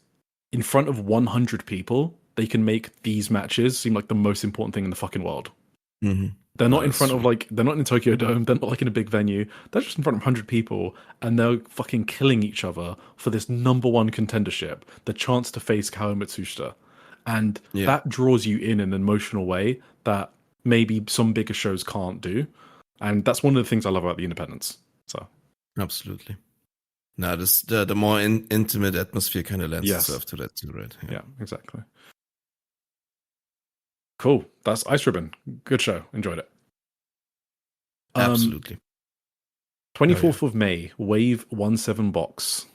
in front of 100 people, they can make these matches seem like the most important thing in the fucking world. Mm-hmm. They're not in front of they're not in Tokyo Dome. They're not like in a big venue. They're just in front of 100 people, and they're fucking killing each other for this number one contendership, the chance to face Kao Matsushita, and that draws you in an emotional way that maybe some bigger shows can't do, and that's one of the things I love about the independents. So absolutely, now this the more intimate atmosphere kind of lends itself to that too, right? Yeah, exactly. Cool. That's Ice Ribbon. Good show. Enjoyed it. Absolutely. 24th of May, Wave 17 box.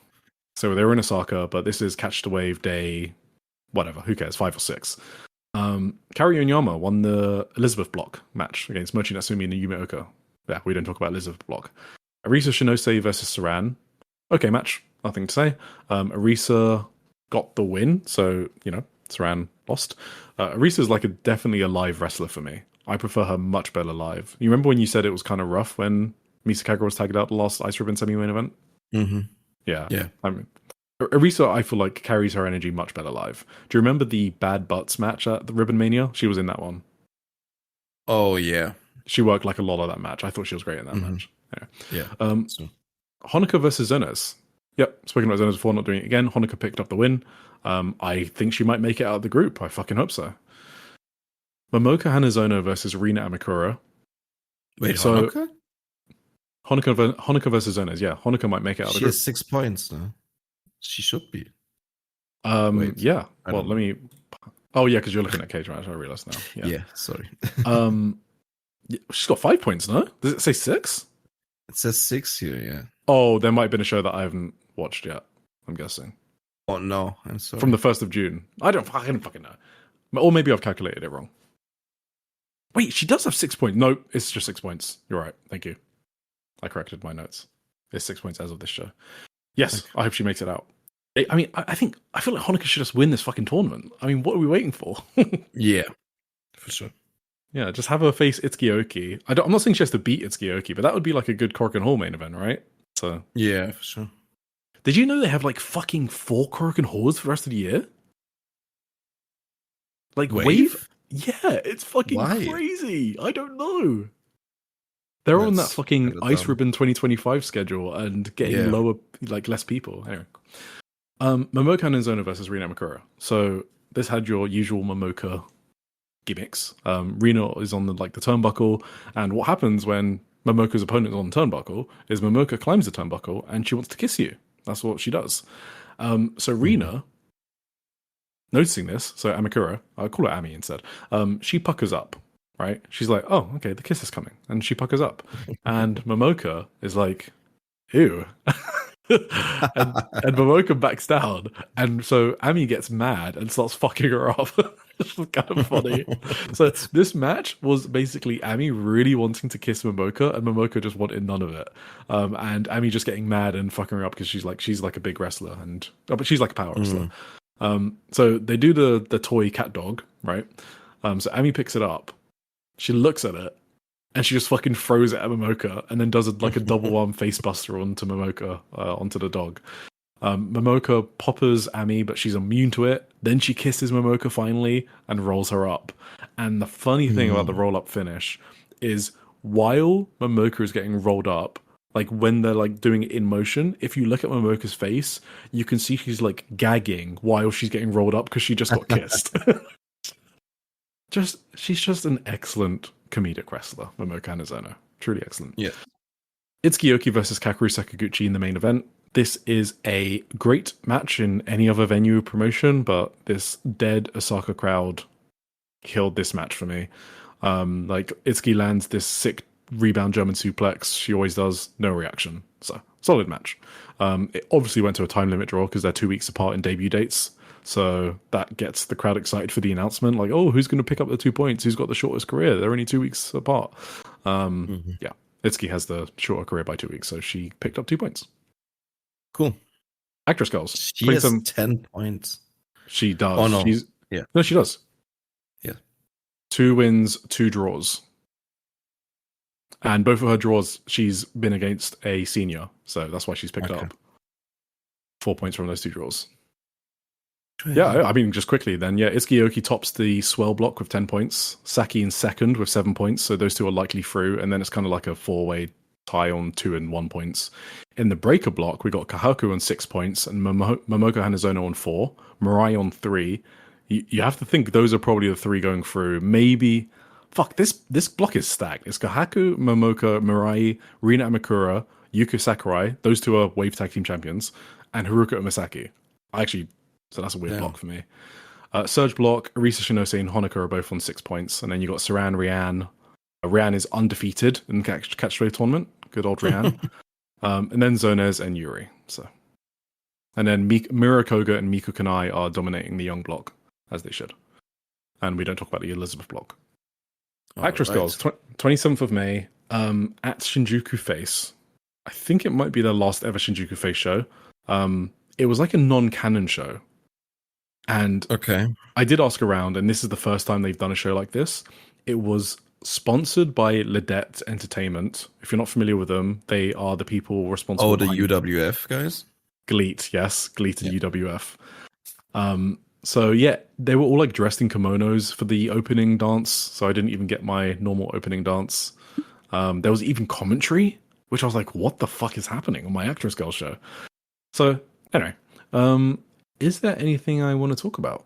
So they were in Osaka, but this is Catch the Wave day, whatever, who cares, 5 or 6. Kari Onyama won the Elizabeth block match against Mochi Natsumi and Yume Oka. Yeah, we don't talk about Elizabeth block. Arisa Shinose versus Saran. Okay, match. Nothing to say. Arisa got the win, so, Saran lost. Arisa's definitely a live wrestler for me. I prefer her much better live. You remember when you said it was kind of rough when Misa Kagura was tagged out the last Ice Ribbon semi-main event? Mm-hmm. Yeah. I mean, Arisa, I feel like, carries her energy much better live. Do you remember the Bad Butts match at the Ribbon Mania? She was in that one. Oh, yeah. She worked a lot of that match. I thought she was great in that match. Yeah. Honoka versus Zonas. Yep, speaking about Zonas before, not doing it again. Honoka picked up the win. I think she might make it out of the group. I fucking hope so. Momoka Hanazono versus Rina Amakura. Wait, so Honoka versus Zonas. Yeah, Honoka might make it out of the group. She has 6 points now. She should be. Yeah. Well, let me. Oh, yeah, because you're looking at Cage Match. I realize now. Yeah, sorry. She's got 5 points, no? Does it say 6? It says 6 here, yeah. Oh, there might have been a show that I haven't watched yet, I'm guessing. Oh, no, I'm sorry. From the 1st of June. I don't fucking know. Or maybe I've calculated it wrong. Wait, she does have 6 points. No, it's just 6 points. You're right. Thank you. I corrected my notes. It's 6 points as of this show. Yes, I hope she makes it out. I mean, I feel like Honoka should just win this fucking tournament. I mean, what are we waiting for? Yeah, for sure. Yeah, just have her face Itsuki. I'm not saying she has to beat Itsuki, but that would be like a good Korakuen Hall main event, right? So yeah, for sure. Did you know they have fucking 4 Korakuen Halls for the rest of the year? Wave? Yeah, it's fucking crazy. I don't know. They're on that fucking Ice Ribbon 2025 schedule and getting lower, less people. Anyway. Momoka Hanazono versus Rina Amakura. So this had your usual Momoka gimmicks. Rina is on the turnbuckle, and what happens when Momoka's opponent is on the turnbuckle is Momoka climbs the turnbuckle and she wants to kiss you. That's what she does. So Rina, noticing this, so Amakura, I'll call her Ami instead, she puckers up, right? She's like, oh, okay, the kiss is coming. And she puckers up. And Momoka is like, ew. and Momoka backs down. And so Ami gets mad and starts fucking her up. It's kind of funny. So this match was basically Ami really wanting to kiss Momoka, and Momoka just wanted none of it. And Ami just getting mad and fucking her up because she's like a big wrestler, but she's like a power wrestler. So they do the toy cat dog, right? So Ami picks it up, she looks at it, and she just fucking throws it at Momoka, and then does a double arm face buster onto Momoka, onto the dog. Momoka poppers Ami, but she's immune to it. Then she kisses Momoka finally and rolls her up. And the funny thing about the roll up finish is while Momoka is getting rolled up, when they're doing it in motion, if you look at Momoka's face, you can see she's gagging while she's getting rolled up because she just got kissed. She's just an excellent comedic wrestler, Momoka Hanazono. Truly excellent. Yeah. Itsuki versus Kakeru Sakaguchi in the main event. This is a great match in any other venue or promotion, but this dead Osaka crowd killed this match for me. Itsuki lands this sick rebound German suplex. She always does. No reaction. So, solid match. It obviously went to a time limit draw because they're 2 weeks apart in debut dates. So that gets the crowd excited for the announcement. Who's going to pick up the 2 points? Who's got the shortest career? They're only 2 weeks apart. Yeah. Itsuki has the shorter career by 2 weeks, so she picked up 2 points. Cool. Actress girls. She has 27. 10 points. She does. Oh, no. She's Yeah. No, she does. Yeah. 2 wins, 2 draws. And both of her draws, she's been against a senior, so that's why she's picked up 4 points from those 2 draws. Yeah, I mean, just quickly then. Yeah, Itsuki tops the swell block with 10 points. Saki in second with 7 points, so those 2 are likely through. And then it's kind of like a 4-way tie on 2 and 1 points. In the breaker block, we got Kahaku on 6 points and Momoko Hanazono on 4, Mirai on 3. You have to think those are probably the 3 going through. Maybe... Fuck, this block is stacked. It's Kahaku, Momoko, Mirai, Rina Amakura, Yuko Sakurai. Those 2 are Wave Tag Team Champions. And Haruka Umasaki. So that's a weird block for me. Surge block, Arisa Shinose and Honoka are both on 6 points. And then you got Saran Rian. Rian is undefeated in the Catchway tournament. Good old Rian. And then Zonez and Yuri. And then Mira Koga and Miku Kanai are dominating the young block, as they should. And we don't talk about the Elizabeth block. Actress Girls, 27th of May, at Shinjuku Face. I think it might be their last ever Shinjuku Face show. It was like a non-canon show. And I did ask around, and this is the first time they've done a show like this. It was sponsored by Ledette Entertainment. If you're not familiar with them, they are the people responsible. Oh, the UWF guys? Gleet, yes. Gleet and UWF. So yeah, they were all like dressed in kimonos for the opening dance. So I didn't even get my normal opening dance. There was even commentary, which I was like, what the fuck is happening on my Actress Girl show? So anyway, is there anything I want to talk about?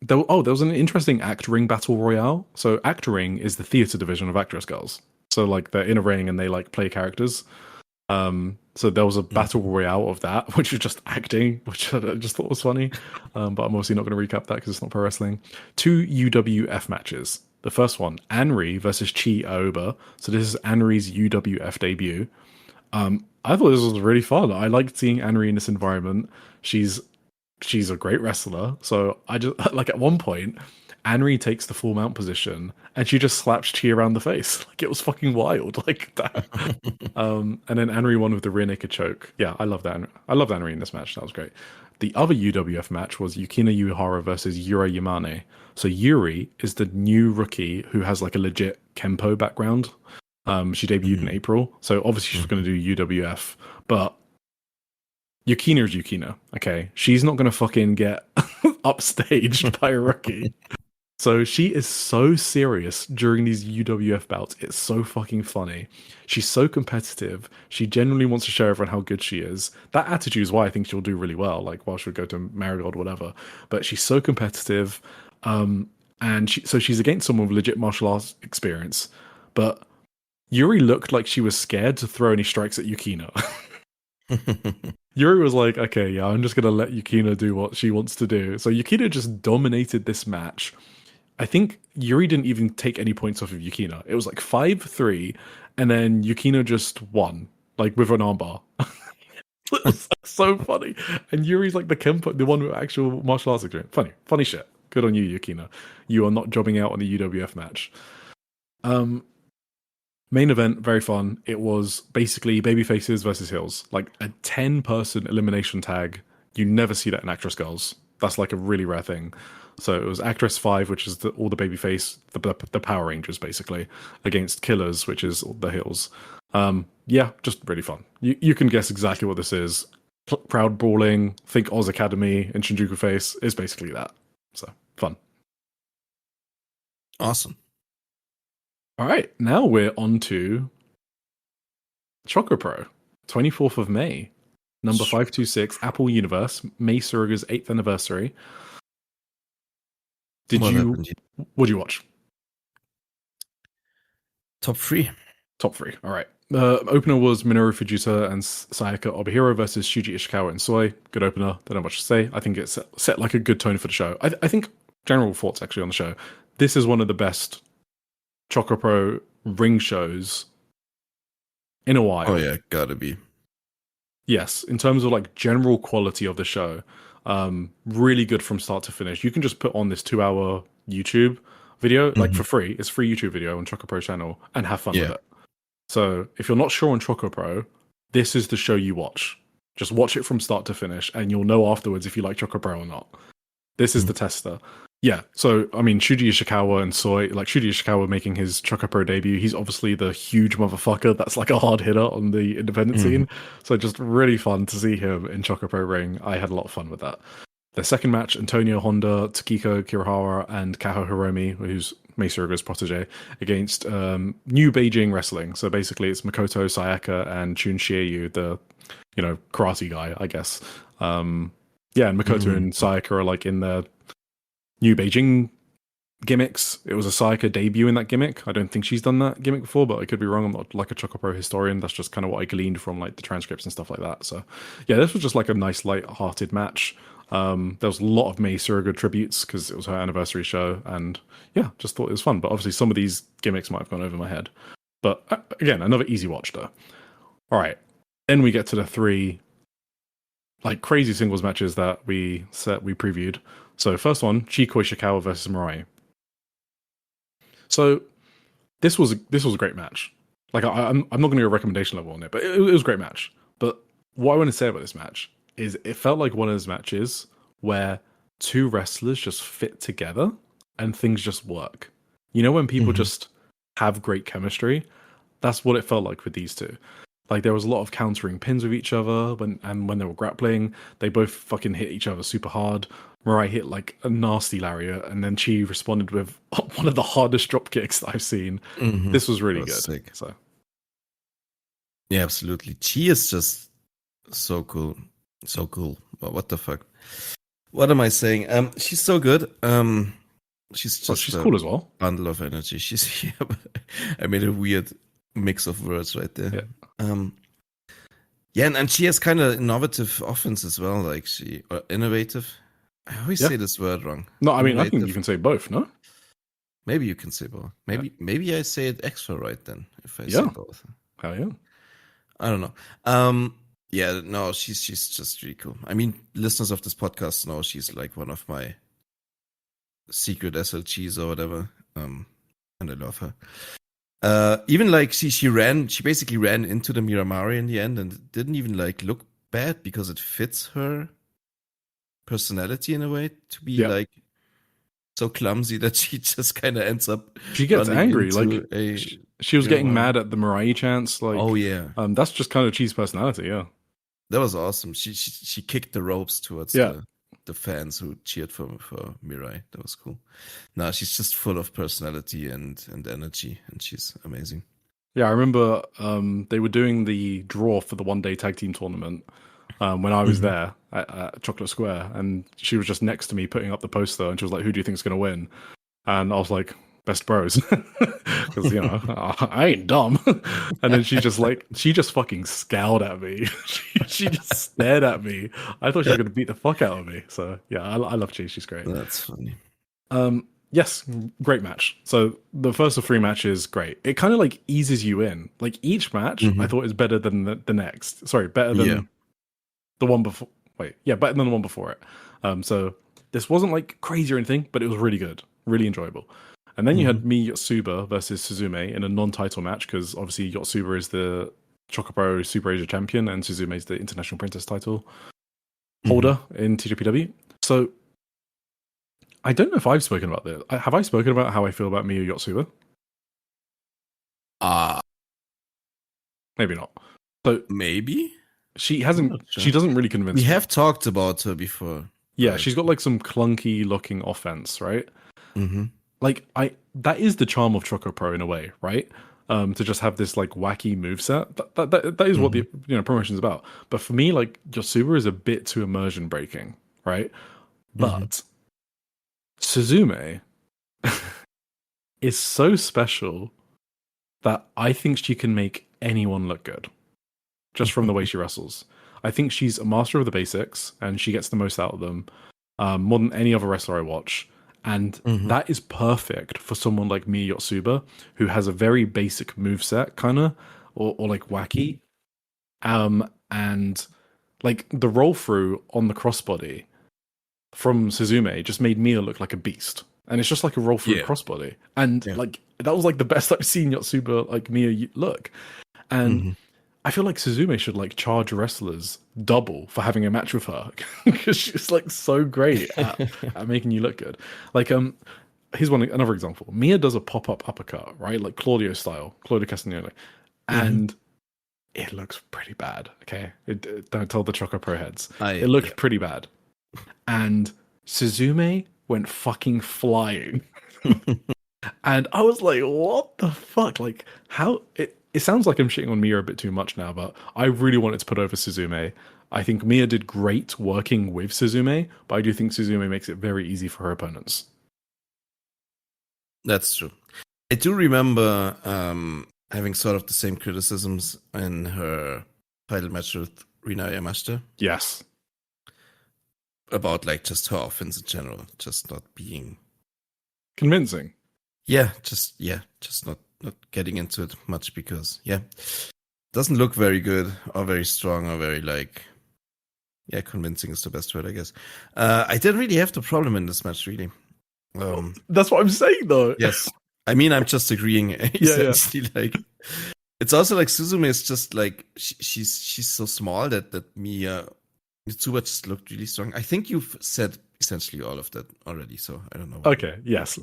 There was an interesting Act Ring Battle Royale. So Act Ring is the theater division of Actress Girls. So like they're in a ring and they like play characters. So there was a battle royale of that, which was just acting, which I just thought was funny. But I'm obviously not going to recap that because it's not pro wrestling. 2 UWF matches. The first one, Anri versus Chi Aoba. So this is Anri's UWF debut. I thought this was really fun. I liked seeing Anri in this environment. She's a great wrestler. So I just like at one point, Anri takes the full mount position and she just slaps Chi around the face. Like it was fucking wild. Like that. And then Anri won with the rear naked choke. Yeah, I love that. I love Anri in this match. That was great. The other UWF match was Yukina Uehara versus Yuri Yamane. So Yuri is the new rookie who has like a legit Kempo background. She debuted in April. So obviously she's going to do UWF. But Yukina is Yukina. Okay. She's not going to fucking get upstaged by a rookie. So she is so serious during these UWF bouts. It's so fucking funny. She's so competitive. She genuinely wants to show everyone how good she is. That attitude is why I think she'll do really well. Like, while she'll go to Marigold or whatever. But she's so competitive. And she's against someone with legit martial arts experience. But Yuri looked like she was scared to throw any strikes at Yukina. Yuri was like, okay, yeah, I'm just going to let Yukina do what she wants to do. So Yukina just dominated this match. I think Yuri didn't even take any points off of Yukina. It was like 5-3, and then Yukina just won, like with an armbar. It was so funny. And Yuri's like the Kempo, the one with actual martial arts experience. Funny shit. Good on you, Yukina. You are not jobbing out on the UWF match. Main event, very fun. It was basically babyfaces versus heels, like a 10-person elimination tag. You never see that in Actress Girls. That's like a really rare thing. So it was Actress 5, which is all the babyface, the Power Rangers, basically, against Killers, which is the heels. Yeah, just really fun. You can guess exactly what this is. Crowd brawling, think Oz Academy and Shinjuku Face is basically that. So, fun. Awesome. All right, now we're on to ChocoPro, 24th of May, number 526, Apple Universe, May Suruga's 8th anniversary. What did you watch? Top 3. Top 3, all right. Opener was Minoru Fujita and Sayaka Obihiro versus Shuji Ishikawa and Soy. Good opener, don't know much to say. I think it's set like a good tone for the show. I think, general thoughts actually on the show, this is one of the best ChocoPro ring shows in a while. Oh yeah, gotta be. Yes, in terms of like general quality of the show, really good from start to finish. You can just put on this 2-hour YouTube video, like for free. It's free YouTube video on ChocoPro channel and have fun with it. So if you're not sure on ChocoPro, this is the show you watch. Just watch it from start to finish, and you'll know afterwards if you like ChocoPro or not. This is the tester. Yeah, so, I mean, Shuji Ishikawa and Soy, like Shuji Ishikawa making his ChocoPro debut, he's obviously the huge motherfucker that's like a hard hitter on the independent scene. So just really fun to see him in ChocoPro ring. I had a lot of fun with that. The second match, Antonio Honda, Tsukiko Kirihara, and Kaho Hiromi, who's Mei Suruga's protege, against New Beijing Wrestling. So basically it's Makoto Sayaka and Chun Shiryu, the, karate guy, I guess. And Makoto and Sayaka are like in the New Beijing gimmicks. It was a Sayaka debut in that gimmick. I don't think she's done that gimmick before, but I could be wrong. I'm not like a ChocoPro historian. That's just kind of what I gleaned from like the transcripts and stuff like that. So yeah, this was just like a nice light-hearted match. There was a lot of Mei Suruga tributes because it was her anniversary show, and yeah, just thought it was fun. But obviously some of these gimmicks might have gone over my head. But again, another easy watch though. All right, then we get to the 3 like crazy singles matches that we previewed. So first one, Chiko Ishikawa versus Mirai. So this was a great match. Like I'm not going to go recommendation level on it, but it was a great match. But what I want to say about this match is it felt like one of those matches where 2 wrestlers just fit together and things just work. You know, when people just have great chemistry, that's what it felt like with these 2. Like there was a lot of countering pins with each other when they were grappling. They both fucking hit each other super hard. Mirai hit like a nasty lariat, and then she responded with one of the hardest drop kicks that I've seen. This was really good. Sick. So yeah, absolutely. She is just so cool. So cool. What the fuck? What am I saying? She's so good. She's just she's cool as well. Bundle of energy. She's I made a weird mix of words right there. Yeah. And she has kind of innovative offense as well. Like innovative. I always say this word wrong. No, I mean, I think you can say both, no? Maybe you can say both. Maybe I say it extra right then if I say both. Hell yeah. I don't know. Yeah, no, she's just really cool. I mean, listeners of this podcast know she's like one of my secret SLGs or whatever. And I love her. Even like she basically ran into the Miramari in the end and it didn't even like look bad because it fits her personality in a way to be like so clumsy that she just kind of ends up. She gets angry, like she was getting mad at the Mirai chants. Like, oh yeah, that's just kind of Chi's personality. Yeah, that was awesome. She kicked the ropes towards the fans who cheered for Mirai. That was cool. No, she's just full of personality and energy, and she's amazing. Yeah, I remember they were doing the draw for the one-day tag team tournament. When I was there at Chocolate Square, and she was just next to me putting up the poster, and she was like, "Who do you think is going to win?" And I was like, "Best Bros," because I ain't dumb. And then she just fucking scowled at me. she just stared at me. I thought she was going to beat the fuck out of me. So yeah, I love Chi. She's great. That's funny. Yes, great match. So the first of 3 matches, great. It kind of like eases you in. Like each match, I thought is better than the next. Sorry, better than. The one before, better than the one before it. So this wasn't like crazy or anything, but it was really good, really enjoyable. And then you had Mii Yotsuba versus Suzume in a non-title match because obviously Yotsuba is the ChocoPro Super Asia champion and Suzume is the International Princess title holder in TJPW. So I don't know if I've spoken about this. Have I spoken about how I feel about Mii Yotsuba? Maybe not. So maybe. She hasn't. She doesn't really convince. We me. have talked about her before. Yeah, right? She's got like some clunky looking offense, right? Like that is the charm of ChocoPro in a way, right? To just have this like wacky moveset. That is what the promotion's about. But for me, like Yotsuba is a bit too immersion breaking, right? But Suzume is so special that I think she can make anyone look good. Just from the way she wrestles. I think she's a master of the basics, and she gets the most out of them, more than any other wrestler I watch. And that is perfect for someone like Mii Yotsuba, who has a very basic moveset, kind of, or like wacky. And like the roll through on the crossbody from Suzume just made Mia look like a beast. And it's just like a roll through crossbody. And like that was like the best I've seen Yotsuba like Mia look. And I feel like Suzume should like charge wrestlers double for having a match with her because she's like so great at making you look good. Like here's another example. Mia does a pop-up uppercut, right? Like Claudio style, Claudio Castagnoli. And it looks pretty bad, okay? Don't tell the ChocoPro heads. It looked pretty bad. And Suzume went fucking flying. And I was like, what the fuck? Like, how... It sounds like I'm shitting on Mia a bit too much now, but I really wanted to put over Suzume. I think Mia did great working with Suzume, but I do think Suzume makes it very easy for her opponents. That's true. I do remember having sort of the same criticisms in her title match with Rina Yamashita. Yes. About like just her offense in general, just not being convincing. Yeah, just not getting into it much because doesn't look very good or very strong or very like convincing is the best word, I guess. I didn't really have the problem in this match, really. That's what I'm saying, though. Yes. I mean, I'm just agreeing. Essentially, like, it's also like Suzume is just like she's so small that Mia Mitsuba just looked really strong. I think you've said essentially all of that already, so I don't know. Okay, yes.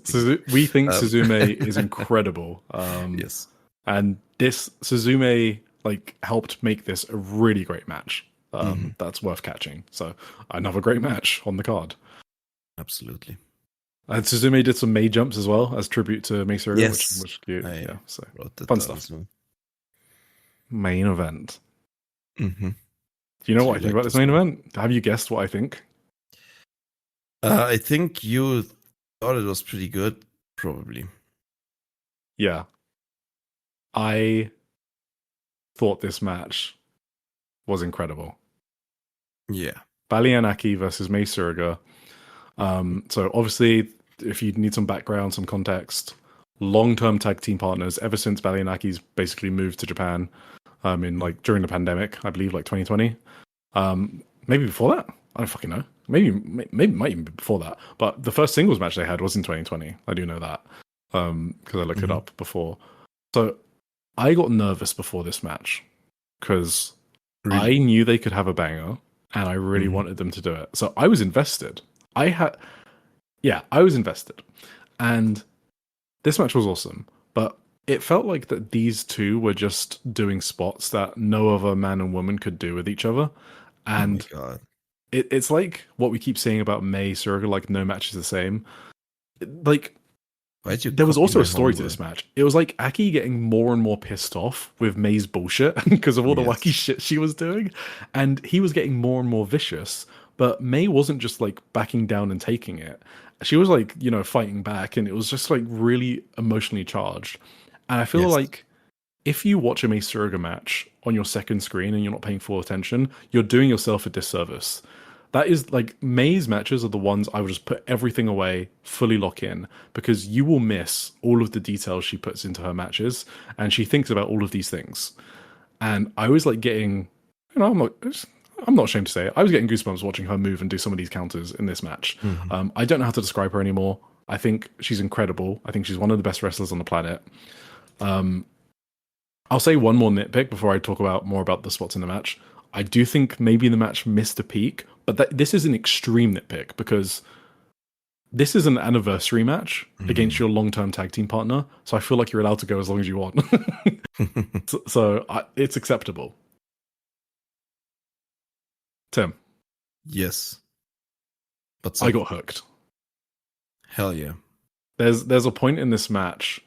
We think Suzume is incredible. Yes. And this Suzume like helped make this a really great match. That's worth catching. So another great match on the card. Absolutely. And Suzume did some May jumps as well as tribute to Mei Suruga, yes. which cute. So fun stuff. Well. Main event. Mm-hmm. Do you know what I think about this main event? Have you guessed what I think? I think you thought it was pretty good, probably. Yeah. I thought this match was incredible. Yeah. Balianaki versus Mei Suruga. So obviously, if you need some background, some context, long-term tag team partners ever since Balianaki's basically moved to Japan in like during the pandemic, I believe like 2020. Maybe before that? I don't fucking know. Maybe it might even be before that. But the first singles match they had was in 2020. I do know that because I looked it up before. So I got nervous before this match because I knew they could have a banger and I really wanted them to do it. So I was invested. I was invested. And this match was awesome. But it felt like that these two were just doing spots that no other man and woman could do with each other. And oh my God. It's like what we keep saying about Mei Suruga, like no match is the same. Like there was also a story to this match. It was like Aki getting more and more pissed off with Mei's bullshit because of all the wacky shit she was doing. And he was getting more and more vicious. But Mei wasn't just like backing down and taking it. She was like, fighting back. And it was just like really emotionally charged. And I feel like if you watch a Mei Suruga match on your second screen and you're not paying full attention, you're doing yourself a disservice. That is like Mei's matches are the ones I would just put everything away, fully lock in, because you will miss all of the details she puts into her matches, and she thinks about all of these things. And I was like getting, I'm not ashamed to say it, I was getting goosebumps watching her move and do some of these counters in this match. I don't know how to describe her anymore. I think she's incredible. I think she's one of the best wrestlers on the planet. I'll say one more nitpick before I talk more about the spots in the match. I do think maybe the match missed a peak, but this is an extreme nitpick because this is an anniversary match against your long-term tag team partner. So I feel like you're allowed to go as long as you want. so it's acceptable. Tim. Yes. But I got hooked. Hell yeah. There's a point in this match,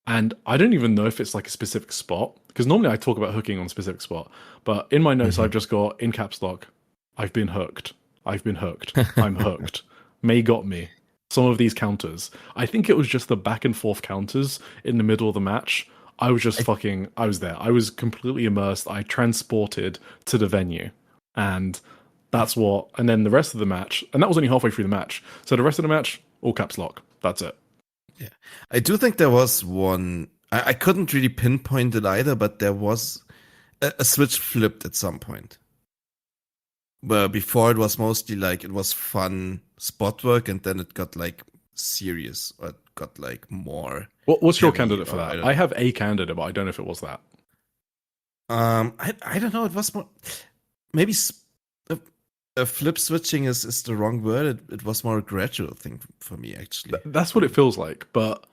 and I don't even know if it's like a specific spot, because normally I talk about hooking on a specific spot, but in my notes I've just got in caps lock, I've been hooked. I'm hooked. Mei got me. Some of these counters. I think it was just the back and forth counters in the middle of the match. I was just I was there. I was completely immersed. I transported to the venue. And and then the rest of the match, and that was only halfway through the match. So the rest of the match, all caps lock. That's it. Yeah. I do think there was one, I couldn't really pinpoint it either, but there was a switch flipped at some point. Where before it was mostly like, it was fun spot work, and then it got like serious, or it got like more. What's your candidate for that? I have a candidate, but I don't know if it was that. I don't know. It was more maybe flip switching is the wrong word. It was more a gradual thing for me, actually. That's what it feels like. But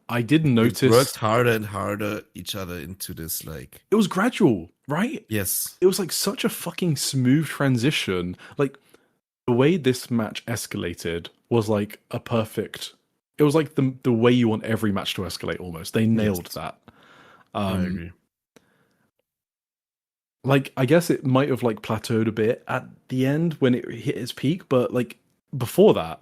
I did It notice worked harder and harder each other into this, like, it was gradual, right? yes, It was like such a fucking smooth transition. Like the way this match escalated was like a perfect. It was like the way you want every match to escalate. Almost, they nailed Yes. that. I agree. Like I guess it might have like plateaued a bit at the end when it hit its peak, but like before that,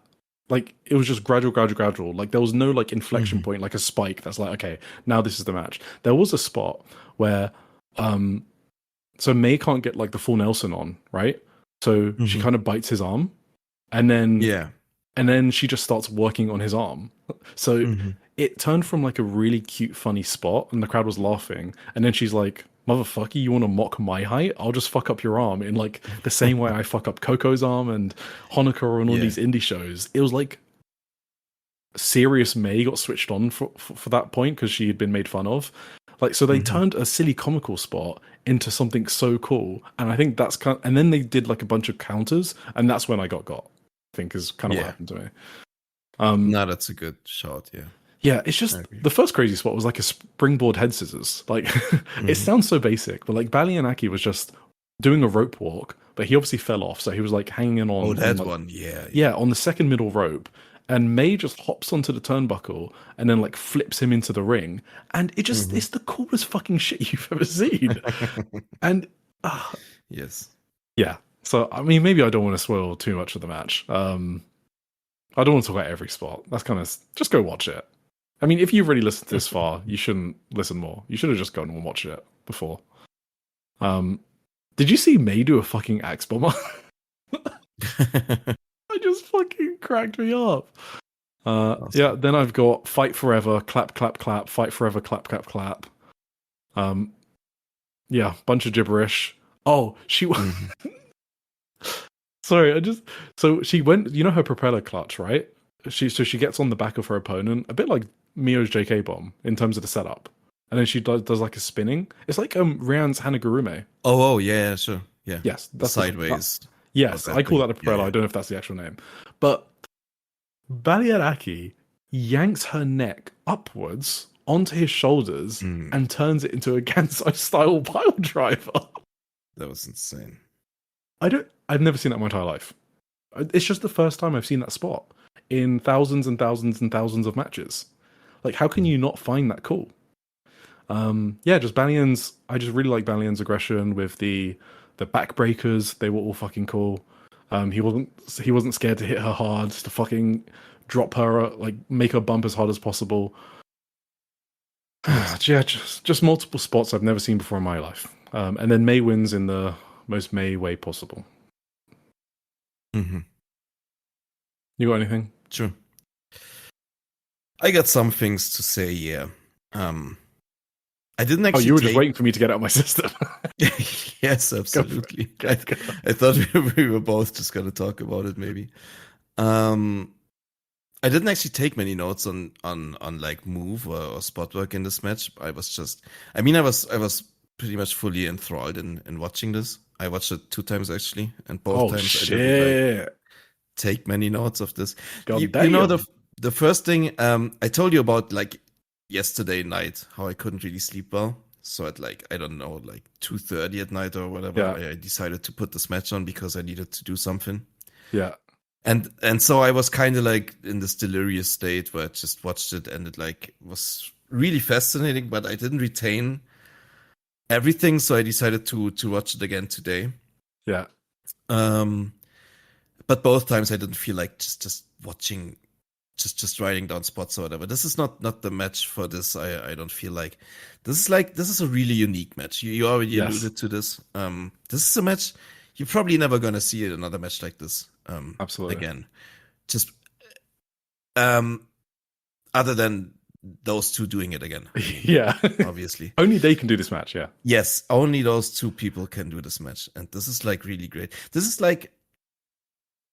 like it was just gradual. Like there was no like inflection point, like a spike that's like, okay, now this is the match. There was a spot where so May can't get like the full Nelson on, right? So she kind of bites his arm and then she just starts working on his arm. So it turned from like a really cute, funny spot, and the crowd was laughing. And then she's like, "Motherfucker, you want to mock my height? I'll just fuck up your arm in like the same way I fuck up Coco's arm and Honoka on all these indie shows." It was like serious May got switched on for that point because she had been made fun of. Like, so they turned a silly comical spot into something so cool, and I think that's kind. And then they did like a bunch of counters, and that's when I got. I think is kind of what happened to me. No, that's a good shot. Yeah. Yeah, it's just the first crazy spot was like a springboard head scissors. Like it sounds so basic, but like Balianaki was just doing a rope walk, but he obviously fell off, so he was like hanging on. Oh, that on, like, one, yeah. Yeah, on the second middle rope. And May just hops onto the turnbuckle and then like flips him into the ring. And it just it's the coolest fucking shit you've ever seen. And yes. Yeah. So I mean maybe I don't want to spoil too much of the match. I don't want to talk about every spot. That's kind of just go watch it. I mean, if you've already listened to this far, you shouldn't listen more. You should have just gone and watched it before. Did you see May do a fucking axe bomber? I just fucking cracked me up. Awesome. Yeah, then I've got Fight Forever, Clap, Clap, Clap, Fight Forever, Clap, Clap, Clap. Yeah, bunch of gibberish. Oh, she Sorry, so she went, you know her propeller clutch, right? She gets on the back of her opponent, a bit like Mio's JK bomb in terms of the setup. And then she does like a spinning. It's like Ryan's Hanagurume. Oh, yeah, sure. Yeah. Yes, that's sideways. Yes, I call that a propeller. Yeah. I don't know if that's the actual name. But Baliaraki yanks her neck upwards onto his shoulders and turns it into a Gansai-style pile driver. That was insane. I've never seen that in my entire life. It's just the first time I've seen that spot in thousands and thousands and thousands of matches. Like, how can you not find that cool? Yeah, just Balian's. I just really like Balian's aggression with the backbreakers. They were all fucking cool. He wasn't scared to hit her hard, to fucking drop her, like make her bump as hard as possible. Yeah, just multiple spots I've never seen before in my life. And then May wins in the most May way possible. You got anything? Sure. I got some things to say. Yeah. I didn't actually. Oh, you were just waiting for me to get out of my system. Yes, absolutely. I thought we were both just going to talk about it. Maybe. I didn't actually take many notes on like move or spot work in this match. I was pretty much fully enthralled in watching this. I watched it 2 times actually, and both times I didn't like, take many notes of this. You know the first thing I told you about, like yesterday night, how I couldn't really sleep well. So at like, I don't know, like 2:30 at night or whatever, I decided to put this match on because I needed to do something. Yeah. And so I was kind of like in this delirious state where I just watched it, and it like was really fascinating, but I didn't retain everything. So I decided to watch it again today. Yeah. But both times I didn't feel like just watching, just writing down spots or whatever. This is not the match for this. I don't feel like this is a really unique match. You already alluded to this. This is a match you're probably never gonna see another match like this. Absolutely. Again, just other than those two doing it again. Yeah, obviously. Only they can do this match. Yeah. Yes, only those two people can do this match, and this is like really great. This is like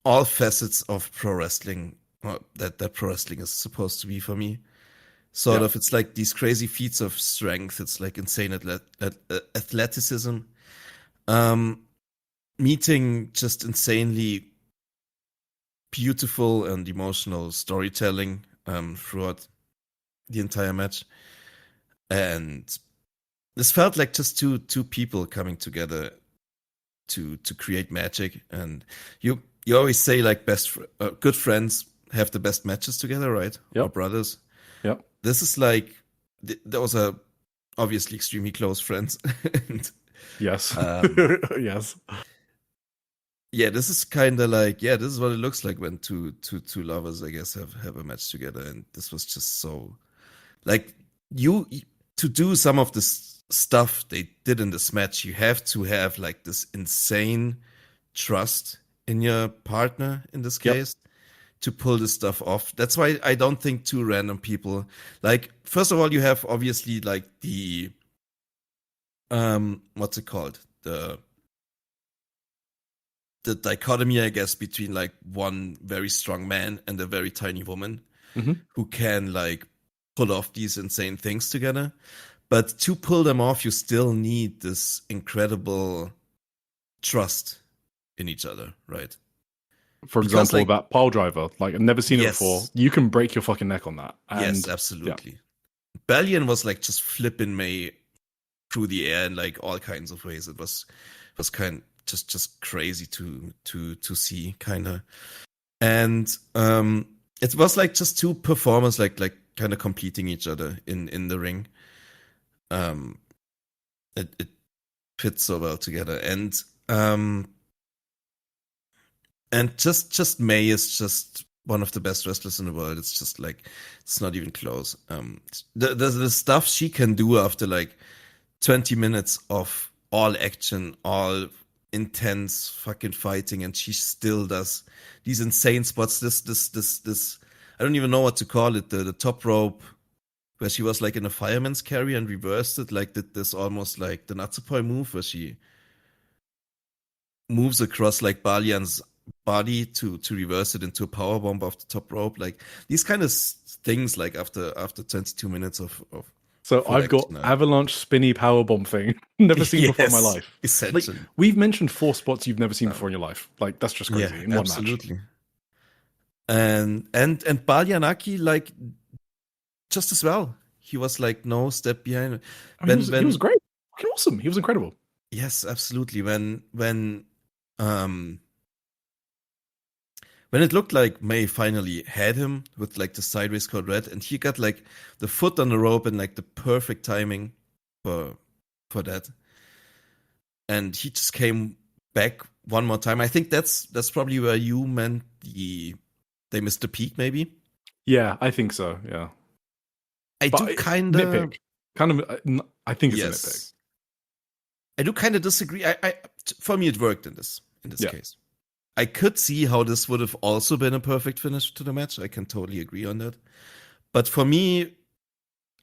all facets of pro wrestling that pro wrestling is supposed to be for me. sort of. It's like these crazy feats of strength. It's like insane athleticism. Meeting just insanely beautiful and emotional storytelling throughout the entire match. And this felt like just two people coming together to create magic. And you always say like good friends have the best matches together, right? Yep. Or brothers. Yep. This is like those are obviously extremely close friends. And, yes. Yes. Yeah, this is kind of like, this is what it looks like when two lovers, I guess, have a match together. And this was just so, like, to do some of this stuff they did in this match, you have to have like this insane trust in your partner in this case to pull this stuff off. That's why I don't think two random people, like, first of all, you have obviously like the, what's it called? The dichotomy, I guess, between like one very strong man and a very tiny woman who can like pull off these insane things together. But to pull them off, you still need this incredible trust in each other, right? For example, like, that pile driver, like I've never seen it before. You can break your fucking neck on that. And, yes, absolutely. Ballion was like just flipping May through the air in like all kinds of ways. It was kind just crazy to see, kind of. And it was like just two performers like kind of completing each other in the ring. It fits so well together. And just May is just one of the best wrestlers in the world. It's just like, it's not even close. The stuff she can do after like 20 minutes of all action, all intense fucking fighting, and she still does these insane spots. This I don't even know what to call it. The top rope where she was like in a fireman's carry and reversed it, like this almost like the Natsupoi move where she moves across like Balian's body to reverse it into a power bomb off the top rope. Like these kind of things, like after 22 minutes of so I've got avalanche spinny powerbomb thing never seen before in my life. Essentially. Like, we've mentioned 4 spots you've never seen before in your life. Like that's just crazy in one absolutely. match. And Balyanaki, like, just as well. He was like no step behind. He was great. Awesome. He was incredible. Yes, absolutely. When it looked like May finally had him with like the sideways code red, and he got like the foot on the rope and like the perfect timing for that, and he just came back one more time. I think that's probably where you meant they missed the peak, maybe. Yeah, I think so. Yeah, I do kind of nitpick. I think it's a nitpick. I do kind of disagree. For me, it worked in this case. I could see how this would have also been a perfect finish to the match. I can totally agree on that. But for me,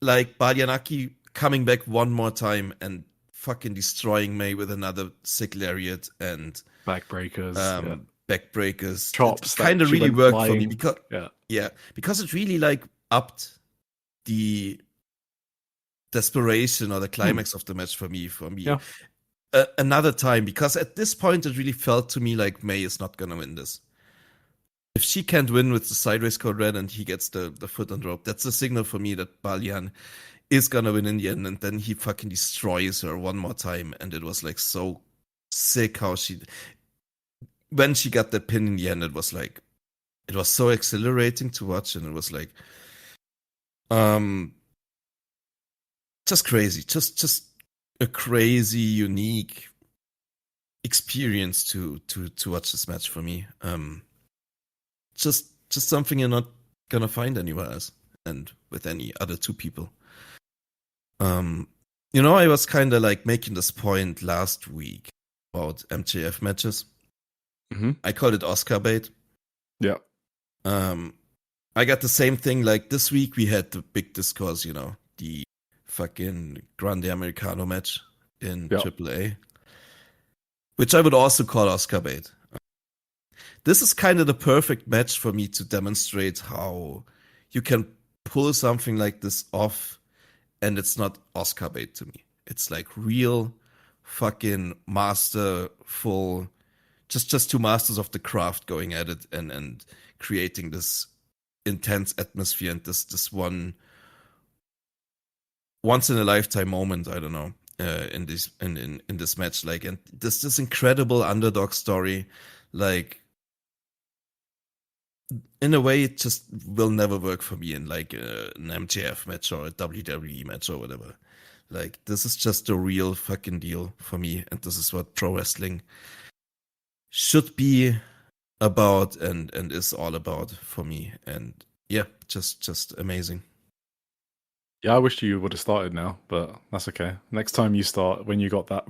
like Balyanaki coming back one more time and fucking destroying May with another sick lariat and backbreakers, chops, kind of really worked for me because it really like upped the desperation or the climax of the match for me. Yeah. Another time, because at this point it really felt to me like May is not gonna win this. If she can't win with the sideways code red and he gets the foot on the rope, that's a signal for me that Balyan is gonna win in the end, and then he fucking destroys her one more time. And it was like so sick how when she got that pin in the end, it was so exhilarating to watch, and it was like just crazy, just a crazy, unique experience to watch this match for me. Just something you're not gonna find anywhere else, and with any other two people. I was kind of like making this point last week about MJF matches. Mm-hmm. I called it Oscar bait. Yeah. I got the same thing. Like this week, we had the big discourse. The fucking Grande Americano match in AAA, which I would also call Oscar bait. This is kind of the perfect match for me to demonstrate how you can pull something like this off, and it's not Oscar bait to me. It's like real fucking masterful, just two masters of the craft going at it and creating this intense atmosphere and this once in a lifetime moment, I don't know, in this match, like, and this incredible underdog story, like, in a way it just will never work for me in like an MJF match or a WWE match or whatever. Like, this is just a real fucking deal for me, and this is what pro wrestling should be about and is all about for me. And yeah, just amazing. Yeah, I wish you would have started now, but that's okay. Next time you start, when you got that,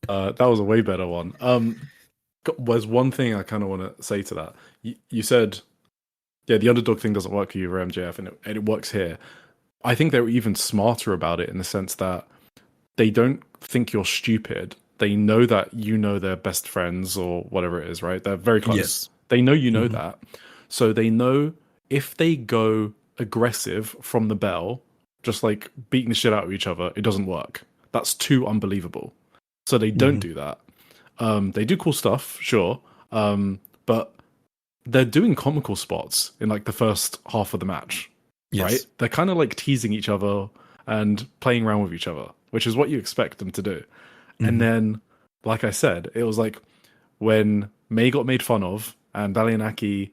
that was a way better one. There's one thing I kind of want to say to that. You said, yeah, the underdog thing doesn't work for you for MJF, and it works here. I think they're even smarter about it in the sense that they don't think you're stupid. They know that you know they're best friends or whatever it is, right? They're very close. Yes. They know you know that. So they know if they go aggressive from the bell, just like beating the shit out of each other, it doesn't work. That's too unbelievable. So they don't do that. They do cool stuff, sure. But they're doing comical spots in like the first half of the match, right? They're kind of like teasing each other and playing around with each other, which is what you expect them to do. And then, like I said, it was like when May got made fun of and Valianaki,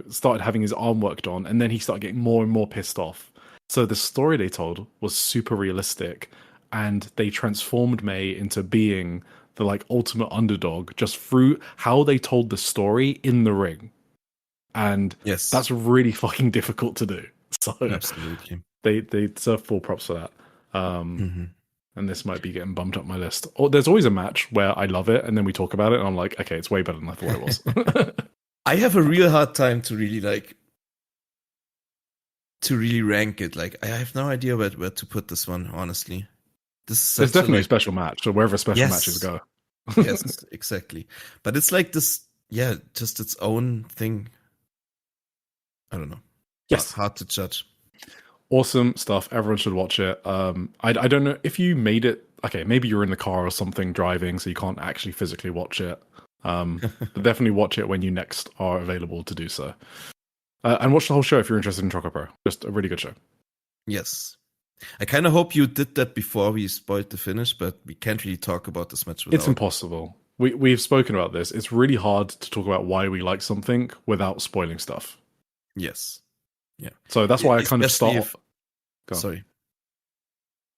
started having his arm worked on, and then he started getting more and more pissed off. So the story they told was super realistic, and they transformed May into being the like ultimate underdog just through how they told the story in the ring. And that's really fucking difficult to do. So absolutely, they deserve full props for that. And this might be getting bumped up my list. Or there's always a match where I love it, and then we talk about it, and I'm like, okay, it's way better than I thought it was. I have a real hard time to really rank it. Like, I have no idea where to put this one, honestly. There's definitely a special match, so wherever special matches go. Yes, exactly. But it's like this, just its own thing. I don't know. Yes. Hard to judge. Awesome stuff. Everyone should watch it. I don't know if you made it. Okay, maybe you're in the car or something driving, so you can't actually physically watch it. But definitely watch it when you next are available to do so. And watch the whole show if you're interested in ChocoPro. Just a really good show. Yes. I kind of hope you did that before we spoiled the finish, but we can't really talk about this match without... It's impossible. We've spoken about this. It's really hard to talk about why we like something without spoiling stuff. Yes. Yeah. So that's why I kind of start off... Sorry.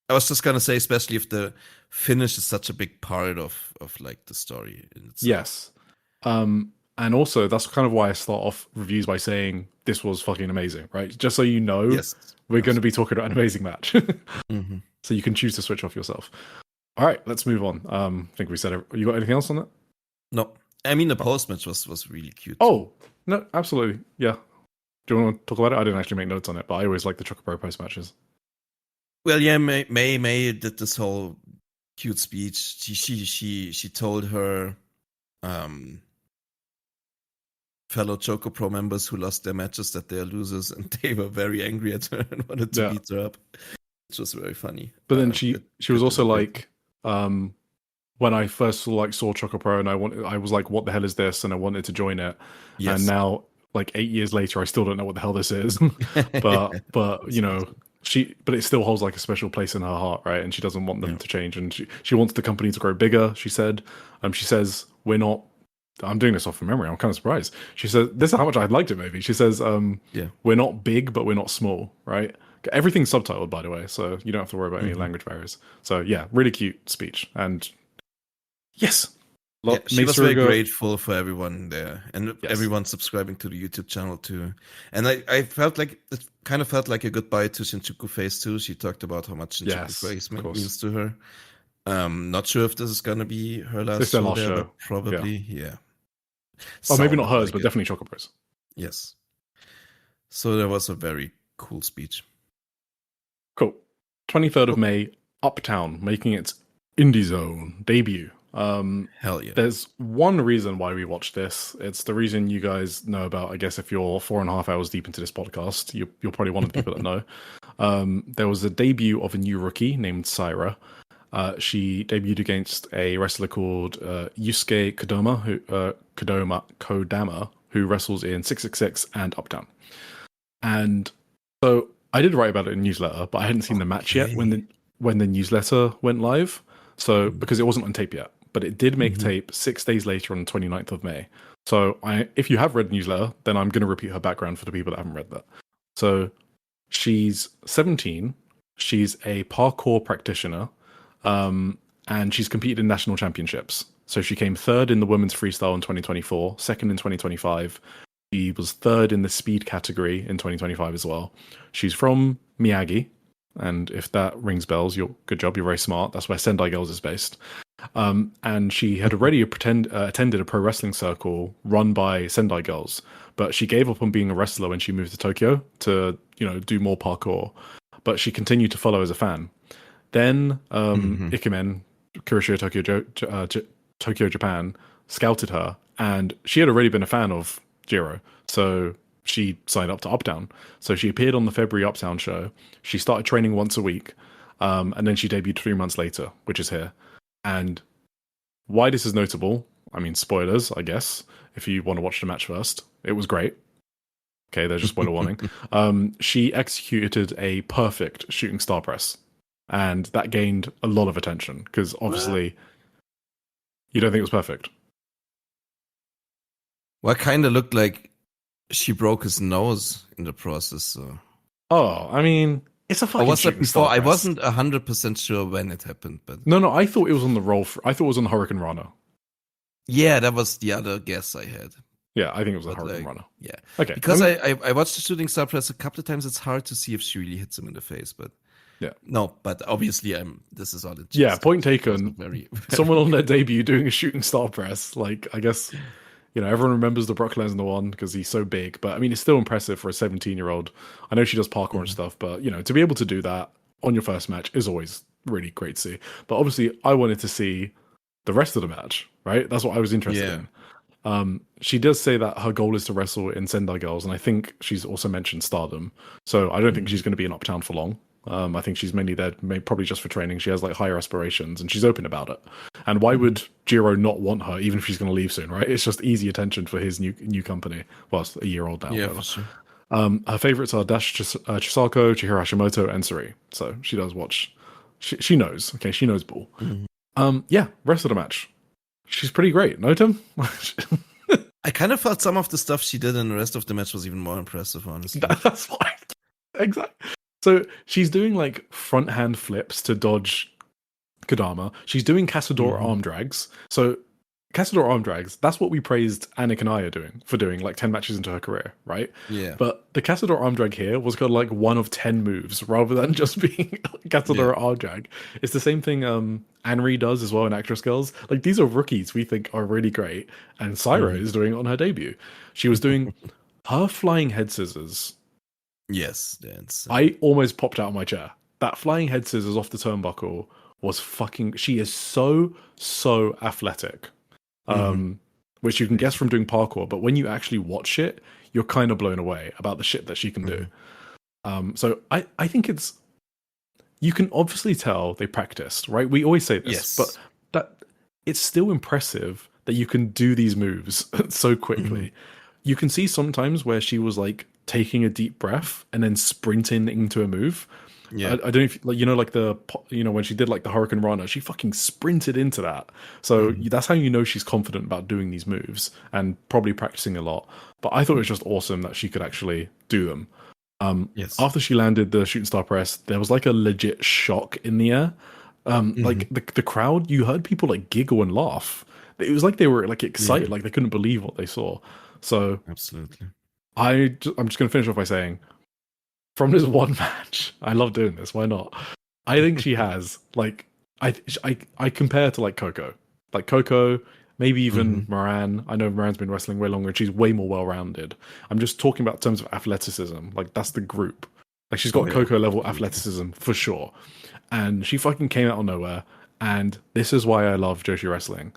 I was just going to say, especially if the finish is such a big part of like the story. Yes. And also, that's kind of why I start off reviews by saying this was fucking amazing, right? Just so you know, we're going to be talking about an amazing match. So you can choose to switch off yourself. All right, let's move on. I think we said it. You got anything else on that? No. I mean, the post-match was really cute. Oh, no, absolutely. Yeah. Do you want to talk about it? I didn't actually make notes on it, but I always like the ChocoPro post-matches. Well, yeah, May did this whole cute speech. She told her fellow ChocoPro members who lost their matches that they are losers, and they were very angry at her and wanted to beat her up, which was very funny. But then she was also like, when I first saw ChocoPro, and I was like, what the hell is this? And I wanted to join it. And now, like 8 years later, I still don't know what the hell this is. but you know, but it still holds like a special place in her heart, right? And she doesn't want them to change, and she wants the company to grow bigger. She said, she says, we're not. I'm doing this off from memory. I'm kind of surprised. She says, this is how much I liked it, maybe. She says, we're not big, but we're not small, right? Everything's subtitled, by the way, so you don't have to worry about any language barriers. So, yeah, really cute speech. And yes. She was very grateful for everyone there, and everyone subscribing to the YouTube channel, too. And I felt like, it kind of felt like a goodbye to Shinjuku Phase 2. She talked about how much Shinjuku Phase means to her. Not sure if this is going to be her last show. Probably, yeah. Oh, maybe not hers, but definitely ChocoPro's. Yes. So that was a very cool speech. Cool. 23rd of May, Uptown, making its Indie Zone debut. Hell yeah. There's one reason why we watched this. It's the reason you guys know about. I guess if you're 4.5 hours deep into this podcast, you're probably one of the people that know. There was a debut of a new rookie named Syra. She debuted against a wrestler called Yusuke Kodama, who wrestles in 666 and Uptown. And so I did write about it in the newsletter, but I hadn't seen the match yet when the newsletter went live. So because it wasn't on tape yet, but it did make tape 6 days later on the 29th of May. So if you have read the newsletter, then I'm going to repeat her background for the people that haven't read that. So she's 17. She's a parkour practitioner. And she's competed in national championships. So she came third in the women's freestyle in 2024, second in 2025. She was third in the speed category in 2025 as well. She's from Miyagi. And if that rings bells, good job. You're very smart. That's where Sendai Girls is based. And she had already attended a pro wrestling circle run by Sendai Girls, but she gave up on being a wrestler when she moved to Tokyo to, do more parkour. But she continued to follow as a fan. Then Ikemen, Kurashio Tokyo, Japan, scouted her, and she had already been a fan of Jiro, so she signed up to Uptown. So she appeared on the February Uptown show. She started training once a week, and then she debuted 3 months later, which is here. And why this is notable, I mean, spoilers, I guess, if you want to watch the match first. It was great. Okay, there's your spoiler warning. She executed a perfect shooting star press. And that gained a lot of attention because obviously you don't think it was perfect. Well, it kind of looked like she broke his nose in the process. So. Oh, I mean, it's a fucking. Or was that before? I press. wasn't 100% sure when it happened, but no, I thought it was on the roll. I thought it was on the Hurricane Runner. Yeah, that was the other guess I had. Yeah, I think it was a Hurricane Runner. Yeah, okay. Because I watched the shooting star press a couple of times. It's hard to see if she really hits him in the face, but. Yeah. No, but obviously this is all it. Yeah, point taken. Very Someone on their debut doing a shooting star press. Like, I guess, everyone remembers the Brock Lesnar one because he's so big. But I mean, it's still impressive for a 17-year-old. I know she does parkour and stuff, but to be able to do that on your first match is always really great to see. But obviously, I wanted to see the rest of the match, right? That's what I was interested in. She does say that her goal is to wrestle in Sendai Girls, and I think she's also mentioned Stardom. So I don't think she's going to be in Uptown for long. I think she's mainly there, probably just for training. She has like higher aspirations, and she's open about it. And why would Jiro not want her, even if she's going to leave soon, right? It's just easy attention for his new company. Well, it's a year old now. Yeah, for sure. Her favorites are Dash Chisako, Chihiro Hashimoto, and Suri. So she does watch. She knows. Okay, she knows ball. Yeah, rest of the match. She's pretty great. No, Tim? I kind of felt some of the stuff she did in the rest of the match was even more impressive, honestly. That's why. Exactly. So she's doing like front hand flips to dodge Kodama. She's doing Casadora arm drags. So Casadora arm drags, that's what we praised Anik and I are doing for doing like 10 matches into her career, right? Yeah. But the Casadora arm drag here was kind of like one of 10 moves rather than just being Casadora arm drag. It's the same thing Anri does as well in Actress Girls. Like these are rookies we think are really great. And Syra is doing it on her debut. She was doing her flying head scissors. Yes, that's. I almost popped out of my chair. That flying head scissors off the turnbuckle was fucking. She is so athletic, which you can guess from doing parkour. But when you actually watch it, you're kind of blown away about the shit that she can do. So I think it's. You can obviously tell they practiced, right? We always say this, but that it's still impressive that you can do these moves so quickly. You can see sometimes where she was like taking a deep breath and then sprinting into a move. Yeah, I don't know if when she did like the Hurricane Runner, she fucking sprinted into that. So that's how you know she's confident about doing these moves and probably practicing a lot. But I thought it was just awesome that she could actually do them. After she landed the shooting star press, there was like a legit shock in the air. Like the crowd, you heard people like giggle and laugh. It was like they were like excited, like they couldn't believe what they saw. So absolutely. I'm just going to finish off by saying, from this one match, I love doing this. Why not? I think she has like I compare to like Coco, maybe even Moran. I know Moran's been wrestling way longer, and she's way more well-rounded. I'm just talking about in terms of athleticism. Like that's the group. Like she's got Coco level athleticism for sure, and she fucking came out of nowhere And this is why I love Joshi Wrestling.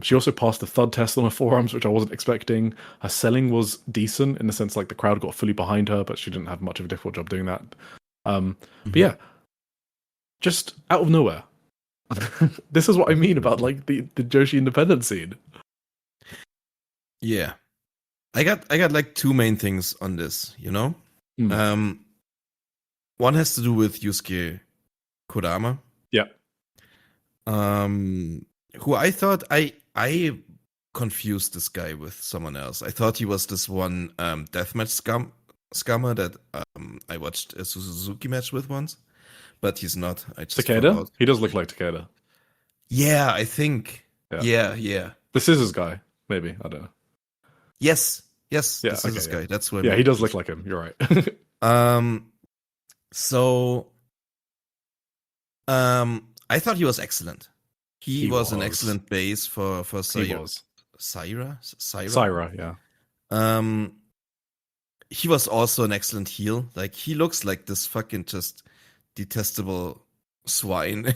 She also passed the thud test on her forearms, which I wasn't expecting. Her selling was decent in the sense like the crowd got fully behind her, but she didn't have much of a difficult job doing that. But yeah, just out of nowhere. This is what I mean about like the Joshi independent scene. Yeah. I got like two main things on this, you know? One has to do with Yusuke Kodama. Yeah. Who I thought I confused this guy with someone else. I thought he was this one deathmatch scammer that I watched a Suzuki match with once, but he's not. I just Takeda? He does look like Takeda. Yeah, I think. Yeah. The scissors guy, maybe. I don't know. Yes. Yeah, the scissors guy. That's what. Yeah, he does look like him. You're right. So, I thought he was excellent. He was an excellent base for Syra. Syra, yeah. He was also an excellent heel. Like, he looks like this fucking just detestable swine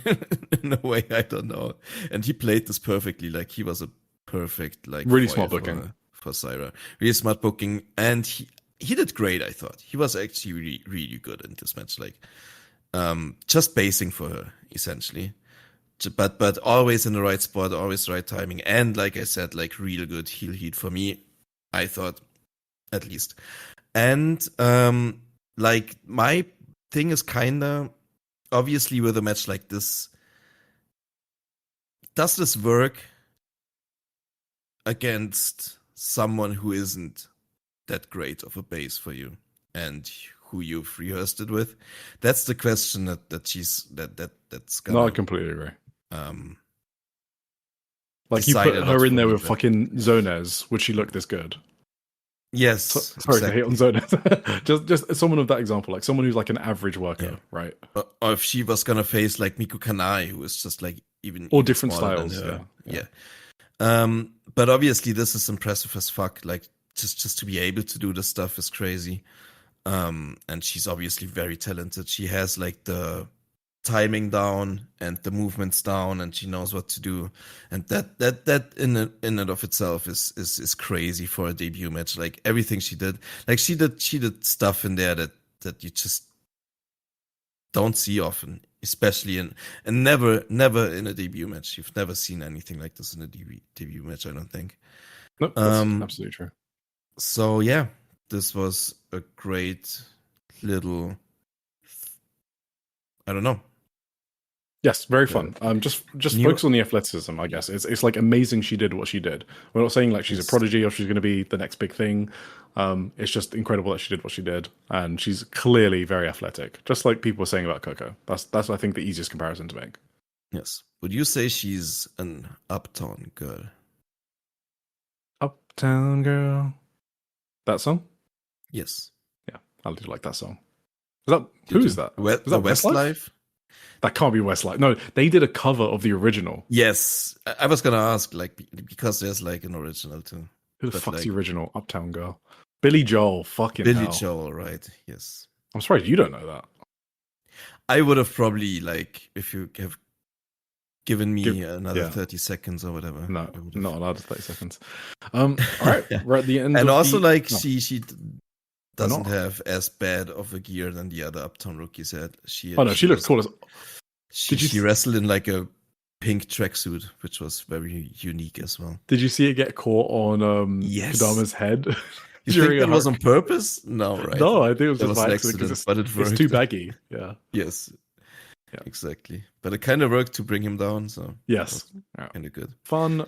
in a way, I don't know. And he played this perfectly. Like, he was a perfect, like, really smart booking for Syra. Really smart booking. And he did great, I thought. He was actually really, really good in this match. Like, just basing for her, essentially. But always in the right spot, always the right timing. And like I said, like, real good heel heat for me, I thought, at least. And, like, my thing is kinda, obviously with a match like this, does this work against someone who isn't that great of a base for you and who you've rehearsed it with? That's the question that's gonna. No, I completely agree. Like, you decide put a her lot in for there me, with but- fucking Zonez, would she look this good? Yes. Sorry to hate on Zonez. just someone of that example, like someone who's like an average worker, right? Or if she was gonna face like Miku Kanai, who is just like even different smaller than styles. her. Yeah. But obviously this is impressive as fuck. Like, just to be able to do this stuff is crazy. And she's obviously very talented. She has like the timing down and the movements down, and she knows what to do. And that in and of itself is crazy for a debut match. Like, everything she did, like she did stuff in there that you just don't see often, especially and never in a debut match. You've never seen anything like this in a debut match, I don't think. Nope, that's absolutely true. So yeah, this was a great little, I don't know. Yes, very fun. Just focus on the athleticism, I guess. It's like amazing she did what she did. We're not saying like she's a prodigy or she's going to be the next big thing. It's just incredible that she did what she did, and she's clearly very athletic, just like people were saying about Coco. That's I think the easiest comparison to make. Yes. Would you say she's an uptown girl? Uptown Girl. That song? Yes. Yeah, I do like that song. Who is that? Is that Westlife? That can't be Westlife. No, they did a cover of the original. Yes, I was gonna ask, like, because there's like an original too. Who the fuck's the original Uptown Girl? Billy Joel. Fucking Billy hell. Joel, right? Yes. I'm surprised you don't know that. I would have probably, like, if you have given me another 30 seconds or whatever. No, not allowed 30 seconds. All right, we're at the end. And of also, the... like, she doesn't have as bad of a gear than the other Uptown rookies had. She looks cool. She wrestled in like a pink tracksuit, which was very unique as well. Did you see it get caught on Kodama's head? You think that was on purpose? No, right? No, I think it was just an accident, but it worked. It's too baggy. Yeah. Yes. Yeah. Exactly. But it kind of worked to bring him down. So yes, kind of good. Fun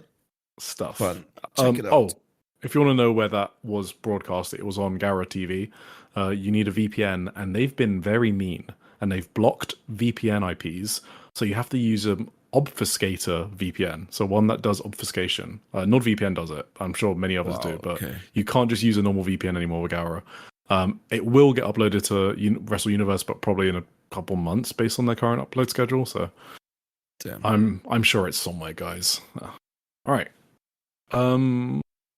stuff. Fun. Check it out. If you want to know where that was broadcast, it was on Gara TV. You need a VPN, and they've been very mean, and they've blocked VPN IPs. So you have to use an obfuscator VPN, so one that does obfuscation. NordVPN does it. I'm sure many others do, but you can't just use a normal VPN anymore with Gara. It will get uploaded to Wrestle Universe, but probably in a couple months based on their current upload schedule. So damn. I'm sure it's somewhere, guys. All right.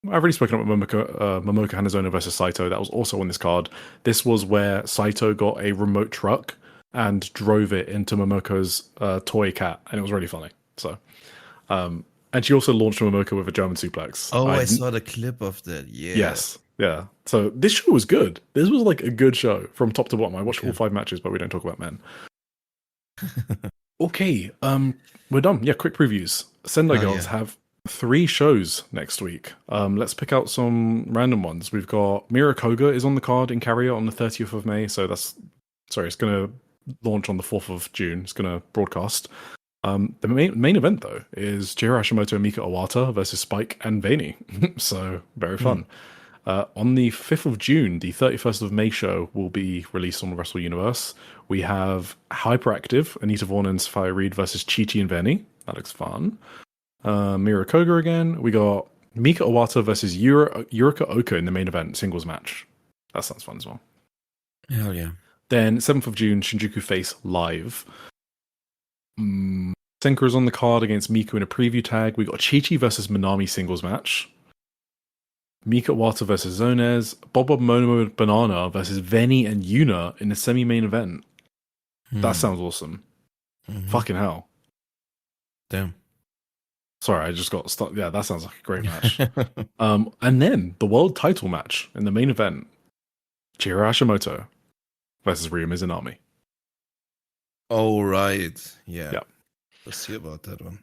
I've already spoken about Momoka Hanazono versus Saito. That was also on this card. This was where Saito got a remote truck and drove it into Momoko's toy cat, and it was really funny. So, and she also launched Momoko with a German suplex. Oh, I saw the clip of that. Yeah. Yes. Yeah. So this show was good. This was like a good show from top to bottom. I watched all 5 matches, but we don't talk about men. Okay. We're done. Yeah, quick previews. Sendai Girls have 3 shows next week. Let's pick out some random ones. We've got Mira Koga is on the card in Carrier on the 30th of May. So it's going to launch on the 4th of June. It's going to broadcast. The main event, though, is Chihiro Hashimoto and Mika Iwata versus Spike and Vani. So very fun. On the 5th of June, the 31st of May show will be released on Wrestle Universe. We have Hyperactive, Anita Vaughan and Sophia Reed versus Chi-Chi and Vani. That looks fun. Mira Koga again. We got Mika Iwata versus Yurika Oka in the main event singles match. That sounds fun as well. Hell yeah. Then 7th of June, Shinjuku Face Live. Senka is on the card against Miku in a preview tag. We got Chi-Chi versus Minami singles match. Mika Iwata versus Zonez. Bob Mono Banana versus Veni and Yuna in the semi-main event. That sounds awesome. Fucking hell. Damn. Sorry, I just got stuck. Yeah, that sounds like a great match. And then the world title match in the main event. Chihiro Hashimoto versus Ryu Mizunami. Oh, right. Yeah. Yep. Let's see about that one.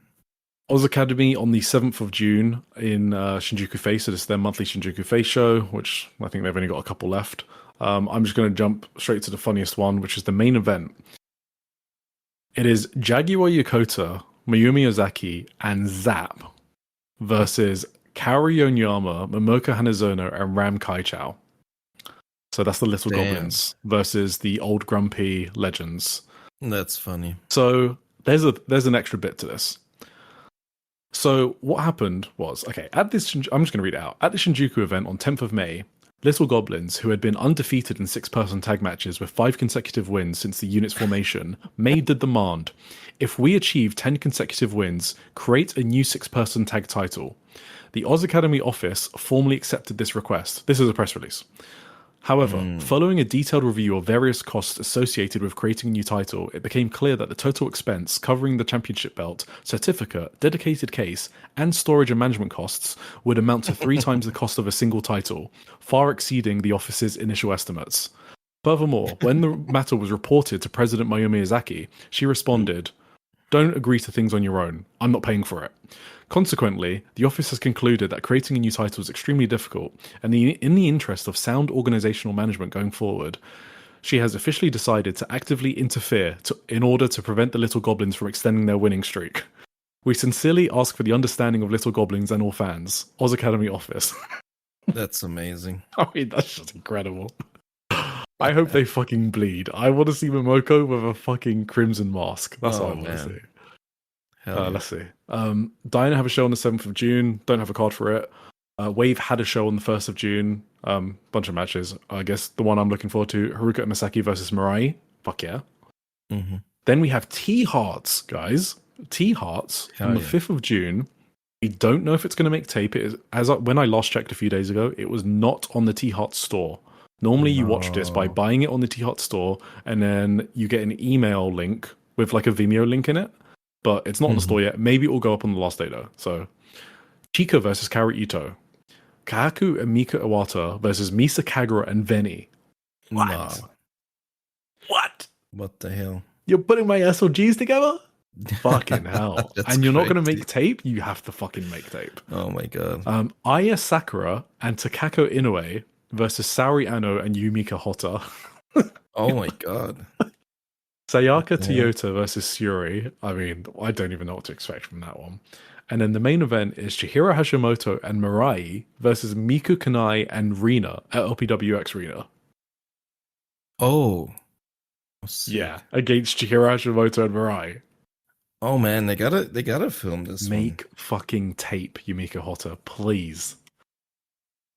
Oz Academy on the 7th of June in Shinjuku Face. So this is their monthly Shinjuku Face show, which I think they've only got a couple left. I'm just going to jump straight to the funniest one, which is the main event. It is Jaguar Yokota, Mayumi Ozaki, and Zap versus Kaori Onyama, Momoka Hanazono, and Ram Kaichao. So that's the Little Goblins versus the Old Grumpy Legends. That's funny. So there's an extra bit to this. So what happened was, at this, I'm just going to read it out. At the Shinjuku event on 10th of May, Little Goblins, who had been undefeated in 6-person tag matches with 5 consecutive wins since the unit's formation, made the demand: if we achieve 10 consecutive wins, create a new 6-person tag title. The Oz Academy office formally accepted this request. This is a press release. However, following a detailed review of various costs associated with creating a new title, it became clear that the total expense covering the championship belt, certificate, dedicated case, and storage and management costs would amount to 3 times the cost of a single title, far exceeding the office's initial estimates. Furthermore, when the matter was reported to President Mayumi Ozaki, she responded, "Don't agree to things on your own. I'm not paying for it." Consequently, the office has concluded that creating a new title is extremely difficult, and in the interest of sound organizational management going forward, she has officially decided to actively interfere in order to prevent the Little Goblins from extending their winning streak. We sincerely ask for the understanding of Little Goblins and all fans. Oz Academy Office. That's amazing. I mean, that's just incredible. I hope they fucking bleed. I want to see Momoko with a fucking crimson mask. That's what I want to see. Let's see. Diana have a show on the 7th of June. Don't have a card for it. Wave had a show on the 1st of June. Bunch of matches. I guess the one I'm looking forward to, Haruka Masaki versus Mirai. Fuck yeah. Then we have T-Hearts, guys. T-Hearts on the 5th of June. We don't know if it's going to make tape. When I last checked a few days ago, it was not on the T-Hearts store. Normally you watch this by buying it on the T-Hearts store, and then you get an email link with like a Vimeo link in it. But it's not on the store yet. Maybe it will go up on the last day, though. So, Chika versus Kaori Ito. Kahaku and Mika Iwata versus Misa Kagura and Veni. What? Nah. What? What the hell? You're putting my SLGs together? Fucking hell. And you're not going to make tape? You have to fucking make tape. Oh my god. Aya Sakura and Takako Inoue versus Saori Ano and Yumika Hotta. Oh my god. Sayaka Toyota versus Suri. I mean, I don't even know what to expect from that one. And then the main event is Chihiro Hashimoto and Mirai versus Miku Kanai and Rina at LPWX Rina. Oh. Yeah, against Chihiro Hashimoto and Mirai. Oh man, they gotta film this. Make fucking tape, Yumika Hotta, please.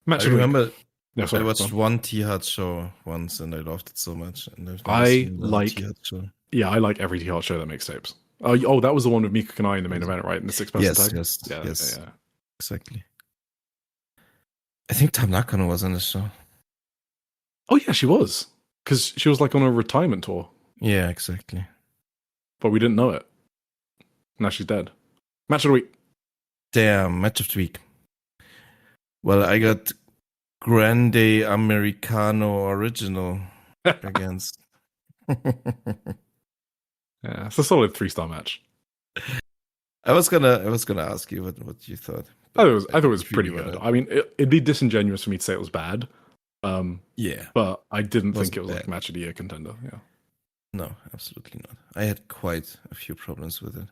I remember No, sorry, I watched one T-Heart show once and I loved it so much. And I like every T-Heart show that makes tapes. Oh, that was the one with Miku Kanai in the main event, right? In the 6-person tag? Yes. Exactly. I think Tam Nakano was on the show. Oh yeah, she was. Because she was like on a retirement tour. Yeah, exactly. But we didn't know it. Now she's dead. Match of the week. Damn, match of the week. Well, I got Grande Americano Original against. Yeah, it's a solid 3-star match. I was gonna ask you what you thought. I thought it was pretty you good. wanna- I mean, it'd be disingenuous for me to say it was bad. Yeah. But I didn't think Wasn't it was like bad. match of the year contender. Yeah. No, absolutely not. I had quite a few problems with it.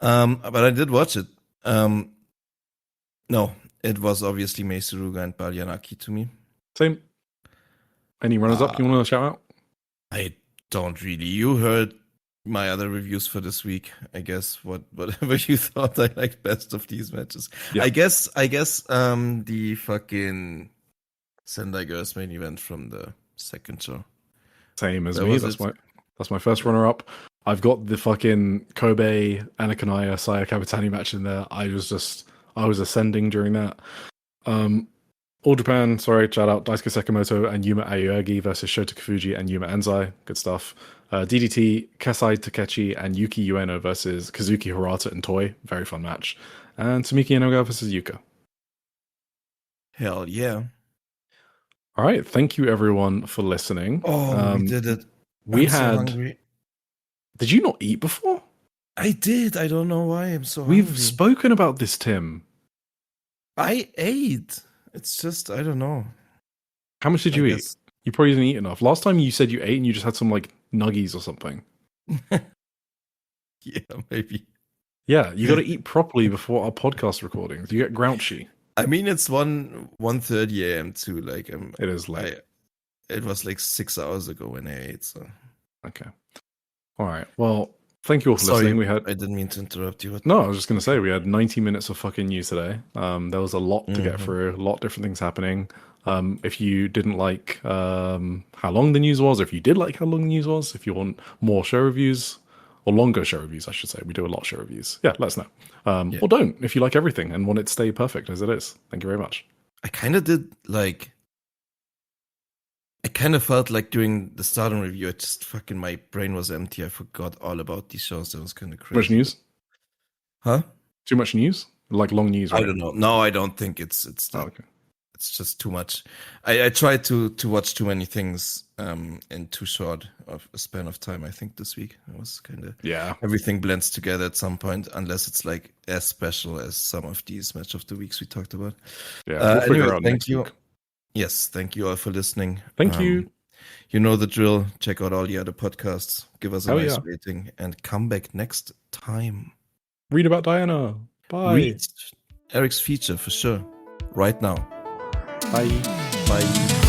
But I did watch it. No, it was obviously Mei Suruga and Balyanaki to me. Same. Any runners up you want to shout out? I don't really. You heard my other reviews for this week. I guess whatever you thought I liked best of these matches. Yeah. I guess the fucking Sendai Girls main event from the second show. Same as That me. was That's my first runner up. I've got the fucking Kobe Anakanaya Saya Kamitani match in there. I was ascending during that. All Japan, sorry, shout out Daisuke Sekimoto and Yuma Aoyagi versus Shota Kafuji and Yuma Anzai. Good stuff. DDT, Kasai Takechi and Yuki Ueno versus Kazuki Hirata and Toy. Very fun match. And Sumiki Inoga versus Yuka. Hell yeah. All right. Thank you, everyone, for listening. Oh, we did it. We I'm so had. hungry. Did you not eat before? I did. I don't know why I'm so We've hungry. spoken about this, Tim. I ate. It's just, I don't know. How much did you eat? guess- You probably didn't eat enough. Last time you said you ate and you just had some like nuggies or something. Yeah, maybe. Yeah, you got to eat properly before our podcast recordings. You get grouchy. I mean, it's 1:30 a.m. too. Like, It is late. it was like 6 hours ago when I ate. So Okay. All right. Well, thank you all for sorry, listening. We had I didn't mean to interrupt you. no. I was just going to say we had 90 minutes of fucking news today. There was a lot to get through. A lot of different things happening. If you didn't like how long the news was, or if you did like how long the news was, if you want more show reviews or longer show reviews, I should say, we do a lot of show reviews. Yeah, let us know. Or don't if you like everything and want it to stay perfect as it is. Thank you very much. I kind of did like. I kind of felt like during the Stardom review, my brain was empty. I forgot all about these shows. That was kind of Too crazy. much news? Huh? Too much news? Like long news? Right? I don't know. No, I don't think it's Oh, not. okay. It's just too much. I tried to watch too many things in too short of a span of time. I think this week it was kind of everything blends together at some point, unless it's like as special as some of these match of the weeks we talked about. Yeah, we'll figure anyway, out thank next you. week. Yes, thank you all for listening. Thank you. You know the drill. Check out all the other podcasts. Give us a Oh, nice yeah. rating and come back next time. Read about Diana. Bye. Read Eric's feature for sure. Right now. Bye. Bye.